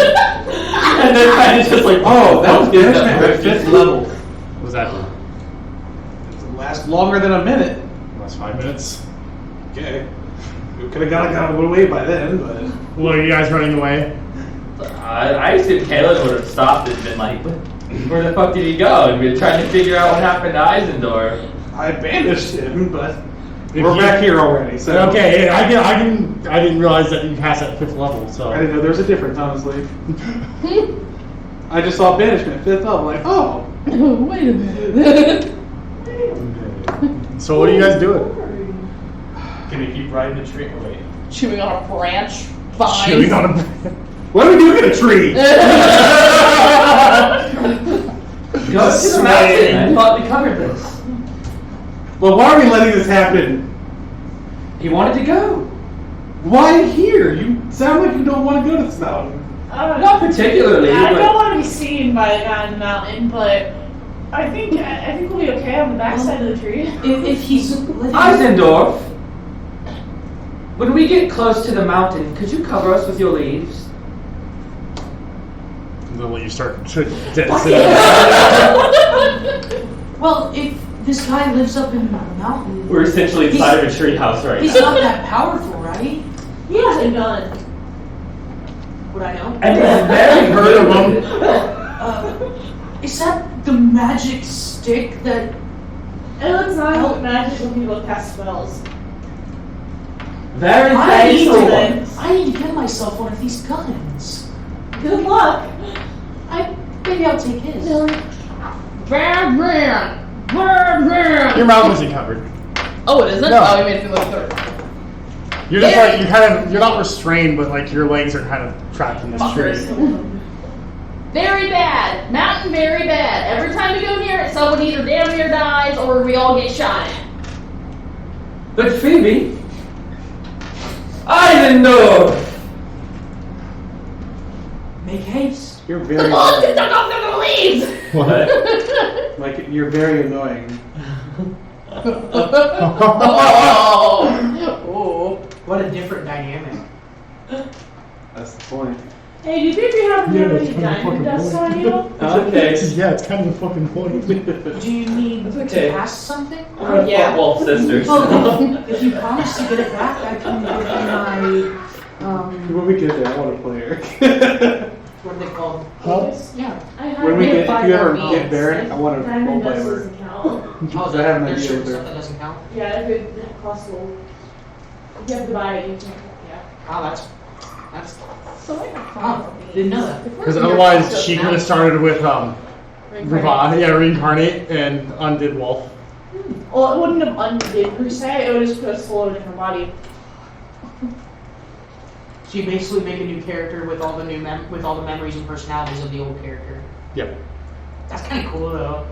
And then kind of just like, Oh, that was banishment at 5th level. What was that? It lasts longer than a minute. Last 5 minutes. Okay. We could have got away by then, but. Well, are you guys running away? I assumed Caleb would have stopped and been like, where the fuck did he go? And we're trying to figure out what happened to Eisendorf. I banished him, but If we're you- back here already. So Okay, I didn't realize that you passed at 5th level, so. I didn't know there was a difference, honestly. I just saw banishment 5th level. Like, oh, Wait a minute. So what are you guys doing? Can we keep riding the tree? Wait. Chewing on a branch. Fine. Chewing on a. what are we doing in a tree? Go to the mountain. I thought we covered this. Well, why are we letting this happen? He wanted to go. Why here? You sound like you don't want to go to this mountain. Not particularly. I but- don't want to be seen by the guy on the mountain, but I think we'll be okay on the backside of the tree. If he's living. Eisendorf, when we get close to the mountain, could you cover us with your leaves? Then let you start to Well, if this guy lives up in the mountain, We're essentially inside of a tree house right he's now. not that powerful, right? He has a gun. Would I know? And he's very heard of him. Is that the magic stick that? It looks like magic when people cast spells. Very I need, thankful. to, I need to get myself one of these guns. Good luck. Maybe I'll take his. Bam, bam. Bam, bam. Your mouth isn't covered. Oh, it isn't? No. Oh, you made it look third. You're just like you're not restrained, but like your legs are kind of trapped in this tree. Very bad. Mountain, very bad. Every time we go near it, someone either damn near dies or we all get shot at. But Phoebe, Eisendorf. Make haste. You're The very ball just took off the leaves. What? like you're very annoying. Oh. What a different dynamic. That's the point. Hey, do you think we have Yeah, any it's kind of diamond fucking dust on you? Okay. Yeah, it's kind of a fucking point. Do you need okay. to cast something? We're Yeah. Wolf sisters. Oh, if you promise to get it back, I can give you my When we get there, I want to play her. What are they called? Huh? yeah. I have when we it. get, if you ever beans. get Baron, I want to Diamond roleplay dust her. doesn't count. Oh, I have an there's idea certain with her. stuff that doesn't count. Yeah, if it costs gold. If you have to buy it, you can't. Yeah. Oh, that's. So I got Oh, didn't know that. Because otherwise, she could have started with reincarnate and undid wolf. Well, it wouldn't have undid per se. It would just put a soul in her body. So you basically make a new character with all the new with all the memories and personalities of the old character. Yep. That's kind of cool though.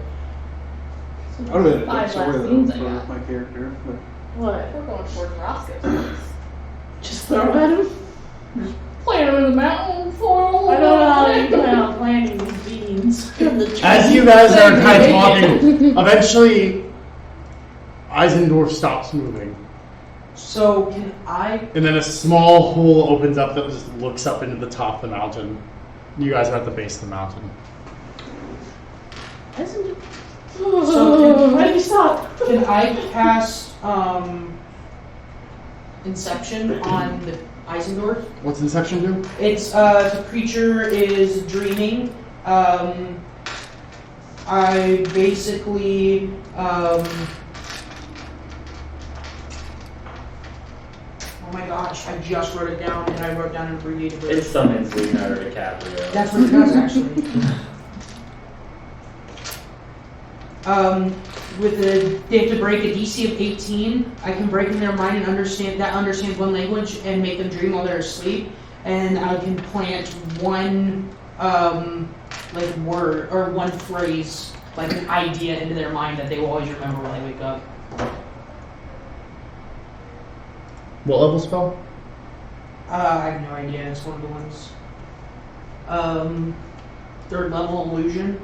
I would have been a Five story last though beans I for got. my character. But What? We're going towards Roscoe's. Just throw at him? Plant him in the mountain for a I don't know how you while. plan on planting these beans. As you guys are kind of talking, eventually Eisendorf stops moving. So can I? And then a small hole opens up that just looks up into the top of the mountain. You guys are at the base of the mountain. So Why did you stop? can I cast Inception on the Eisendorf? What's Inception do? It's the creature is dreaming. I basically oh my gosh, I just wrote it down and I wrote down an abbreviated It version. summons Leonardo DiCaprio. That's what it does actually. They have to break a DC of 18. I can break in their mind and understands one language and make them dream while they're asleep. And I can plant one like word or one phrase, like an idea into their mind that they will always remember when they wake up. What level spell? I have no idea. It's one of the ones. Third level illusion.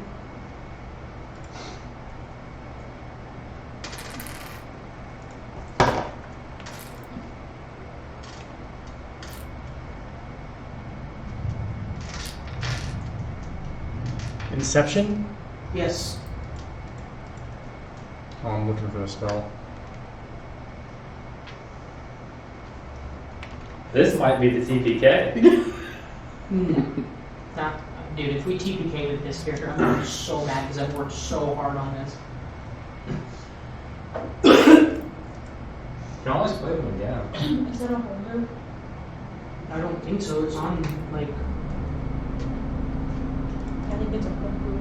Inception? Yes. Oh, I'm looking for a spell. This might be the TPK. Nah, dude, if we TPK with this character, I'm gonna be so mad because I've worked so hard on this. You can always play them again. Is that a homebrew? I don't think so. It's on, like... I think it's a homebrew.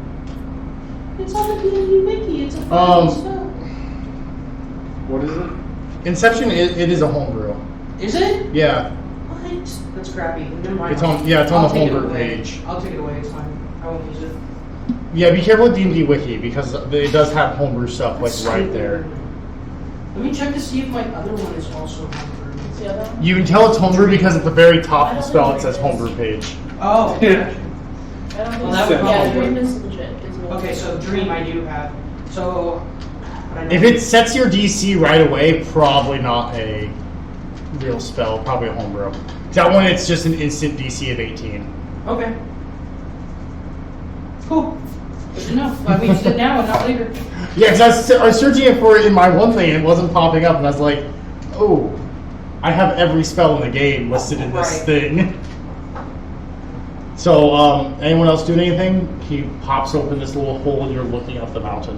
It's on the D&D wiki. It's a Um, fun spell. What is it? Inception, it is a homebrew. Is it? Yeah. What? That's crappy. Never mind. It's on the I'll take it homebrew away. page. I'll take it away. It's fine. I won't use it. Yeah, be careful with D&D Wiki because it does have homebrew stuff like right there. Let me check to see if my other one is also homebrew. What's the other one? You can tell it's homebrew because at the very top of the spell it says homebrew page. Oh. I don't Well, think that so. would Yeah, probably Dream work. is legit. Is what Okay, it is. so Dream I do have. So... but I know- If it sets your DC right away, probably not a real spell, probably a homebrew. That one, it's just an instant DC of 18. Okay. Cool. Good to know. Why we used it now and not later. Yeah, because I was searching it for it in my one thing and it wasn't popping up, and I was like, oh, I have every spell in the game listed in this Right. thing. So, anyone else doing anything? He pops open this little hole and you're looking up the mountain.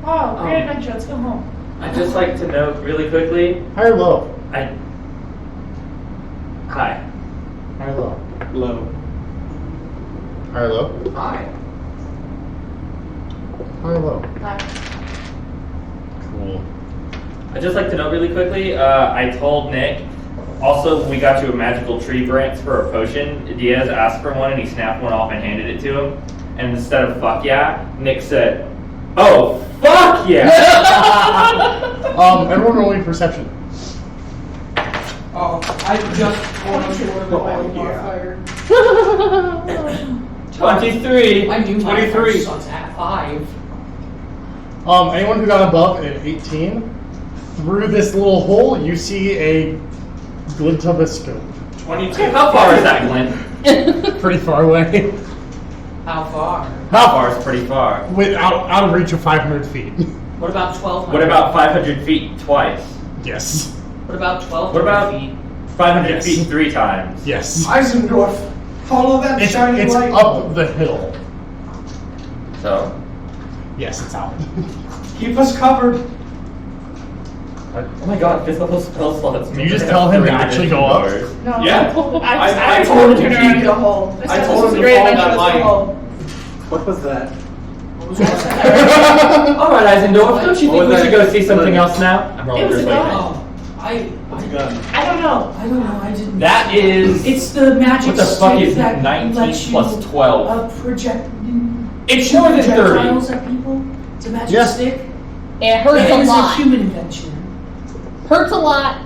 Oh, great adventure. Let's go home. I'd just like to note really quickly. High or low? Hi. High or low? Low. High or low? Hi. High or low? Hi. Cool. I'd just like to note really quickly, I told Nick, also when we got you a magical tree branch for a potion, Diaz asked for one and he snapped one off and handed it to him. And instead of fuck yeah, Nick said, oh, fuck yeah! Everyone rolling perception. Oh, I just told him to order 23. I knew my 23. son's at 5. Anyone who got above an 18, through this little hole, you see a glint of a scope. 22. How far is that, Glenn? Pretty far away. How far? How far is pretty far? Out of reach of 500 feet. What about 1,200? What about 500 feet twice? Yes. What about 1,200 What about feet? 500 Yes. feet 3 times? Yes. Eisendorf, follow that It's shiny light. up the hill. So, Yes, it's out. Keep us covered. oh my god, fifth level spell slots. Did you just tell him to actually go up? No. Yeah. I told him to turn around and go home. I told him to follow that line. What was that? Alright, Eisendorf, don't you What think we was should that? go see something else now? I'm rolling It was a persuasion. gun. Oh, I Gun. I don't know. don't know. I didn't. That is. It's the magic What the fuck stick is that 19 lets you plus 12? project. It's more than 30. projectiles at people. It's a magic Yeah. stick. It hurts It a is a lot. human invention. Hurts a lot.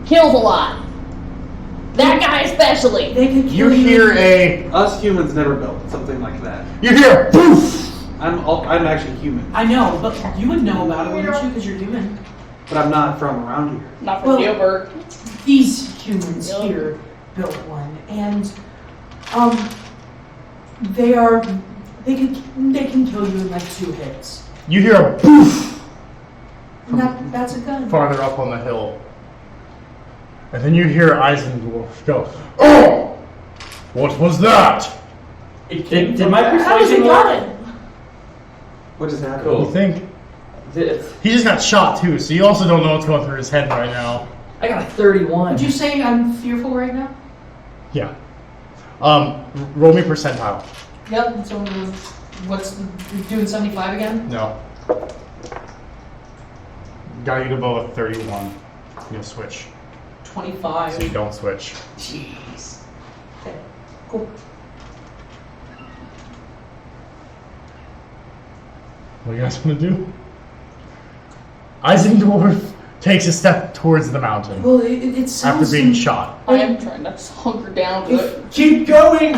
Kills a lot. That guy especially. They could You kill hear a. Us humans never built something like that. You hear poof! I'm actually human, I know, but you would know about it, wouldn't you? Because you're human. but I'm not from around here. Not Well- from Gilbert. These humans Yep. here built one, and they They can kill you in like 2 hits. You hear a poof And that's a gun. farther up on the hill. And then you hear Eisendorf go, "Oh! What was that?" Did my How is it persuasion work? gun? What does that Cool. You think? This. He just got shot too, so you also don't know what's going through his head right now. I got a 31. Would you say I'm fearful right now? Yeah. Roll me percentile. Yep. So what's you're doing 75 again? No. Gotta get above a 31. You'll switch. 25. So you don't switch. Jeez. Okay. Cool. What do you guys want to do? Eisendorf takes a step towards the mountain Well, it sounds after being to- shot. I am trying to hunker down to it. Keep going!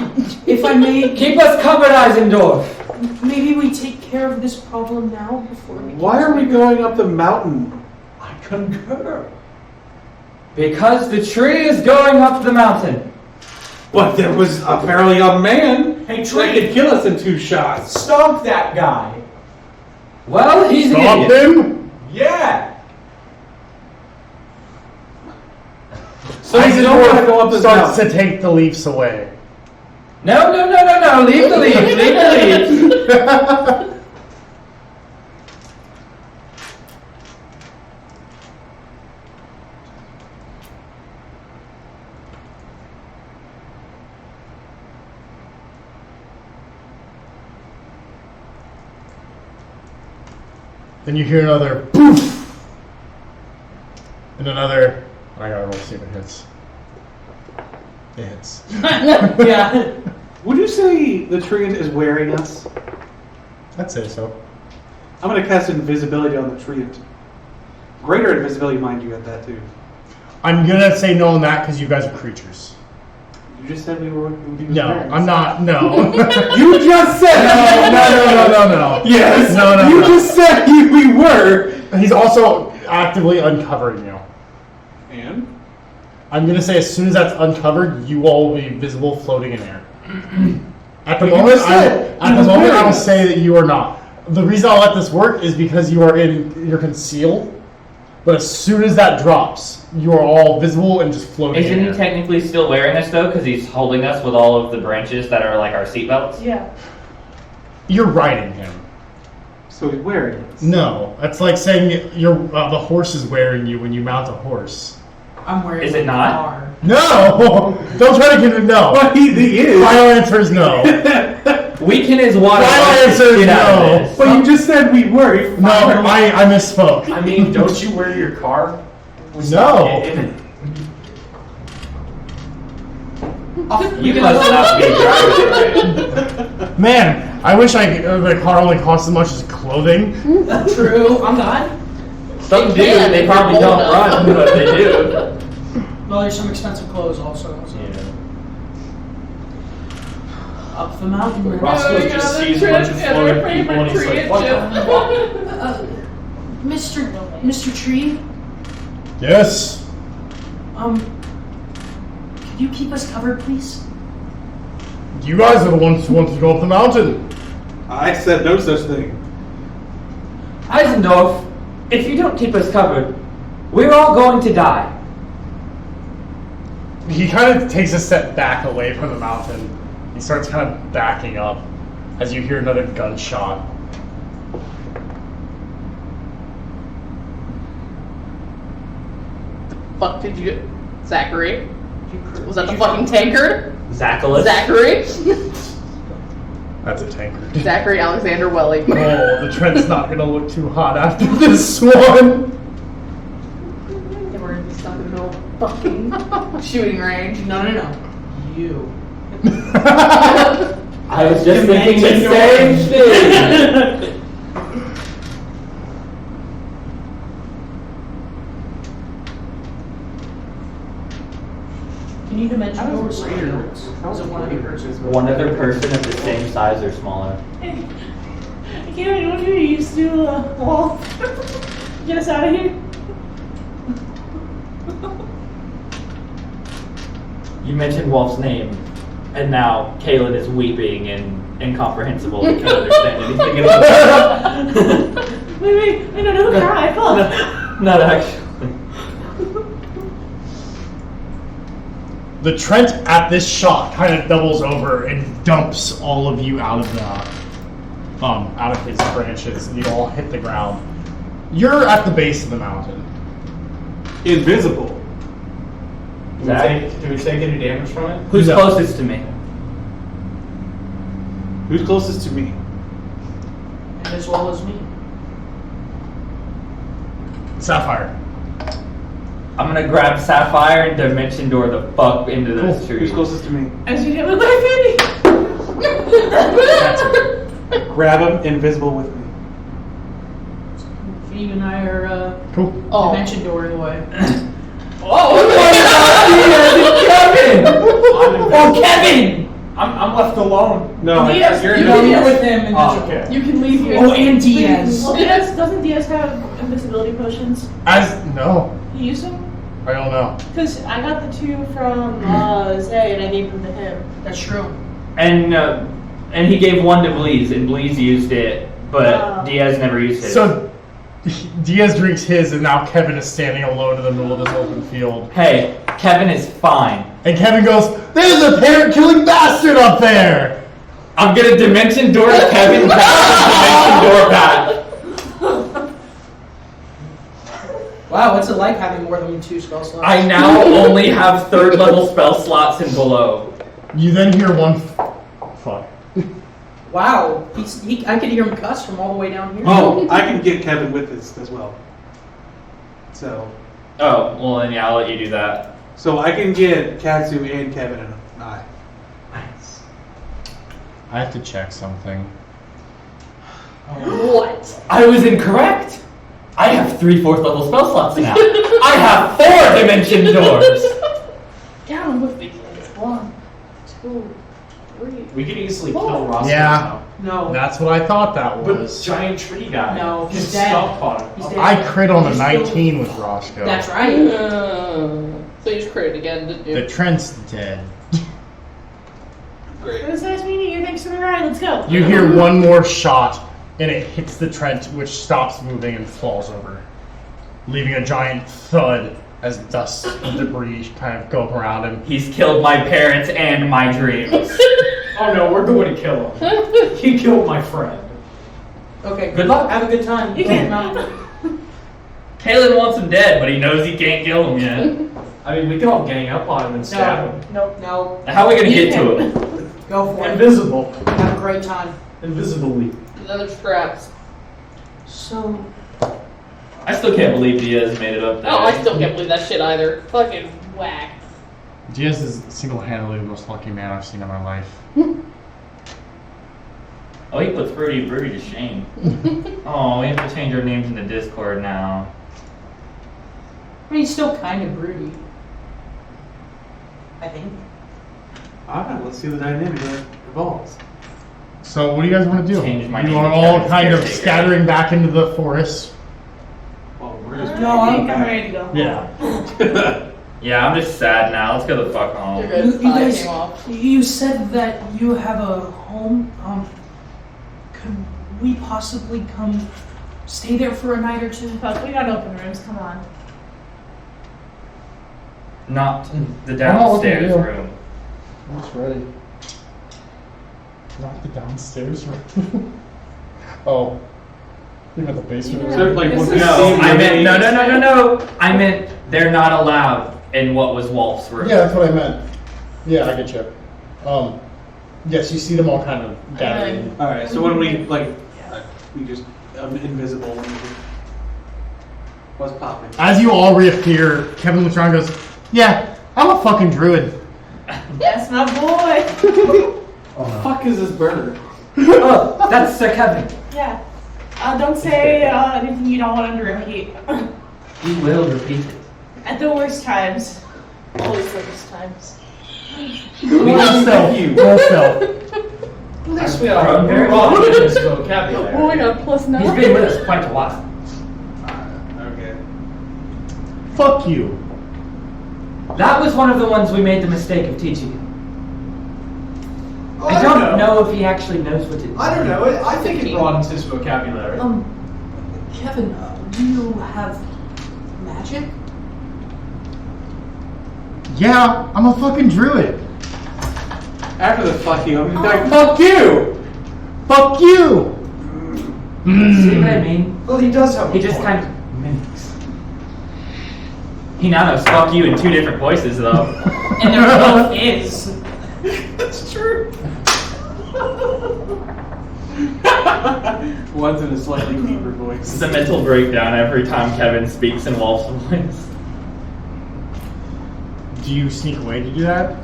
If I may, Keep us covered, Eisendorf. maybe we take care of this problem now before we. Why are we going up the mountain? I concur. Because the tree is going up the mountain. But there was apparently a man Hey, that Trey, could kill us in 2 shots. stomp that guy. Well, he's an Stop idiot. him! Yeah! So you don't want to go up Eisendorf this starts mountain. to take the leaves away. No. Leave the leaves. Leave the leaves. Then you hear another poof! And another. I gotta roll to see if it hits. It hits. Yeah. Would you say the treant is wearing us? I'd say so. I'm going to cast invisibility on the treant. Greater invisibility, mind you, at that too. I'm gonna say no on that because you guys are creatures. You just said we were. No, I'm not. No. You just said No. Yes. No. You just said we were. He's also actively uncovering you. And I'm gonna say as soon as that's uncovered, you all will be visible, floating in air. At the But you moment, just said I he was will wearing say that you are not. The reason I'll let this work is because you're concealed. But as soon as that drops, you are all visible and just floating Isn't in he air. technically still wearing us though? Because he's holding us with all of the branches that are like our seatbelts. Yeah. You're riding him. so he's wearing it. No, that's like saying the horse is wearing you when you mount a horse. I'm wearing Is it a not? car. No! Don't try to get it. No. But he is. Final answer is no. Weaken his water. Final answer is Get out no. of this. But you just said we were. No, I misspoke. I mean, don't you wear your car? No. You must not be driving. Man, I wish the car only cost as much as clothing. True. I'm not. Some do. They can, They if probably you're don't bold run, enough. but they do. Well, there's some expensive clothes also. So. Up the mountain. man. Roscoe just sees a bunch of floating people and he's like, what the fuck? Mr. Tree, Yes. could you keep us covered, please? You guys are the ones who wanted to go up the mountain. I said no such thing. Eisendorf, if you don't keep us covered, we're all going to die. He kind of takes a step back away from the mountain. He starts kind of backing up as you hear another gunshot. Fuck did you Zachary? Was that the fucking tankard? Zachalus. Zachary? That's a tankard. Zachary Alexander Welly. Oh, the trend's not gonna look too hot after this one. And we're gonna be stuck in the middle of fucking shooting range. No. You. I was just thinking the same thing. Can you dimension over something? How's it one of your persons? One other person of the same size or smaller. I can't even what you used to wall. Get us out of here. You mentioned Wolf's name, and now Kaylin is weeping and incomprehensible. We can't understand anything about it. Wait, I don't know who cried. Fuck. Not actually. The Trent at this shot kind of doubles over and dumps all of you out of his branches, and you all hit the ground. You're at the base of the mountain. Invisible. Do we take any damage from it? Who's No. closest to me? Who's closest to me? And as well as me. Sapphire. I'm gonna grab Sapphire and Dimension Door the fuck into this tree. Who's closest to me? As you hit with my baby. Grab him, invisible with me. Phoebe and I are Cool. dimension dooring away. Oh my God! Kevin! Oh, Kevin! I'm left alone. No, Diaz, you're You're invisible. with him. Oh, okay. You can leave your. Oh, and Diaz. Well, doesn't Diaz have invisibility potions? No, You use them? I don't know. Because I got the 2 from Zay and I gave them to him. That's true. And he gave one to Bleeze, and Bleeze used it, but Diaz never used it. So Diaz drinks his, and now Kevin is standing alone in the middle of this open field. Hey, Kevin is fine. And Kevin goes, "There's a parent-killing bastard up there!" I'm gonna Dimension Door Kevin back to Dimension Door back. Wow, what's it like having more than 2 spell slots? I now only have 3rd level spell slots and below. You then hear one. Fuck. Wow, I could hear him cuss from all the way down here. Oh, I can get Kevin with this as well. So Oh, well then yeah, I'll let you do that. I can get Katsu and Kevin and I. Nice. I have to check something. What? I was incorrect. I have 3 4th level spell slots now. I have 4 Dimension Doors. Down with me. 1, 2, 3. We could easily kill Roscoe Yeah. now. No. That's what I thought that But was. giant tree guy. No, he's Just dead. stomp on him. He's dead. I crit on a He's still- 19 with Roscoe. That's right. So you just critted again, didn't you? The Trent's dead. It was nice meeting you. Thanks for the ride. Let's go. You hear one more shot, and it hits the Trent, which stops moving and falls over, leaving a giant thud as dust and debris kind of go around him. He's killed my parents and my dreams. Oh no, we're going to kill him. He killed my friend. Okay, Good luck. Have a good time. You can. Kalen wants him dead, but he knows he can't kill him yet. I mean, we can all gang up on him and stab him. Nope. No. How are we gonna get to him? Go for it. Invisible. Have a great time. Invisibly. Another scraps. So, I still can't believe Diaz made it up there. Oh, I still can't believe that shit either. Fucking whack. Diaz is single-handedly the most lucky man I've seen in my life. Oh, he puts Fruity Broody to shame. Oh, we have to change our names in the Discord now. I mean, he's still kind of broody. I think. Alright, let's see the dynamic that evolves. So what do you guys want to do? Change my You name are to all Kevin's kind of caretaker. scattering back into the forest. Well, we're just No, I'm ready to go. Yeah. Yeah, I'm just sad now. Let's go the fuck home. Your guys' You eye guys- came off. You said that you have a home. Could we possibly come stay there for a night or two? Fuck, we got open rooms. Come on. Not the I'm not looking at downstairs you. room. I'm just ready. Not the downstairs room. Oh. You meant the basement room? So, like, when we No, see I the meant ladies- no. I meant they're not allowed in what was Wolf's room. Yeah, that's what I meant. Yeah, I get you. Yes, you see them all kind of gathering. Alright, so when we, we just, invisible when we what's popping? As you all reappear, Kevin looks around and goes, "Yeah, I'm a fucking druid." That's my boy. Oh, no. Fuck is this bird? Oh, that's Sir Kevin. Yeah. Don't say anything you don't want him to repeat. He will repeat it. At the worst times. Always the worst times. Roll stealth. Roll stealth. At least we are very well in this vocabulary. Oh my god, +9. He's been with us quite a while. Okay. Fuck you. That was one of the ones we made the mistake of teaching you. I don't know if he actually knows what it. I don't know. I think it broadens his vocabulary. Kevin, do you have magic? Yeah, I'm a fucking druid. After the fuck you, I'm like, fuck you! Fuck you! See what I mean? Well, he does have a He just point. kind of mimics. He now knows fuck you in 2 different voices, though. And there both is. That's true. One's in a slightly deeper voice. It's a mental breakdown every time Kevin speaks in Wolf's voice. Do you sneak away to do that?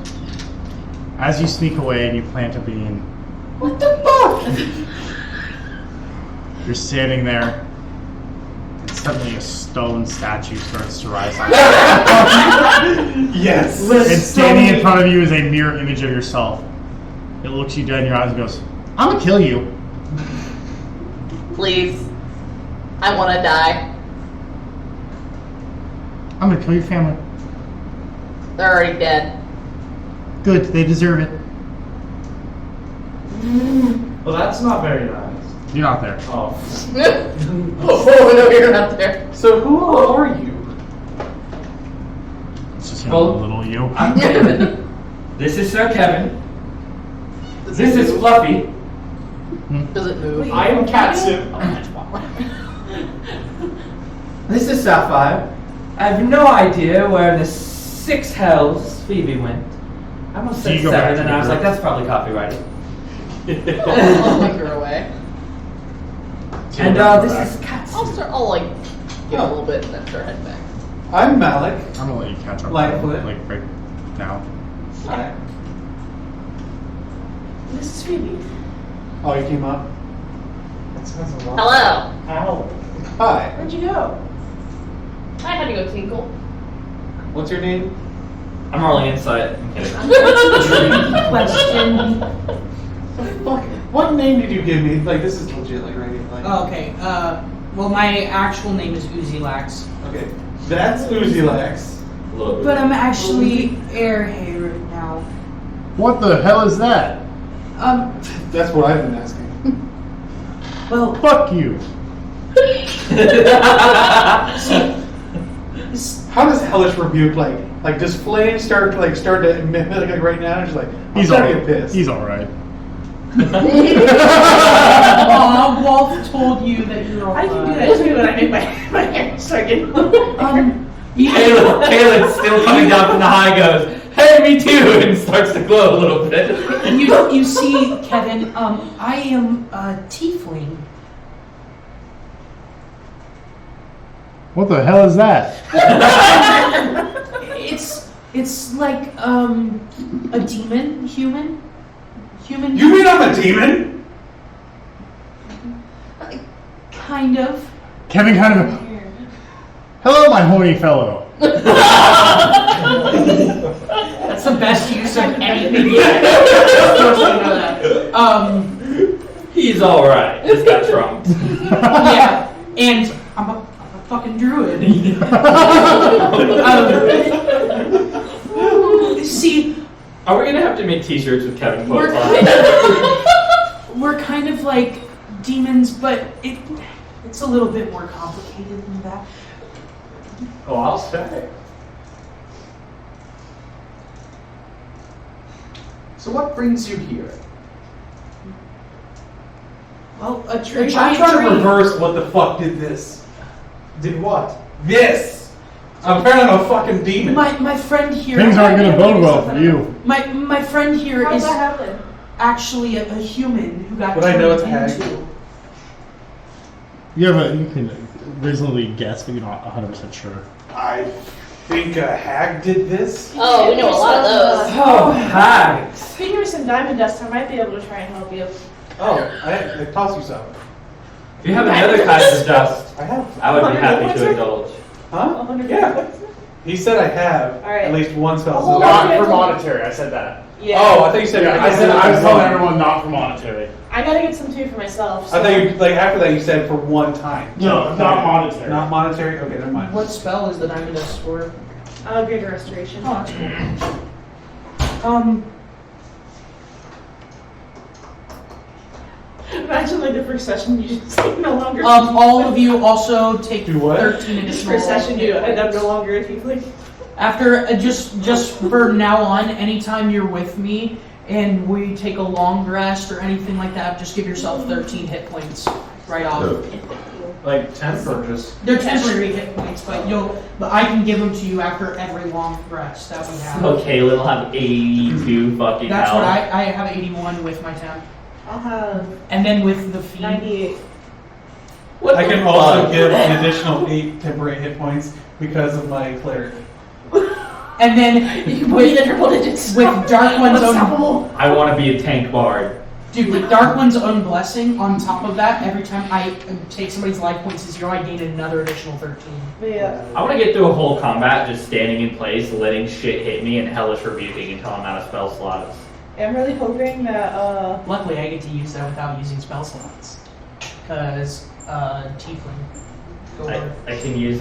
As you sneak away and you plant a bean, What the fuck? you're standing there, and suddenly a stone statue starts to rise up. Yes. And standing in front of you is a mirror image of yourself. It looks you dead in your eyes and goes, I'm gonna kill you. Please. I want to die. I'm gonna kill your family. They're already dead. Good, they deserve it. Well, that's not very nice. You're not there. Oh. Oh, no, you're not there. So who are you? It's just Well, a little you. I'm Kevin. This is Sir Kevin. This is Fluffy. Does it move? I am Katsu. This is Sapphire. I have no idea where the 6 hells Phoebe went. I almost So you said go back 7, to and the I was group. like, that's probably copyrighted. I'll make her away. And this is Katsu. I'll like give a little bit and then start heading back. I'm Malik. I'm gonna let you catch up. Lightfoot. Like right now. Hi. This is Phoebe. Oh, you came up? That sounds a lot. Hello. Ow. Hi. Where'd you go? I had to go tinkle. What's your name? I'm rolling insight. I'm kidding. Question. Fuck. What name did you give me? Like, this is legit, like, right? Like, Oh, okay. Well, my actual name is Uzilax. okay. That's Uzilax. But I'm actually airhay right now. What the hell is that? That's what I've been asking. Well, Fuck you. How does Hellish Rebuke, like, does Flame start to mimic, like, right now? She's like, I'm He's starting all to get pissed. He's all right. Aw, Wolf told you that you're all I can do that too when I make my hair start getting Caleb's still coming down from the high goes, hey, me too, and starts to glow a little bit. you see, Kevin, I am a tiefling. What the hell is that? It's like a demon, human. You mean I'm a demon? Kind of. Kevin kind of. Hello, my horny fellow. That's the best use of anything yet. He's alright. Just got trumped. Yeah, and I'm a fucking druid. See, Are we gonna have to make t-shirts with Kevin we're quotes on? we're kind of like demons, but it's a little bit more complicated than that. Oh, I'll say. So what brings you here? Well, a I'm giant trying to tree. reverse what the fuck did this. Did what? This! Apparently I'm a fucking demon. My friend here. Things aren't gonna bode well for you. My friend here How'd is that happen? actually a human who got Would I know turned it's a hag? into. You can reasonably guess, but you're not 100% sure. I think a hag did this. Oh, we know a lot of those. Oh, hi. Speaking of some diamond dust, I might be able to try and help you. Oh, I toss you some. If you have any other kinds of dust, I have. I would be happy What's to it? indulge. Huh? 100 Yeah. points? He said I have All right. at least one spell. Oh, Not okay. for monetary, I said that. Yeah. Oh, I think you said. Yeah, I said I was telling everyone not for monetary. I gotta get some too for myself. I think like after that you said for one time. No, not monetary. Not monetary. Okay, never mind. What spell is the diamond dust for? Greater restoration. Oh, that's cool. Imagine like the first session you just like no longer. All of you also take Do what? 13 additional. First session you end up no longer a tiefling. After just for now on, anytime you're with me and we take a long rest or anything like that, just give yourself 13 hit points right off. Like 10 or just. They're temporary hit points, but I can give them to you after every long rest that we have. Okay, we'll have 82 fucking That's health. what I have 81 with my temp, I'll have and then with the feed. 98. What I the can also fuck? give an additional 8 temporary hit points because of my cleric. And then You can put in the triple digits. with Dark One's own, Unstoppable. I want to be a tank bard. dude, with Dark One's own blessing on top of that, every time I take somebody's life points to 0, I gain another additional 13. But yeah. I want to get through a whole combat just standing in place, letting shit hit me, and hellish rebuking until I'm out of spell slots. I'm really hoping that Luckily, I get to use that without using spell slots, because Tiefling. Go over. I can use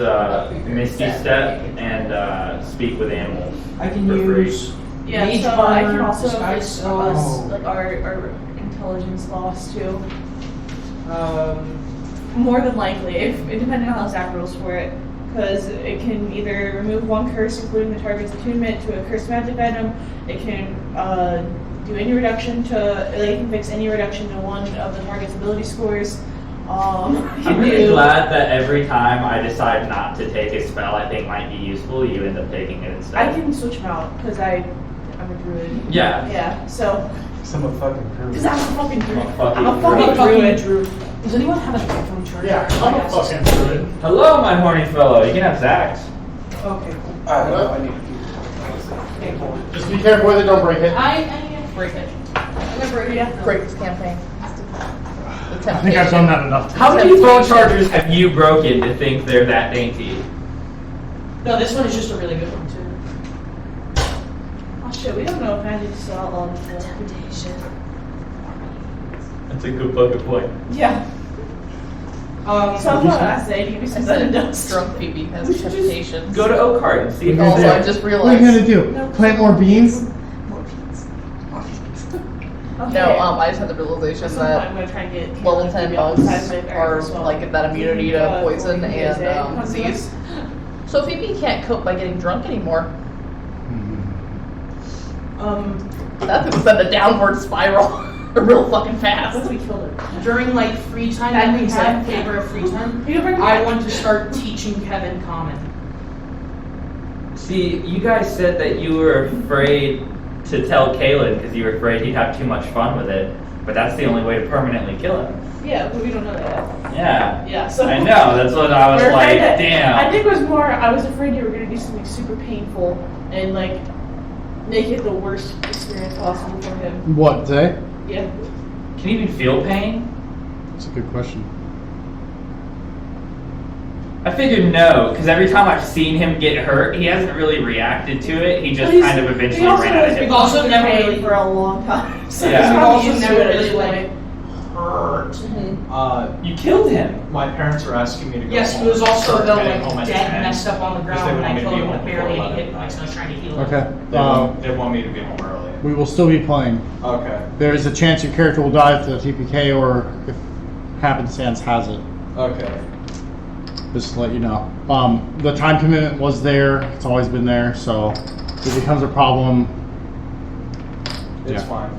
Misty Step and Speak with Animals. I can for free. use yeah, Mage so I can Armor, also Disguise us Spell. like our intelligence loss too. Um, More than likely, if depending on how Zach rolls for it, because it can either remove one curse, including the target's attunement, to a cursed magic item. It can do any reduction to. It can fix any reduction to one of the target's ability scores. I'm really glad that every time I decide not to take a spell I think might be useful, you end up taking it instead. I can switch them out because I'm a druid. Yeah. Yeah. So. Some of fucking druid. Because I'm a fucking druid. fucking I'm a fucking druid. Does anyone have a headphone charger? Yeah, I'm a fucking druid. Hello, my horny fellow. You can have Zach's. Okay, cool. I need Okay, cool. Just be careful with it, don't break it. I need to break it. I'm gonna break this campaign. I think I've done that enough times. How many phone chargers have you broken to think they're that dainty? No, this one is just a really good one too. Oh shit, we don't know if magic is still outlawed in the temptation. That's a good fucking point. Yeah. So I'm gonna say, give me I some said dust. drunk Phoebe has We should just temptations. Go to Oakheart and see if Also, they're I there. just What are realized. you gonna do? Plant more beans? More beans. More beans. Okay. No, I just had the realization So that I'm gonna try and get level Caleb 10 to be bugs outside my are as well. like that immunity to poison Or and music. disease. So Phoebe can't cope by getting drunk anymore. That thing sent a downward spiral real fucking What fast. if we killed her? During like free time That that we means have, that- favor of free time, You bring I want to start teaching Kevin Common. See, you guys said that you were afraid to tell Kalen because you were afraid he'd have too much fun with it, but that's the only way to permanently kill him. Yeah, but we don't know that yet. Yeah. Yeah, so. I know, that's what I was We're like, afraid that- damn. I think it was more, I was afraid you were gonna do something super painful and like make it the worst experience possible for him. What, today? Yeah. Can you even feel pain? That's a good question. I figured no, because every time I've seen him get hurt, he hasn't really reacted to it. He just But he's- kind of eventually he also ran out of has hit been points. also never pain really- for a long time. So Yeah. he's We've probably also used never to it at really this like point. hurt. You killed him. My parents were asking me to go Yes, home he was and also start though heading like home at dead, 10, messed up on the because ground, they and want I me to killed be him home with barely before any hit 11. points, and I was trying to heal him. Okay. They want me to be home early. We will still be playing. Okay. There's a chance your character will die if the TPK or if happenstance has it. Okay. Just to let you know. The time commitment was there. It's always been there. So if it becomes a problem, It's Yeah. fine.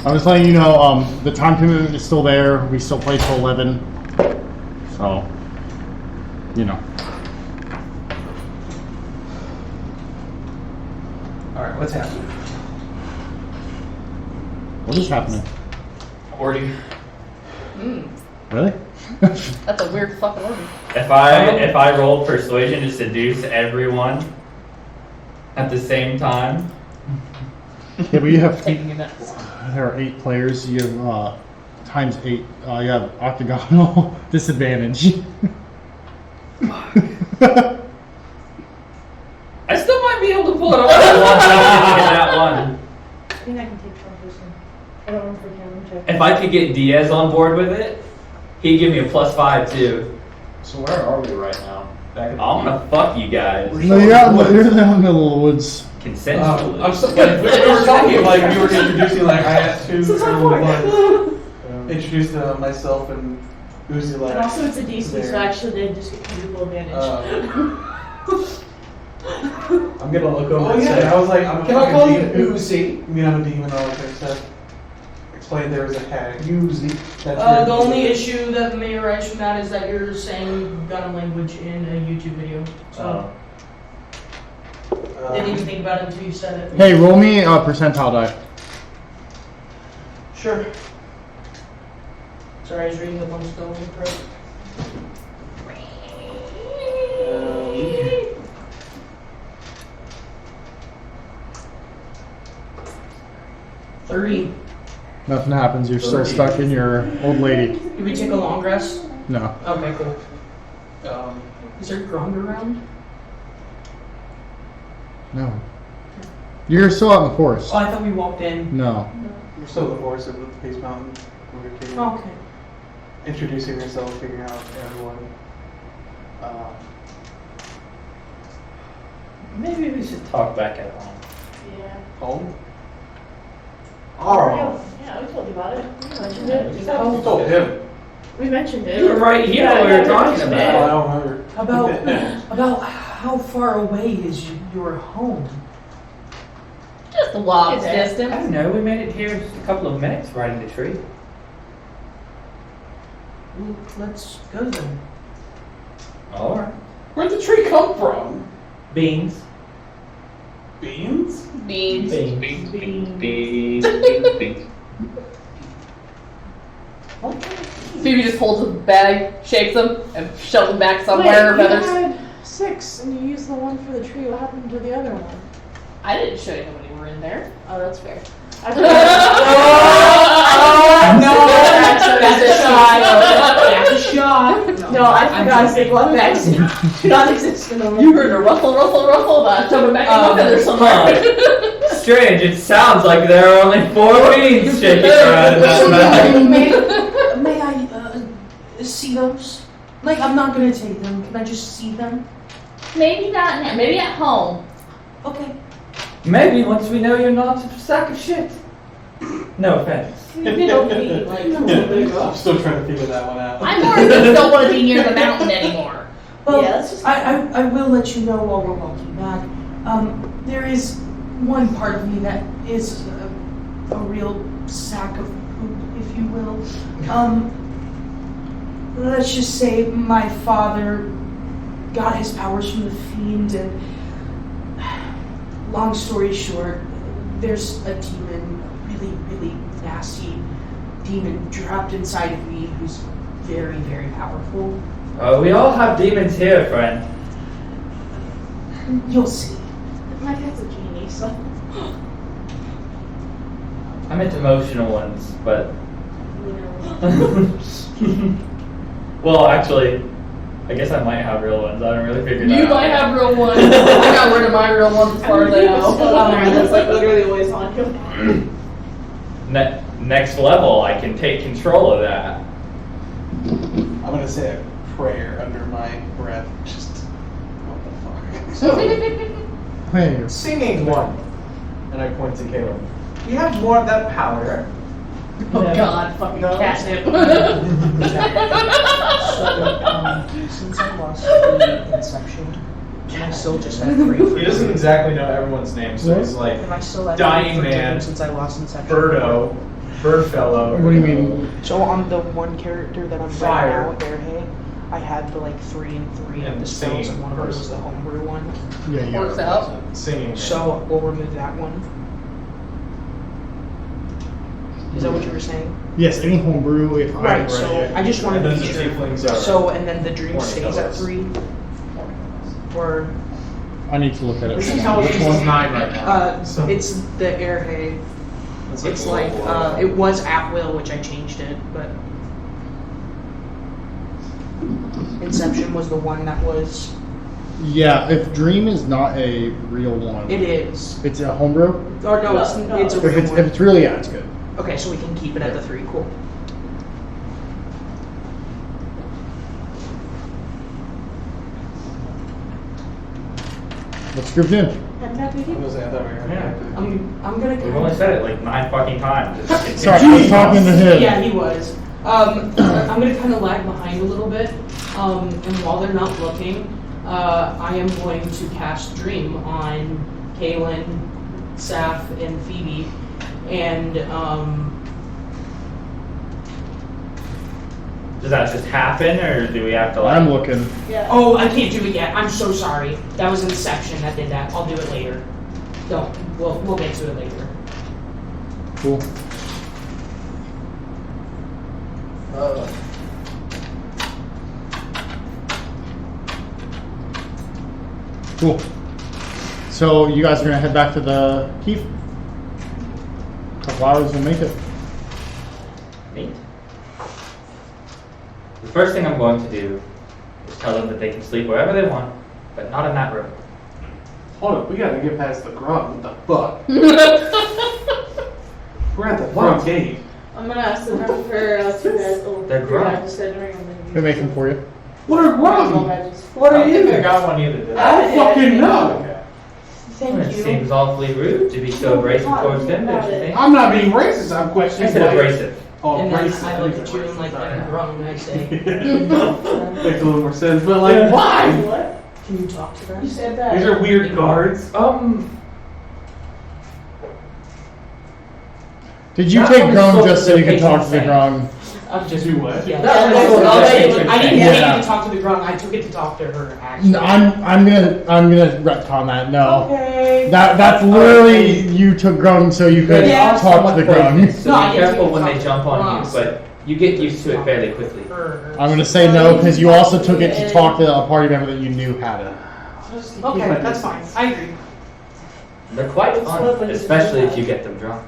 I'm just letting you know. The time commitment is still there. We still play till 11. So, you know. Alright, what's happening? What is happening? Hoarding. Really? That's a weird fucking order. If I rolled persuasion to seduce everyone at the same time, Yeah, but you have. Taking a nap. There are 8 players. You have times 8. You have octagonal disadvantage. I still might be able to pull it off as long as I can get that one. I think I can take Trump. I don't remember if I can check. If I could get Diaz on board with it, he'd give me a +5 too. So where are we right now? Back at the I'm gonna fuck you guys. No, you're out in the middle of the woods. Consensually. I'm so, like, we were talking like you were introducing like I had 2 So it's not early boring. ones. introduce myself and Uzi like. And also it's a DC, so there. actually they just get critical advantage. I'm gonna look over Oh and yeah, say, I was like, I'm can I call you demon? Uzi? I mean, I'm a demon and all that kind of stuff. Explain there was a hag. Uzi. The only issue that may arise from that is that you're saying gun language in a YouTube video. So didn't even think about it until you said it. Hey, roll me a percentile die. Sure. Sorry, I was reading up on Stone Pro. $30. Nothing happens. You're still stuck in your old lady. Did we take a long rest? No. Okay, cool. Is there Grung around? No. You're still out in the forest. Oh, I thought we walked in. No. We're still in the forest of the Space Mountain. We're taking, Okay. introducing ourselves, figuring out everyone. Maybe we should talk back at home. Yeah. Home? Our Yeah, we told you about it. We mentioned it. You told him. We mentioned it. You were right here when we were talking I about don't remember. About how far away is your home? Just a walk's Is it? it. I distance. don't know, we made it here in just a couple of minutes riding the tree. Well, let's go then. Alright. Where'd the tree come from? Beans. Beans? Beans. Phoebe just holds a bag, shakes them, and shoves them back somewhere. Wait, you Feathers. had 6 and you used the one for the tree. What happened to the other one? I didn't show you when you were in there. Oh, that's fair. I No, that's a shot. That's a shot. No, I forgot to say blood bags do not exist in the room. You were in a ruffle, jumping back in the feather somewhere. Strange, it sounds like there are only 4 beans shaking around in that bag. May I see those? Like, I'm not gonna take them. Can I just see them? Maybe not now. Maybe at home. Okay. Maybe once we know you're not a sack of shit. No offense. You did okay, like, I'm still trying to figure that one out. I more than don't want to be near the mountain anymore. Well, Yeah, let's just- I will let you know while we're walking back. There is one part of me that is a real sack of poop, if you will. Let's just say my father got his powers from the fiend, and long story short, there's a demon, really, really nasty demon trapped inside of me who's very, very powerful. We all have demons here, friend. You'll see. My cat's a genie, so. I meant emotional ones, but. Well, actually, I guess I might have real ones. I haven't really figured that out. You might have real ones. I got rid of my real ones as far as I know. That's like literally always on him. Next level, I can take control of that. I'm gonna say a prayer under my breath. Just what the fuck? Hey. Singing one. And I point to Caleb. You have more of that power. Oh God, fucking catnip. Since I lost the Inception, and I still just have 3 He doesn't exactly know everyone's name, so he's like And I still have Dying 3 Man, since I lost Inception. Birdo, Birdfellow. What do you mean? So on the one character that I'm Fire. right now, Airhead, I had the 3 and 3 And of the spells, singing and one of them was person. the homebrew one. Yeah, you Works got out. Singing. So we'll remove that one. Is that what you were saying? Yes, any homebrew if I Right. read So it. I just wanted And to then be the sure. tieflings are. So and then the dream Morning stays at colors. 3, or I need to look at it. This intelligence is 9 right now. So it's the Airhead. It's like low. it was at will, which I changed it, but Inception was the one that was. Yeah, if Dream is not a real one, It is. it's a homebrew. Or no, it's No. it's a If real it's one. if it's really, yeah, it's good. Okay, so we can keep it at the 3. Cool. What's grouped in? I'm happy I was gonna say, I thought we were. Yeah. I'm gonna. We've only said it like 9 fucking times. Just continue. Sorry, I was talking to him. Yeah, he was. I'm gonna kind of lag behind a little bit, and while they're not looking, I am going to cast Dream on Kaylin, Saf, and Phoebe, and Does that just happen, or do we have to like? I'm looking. Yeah. oh, I can't do it yet. I'm so sorry. That was Inception that did that. I'll do it later. Don't. We'll get to it later. Cool. Cool. So you guys are gonna head back to the keep. A couple hours will make it. Neat. The first thing I'm going to do is tell them that they can sleep wherever they want, but not in that room. Hold up, we gotta get past the grub. What the fuck? We're at the front gate. I'm gonna ask them for two guys. They're grown. We'll make them for you. What are grub? What I are don't think I you? got one either, did I I? don't fucking know. Okay. Well, Thank it you. seems awfully rude to be so abrasive towards them, don't you think? I'm not being racist, I'm I questioning. said like- abrasive. Oh, And then racist. I look at you and like I'm wrong, and I say, Makes a little more sense, but like, why? What? "Can you talk to them?" You said that. These are weird guards. Did you That take one is Grung sort just of so you the could talk to the patron Grung? Just do what? Yeah, That was that's sort of all the I did. patron I didn't thing. take Yeah. it to talk to the Grung. I took it to talk to her. Actually, I'm gonna retcon that. No. Okay. That's literally you took Grung so you could Yeah. talk to the Grung. So No, I be didn't careful take when the they jump on you, Grungs. but you get used to it fairly quickly. I'm gonna say no because you also took it to talk to a party member that you knew had it. Okay, that's fine. I agree. They're quite fun, lovely. especially if you get them drunk.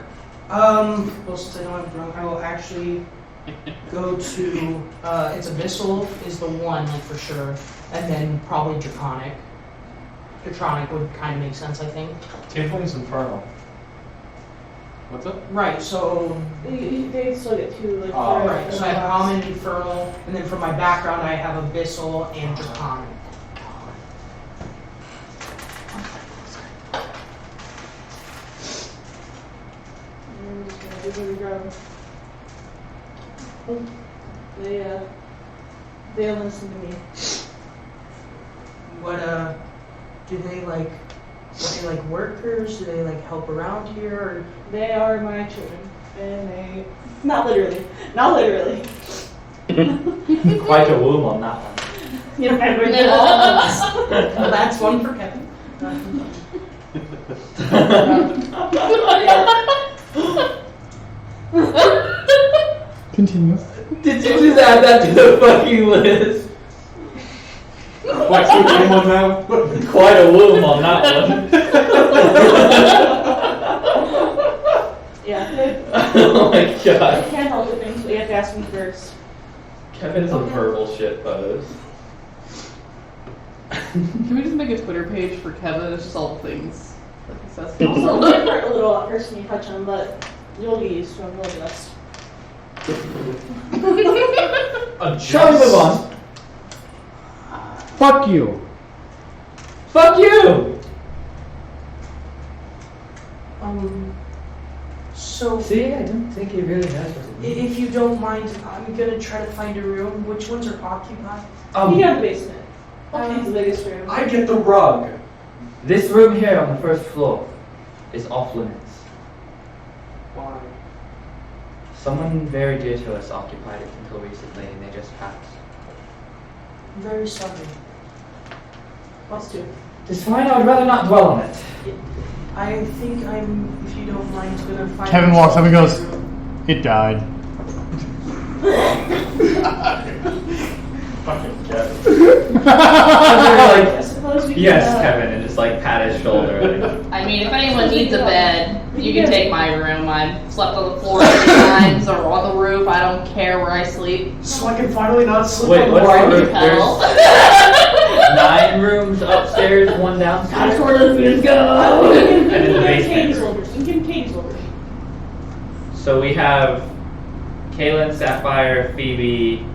Well, since I don't have Grung, I will actually go to, it's Abyssal is the one, like, for sure, and then probably Draconic. Draconic would kind of make sense, I think. Tiefling's Infernal. What's up? Right, so, They still get two, like, Oh, four right, so I have Common, Infernal, and then for my background, I have Abyssal and Draconic. I'm just gonna do the Grung. Oh, they don't listen to me. What, do they, like, are they, like, workers? Do they, like, help around here, or? They are my children, and they not literally. Quite a womb on that one. You know, I would Well, that's one for Kevin. Continue. Did you just add that to the fucking list? What's the name on that? Quite a womb on that one. Yeah. Oh my I god. can't help it, things, but you have to ask me first. Kevin's a verbal shit pose. Can we just make a Twitter page for Kevin? It's just all the things that he says. Also, they hurt a little at first when you touch them, but you'll get used to them real fast. Shall we move on? Fuck you. Fuck you! So, See, I don't think he really has if you don't mind, I'm gonna try to find a room. Which ones are occupied? You got the basement. Okay. That's the biggest room. I get the rug. This room here on the first floor is off limits. Why? Someone very dear to us occupied it until recently and they just passed. I'm very sorry. Let's do. It's fine, I'd rather not dwell on it. I think I'm, if you don't mind, gonna find. Kevin walks up and goes, "It died." Fucking Kevin. I suppose we can. Yes, Kevin, and just like pat his shoulder. I mean, if anyone needs a bed, you can take my room. I've slept on the floor 3 times or on the roof. I don't care where I sleep. So I can finally not sleep Wait, on the what's right. the roof? Hell. There's 9 rooms upstairs, 1 downstairs. That's where the food We goes. can And in the get basement. Katie's over. We can get Katie's over. So we have Kaylin, Sapphire, Phoebe,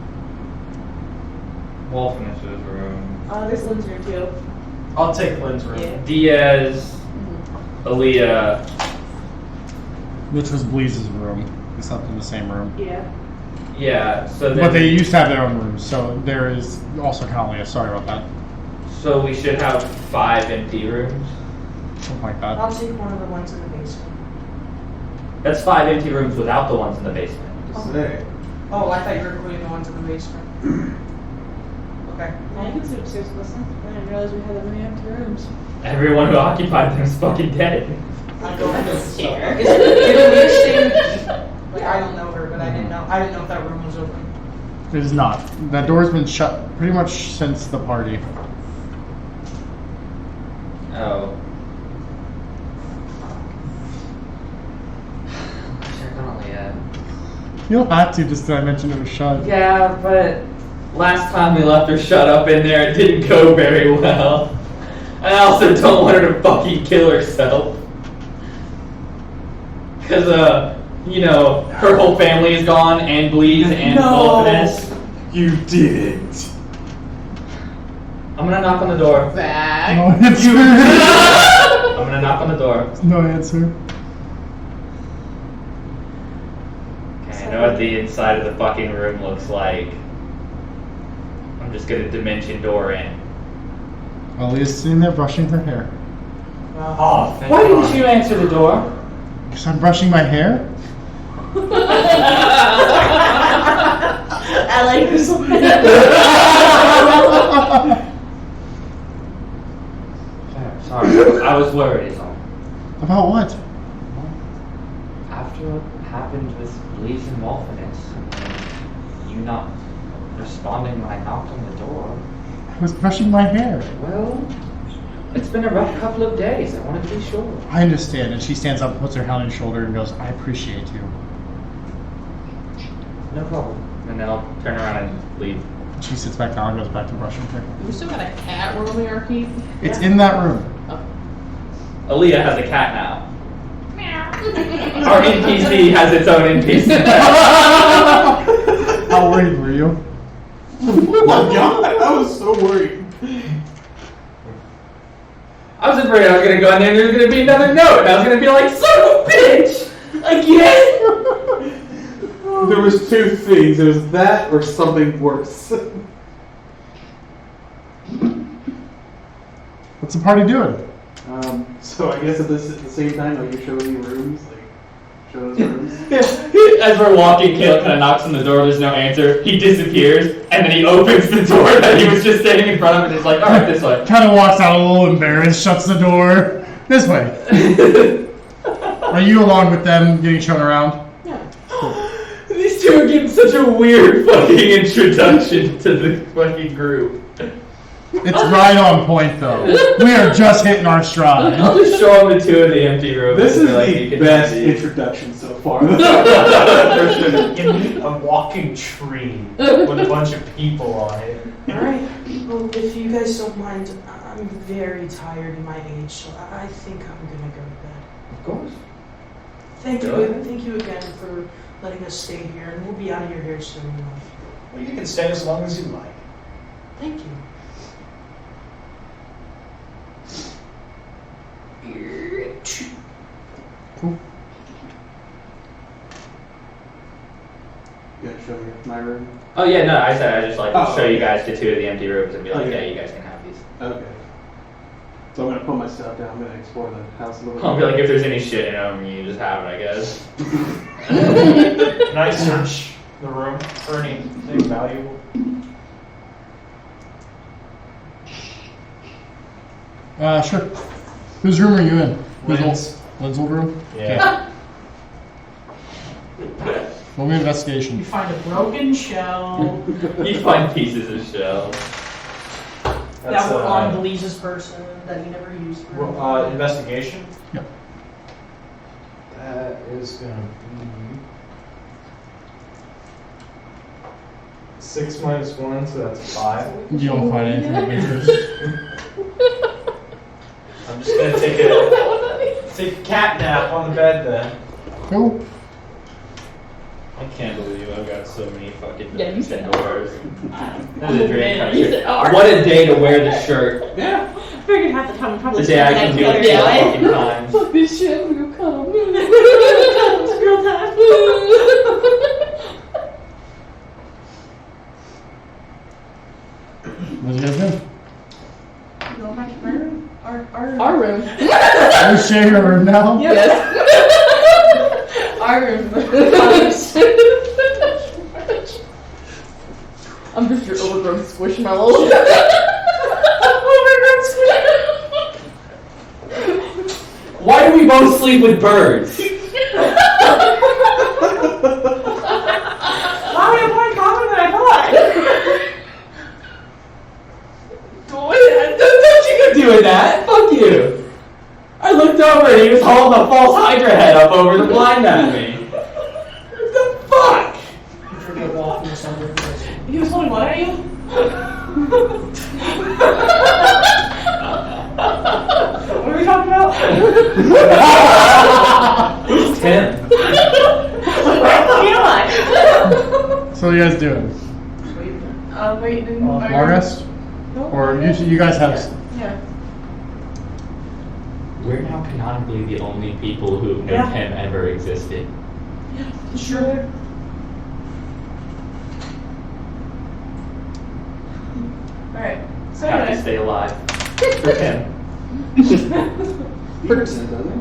Wolfness's room, There's Lynn's room too. I'll take Lynn's room. Yeah. Diaz, Aaliyah. Which was Bleeze's room. They slept in the same room. Yeah. Yeah, so then. But they used to have their own rooms, so there is also Kalia. Sorry about that. So we should have 5 empty rooms. Something like that. I'll take one of the ones in the basement. That's 5 empty rooms without the ones in the basement. Say. Oh, I thought you were including the ones in the basement. Okay. Yeah, you can sleep upstairs with us. I didn't realize we had that many empty rooms. Everyone who occupied them is fucking dead. I don't care. Did Aaliyah stay in the key? Like, I don't know her, but I didn't know if that room was open. It is not. That door's been shut pretty much since the party. Oh. Check on Aaliyah. You don't have to, just I mentioned it was shut. Yeah, but last time we left her shut up in there, it didn't go very well. And I also don't want her to fucking kill herself. Because, her whole family is gone, and Bleeze, and Wolfness. You didn't. I'm gonna knock on the door. Back. No answer. I'm gonna knock on the door. No answer. Okay, I know what the inside of the fucking room looks like. I'm just gonna dimension door in. Alia's sitting there brushing her hair. Oh, why didn't you answer the door? Because I'm brushing my hair? I like this one. Sorry, I was worried. About what? After what happened with Bleeze and Wolfness, you not responding when I knocked on the door. I was brushing my hair. Well, it's been a rough couple of days. I wanted to be sure. I understand. And she stands up, puts her hand on his shoulder, and goes, I appreciate you. No problem. And then I'll turn around and leave. She sits back down and goes back to brushing her hair. We still got a cat roaming our keep. It's in that room. Aaliyah has a cat now. Our NPC has its own NPC. How worried were you? Oh my god, I was so worried. I was afraid I was gonna go in there and there was gonna be another note. And I was gonna be like, son of a bitch! Again! There was 2 things. There was that or something worse. What's the party doing? So I guess at the same time, like you're showing me rooms, like show us rooms. As we're walking, Caleb kind of knocks on the door, there's no answer. He disappears, and then he opens the door that he was just standing in front of and is like, alright, this way. Kind of walks out a little embarrassed, shuts the door. This way. Are you along with them getting shown around? These two are getting such a weird fucking introduction to the fucking group. It's right on point, though. We are just hitting our stride. I'll just show them the 2 of the empty rooms. This is like, the best introduction so far. You meet a walking tree with a bunch of people on it. Alright, well, if you guys don't mind, I'm very tired in my age, so I think I'm gonna go to bed. Of course. Thank you again for letting us stay here, and we'll be out of your hair soon enough. Well, you can stay as long as you like. Thank you. Cool. You gotta show me my room. Oh yeah, no, I said I just like to Oh, show you okay. guys the 2 of the empty rooms and be like, Okay. yeah, you guys can have these. Okay. So I'm gonna put my stuff down. I'm gonna explore the house a little bit. I'll be like, if there's any shit in them, you just have it, I guess. Can I search the room for anything valuable? Sure. Whose room are you in? Lynn's. Lynn's old room? Yeah. Okay. Roll me investigation. You find a broken shell You find pieces of shell. that were on Bleeze's person that he never used for Investigation? Yep. That is gonna be 6 minus 1, so that's 5. You don't find anything of interest. I'm just gonna take a cat nap on the bed then. Cool. I can't believe I've got so many fucking Yeah, you said doors. Oh, That is a dream man, come you true. said R. What a day to wear the shirt. Yeah. Figured half the time I'm probably The day I can do it Yeah. 4 fucking times. Fuck this shit, I'm gonna come. It's real time. What you guys do? Go back to my room. Our room. You share your room now? Yes. Our room. I'm just your overgrown squishmallow. Overgrown squishmallow. Why do we both sleep with birds? Wow, we have more in common than I thought. Don't you go doing that? Fuck you. I looked over and he was holding a false Hydra head up over the blind at me. What the fuck? You forget walking or something. He was holding what at you? What are we talking about? Who's Tim? Where the fuck am I? So what are you guys doing? Waiting. Long rest? No, Or you guys have... Yeah. We're now canonically the only people who know Yeah. him ever existed. Sure. Alright. So Have to anyway. stay alive. For him. Ferguson, doesn't it?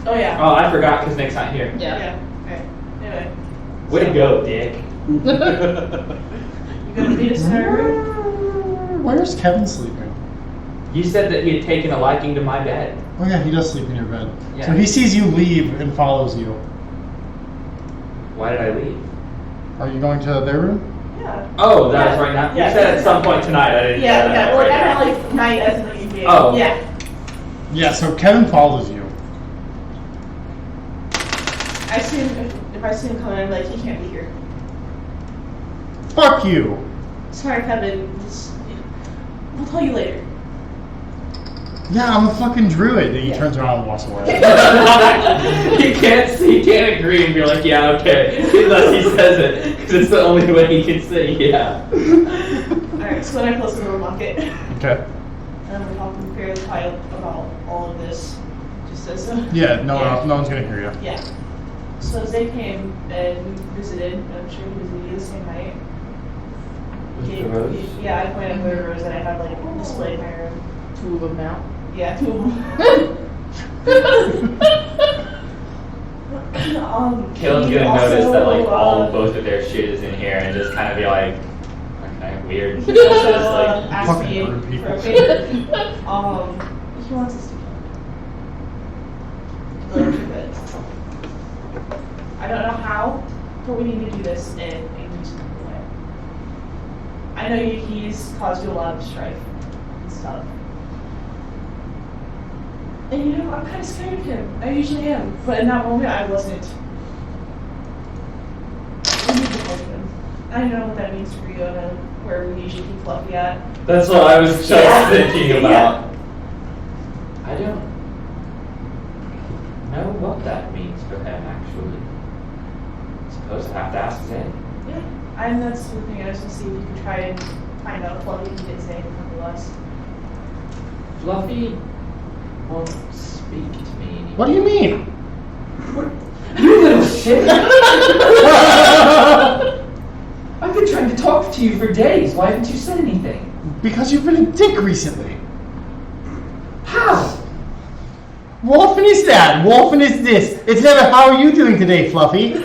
Oh yeah. Oh, I forgot because Nick's not here. Yeah. Okay. Anyway. Way to go, Dick. You gonna lead us in our room? Where's Kevin sleeping? You said that he had taken a liking to my bed. Oh yeah, he does sleep in your bed. Yeah. So he sees you leave and follows you. Why did I leave? Are you going to their room? Yeah. Oh, that was right now. Yeah. You said at some point tonight. I didn't. Yeah, know that Well, right now. never like night as in the evening. Oh. Yeah. Yeah, so Kevin follows you. I see him, if I see him coming, I'm like, he can't be here. Fuck you! Sorry, Kevin. We'll tell you later. Yeah, I'm a fucking druid. And he turns around and walks away. He can't agree and be like, yeah, okay, unless he says it, because it's the only way he can say yeah. Alright, so then I close the door bucket. Okay. And we're talking fairly quiet about all of this. Just as a... Yeah, no one's gonna hear you. Yeah. So Zay came and visited, I'm sure he visited you the same night. With the rose? Yeah, I pointed out the rose that I had like displayed in my room. 2 of them now. Yeah, 2 of them. Caleb's he gonna notice also, that like both of their shit is in here and just kind of be like, okay, weird. He Just, also like, asked Fucking me rude for people. a favor. He wants us to kill him. I don't know how, but we need to do this in a reasonable way. I know he's caused you a lot of strife and stuff. And you know, I'm kind of scared of him. I usually am, but in that moment, I wasn't. We need to help him. I know what that means for you, and where we usually keep Fluffy at. That's what I was just thinking about. I don't know what that means for him, actually. I suppose I have to ask Zay. Yeah, and that's the thing. I was gonna see if you could try and find out if Fluffy can get Zay to come to us. Fluffy won't speak to me anymore. What do you mean? You little shit! I've been trying to talk to you for days. Why haven't you said anything? Because you've been a dick recently. How? Wolfen is that. Wolfen is this. It's never how are you doing today, Fluffy?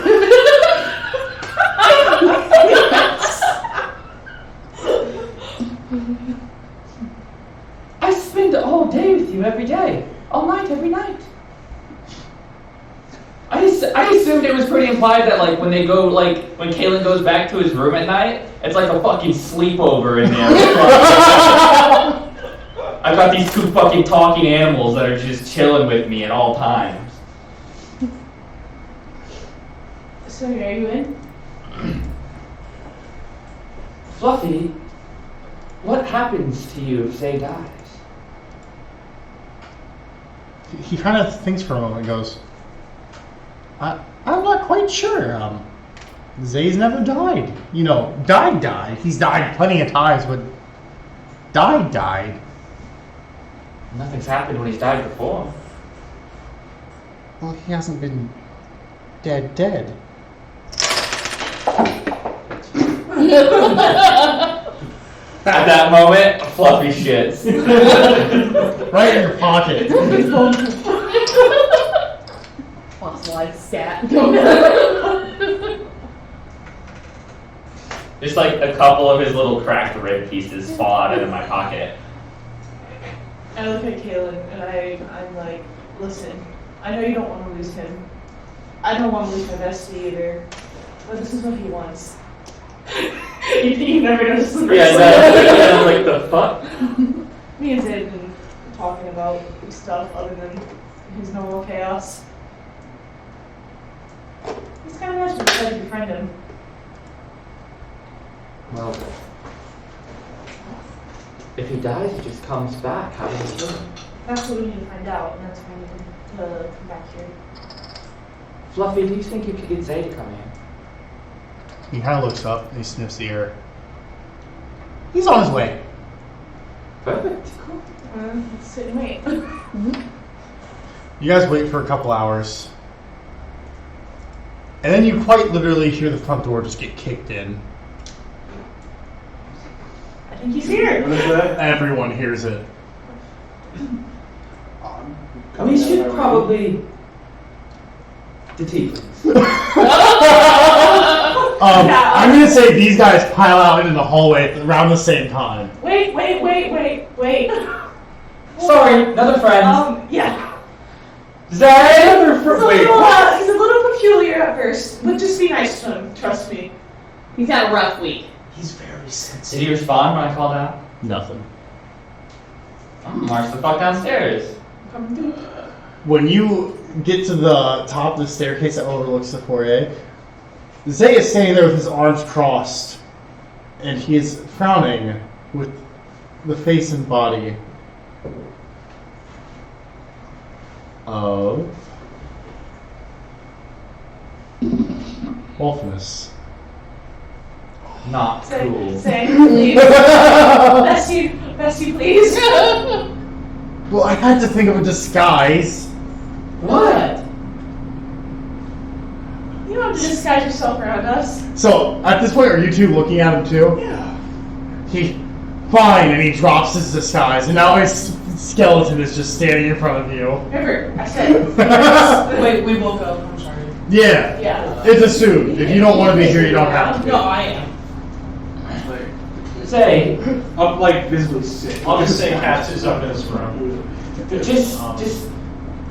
I spend all day with you every day. All night, every night. I assumed it was pretty implied that like when they go like when Kalen goes back to his room at night, it's like a fucking sleepover in there. I've got these 2 fucking talking animals that are just chilling with me at all times. So are you in? Fluffy, what happens to you if Zay dies? He kind of thinks for a moment and goes, I'm not quite sure. Zay's never died. You know, died. He's died plenty of times, but died. Nothing's happened when he's died before. Well, he hasn't been dead. At that moment, Fluffy shits. Right in your pocket. Fossilized scat. Just like a couple of his little cracked rib pieces fall out of my pocket. I look at Kaylin and I'm like, listen, I know you don't want to lose him. I don't want to lose my bestie either. But this is what he wants. you never noticed the Yeah, like the fuck? Me and Zed have been talking about stuff other than his normal chaos. He's kind of nice to try to befriend him. Well, if he dies, he just comes back. How does he do it? That's what we need to find out, and that's why we need to come back here. Fluffy, do you think you could get Zay to come here? He kind of looks up and he sniffs the air. He's on his way. Perfect. Cool. Let's sit and wait. You guys wait for a couple hours. And then you quite literally hear the front door just get kicked in. I think he's here. What is that? Everyone hears it. We should probably. The tieflings. I'm gonna say these guys pile out into the hallway around the same time. Wait. Sorry, another friend. Yeah. Zay! He's a little peculiar at first, but just be nice to him, trust me. He's had a rough week. He's very Did sensitive. he respond when I called out? Nothing. March the fuck downstairs. Come through. When you get to the top of the staircase that overlooks the foyer, Zay is standing there with his arms crossed, and he is frowning with the face and body of Wolfness. Not cool. Say, please. Bessie, please. Well, I had to think of a disguise. What? You don't have to disguise yourself around us. So, at this point, are you two looking at him too? Yeah. Fine, and he drops his disguise, and now his skeleton is just standing in front of you. Remember, I said. Wait, we woke up. I'm sorry. Yeah. Yeah. It's assumed. If you don't want to be here, you don't have to be. No, I am. Say, I'm like visibly sick. I'll just say Cass is up in his room. Just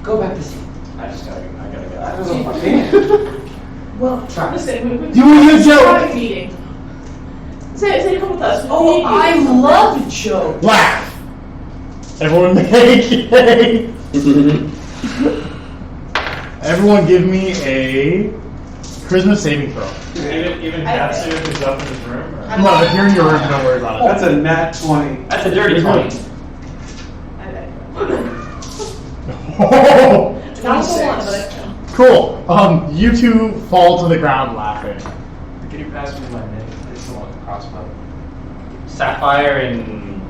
go back to sleep. I gotta go. I don't know if I can. Well, listen, we Do your joke. have a meeting. Say, come with us. Oh, I love the joke. Laugh. Everyone make Everyone give me a charisma saving throw. Even Katsu is up in his room? Or? No, if you're in your room, don't worry about it. That's a nat 20. That's a dirty 20. Not so one, but Cool. You two fall to the ground laughing. Can you pass me my name? I just don't want the crossbow. Sapphire and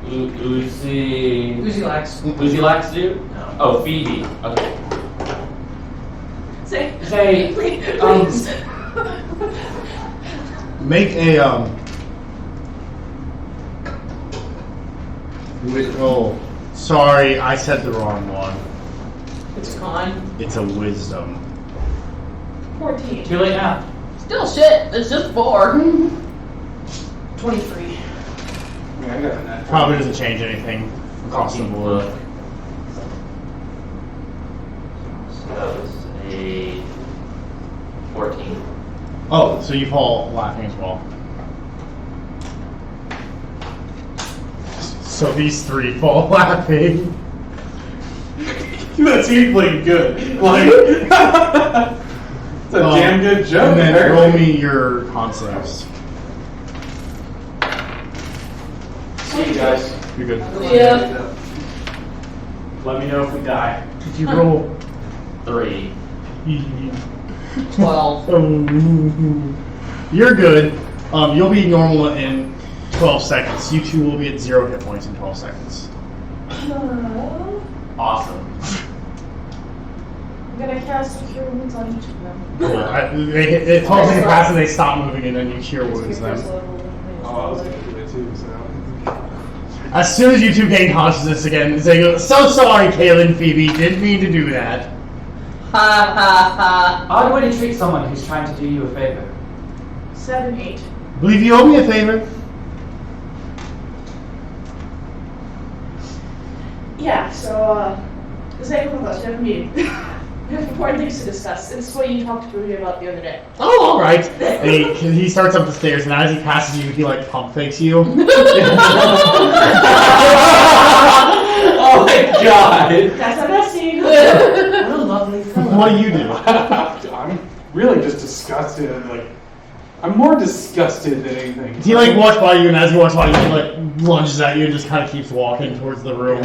Uzi. Uzi likes. Uzi Lax do? No. Oh, Phoebe. Okay. say, Say, Make a oh, sorry, I said the wrong one. It's a con. It's a wisdom. 14. too late now. Still shit. It's just 4. 23. Yeah, I got a nat 20. Probably doesn't change anything across the board. So that was a 14. Oh, so you fall laughing as well. So these three fall laughing. That seemed like good. Like, it's a damn good joke. And then apparently. roll me your con saves. See you guys. You're good. Yeah. Let me know if we die. Did you roll? 3. 12. You're good. You'll be normal in 12 seconds. You two will be at 0 hit points in 12 seconds. Awesome. I'm gonna cast Cure Wounds on each of them. Cool. It tells me to pass and they stop moving and then you cure wounds them. Oh, I was gonna do it too, so. As soon as you two gain consciousness again, they go, "So sorry, Kaylin, Phoebe, didn't mean to do that." Ha ha ha. Odd way to treat someone who's trying to do you a favor. 7, 8. Believe you owe me a favor. Yeah, so, this ain't with us, we have a meeting. We have important things to discuss. It's what you talked to me about the other day. Oh, all right. And he starts up the stairs, and as he passes you, he like pump fakes you. Oh my god! That's a messy. What a lovely fellow. What do you do? I'm really just disgusted. I'm more disgusted than anything. He like walks by you, and as he walks by you, he like lunges at you and just kind of keeps walking towards the room.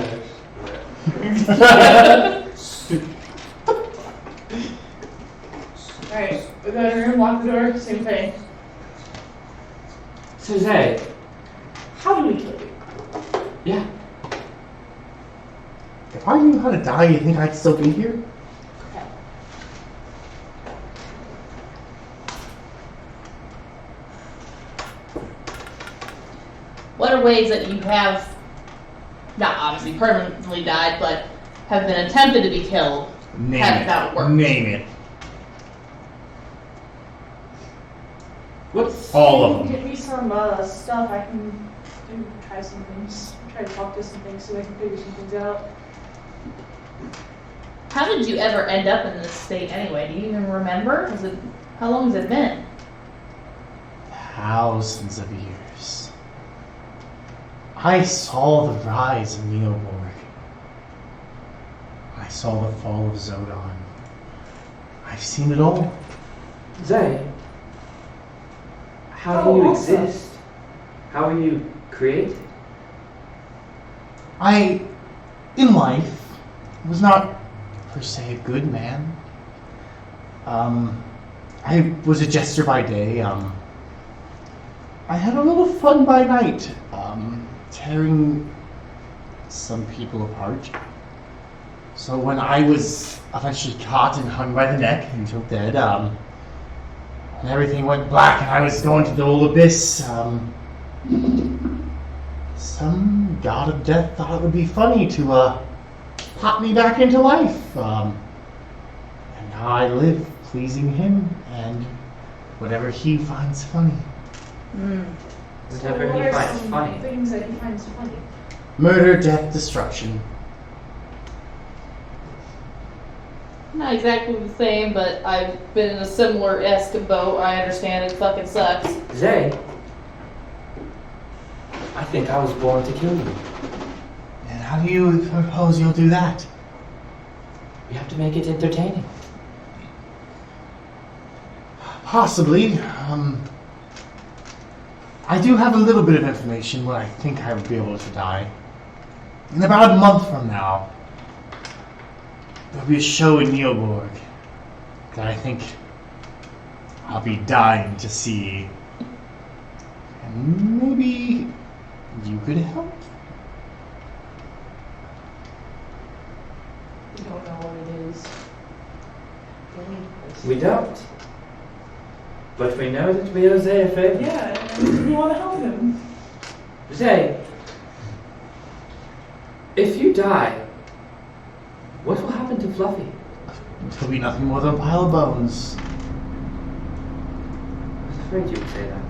Alright, we go in the room, lock the door, same thing. So Zay, How do we kill you? yeah, If I knew how to die, you think I'd still be here? Okay. What are ways that you have, not obviously permanently died, but have been attempted to be killed? Name Have it. that worked? Name it. what's All of If you them. give me some stuff, I can try some things. Try to talk to some things so I can figure some things out. How did you ever end up in this state anyway? Do you even remember? How long has it been? Thousands of years. I saw the rise of Neoborg. I saw the fall of Zodon. I've seen it all. Zay? How Oh, do you also- exist? How are you created? In life, was not per se a good man. I was a jester by day. I had a little fun by night, tearing some people apart. So when I was eventually caught and hung by the neck until dead, and everything went black and I was going to the old abyss, some god of death thought it would be funny to pop me back into life. And now I live pleasing him and whatever he finds funny. Whatever what he are finds some funny. things that he finds funny? Murder, death, destruction. Not exactly the same, but I've been in a similar-esque boat. I understand it fucking sucks. Zay? I think I was born to kill you. And how do you propose you'll do that? You have to make it entertaining. Possibly. I do have a little bit of information where I think I would be able to die. In about a month from now, there'll be a show in Neoborg that I think I'll be dying to see. And maybe you could help? We don't know what it is. We don't. But we know that we owe Zay a favor. Yeah, and we want to help him. Zay, if you die, what will happen to Fluffy? It'll be nothing more than a pile of bones. I was afraid you would say that.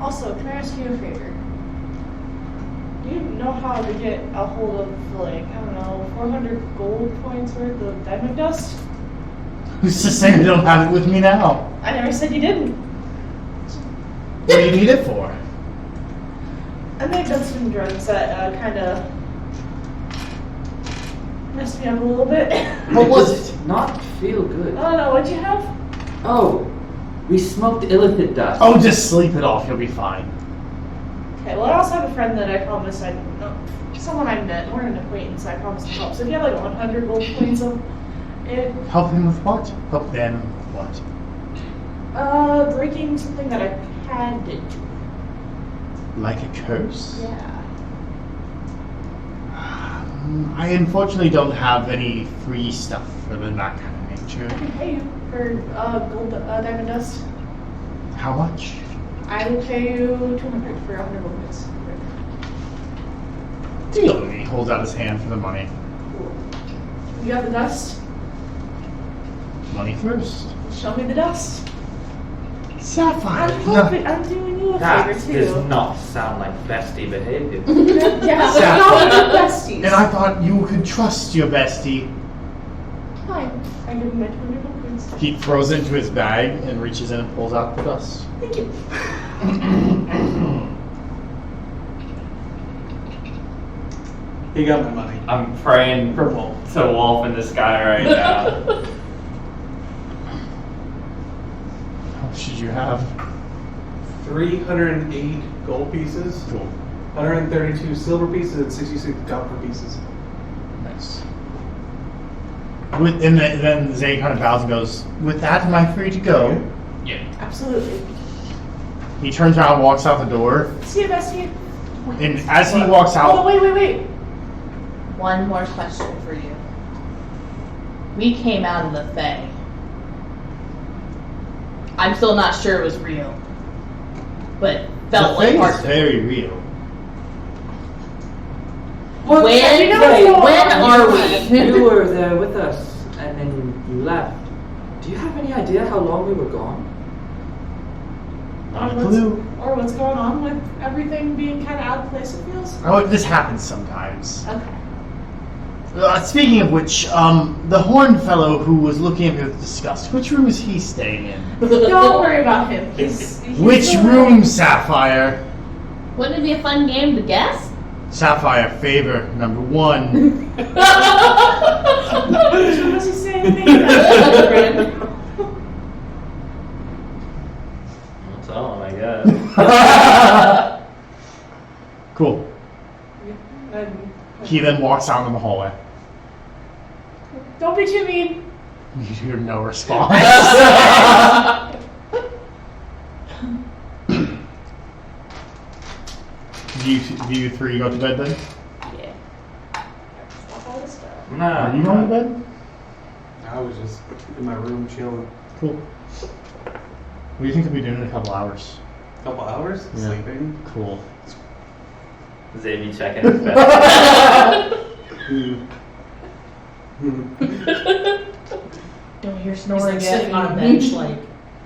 Also, can I ask you a favor? Do you know how to get a hold of, like, I don't know, 400 gold points worth of diamond dust? Who's to say I don't have it with me now? I never said you didn't. What do you need it for? I may have done some drugs that kind of messed me up a little bit. What was it? Not feel good. I don't know, what'd you have? Oh, we smoked illithid dust. Oh, just sleep it off. You'll be fine. Okay, well, I also have a friend that I promised I'd, no, someone I met, we're an acquaintance, I promised to help. So if you have like 100 gold points of it, Help him with what? Help them with what? breaking something that I patented. Like a curse? Yeah. I unfortunately don't have any free stuff for that kind of nature. I can pay you for gold diamond dust. How much? I will pay you 200 for 100 gold bits. Deal. And he holds out his hand for the money. You have the dust? Money first. Show me the dust. Sapphire. I'm doing you a That favor too. does not sound like bestie behavior. Yeah, but Sapphire. not besties. And I thought you could trust your bestie. Fine. I give him my 200 gold bits. He throws it into his bag and reaches in and pulls out the dust. Thank you. He got my money. I'm praying For both. to Wolf in the sky right now. How much did you have? 308 gold pieces, Cool. 132 silver pieces, and 66 copper pieces. Nice. And then Zay kind of bows and goes, "With that, am I free to go?" Yeah. Absolutely. He turns around and walks out the door. See you, bestie. And as he walks Oh, out, wait. One more question for you. We came out of the Fae. I'm still not sure it was real, but felt the like thing part is of it. very real. When are we? You were there with us, and then you left. Do you have any idea how long we were gone? Not a clue. Or what's going on with everything being kind of out of place, it feels? Oh, this happens sometimes. Okay. Speaking of which, the horn fellow who was looking at me with disgust, which room is he staying in? Don't worry about him. He's Which still- room, Sapphire? Wouldn't it be a fun game to guess? Sapphire, favor number 1. Which one does he say anything? I'll tell him, I guess. Cool. He then walks out in the hallway. Don't be too mean. You hear no response. do you three go to bed then? Yeah. No. Are you going to bed? I was just in my room chilling. Cool. What do you think we'll be doing in a couple hours? A couple hours? Yeah. Sleeping. Cool. Xavier checking his bed. Don't hear He's snoring like yet. sitting on a bench, like.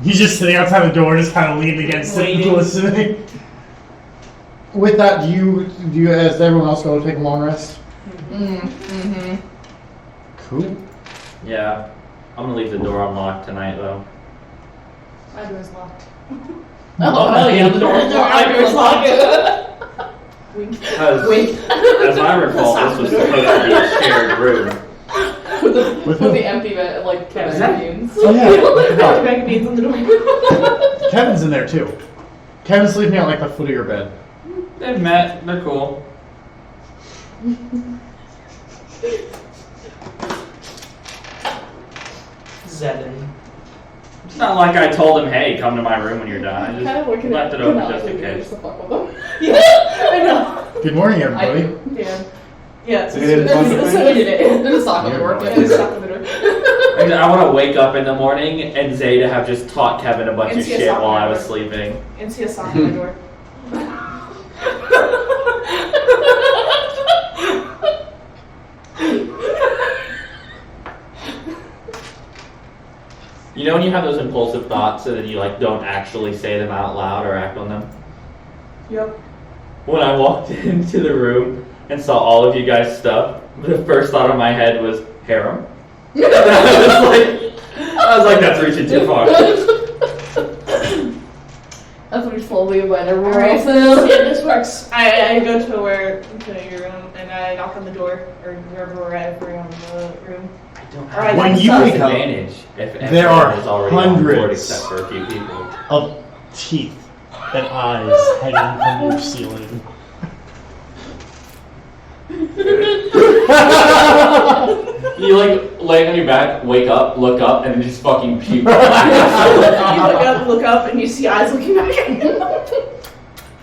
He's just sitting outside the door, just kind of leaned against it, Waiting. listening. With that, do you as everyone else go take a long rest? Mm-hmm. Cool. Yeah. I'm gonna leave the door unlocked tonight, though. My door's locked. Oh, hell yeah, the door's locked. Wink. Because, Wink. as I recall, this was supposed to be a shared room. With the empty bed, like Kevin beans. Oh yeah. Bag of beans on the door. Kevin's in there too. Kevin's sleeping at like the foot of your bed. They've met. They're cool. Zevin. It's not like I told him, hey, come to my room when you're done. I Kind of just looking left at it open Canal just in leaving case. to fuck with them. Yeah, I know. Good morning, everybody. Yeah. Yeah, it's So you didn't that's- want to that's what we did it. There's a sock on the door. Yeah, there's stuff in the door. I want to wake up in the morning and Zeta have just taught Kevin a bunch And of see a shit sock while on I the was door. sleeping. And see a sock on the door. You know when you have those impulsive thoughts and then you like don't actually say them out loud or act on them? Yep. When I walked into the room and saw all of you guys' stuff, the first thought in my head was harem. I was like, that's reaching too far. That's when you slowly invite everyone Alright, else yeah, in. this works. I go to your room and I knock on the door or wherever we're at, if we're on the room. I don't Alright, have When any you wake up, advantage if there everyone are is already on board hundreds except for a few people. of teeth and eyes hanging from your ceiling. You like lay on your back, wake up, look up, and then just fucking puke. You look up and you see eyes looking back at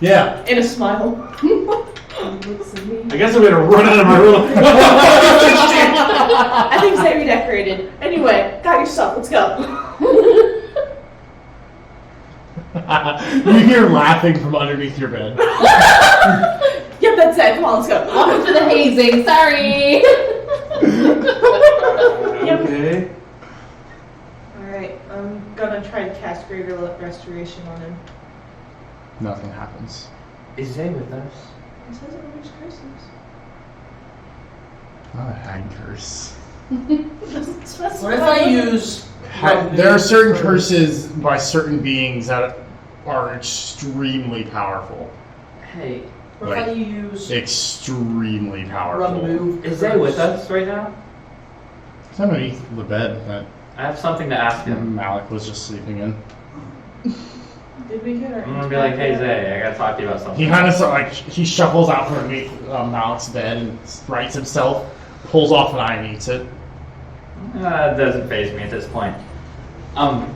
you. Yeah. And a smile. Looks at me. I guess I'm gonna run out of my room. I think they redecorated. Anyway, got your stuff. Let's go. You hear laughing from underneath your bed. Yep, that's it. Come on, let's go. Welcome to the hazing. Sorry. Okay. Alright, I'm gonna try to cast Greater Restoration on him. Nothing happens. Is Zay with us? It says it removes curses. Not a hag curse. What if I use? There are certain curses by certain beings that are extremely powerful. Hey, What if I use Extremely powerful. remove? is Zay with us right now? It's underneath the bed that I have something to ask him. Malik was just sleeping in. Did we get our I'm gonna be like, hey Zay, I gotta talk to you about something. He kind of he shuffles out from underneath Malik's bed and rights himself, pulls off an eye and eats it. It doesn't faze me at this point. I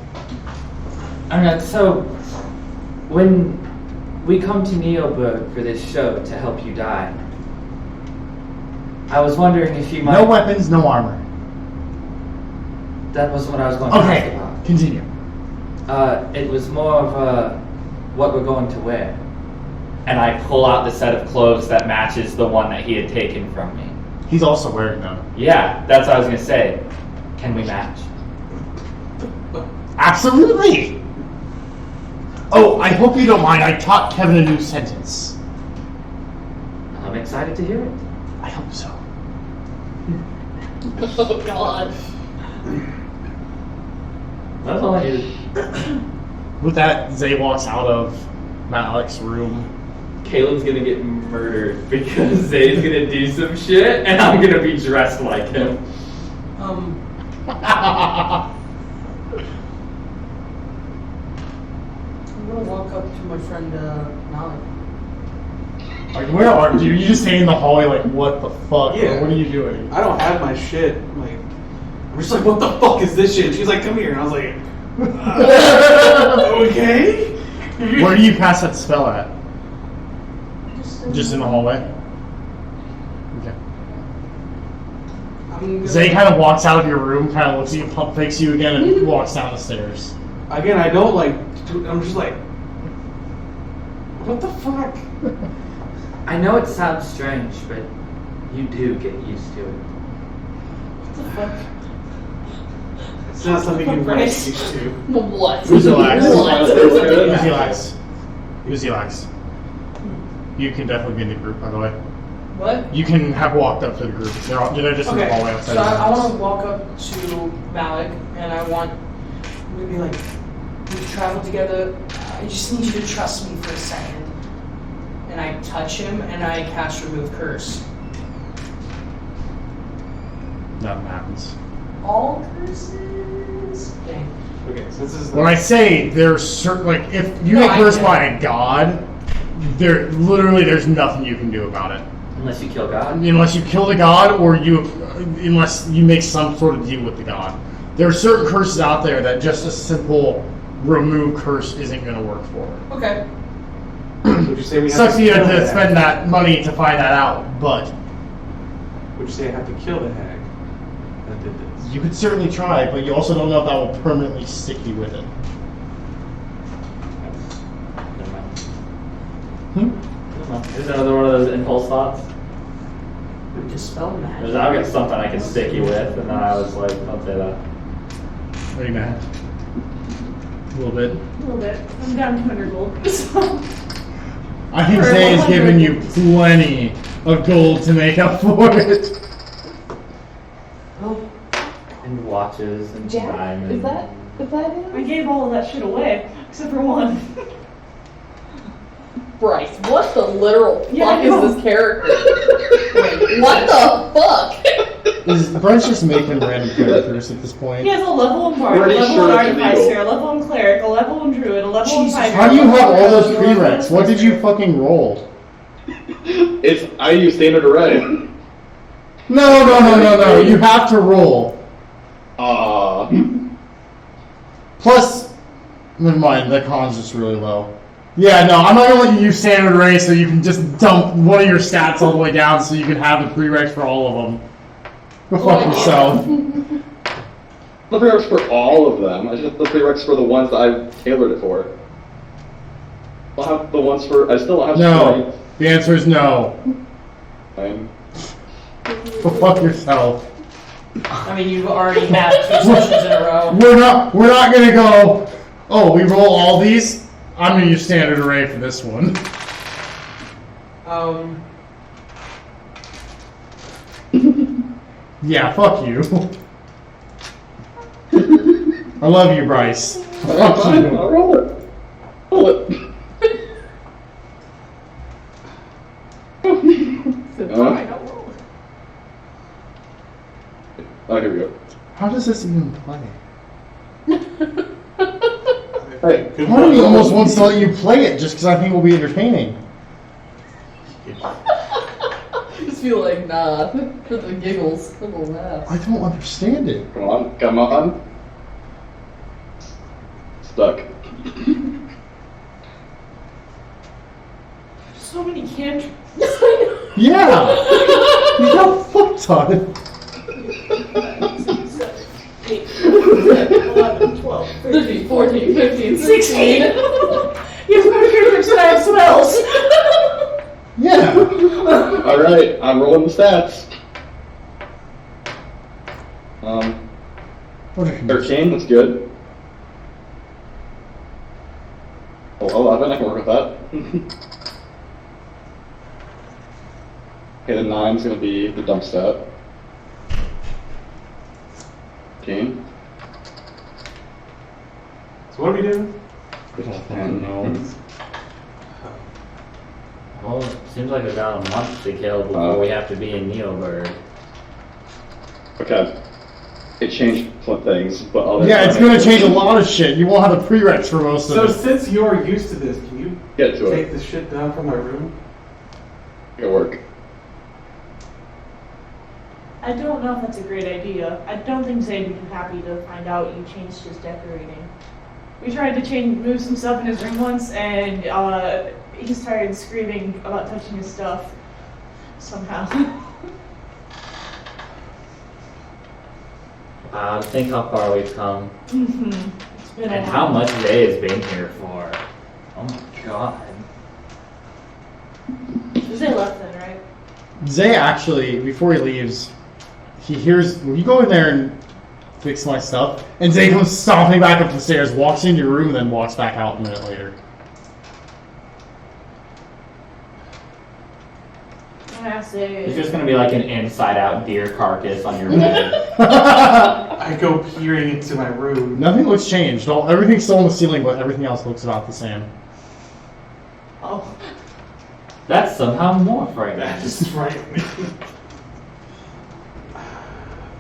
don't know, so when we come to Neoburg for this show to help you die, I was wondering if you might... No weapons, no armor. That was what I was going to ask Okay, about. continue. It was more of what we're going to wear. And I pull out the set of clothes that matches the one that he had taken from me. He's also wearing them. Yeah, that's what I was gonna say. Can we match? Absolutely! Oh, I hope you don't mind. I taught Kevin a new sentence. I'm excited to hear it. I hope so. Oh God. That's all I needed. With that, Zay walks out of Malik's room. Caleb's gonna get murdered because Zay's gonna do some shit and I'm gonna be dressed like him. I'm gonna walk up to my friend Malik. Like, where are you? You just stay in the hallway like, what the fuck? Yeah. What are you doing? I don't have my shit. Like, I'm just like, what the fuck is this shit? She's like, come here. And I was like, okay. Where do you cast that spell at? Just in the hallway? Okay. Zay kind of walks out of your room, kind of looks at you, pump fakes you again, and walks down the stairs. Again, I don't like. I'm just like, what the fuck? I know it sounds strange, but you do get used to it. What the fuck? It's not something you get used to. What? Uzilax. What? Uzilax. Uzilax. You can definitely be in the group, by the way. What? You can have walked up to the group. They're just in the hallway Okay, outside. so I want to walk up to Malik, and I'm gonna be like, we've traveled together. I just need you to trust me for a second. And I touch him, and I cast Remove Curse. Nothing happens. All curses? Dang. Okay, so this is. When I say there's certain, like, if you get cursed by a god, there's nothing you can do about it. Unless you kill God. Unless you kill the god, or unless you make some sort of deal with the god. There are certain curses out there that just a simple remove curse isn't going to work for. Okay. Would you say we have Sucks to you kill to the spend hag? that money to find that out, but Would you say I have to kill the hag that did this? you could certainly try, but you also don't know if that will permanently stick you with it. Never mind. Hmm? Is another one of those impulse thoughts? Dispel magic. Because I've got something I can stick you with, and then I was like, I'll say that. Are you mad? A little bit. A little bit. I'm down 200 gold. So. I think Or Zay has 100. given you plenty of gold to make up for it. And watches and diamonds. Is that it? I gave all of that shit away, except for one. Bryce, what the literal Yeah, fuck I know. is this character? Wait, what the fuck? Is Bryce just making random characters at this point? He has a level 1 bard, a Pretty level sure 1 it's illegal. artificer, a level 1 cleric, a level 1 druid, a level 1 fighter. How do you have all those prereqs? What did you fucking roll? I use standard array. No. You have to roll. Uh, Plus, never mind, the con's just really low. Yeah, no, I'm not gonna let you use standard array so you can just dump one of your stats all the way down so you can have the prereqs for all of them. Go fuck yourself. The prereqs for all of them. I just have the prereqs for the ones that I've tailored it for. I'll have the ones for. I still have No. The answer is no. Fine. Go fuck yourself. I mean, you've already had 2 sessions in a row. We're not gonna go, oh, we roll all these? I'm gonna use standard array for this one. Yeah, fuck you. I love you, Bryce. Fuck Fine, you. I'll roll it. Roll it. Oh, here we go. How does this even play? Hey, Part of me almost wants to let you play it just because I think it will be entertaining. Just feel like, nah, for the giggles, for the laughs. I don't understand it. come on, come on. Stuck. So many cantrips. Yeah! You got fuck ton. 8, 11, 12, 13, 14, 15, 16. 16. You have more cantrips than I have spells. Yeah. Alright, I'm rolling the stats. What are you 13, that's good. Oh, 11, I can work with that. Okay, the 9's gonna be the dump stat. 15. So what are we doing? Well, it seems like we got a month to kill before we have to be in Neoburg. Okay. It changed some things, but other Yeah, it's gonna change a lot of shit. You won't have the prereqs for most So of it. since you're used to this, can you Get to take it. this shit down from my room? It'll work. I don't know if that's a great idea. I don't think Zane would be happy to find out you changed his decorating. We tried to move some stuff in his room once, and he started screaming about touching his stuff somehow. Wow, think how far we've come. It's been And a how while. much Zay has been here for. Oh my god. Zay left then, right? Zay actually, before he leaves, he hears, when you go in there and fix my stuff, and Zay comes stomping back up the stairs, walks into your room, and then walks back out a minute later. I'm gonna say It's just gonna be like an inside-out deer carcass on your bed. I go peering into my room. Nothing looks changed. Everything's still on the ceiling, but everything else looks about the same. Oh. That's somehow more frightening. That just frightened me.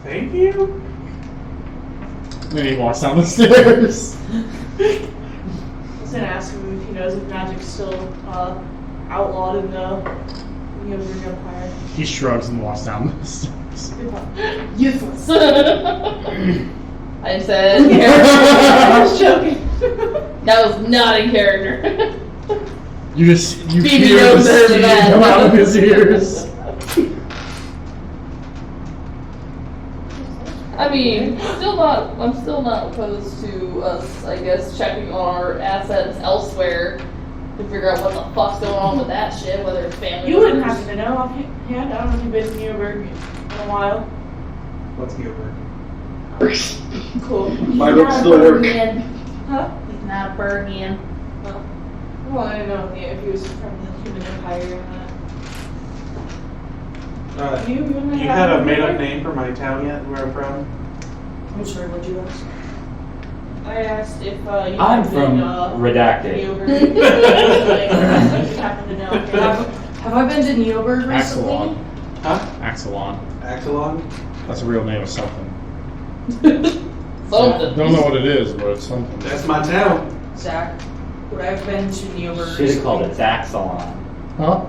Thank you. Then he walks down the stairs. I was gonna ask him if he knows if magic's still outlawed in the Neoburg Empire. He shrugs and walks down the stairs. Useless. I said in I was joking. that was not in character. You Phoebe hear the knows better than steam that. come out of his ears. I mean, I'm still not opposed to us, I guess, checking our assets elsewhere to figure out what the fuck's going on with that shit, whether it's family. You wouldn't members. happen to know offhand. I don't know if you've been to Neoburg in a while. What's Neoburg? Cool. My books still work. Huh? He's not a Bergian. Well, I don't know if he was from the human empire or not. You had a made-up name for my town yet, where I'm from? I'm sorry, what'd you ask? I asked if you I'm had from been, Redacted. Neoburg. Like, you happen to know. Have I been to Neoburg recently? Axelon. Huh? Axelon. Axelon? That's a real name of something. Something. Don't know what it is, but it's something. That's my town. Zach, would I have been to Neoburg Should have called recently? it Zaxalon. Huh?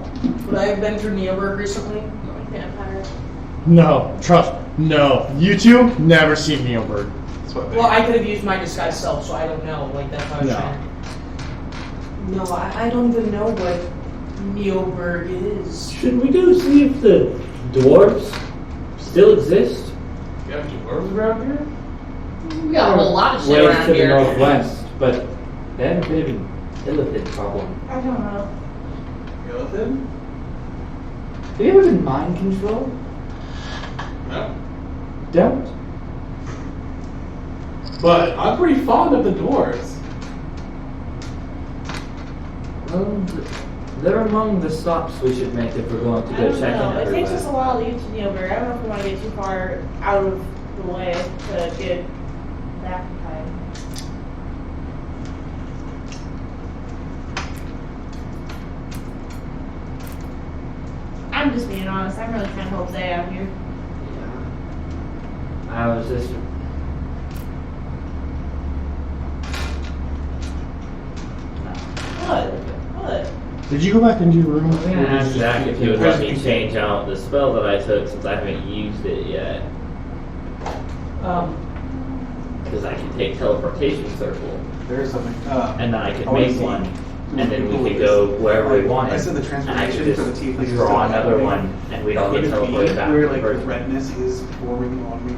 Would I have been through Neoburg recently? Vampire. No. Trust. No. You two never seen Neoburg. That's what Well, I could have used my disguised self, so I don't know. Like, that's how I was No. trying. No, I don't even know what Neoburg is. Should we go see if the dwarves still exist? You have dwarves around here? We got a whole lot of shit Way around to the here. northwest, but they had a bit of an elephant problem. I don't know. Skeleton? Have you ever been mind controlled? No. Don't. But I'm pretty fond of the dwarves. Well, they're among the stops we should make if we're going to I go don't check in know. It takes us a everywhere. while to get to Neoburg. I don't know if we want to get too far out of the way to get back in time. I'm just being honest. I'm really kind of hope they out here. I was just. What? What? Did you go back into your room? I'm gonna ask Zach if he would let me change out the spell that I took since I haven't used it yet. Because I can take teleportation circle, There is something. and then I could I wanna make see one, some and then people we could with go this. wherever we wanted. I said the and I could transformation just for the tiefling is draw still another happening. one, and we'd all Could get it be teleported back where to like the the first one. redness is forming on me?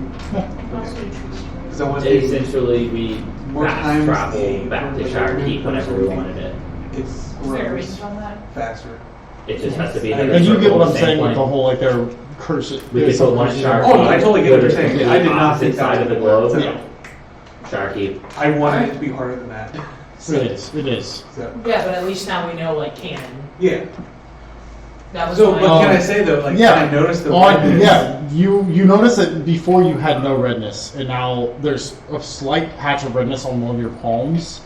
Because I want Essentially, we more fast times travel the- back to like, Shirekeep when whenever we wanted it. it's Is there a grows range on that? faster. It just has to be And another you get circle what of I'm the same saying with the plane. whole like their curse. We could put one Shirekeep. Oh, no, I totally get what you're saying. the I did not opposite think that side of was the globe. so- Yeah. Shirekeep. I wanted it to be harder than that. It is. It is. So, Yeah, but at least now we know, like, canon. yeah. That was So, my... but can I say though, like, yeah. I noticed the On, redness. yeah, you notice that before you had no redness, and now there's a slight patch of redness on one of your palms,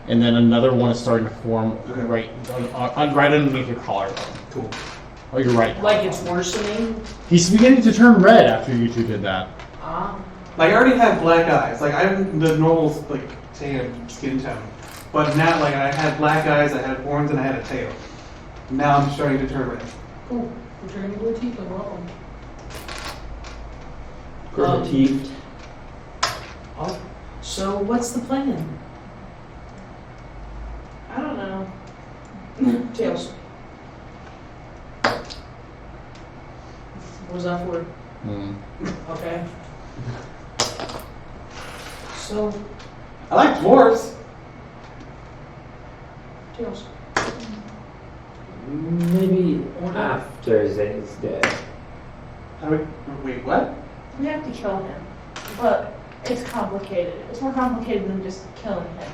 and then another one is starting to form right right underneath your collarbone. Cool. Oh, you're right. Like, it's worsening? He's beginning to turn red after you two did that. Like, I already have black eyes. Like, I'm the normal, like, tan skin tone. But now, like, I had black eyes, I had horns, and I had a tail. Now I'm starting to turn red. Cool. We're turning blue teeth, no problem. Purple teeth. Oh, so what's the plan? I don't know. Tails. What was that for? Okay. So, I like dwarves. Tails. Maybe after Zane's dead. Wait, what? We have to kill him, but it's complicated. It's more complicated than just killing him.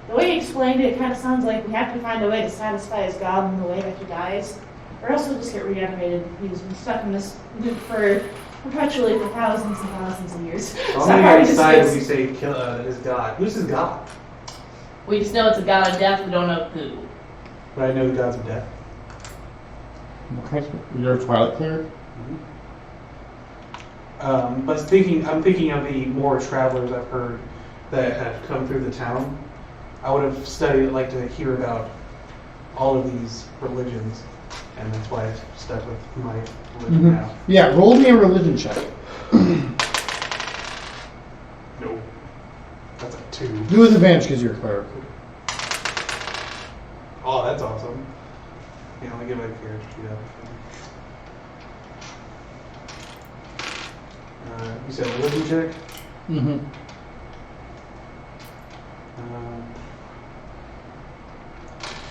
The way he explained it, it kind of sounds like we have to find a way to satisfy his god in the way that he dies, or else he'll just get reanimated. He's been stuck in this loop for perpetually for thousands and thousands of years. How So many I just side gets- would you say kill his god? Who's his god? We just know it's a god of death, we don't know who. But I know the gods of death. Okay. You're a Twilight cleric? But I'm thinking of the more travelers I've heard that have come through the town. I would have studied, like to hear about all of these religions, and that's why I stuck with my religion now. Yeah, roll me a religion check. No. That's a 2. Do with advantage because you're a cleric. Oh, that's awesome. Yeah, let me get my character sheet up. You said religion check? Mm-hmm.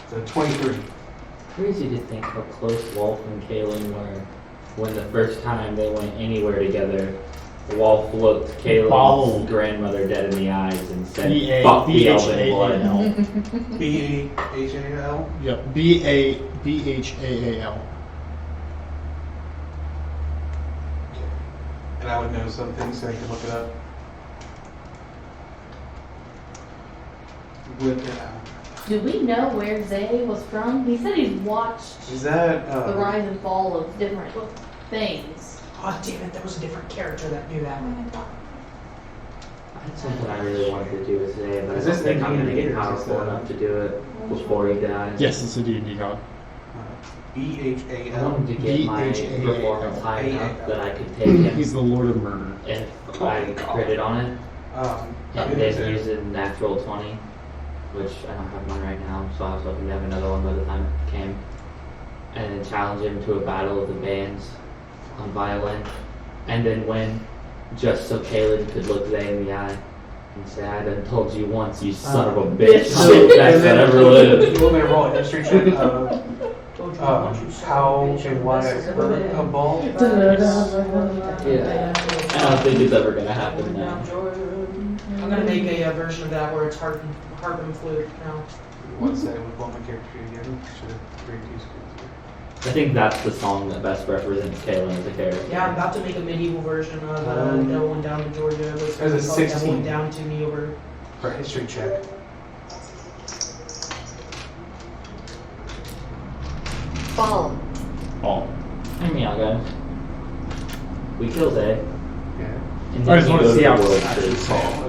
It's a 23. Crazy to think how close Wolf and Kaylin were when the first time they went anywhere together. Wolf looked Kaylin's grandmother dead in the eyes and said, "Fuck the elven blood." B-A-H-A-L? Yep. B-A-B-H-A-A-L. And I would know some things so I can look it up. Do we know where Zay was from? He said he's watched Is that the rise and fall of different things. Oh, damn it, that was a different character that knew that. That's something I really wanted to do today, but I Is don't this think the I'm gonna D&D get or is powerful this enough to do it before he dies. Yes, it's a D&D god. I B-H-A-L? wanted to get my B-H-A-L. performance high enough that I could take him He's the Lord of Murder. if I crit on it. And then use a natural 20 which I don't have one right now, so I was hoping to have another one by the time it came. And then challenge him to a battle of the bands on violin, and then win, just so Caleb could look Zay in the eye and say, "I done told you once, you son of a bitch." Best that ever lived. You want me to roll a history check of how and why I hurt a ball? Yeah. I don't think it's ever gonna happen now. I'm gonna make a version of that where it's harp and flute now. What's that with what my character again? Should have three keys. I think that's the song that best represents Kaylin as a character. Yeah, I'm about to make a medieval version of Devil Went Down to Georgia. It's There's a called 16. Devil Went Down to New York. For a history check. Bomb. Hear me out, guys. We kill Zay. Yeah. And I then just we want go to see the how world it's actually tree. solved.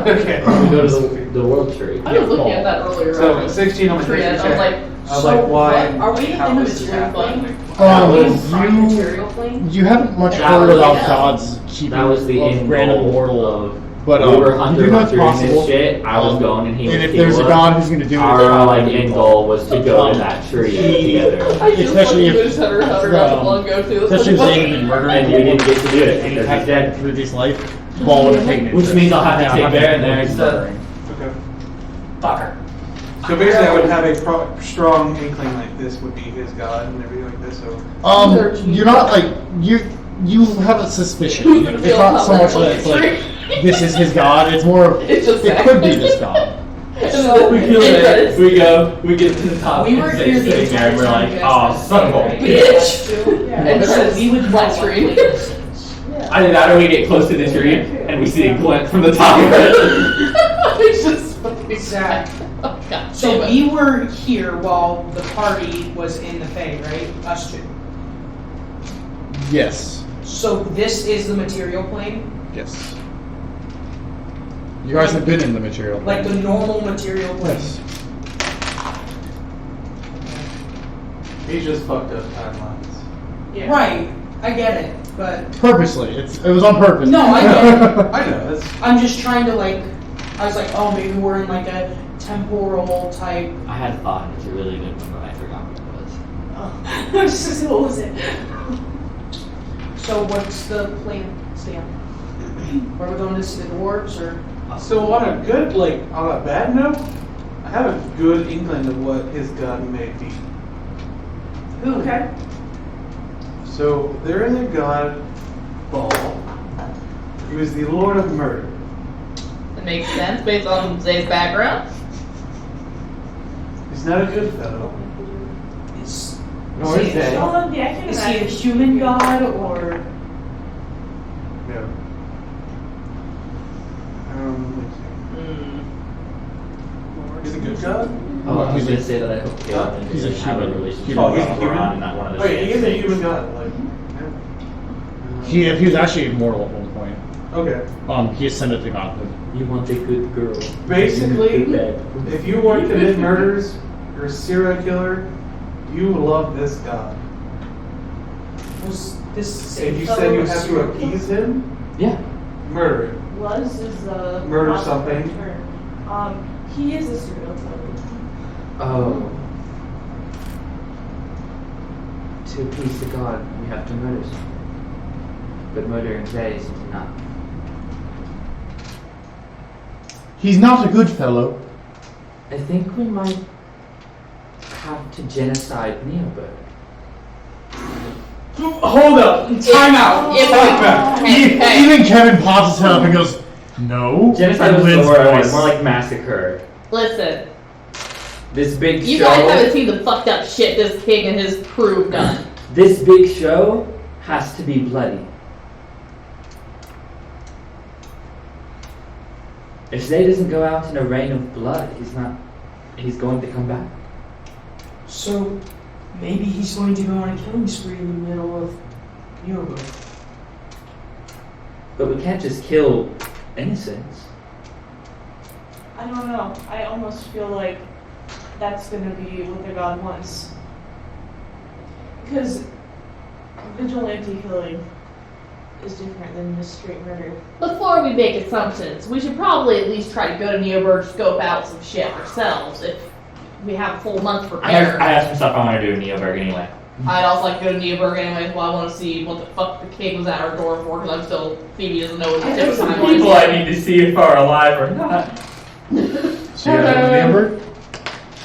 Okay. We go to the world tree. I was looking at that earlier. So 16 on the history Yeah, I check. was like, I was like, why? Are we how in the this is material happening? plane? You haven't much That heard was- about yeah. God's keeping That was the of end random goal mortal. of. But we were you hunter do know it's hunters and possible. shit. I was going and he was. And if he there's a was. God who's going to do it, Our like end goal was to go to that tree together. I just Especially fucking if- wish Hunter x Hunter got the one go to. Especially if they had been murdered And we didn't get to do it and he because had he's to dead. through this life, Ball would have taken it. Which means I'll have to take Bear in there Murdering. instead. Okay. Fucker. So basically, I would have a strong inkling like this would be his god and everything like this. So You're not like you have a suspicion. It's not so much that it's like this is his god. It's more of It's just it could be this god. So We kill it. We go. We get to the top. We were and here the sitting there, and we're entire like, time, "Oh, son of a Bitch! And And so so we would flat know screen. what this is. Either that or we get close to the tree and we see a glint from the top of it. It's just fucking Exactly. Oh, God So damn it. we were here while the party was in the Fae, right? Us two. Yes. So this is the material plane, Yes. You guys have been in the material. like the normal material plane. Yes. he's just fucked up timelines. Yeah. Right, I get it, but Purposely, it was on purpose. No, I get it. I know. That's I'm just trying to like. I was like, oh, maybe we're in like a temporal type. I had thought it's a really good one, but I forgot what it was. Oh. What was it? So what's the plan, Stan? Are we going to see the dwarves or? so on a good on a bad note, I have a good inkling of what his god may be. Okay. So there is a god, Baal. He was the lord of murder. It makes sense based on Zay's background. He's not a good fellow. Is, Nor is he, Zay. Well, yeah, I can is he a imagine. human god or? No. He's a good god? Oh, I was gonna say that I hope Caleb and He's a Zay have a human. relationship. Oh, he's a with human? Ron and not one of the Oh yeah, he is a shits. human god. Like, He was actually immortal at one point. okay. He ascended to godhood. You want a good girl. Basically, Good bed. if you want to commit murders, you're a serial killer, you love this god. Was this And same you fellow said you a have to serial appease him? Yeah. Murder him. Was is the Murder possible something. term. He is a serial killer. Oh. To appease the god, we have to murder someone. But murdering Zay is not. He's not a good fellow. I think we might have to genocide Neobird. Hold up! Time out! Even Kevin pops his head up and goes, "No." Genocide And was the Lynn's word, voice. more like massacre. Listen, This big you show. guys haven't seen the fucked up shit this king and his crew have done. This big show has to be bloody. If Zay doesn't go out in a rain of blood, he's going to come back. So maybe he's going to go on a killing spree in the middle of New York. But we can't just kill innocents. I don't know. I almost feel like that's gonna be what the god wants. Because vigilante killing is different than just straight murder. Before we make assumptions, we should probably at least try to go to Neoburg, scope out some shit ourselves if we have a full month I prepared. have some stuff I want to do in Neoburg anyway. I'd also like to go to Neoburg anyway. Well, I want to see what the fuck the kid was at our door for, because I'm still, Phoebe doesn't know what the There's tip some timeline people I need to see if are alive or not. So you guys remember?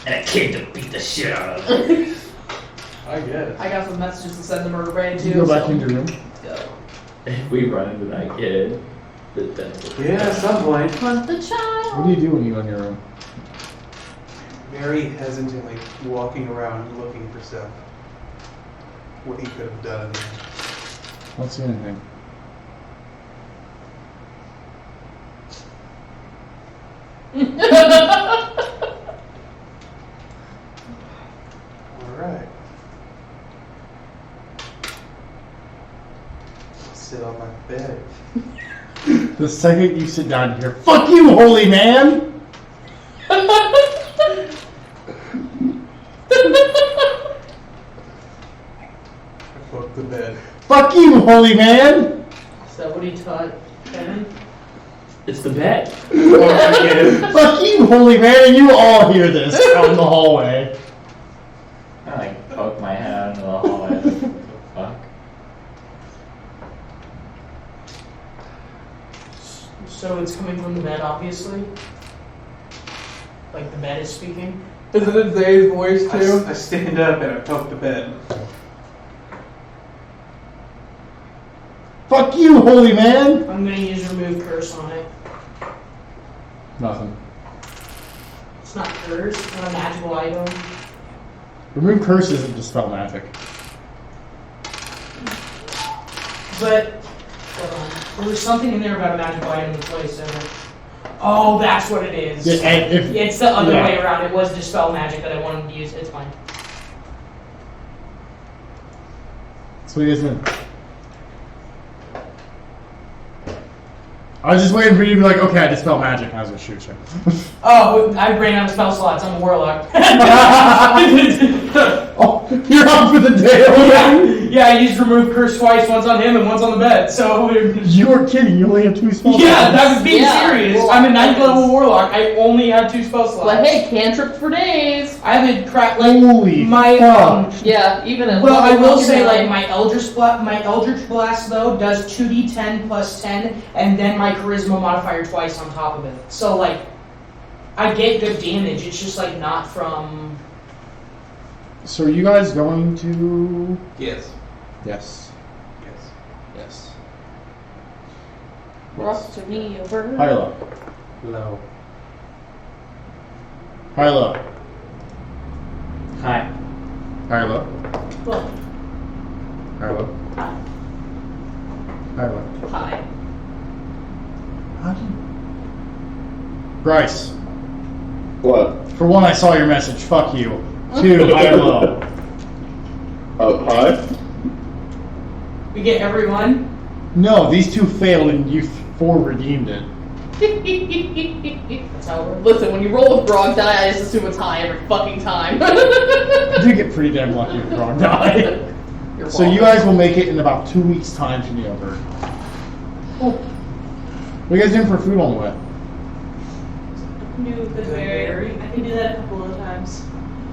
And a kid to beat the shit out of them. I guess. I got some messages to send to Murder Bay too. You go back so- into your room. Go. If we run into that kid, then Yeah, at some point. Hunt the child. What do you do when you go in your room? Very hesitantly walking around looking for stuff. What he could have done in there. Don't see anything. Alright. Sit on my bed. The second you sit down here, fuck you, holy man! I fucked the bed. Fuck you, holy man! So what do you taught Kevin? it's the bed. Fuck you, holy man, and you all hear this out in the hallway. I like poke my head out into the hallway. What the fuck? So it's coming from the bed, obviously. Like the bed is speaking. Is it Zay's voice too? I stand up and I poke the bed. Fuck you, holy man! I'm gonna use remove curse on it. Nothing. It's not curse, it's not a magical item. Remove curse isn't dispel magic. But hold on. There was something in there about a magical item in place in it. Oh, that's what it is. Yeah, and if- It's the other yeah. way around. It was dispel magic that I wanted to use. It's fine. So what are you guys doing? I was just waiting for you to be like, okay, I dispel magic. I was gonna shoot you. Oh, I ran out of spell slots. I'm a warlock. Oh, you're out for the day already? Yeah, I used remove curse twice. Once on him and once on the bed. So You were kidding. You only have 2 spell slots. yeah, that was being Yeah. serious. I'm a 9th level warlock. I only have 2 spell slots. But hey, cantrips for days. I have a crap like Holy my fuck. Yeah, even at Well, I level will say, 29. like, my Eldritch Blast, though, does 2d10 plus 10, and then my Charisma modifier twice on top of it. So, like, I get good damage, it's just, like, not from... So are you guys going to... Yes. Yes. Yes. Yes. We're off to Neoburg. High or low? Low. High or low? Hi. High or low? Well, High or low? hi. High or low? Hi. How do you... Bryce, What? for one, I saw your message. Fuck you. 2, high or low? Hi? We get everyone. No, these 2 failed and you 4 redeemed it. That's how it works. Listen, when you roll with Grog die, I just assume it's high every fucking time. You do get pretty damn lucky with wrong die. You're So you welcome. guys will make it in about 2 weeks' time to Neoburg. Cool. What are you guys doing for food on the way? Do good berry. I can do that a couple of times.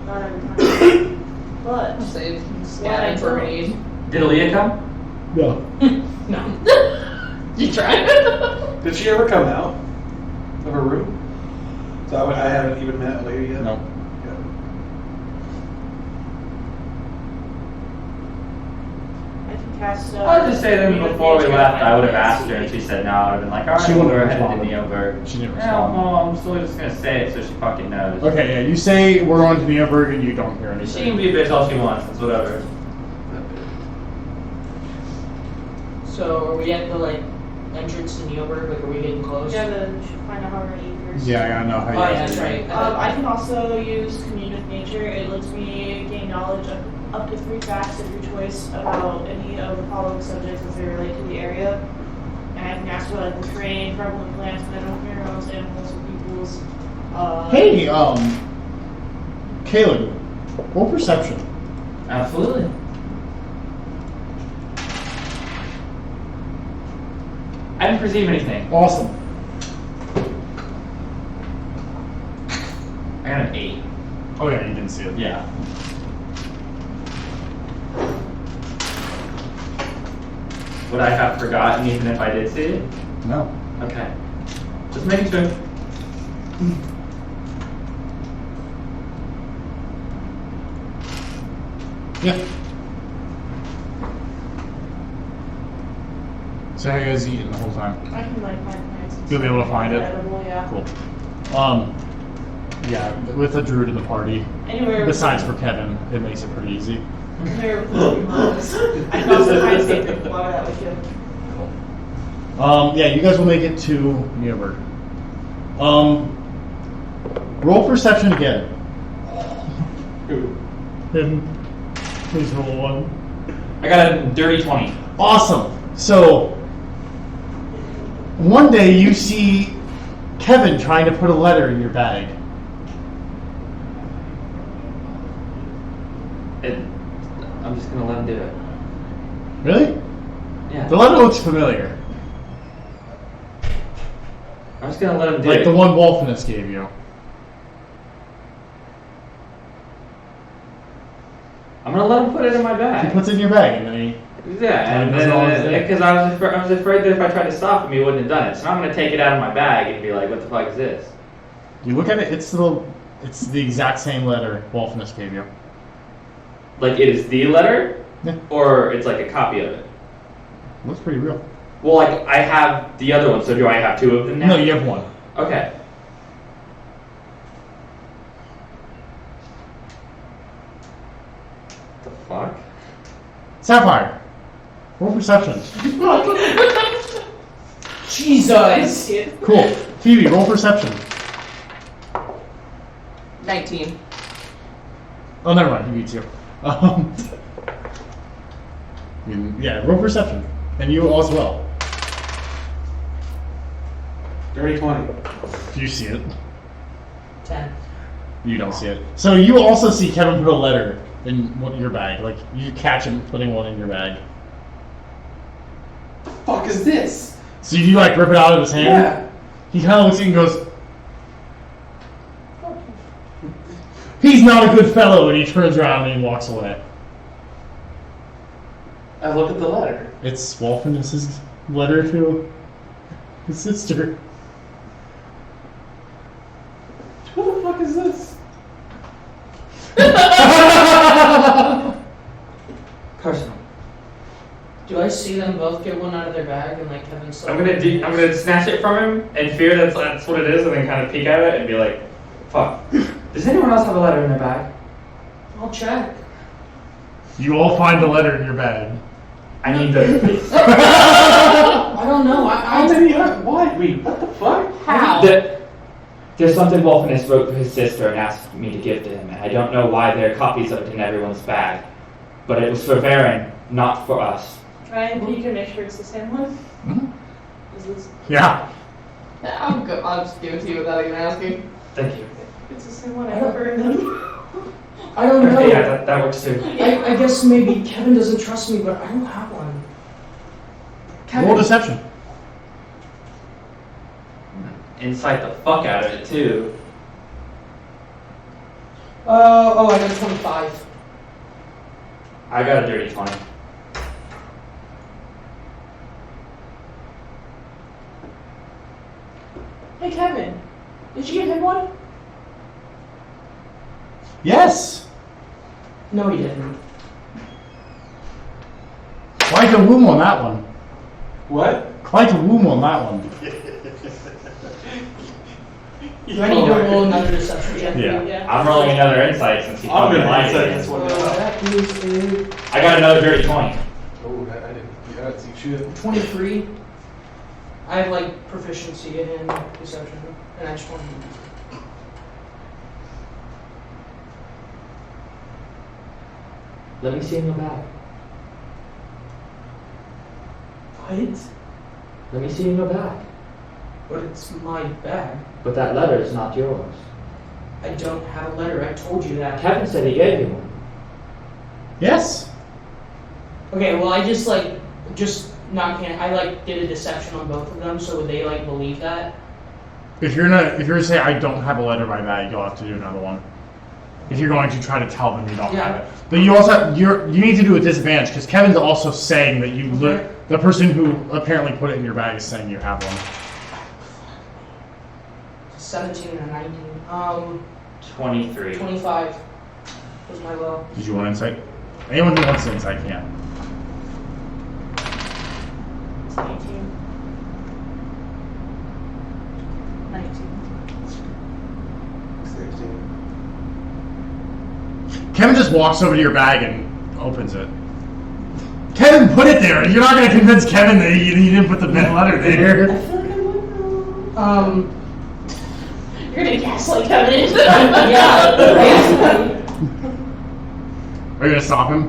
Not every time. But Save what I scavenge for don't- need. Did Aaliyah come? No. No. You tried. Did she ever come out of her room? So I haven't even met Leah yet? No. Yeah. I can cast. I would just say that before we left, I would have asked her, and she said no. I would have been like, all right, She we'll wouldn't go ahead respond. to Neoburg. She didn't Yeah, respond. well, I'm still just gonna say it so she fucking knows. Okay, yeah, you say we're on to Neoburg and you don't hear She anything. can be a bitch all she wants. It's whatever. So, are we at the, like, entrance to Neoburg? Like, are we getting close? You gotta find out how we're gonna eat first. Yeah, I gotta know how you Oh, yeah, guys that's are. right. I can also use Commune with Nature. It lets me gain knowledge of up to 3 facts of your choice about any of the following subjects as they relate to the area. And I can ask about like the terrain, prevalent plants, minerals, animals, and peoples. Hey, Caleb, roll perception. Absolutely. I didn't perceive anything. Awesome. I got an 8. Oh yeah, you didn't see it. Yeah. Would I have forgotten even if I did see it? No. Okay. Just making sure. Yeah. So how you guys eating the whole time? I can like find plants. and You'll be able to stuff. find it? Edible, yeah. Cool. Yeah, with a druid in the party. Anywhere. Besides for Kevin, it makes it pretty easy. Anywhere with the moms. I can also find sacred water that we can. Yeah, you guys will make it to Newburgh. Roll perception again. Him. Please roll 1. I got a dirty 20. Awesome. So, one day you see Kevin trying to put a letter in your bag. I'm just gonna let him do it. Really? Yeah. The letter looks familiar. I'm just gonna let him do Like it. the one Wolfinus gave you. I'm gonna let him put it in my He bag. puts it in your bag and then he... Yeah, and As long as then it- because I was afraid that if I tried to stop him, he wouldn't have done it. So I'm gonna take it out of my bag and be like, "What the fuck is this?" You look at it, it's the exact same letter Wolfinus gave you. Like it is the letter, Yeah. or it's like a copy of it. Looks pretty real. Well, like I have the other one, so do I have 2 of them now? No, you have 1. Okay. The fuck? Sapphire. Roll perception. Jesus! Cool. Phoebe, roll perception. 19. Oh, never mind. He beats you. Yeah, roll perception. And you as well. Dirty 20. Do you see it? 10. You don't see it. So you also see Kevin put a letter in your bag. Like, you catch him putting one in your bag. Fuck is this? So you, like, rip it out of his hand? Yeah. He kind of looks at you and goes, "He's not a good fellow," and he turns around and he walks away. I look at the letter. It's Wolfinus' letter to his sister. What the fuck is this? Personal. Do I see them both get one out of their bag and like Kevin still? I'm gonna snatch it from him and fear that's what it is, and then kind of peek at it and be like, "Fuck. Does anyone else have a letter in their bag?" I'll check. You all find the letter in your bag. I need those, please. I don't know. How many are? Why? Wait, what the fuck? How? There's something Wolfinus wrote to his sister and asked me to give to him, and I don't know why there are copies of it in everyone's bag. But it was for Varen, not for us. Try and peek and make sure it's the same one. Mhm. Is this? Yeah. I'll just give it to you without even asking. Thank you. It's the same one. I have burned them. I don't know. Okay, yeah, that works too. I guess maybe Kevin doesn't trust me, but I don't have one. Roll deception. Insight the fuck out of it too. Oh, I got a 25. I got a dirty 20. Hey Kevin, did you give him one? Yes. No, he didn't. Quite a womb on that one. What? Quite a womb on that one. Do I need to roll another deception check? Yeah. I'm rolling another insight since he I'm fucking gonna lied insight again. this one. That is I got another dirty 20. Oh, I didn't. Yeah, I see shit. 23. I have like proficiency in deception, and I just want to. Let me see in your bag. What? Let me see in your bag. But it's my bag. But that letter is not yours. I don't have a letter. I told you that. Kevin said he gave you one. Yes. Okay, well, I just not can I like did a deception on both of them, so would they like believe that? If you're to say I don't have a letter in my bag, you'll have to do another one. If you're going to try to tell them you don't have it, but you also you need to do a disadvantage because Kevin's also saying that you the person who apparently put it in your bag is saying you have one. 17 and a 19. 23. 25 was my low. Did you want insight? Anyone who wants insight can. 18. 19. 16. Kevin just walks over to your bag and opens it. Kevin put it there. You're not going to convince Kevin that you didn't put the letter there. I feel like I would know. You're gonna gaslight Kevin. Yeah. Are you going to stop him?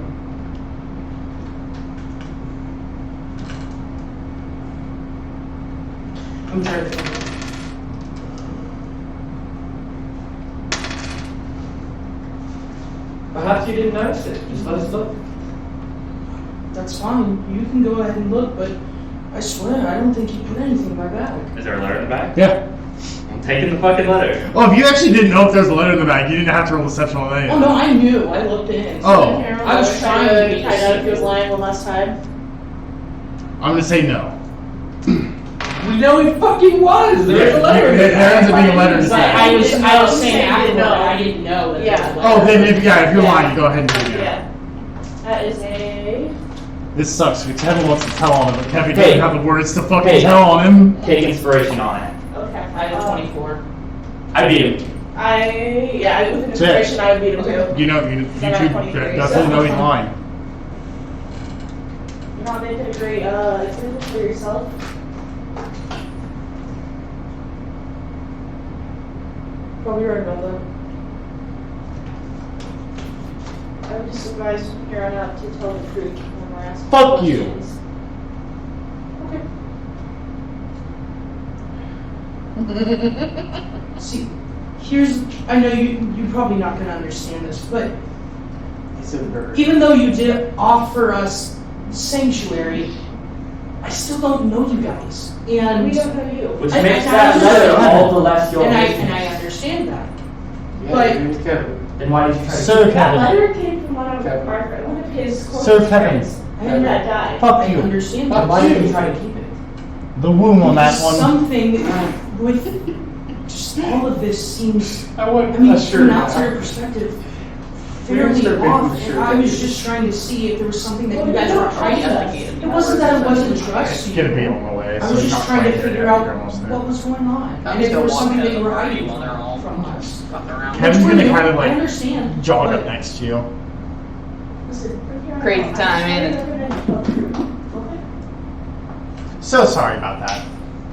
I'm trying to think. Perhaps you didn't notice it. Just let us look. That's fine. You can go ahead and look, but I swear I don't think you put anything in my bag. Is there a letter in the bag? Yeah. I'm taking the fucking letter. Oh, if you actually didn't know if there was a letter in the bag, you didn't have to roll deception on anything. Oh no, I knew. I looked in. Oh. I was trying to be find out if he was lying one last time. I'm going to say no. We know he fucking was. There's a letter. There ends up being a letter in his But bag. I was saying saying afterward, you didn't know. I didn't know that Yeah. there was a Oh, letter. then if you're lying, go ahead and do it again. Yeah. That is a. This sucks because Kevin wants to tell on him, but Kevin Hey. doesn't have the words to fucking Hey. tell on him. Take inspiration on it. Okay. I had 24. I beat him. With inspiration, I would beat him too. You know, you I got two 23, definitely so. know he's lying. You're not making a great example for yourself. Probably right about that. I would just advise from here on out to tell the truth when we're asking Fuck you. questions. See, I know you're probably not going to understand this, but even though you did offer us sanctuary, I still don't know you guys. And We don't know you. Which I- makes I that letter understand. all the less your and business. I understand that. Yeah, But- your name's Kevin. Then why did you try to Sir keep That Kevin. letter came from one of Kevin. one of his Sir closest Kevin. friends that died. Fuck I you. understand Then that. why did you try to keep it? The womb on that one. Something with just all of this seems, I want I mean, a from shirt. an outsider perspective, fairly start off. making And sure I that was you- just trying to see if there was something that Well, you guys you were don't trying trust to. us. It wasn't that it wasn't trust Get a you. beat on the way. I so was it's just not trying to quite there figure yet, out you're almost there. what was going on. I'm And if there still was something walking that you were at the party hiding while they're all from us. fucking around. Kevin's Which gonna one? kind of I like understand. jog but- up next to you. Listen, from here on Crazy out, time, I'm ain't just trying to tell the truth, okay? So sorry about that.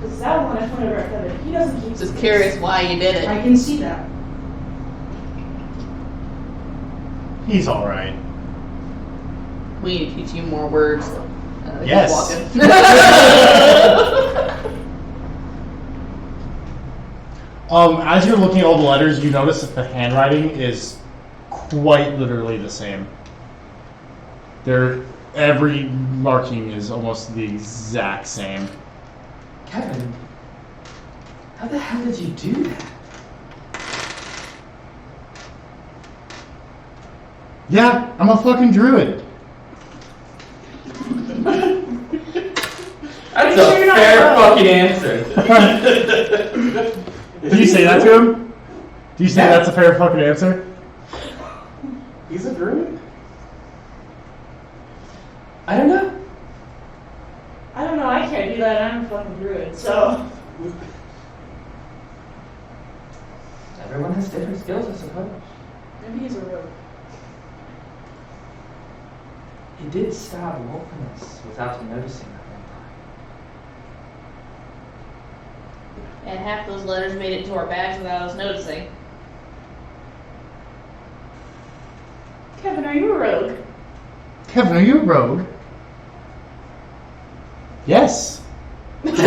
Because that one I pointed over at Kevin. He doesn't keep. Just curious why you did it. I can see that. He's all right. We need to teach you more words. Keep Yes. walking. As you're looking at all the letters, you notice that the handwriting is quite literally the same. Every marking is almost the exact same. Kevin, how the hell did you do that? Yeah, I'm a fucking druid. That's a fair fucking answer. Did you say that to him? Do you say that's a fair fucking answer? He's a druid? I don't know. I don't know. I can't do that. I'm a fucking druid. So Everyone has different skills, I suppose. maybe he's a rogue. He did stab Wolfness without you noticing that one time. And half those letters made it into our bags without us noticing. Kevin, are you a rogue? Kevin, are you a rogue? Yes. That's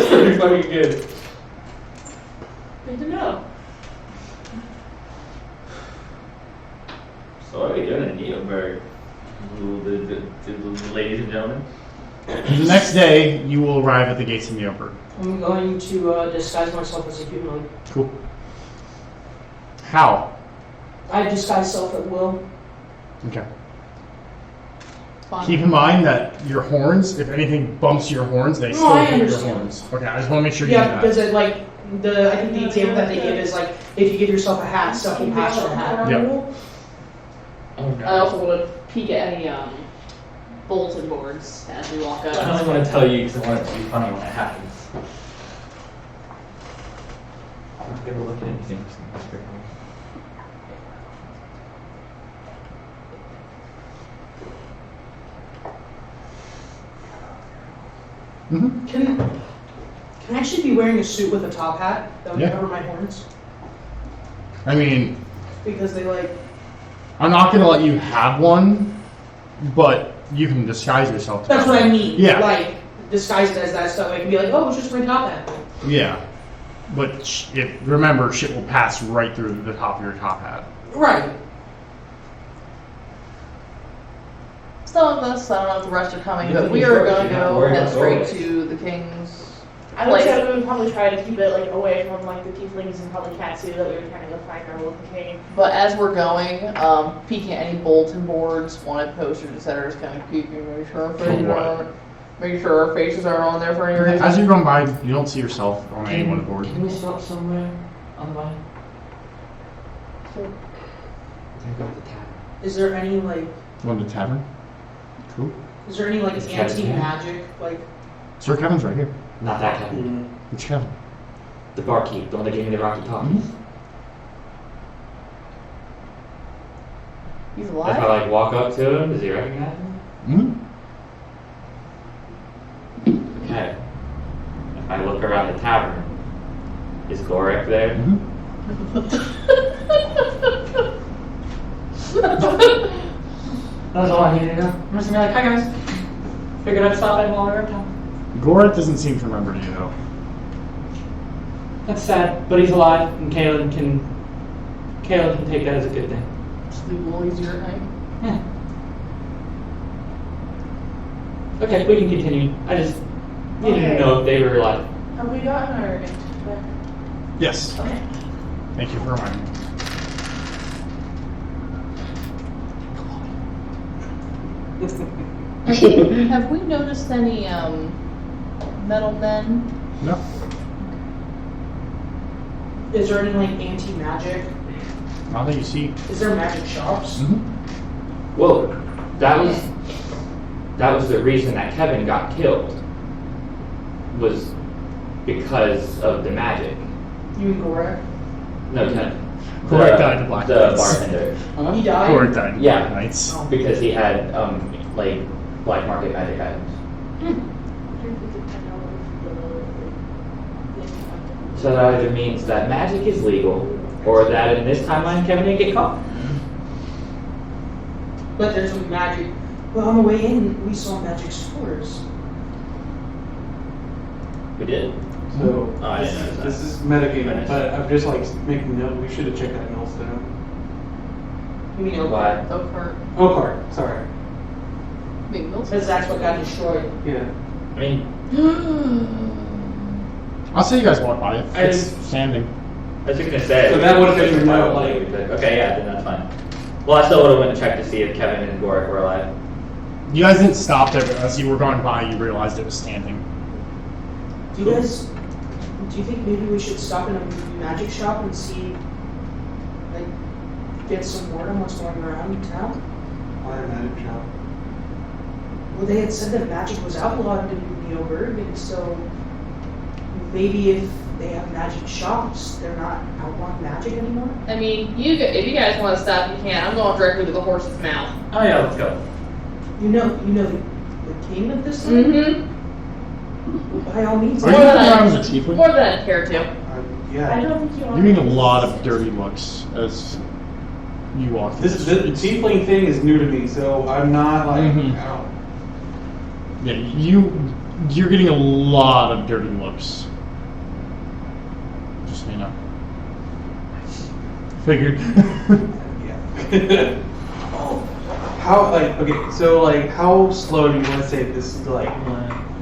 pretty fucking good. Good to know. So you're gonna need a bird. The ladies and gentlemen. The next day, you will arrive at the gates of Neoburg. I'm going to disguise myself as a humanoid. Cool. How? I disguise self at will. Okay. Fine. Keep in mind that your horns, if anything bumps your horns, they No, still I hit your understand. horns. Okay, I just want to make sure you Yeah, know that. because it, like I think the example that they give is like if you give yourself a hat, stuff will pass your hat. Yep. I also want to peek at any bulletin boards as we walk I up. only want to tell you because I want it to be funny when it happens. I'm not gonna look at anything. Mm-hmm. Can I actually be wearing a suit with a top hat that would Yeah. cover my horns? I mean, Because they like. I'm not going to let you have one, but you can disguise yourself. That's what I mean. Yeah. Like disguise it as that stuff. I can be like, oh, it's just my top hat. Yeah. But remember, shit will pass right through the top of your top hat. Right. Some of us, I don't know if the rest are coming, You but don't we need are to going to worry, go you're not head straight worried. to the king's I would place. say we would probably try to keep it like away from like the tieflings and probably cats too, that we would kind of go find our little cave. But as we're going, peeking at any bulletin boards, wanted posters, etc., just kind of peeking, making sure our faces are on there for any reason. As you're going by, you don't see yourself on any one board. Can we stop somewhere on the way? Is there any like? Going to the tavern? Cool. Is there any like Is Kevin here? anti-magic like? Sir Kevin's right here. Not that Kevin. Which Kevin? The barkeep, the one that gave me the rocky top. He's If alive? I like walk up to him, does he recognize me? Mm-hmm. Okay. If I look around the tavern, is Gorek there? That was all I needed to know. I'm just gonna be like, hi guys. Figured I'd stop in while we were in town. Goret doesn't seem to remember you though. That's sad, but he's alive, and Kaylin can take that as a good thing. Sleep a little easier at night. Yeah. Okay, we can continue. I just needed to know if they were alive. Have we gotten our back? Yes. Okay. Thank you for reminding me. Have we noticed any metal men? No. Is there any like anti-magic? Not that you see. Is there magic shops? Mm-hmm. Well, that was the reason that Kevin got killed. Was because of the magic. You and Gorek? No, Kevin. Gorek died in Black The Knights. bartender. He died? Goret died in Yeah. Black Knights. Because he had like black market magic items. So that either means that magic is legal, or that in this timeline Kevin didn't get caught. But there's some magic. Well, on the way in, we saw magic stores. We did. So Oh, I didn't notice that. this is metagaming, but I'm just like making note. We should have checked out Millstone. You mean Why? Oakhart. Oakart, sorry. Big Mills. Because that's what got destroyed. Yeah. I mean, I'll say you guys walk by it. I It's didn't- standing. I was just gonna say. So that would've been your note, like- Okay, yeah, then that's fine. Well, I still would have went and checked to see if Kevin and Gorek were alive. You guys didn't stop there, but as you were going by, you realized it was standing. Do you guys? Do you think maybe we should stop in a magic shop and see, like, get some word on what's going around town? Why a magic shop? Well, they had said that magic was outlawed in Neoburg, and so maybe if they have magic shops, they're not outlawing magic anymore. I mean, if you guys want to stop, you can. I'm going directly to the horse's mouth. Oh yeah, let's go. You know the king of this town? Mm-hmm. By all means. Are you looking around as a tiefling? More than I care to. I Yeah. don't think you You're want. getting a lot of dirty looks as you walk through This the the streets. tiefling thing is new to me, so I'm not like. Mhm. I don't. Yeah, you're getting a lot of dirty looks. Just so you know. Figured. Yeah. Oh, How how slow do you want to say this is like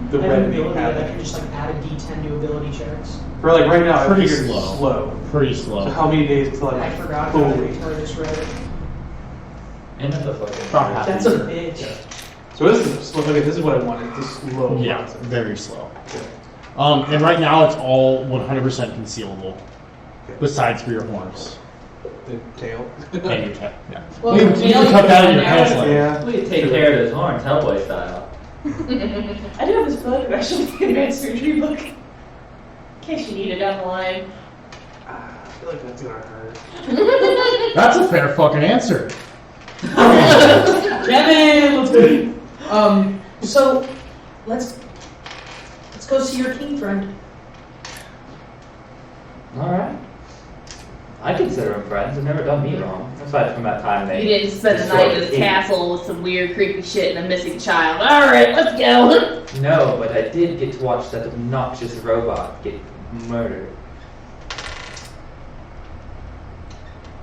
the And red ability, being I had? can just like add a D10 to ability checks. For like right now, I Pretty figured slow. slow. Pretty So slow. how many days until I I'm forgot how to fully? retard this red. And that's a fucking. Not happy. That's a bitch. So this is slow. Okay, this is what I wanted. This slow. Yeah, process. very slow. And right now it's all 100% concealable, besides for your horns The tail. and your tail. Yeah. Well, you can cut that out of your pants leg. Yeah. We could take care of those horns, Hellboy style. I do have this book, actually, the advanced surgery book. In case you need it down the line. I feel like that's gonna hurt. That's a fair fucking answer. Kevin, let's go. So let's go see your king friend. Alright. I consider them friends. They've never done me wrong. Aside from that time they. You didn't spend the destroyed night in the king. castle with some weird, creepy shit and a missing child. Alright, let's go. No, but I did get to watch that obnoxious robot get murdered.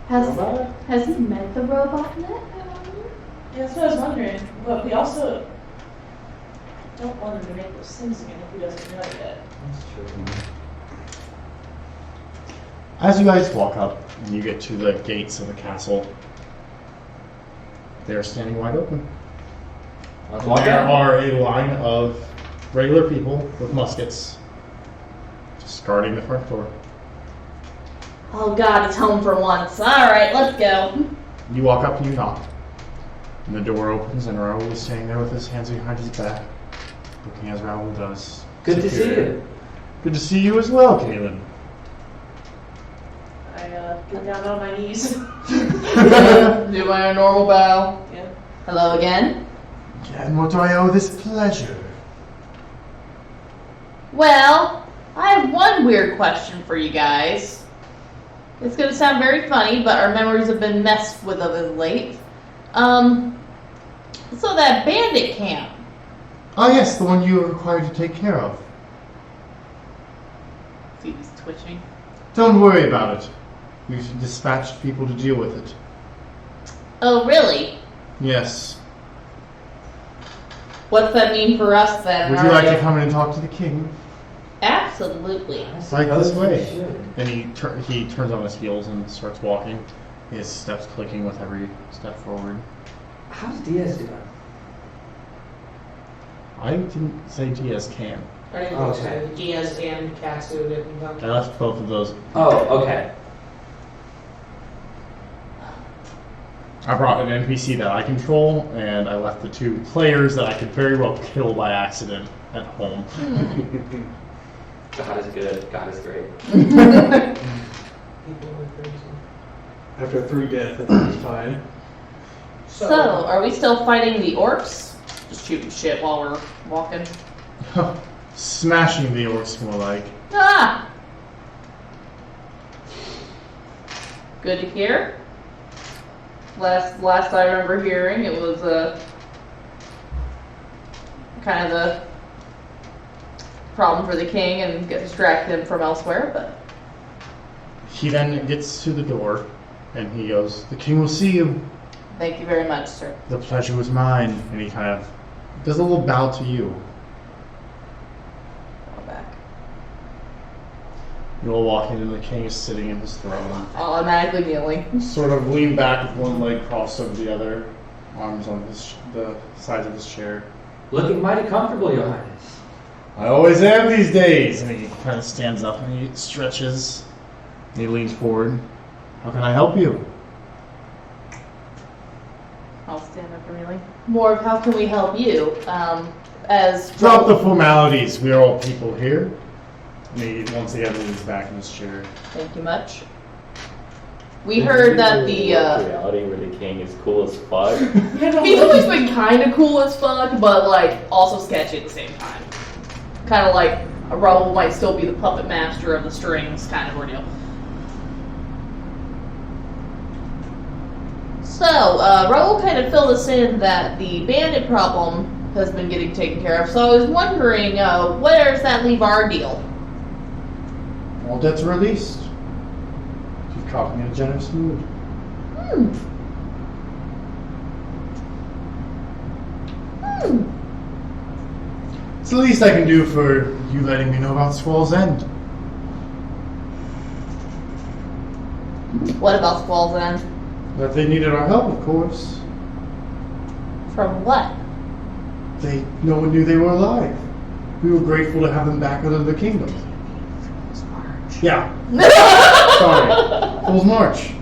Has he met the robot yet? Yeah, that's what I was wondering. But we also don't want him to make those things again if he doesn't know it yet. That's true. As you guys walk up and you get to the gates of the castle, they're standing wide open. Let's walk There out. are a line of regular people with muskets just guarding the front door. Oh god, it's home for once. Alright, let's go. You walk up and you knock. And the door opens and Raoul is standing there with his hands behind his back, looking as Raoul does. Good to see Superior. you. Good to see you as well, Kaylin. I get down on my knees. Do my normal bow. Yeah. Hello again. And what do I owe this pleasure? Well, I have one weird question for you guys. It's gonna sound very funny, but our memories have been messed with of late. So that bandit camp. Ah, yes, the one you are required to take care of. See, he's twitching. Don't worry about it. We've dispatched people to deal with it. Oh, really? Yes. What's that mean for us then? Would you like to come in and talk to the king? Absolutely. Like this way. Should. And he turns on his heels and starts walking. His steps clicking with every step forward. How's Diaz doing? I didn't say Diaz can. I didn't Okay. think so. Diaz and Katsu didn't come. I left both of those. Oh, okay. I brought an NPC that I control, and I left the two players that I could very well kill by accident at home. God is good. God is great. People are crazy. After 3 deaths, I think it's fine. So, are we still fighting the orcs? Just shooting shit while we're walking. Smashing the orcs, more like. Ah! Good to hear. Last I remember hearing, it was kind of the problem for the king and distract him from elsewhere, but He then gets to the door, and he goes, "The king will see you." thank you very much, sir. The pleasure was mine. And he kind of does a little bow to you. Go back. You all walk in, and the king is sitting in his throne. Automatically kneeling. Sort of lean back with one leg crossed over the other, arms on the sides of his chair. Looking mighty comfortable, Your Highness. I always am these days. And he kind of stands up and he stretches. And he leans forward. How can I help you? I'll stand up for kneeling. More of how can we help you? As Drop the formalities. We are all people here. And he once again leans back in his chair. Thank you much. We heard that the reality where the king is cool as fuck. he's always been kind of cool as fuck, but like also sketchy at the same time. Kind of like Raoul might still be the puppet master of the strings kind of ordeal. So, Raoul kind of filled us in that the bandit problem has been getting taken care of. So I was wondering, where does that leave our deal? All debts released. You've caught me in a generous mood. the least I can do for you letting me know about Squall's End. What about Squall's End? That they needed our help, of course. From what? No one knew they were alive. We were grateful to have them back under the kingdom. Yeah. Sorry. Fool's March.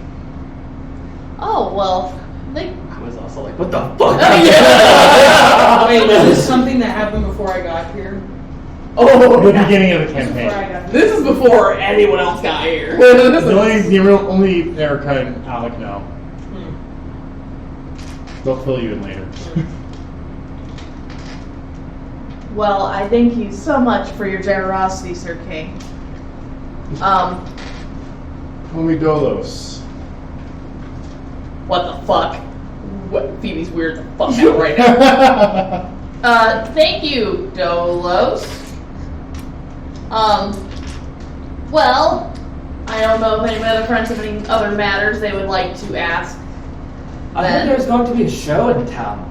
Oh, well, they... I was also like, what the fuck? Wait, was this something that happened before I got here? Oh, The beginning of the Before campaign. I got here. this is before anyone else got here. Only Erica and Alec know. They'll fill you in later. Well, I thank you so much for your generosity, Sir King. Call me Dolos. What the fuck? What? Phoebe's weird the fuck out right now. Thank you, Dolos. Well, I don't know if any of my other friends have any other matters they would like to ask. I heard there's going to be a show in town.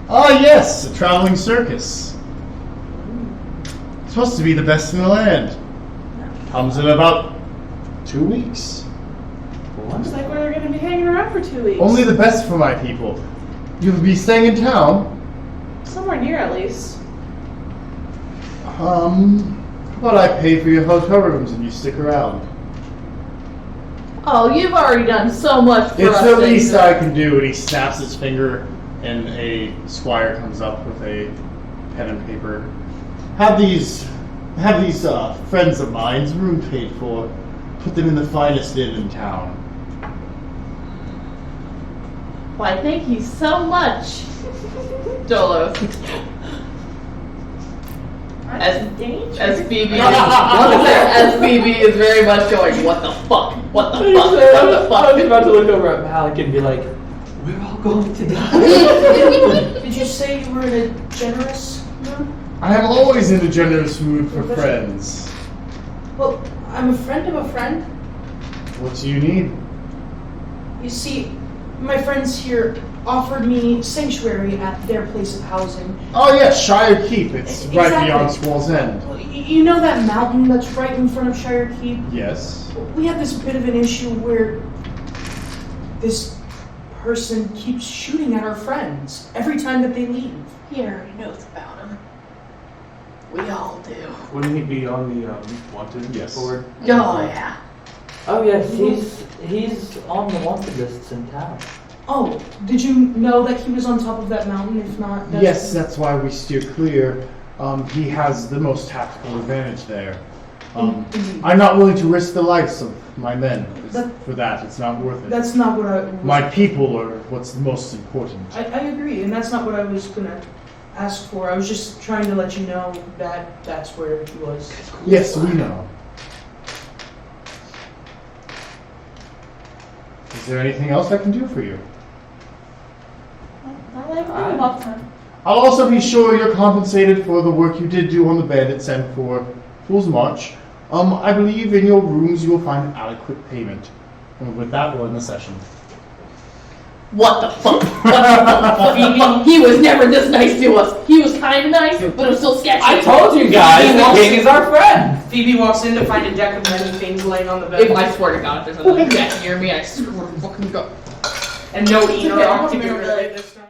Oh yes, a traveling circus. It's supposed to be the best in the land. Comes in about 2 weeks. Looks like we're going to be hanging around for 2 weeks. Only the best for my people. You'll be staying in town. Somewhere near, at least. How about I pay for your hotel rooms and you stick around? Oh, you've already done so much for It's us. the least I can do. And he snaps his finger, and a squire comes up with a pen and paper. Have these friends of mine's room paid for. Put them in the finest inn in town. Why, thank you so much, Dolos. As Phoebe is very much going, what the fuck? What the fuck? What the fuck? I was about to look over at Malik and be like, we're all going to die. Did you say you were in a generous mood? I am always in a generous mood for friends. Well, I'm a friend of a friend. What do you need? You see, my friends here offered me sanctuary at their place of housing. Oh yes, Shire Keep. It's right Exactly. beyond Squall's End. You know that mountain that's right in front of Shire Keep? Yes. We have this bit of an issue where this person keeps shooting at our friends every time that they leave. He already knows about him. We all do. Wouldn't he be on the wanted board? Oh, yeah. Oh yes, he's on the wanted lists in town. Oh, did you know that he was on top of that mountain? If not, Yes, that's why we steer clear. He has the most tactical advantage there. I'm not willing to risk the lives of my men for that. It's not worth it. That's not what I. My people are what's the most important. I agree, and that's not what I was gonna ask for. I was just trying to let you know that that's where he was. Yes, we know. Is there anything else I can do for you? I like them all the time. I'll also be sure you're compensated for the work you did do on the bandits and for Fool's March. I believe in your rooms you will find adequate payment. And with that, we'll end the session. What the fuck? He was never this nice to us. He was kind of nice, but it was still sketchy. I told you guys, the king is our friend. Phoebe walks in to find a deck of many things laying on the bed. If I swear to God, if there's another death near me, I swear to fucking go. And no eater Okay, on I'm to gonna get be rid of it this time.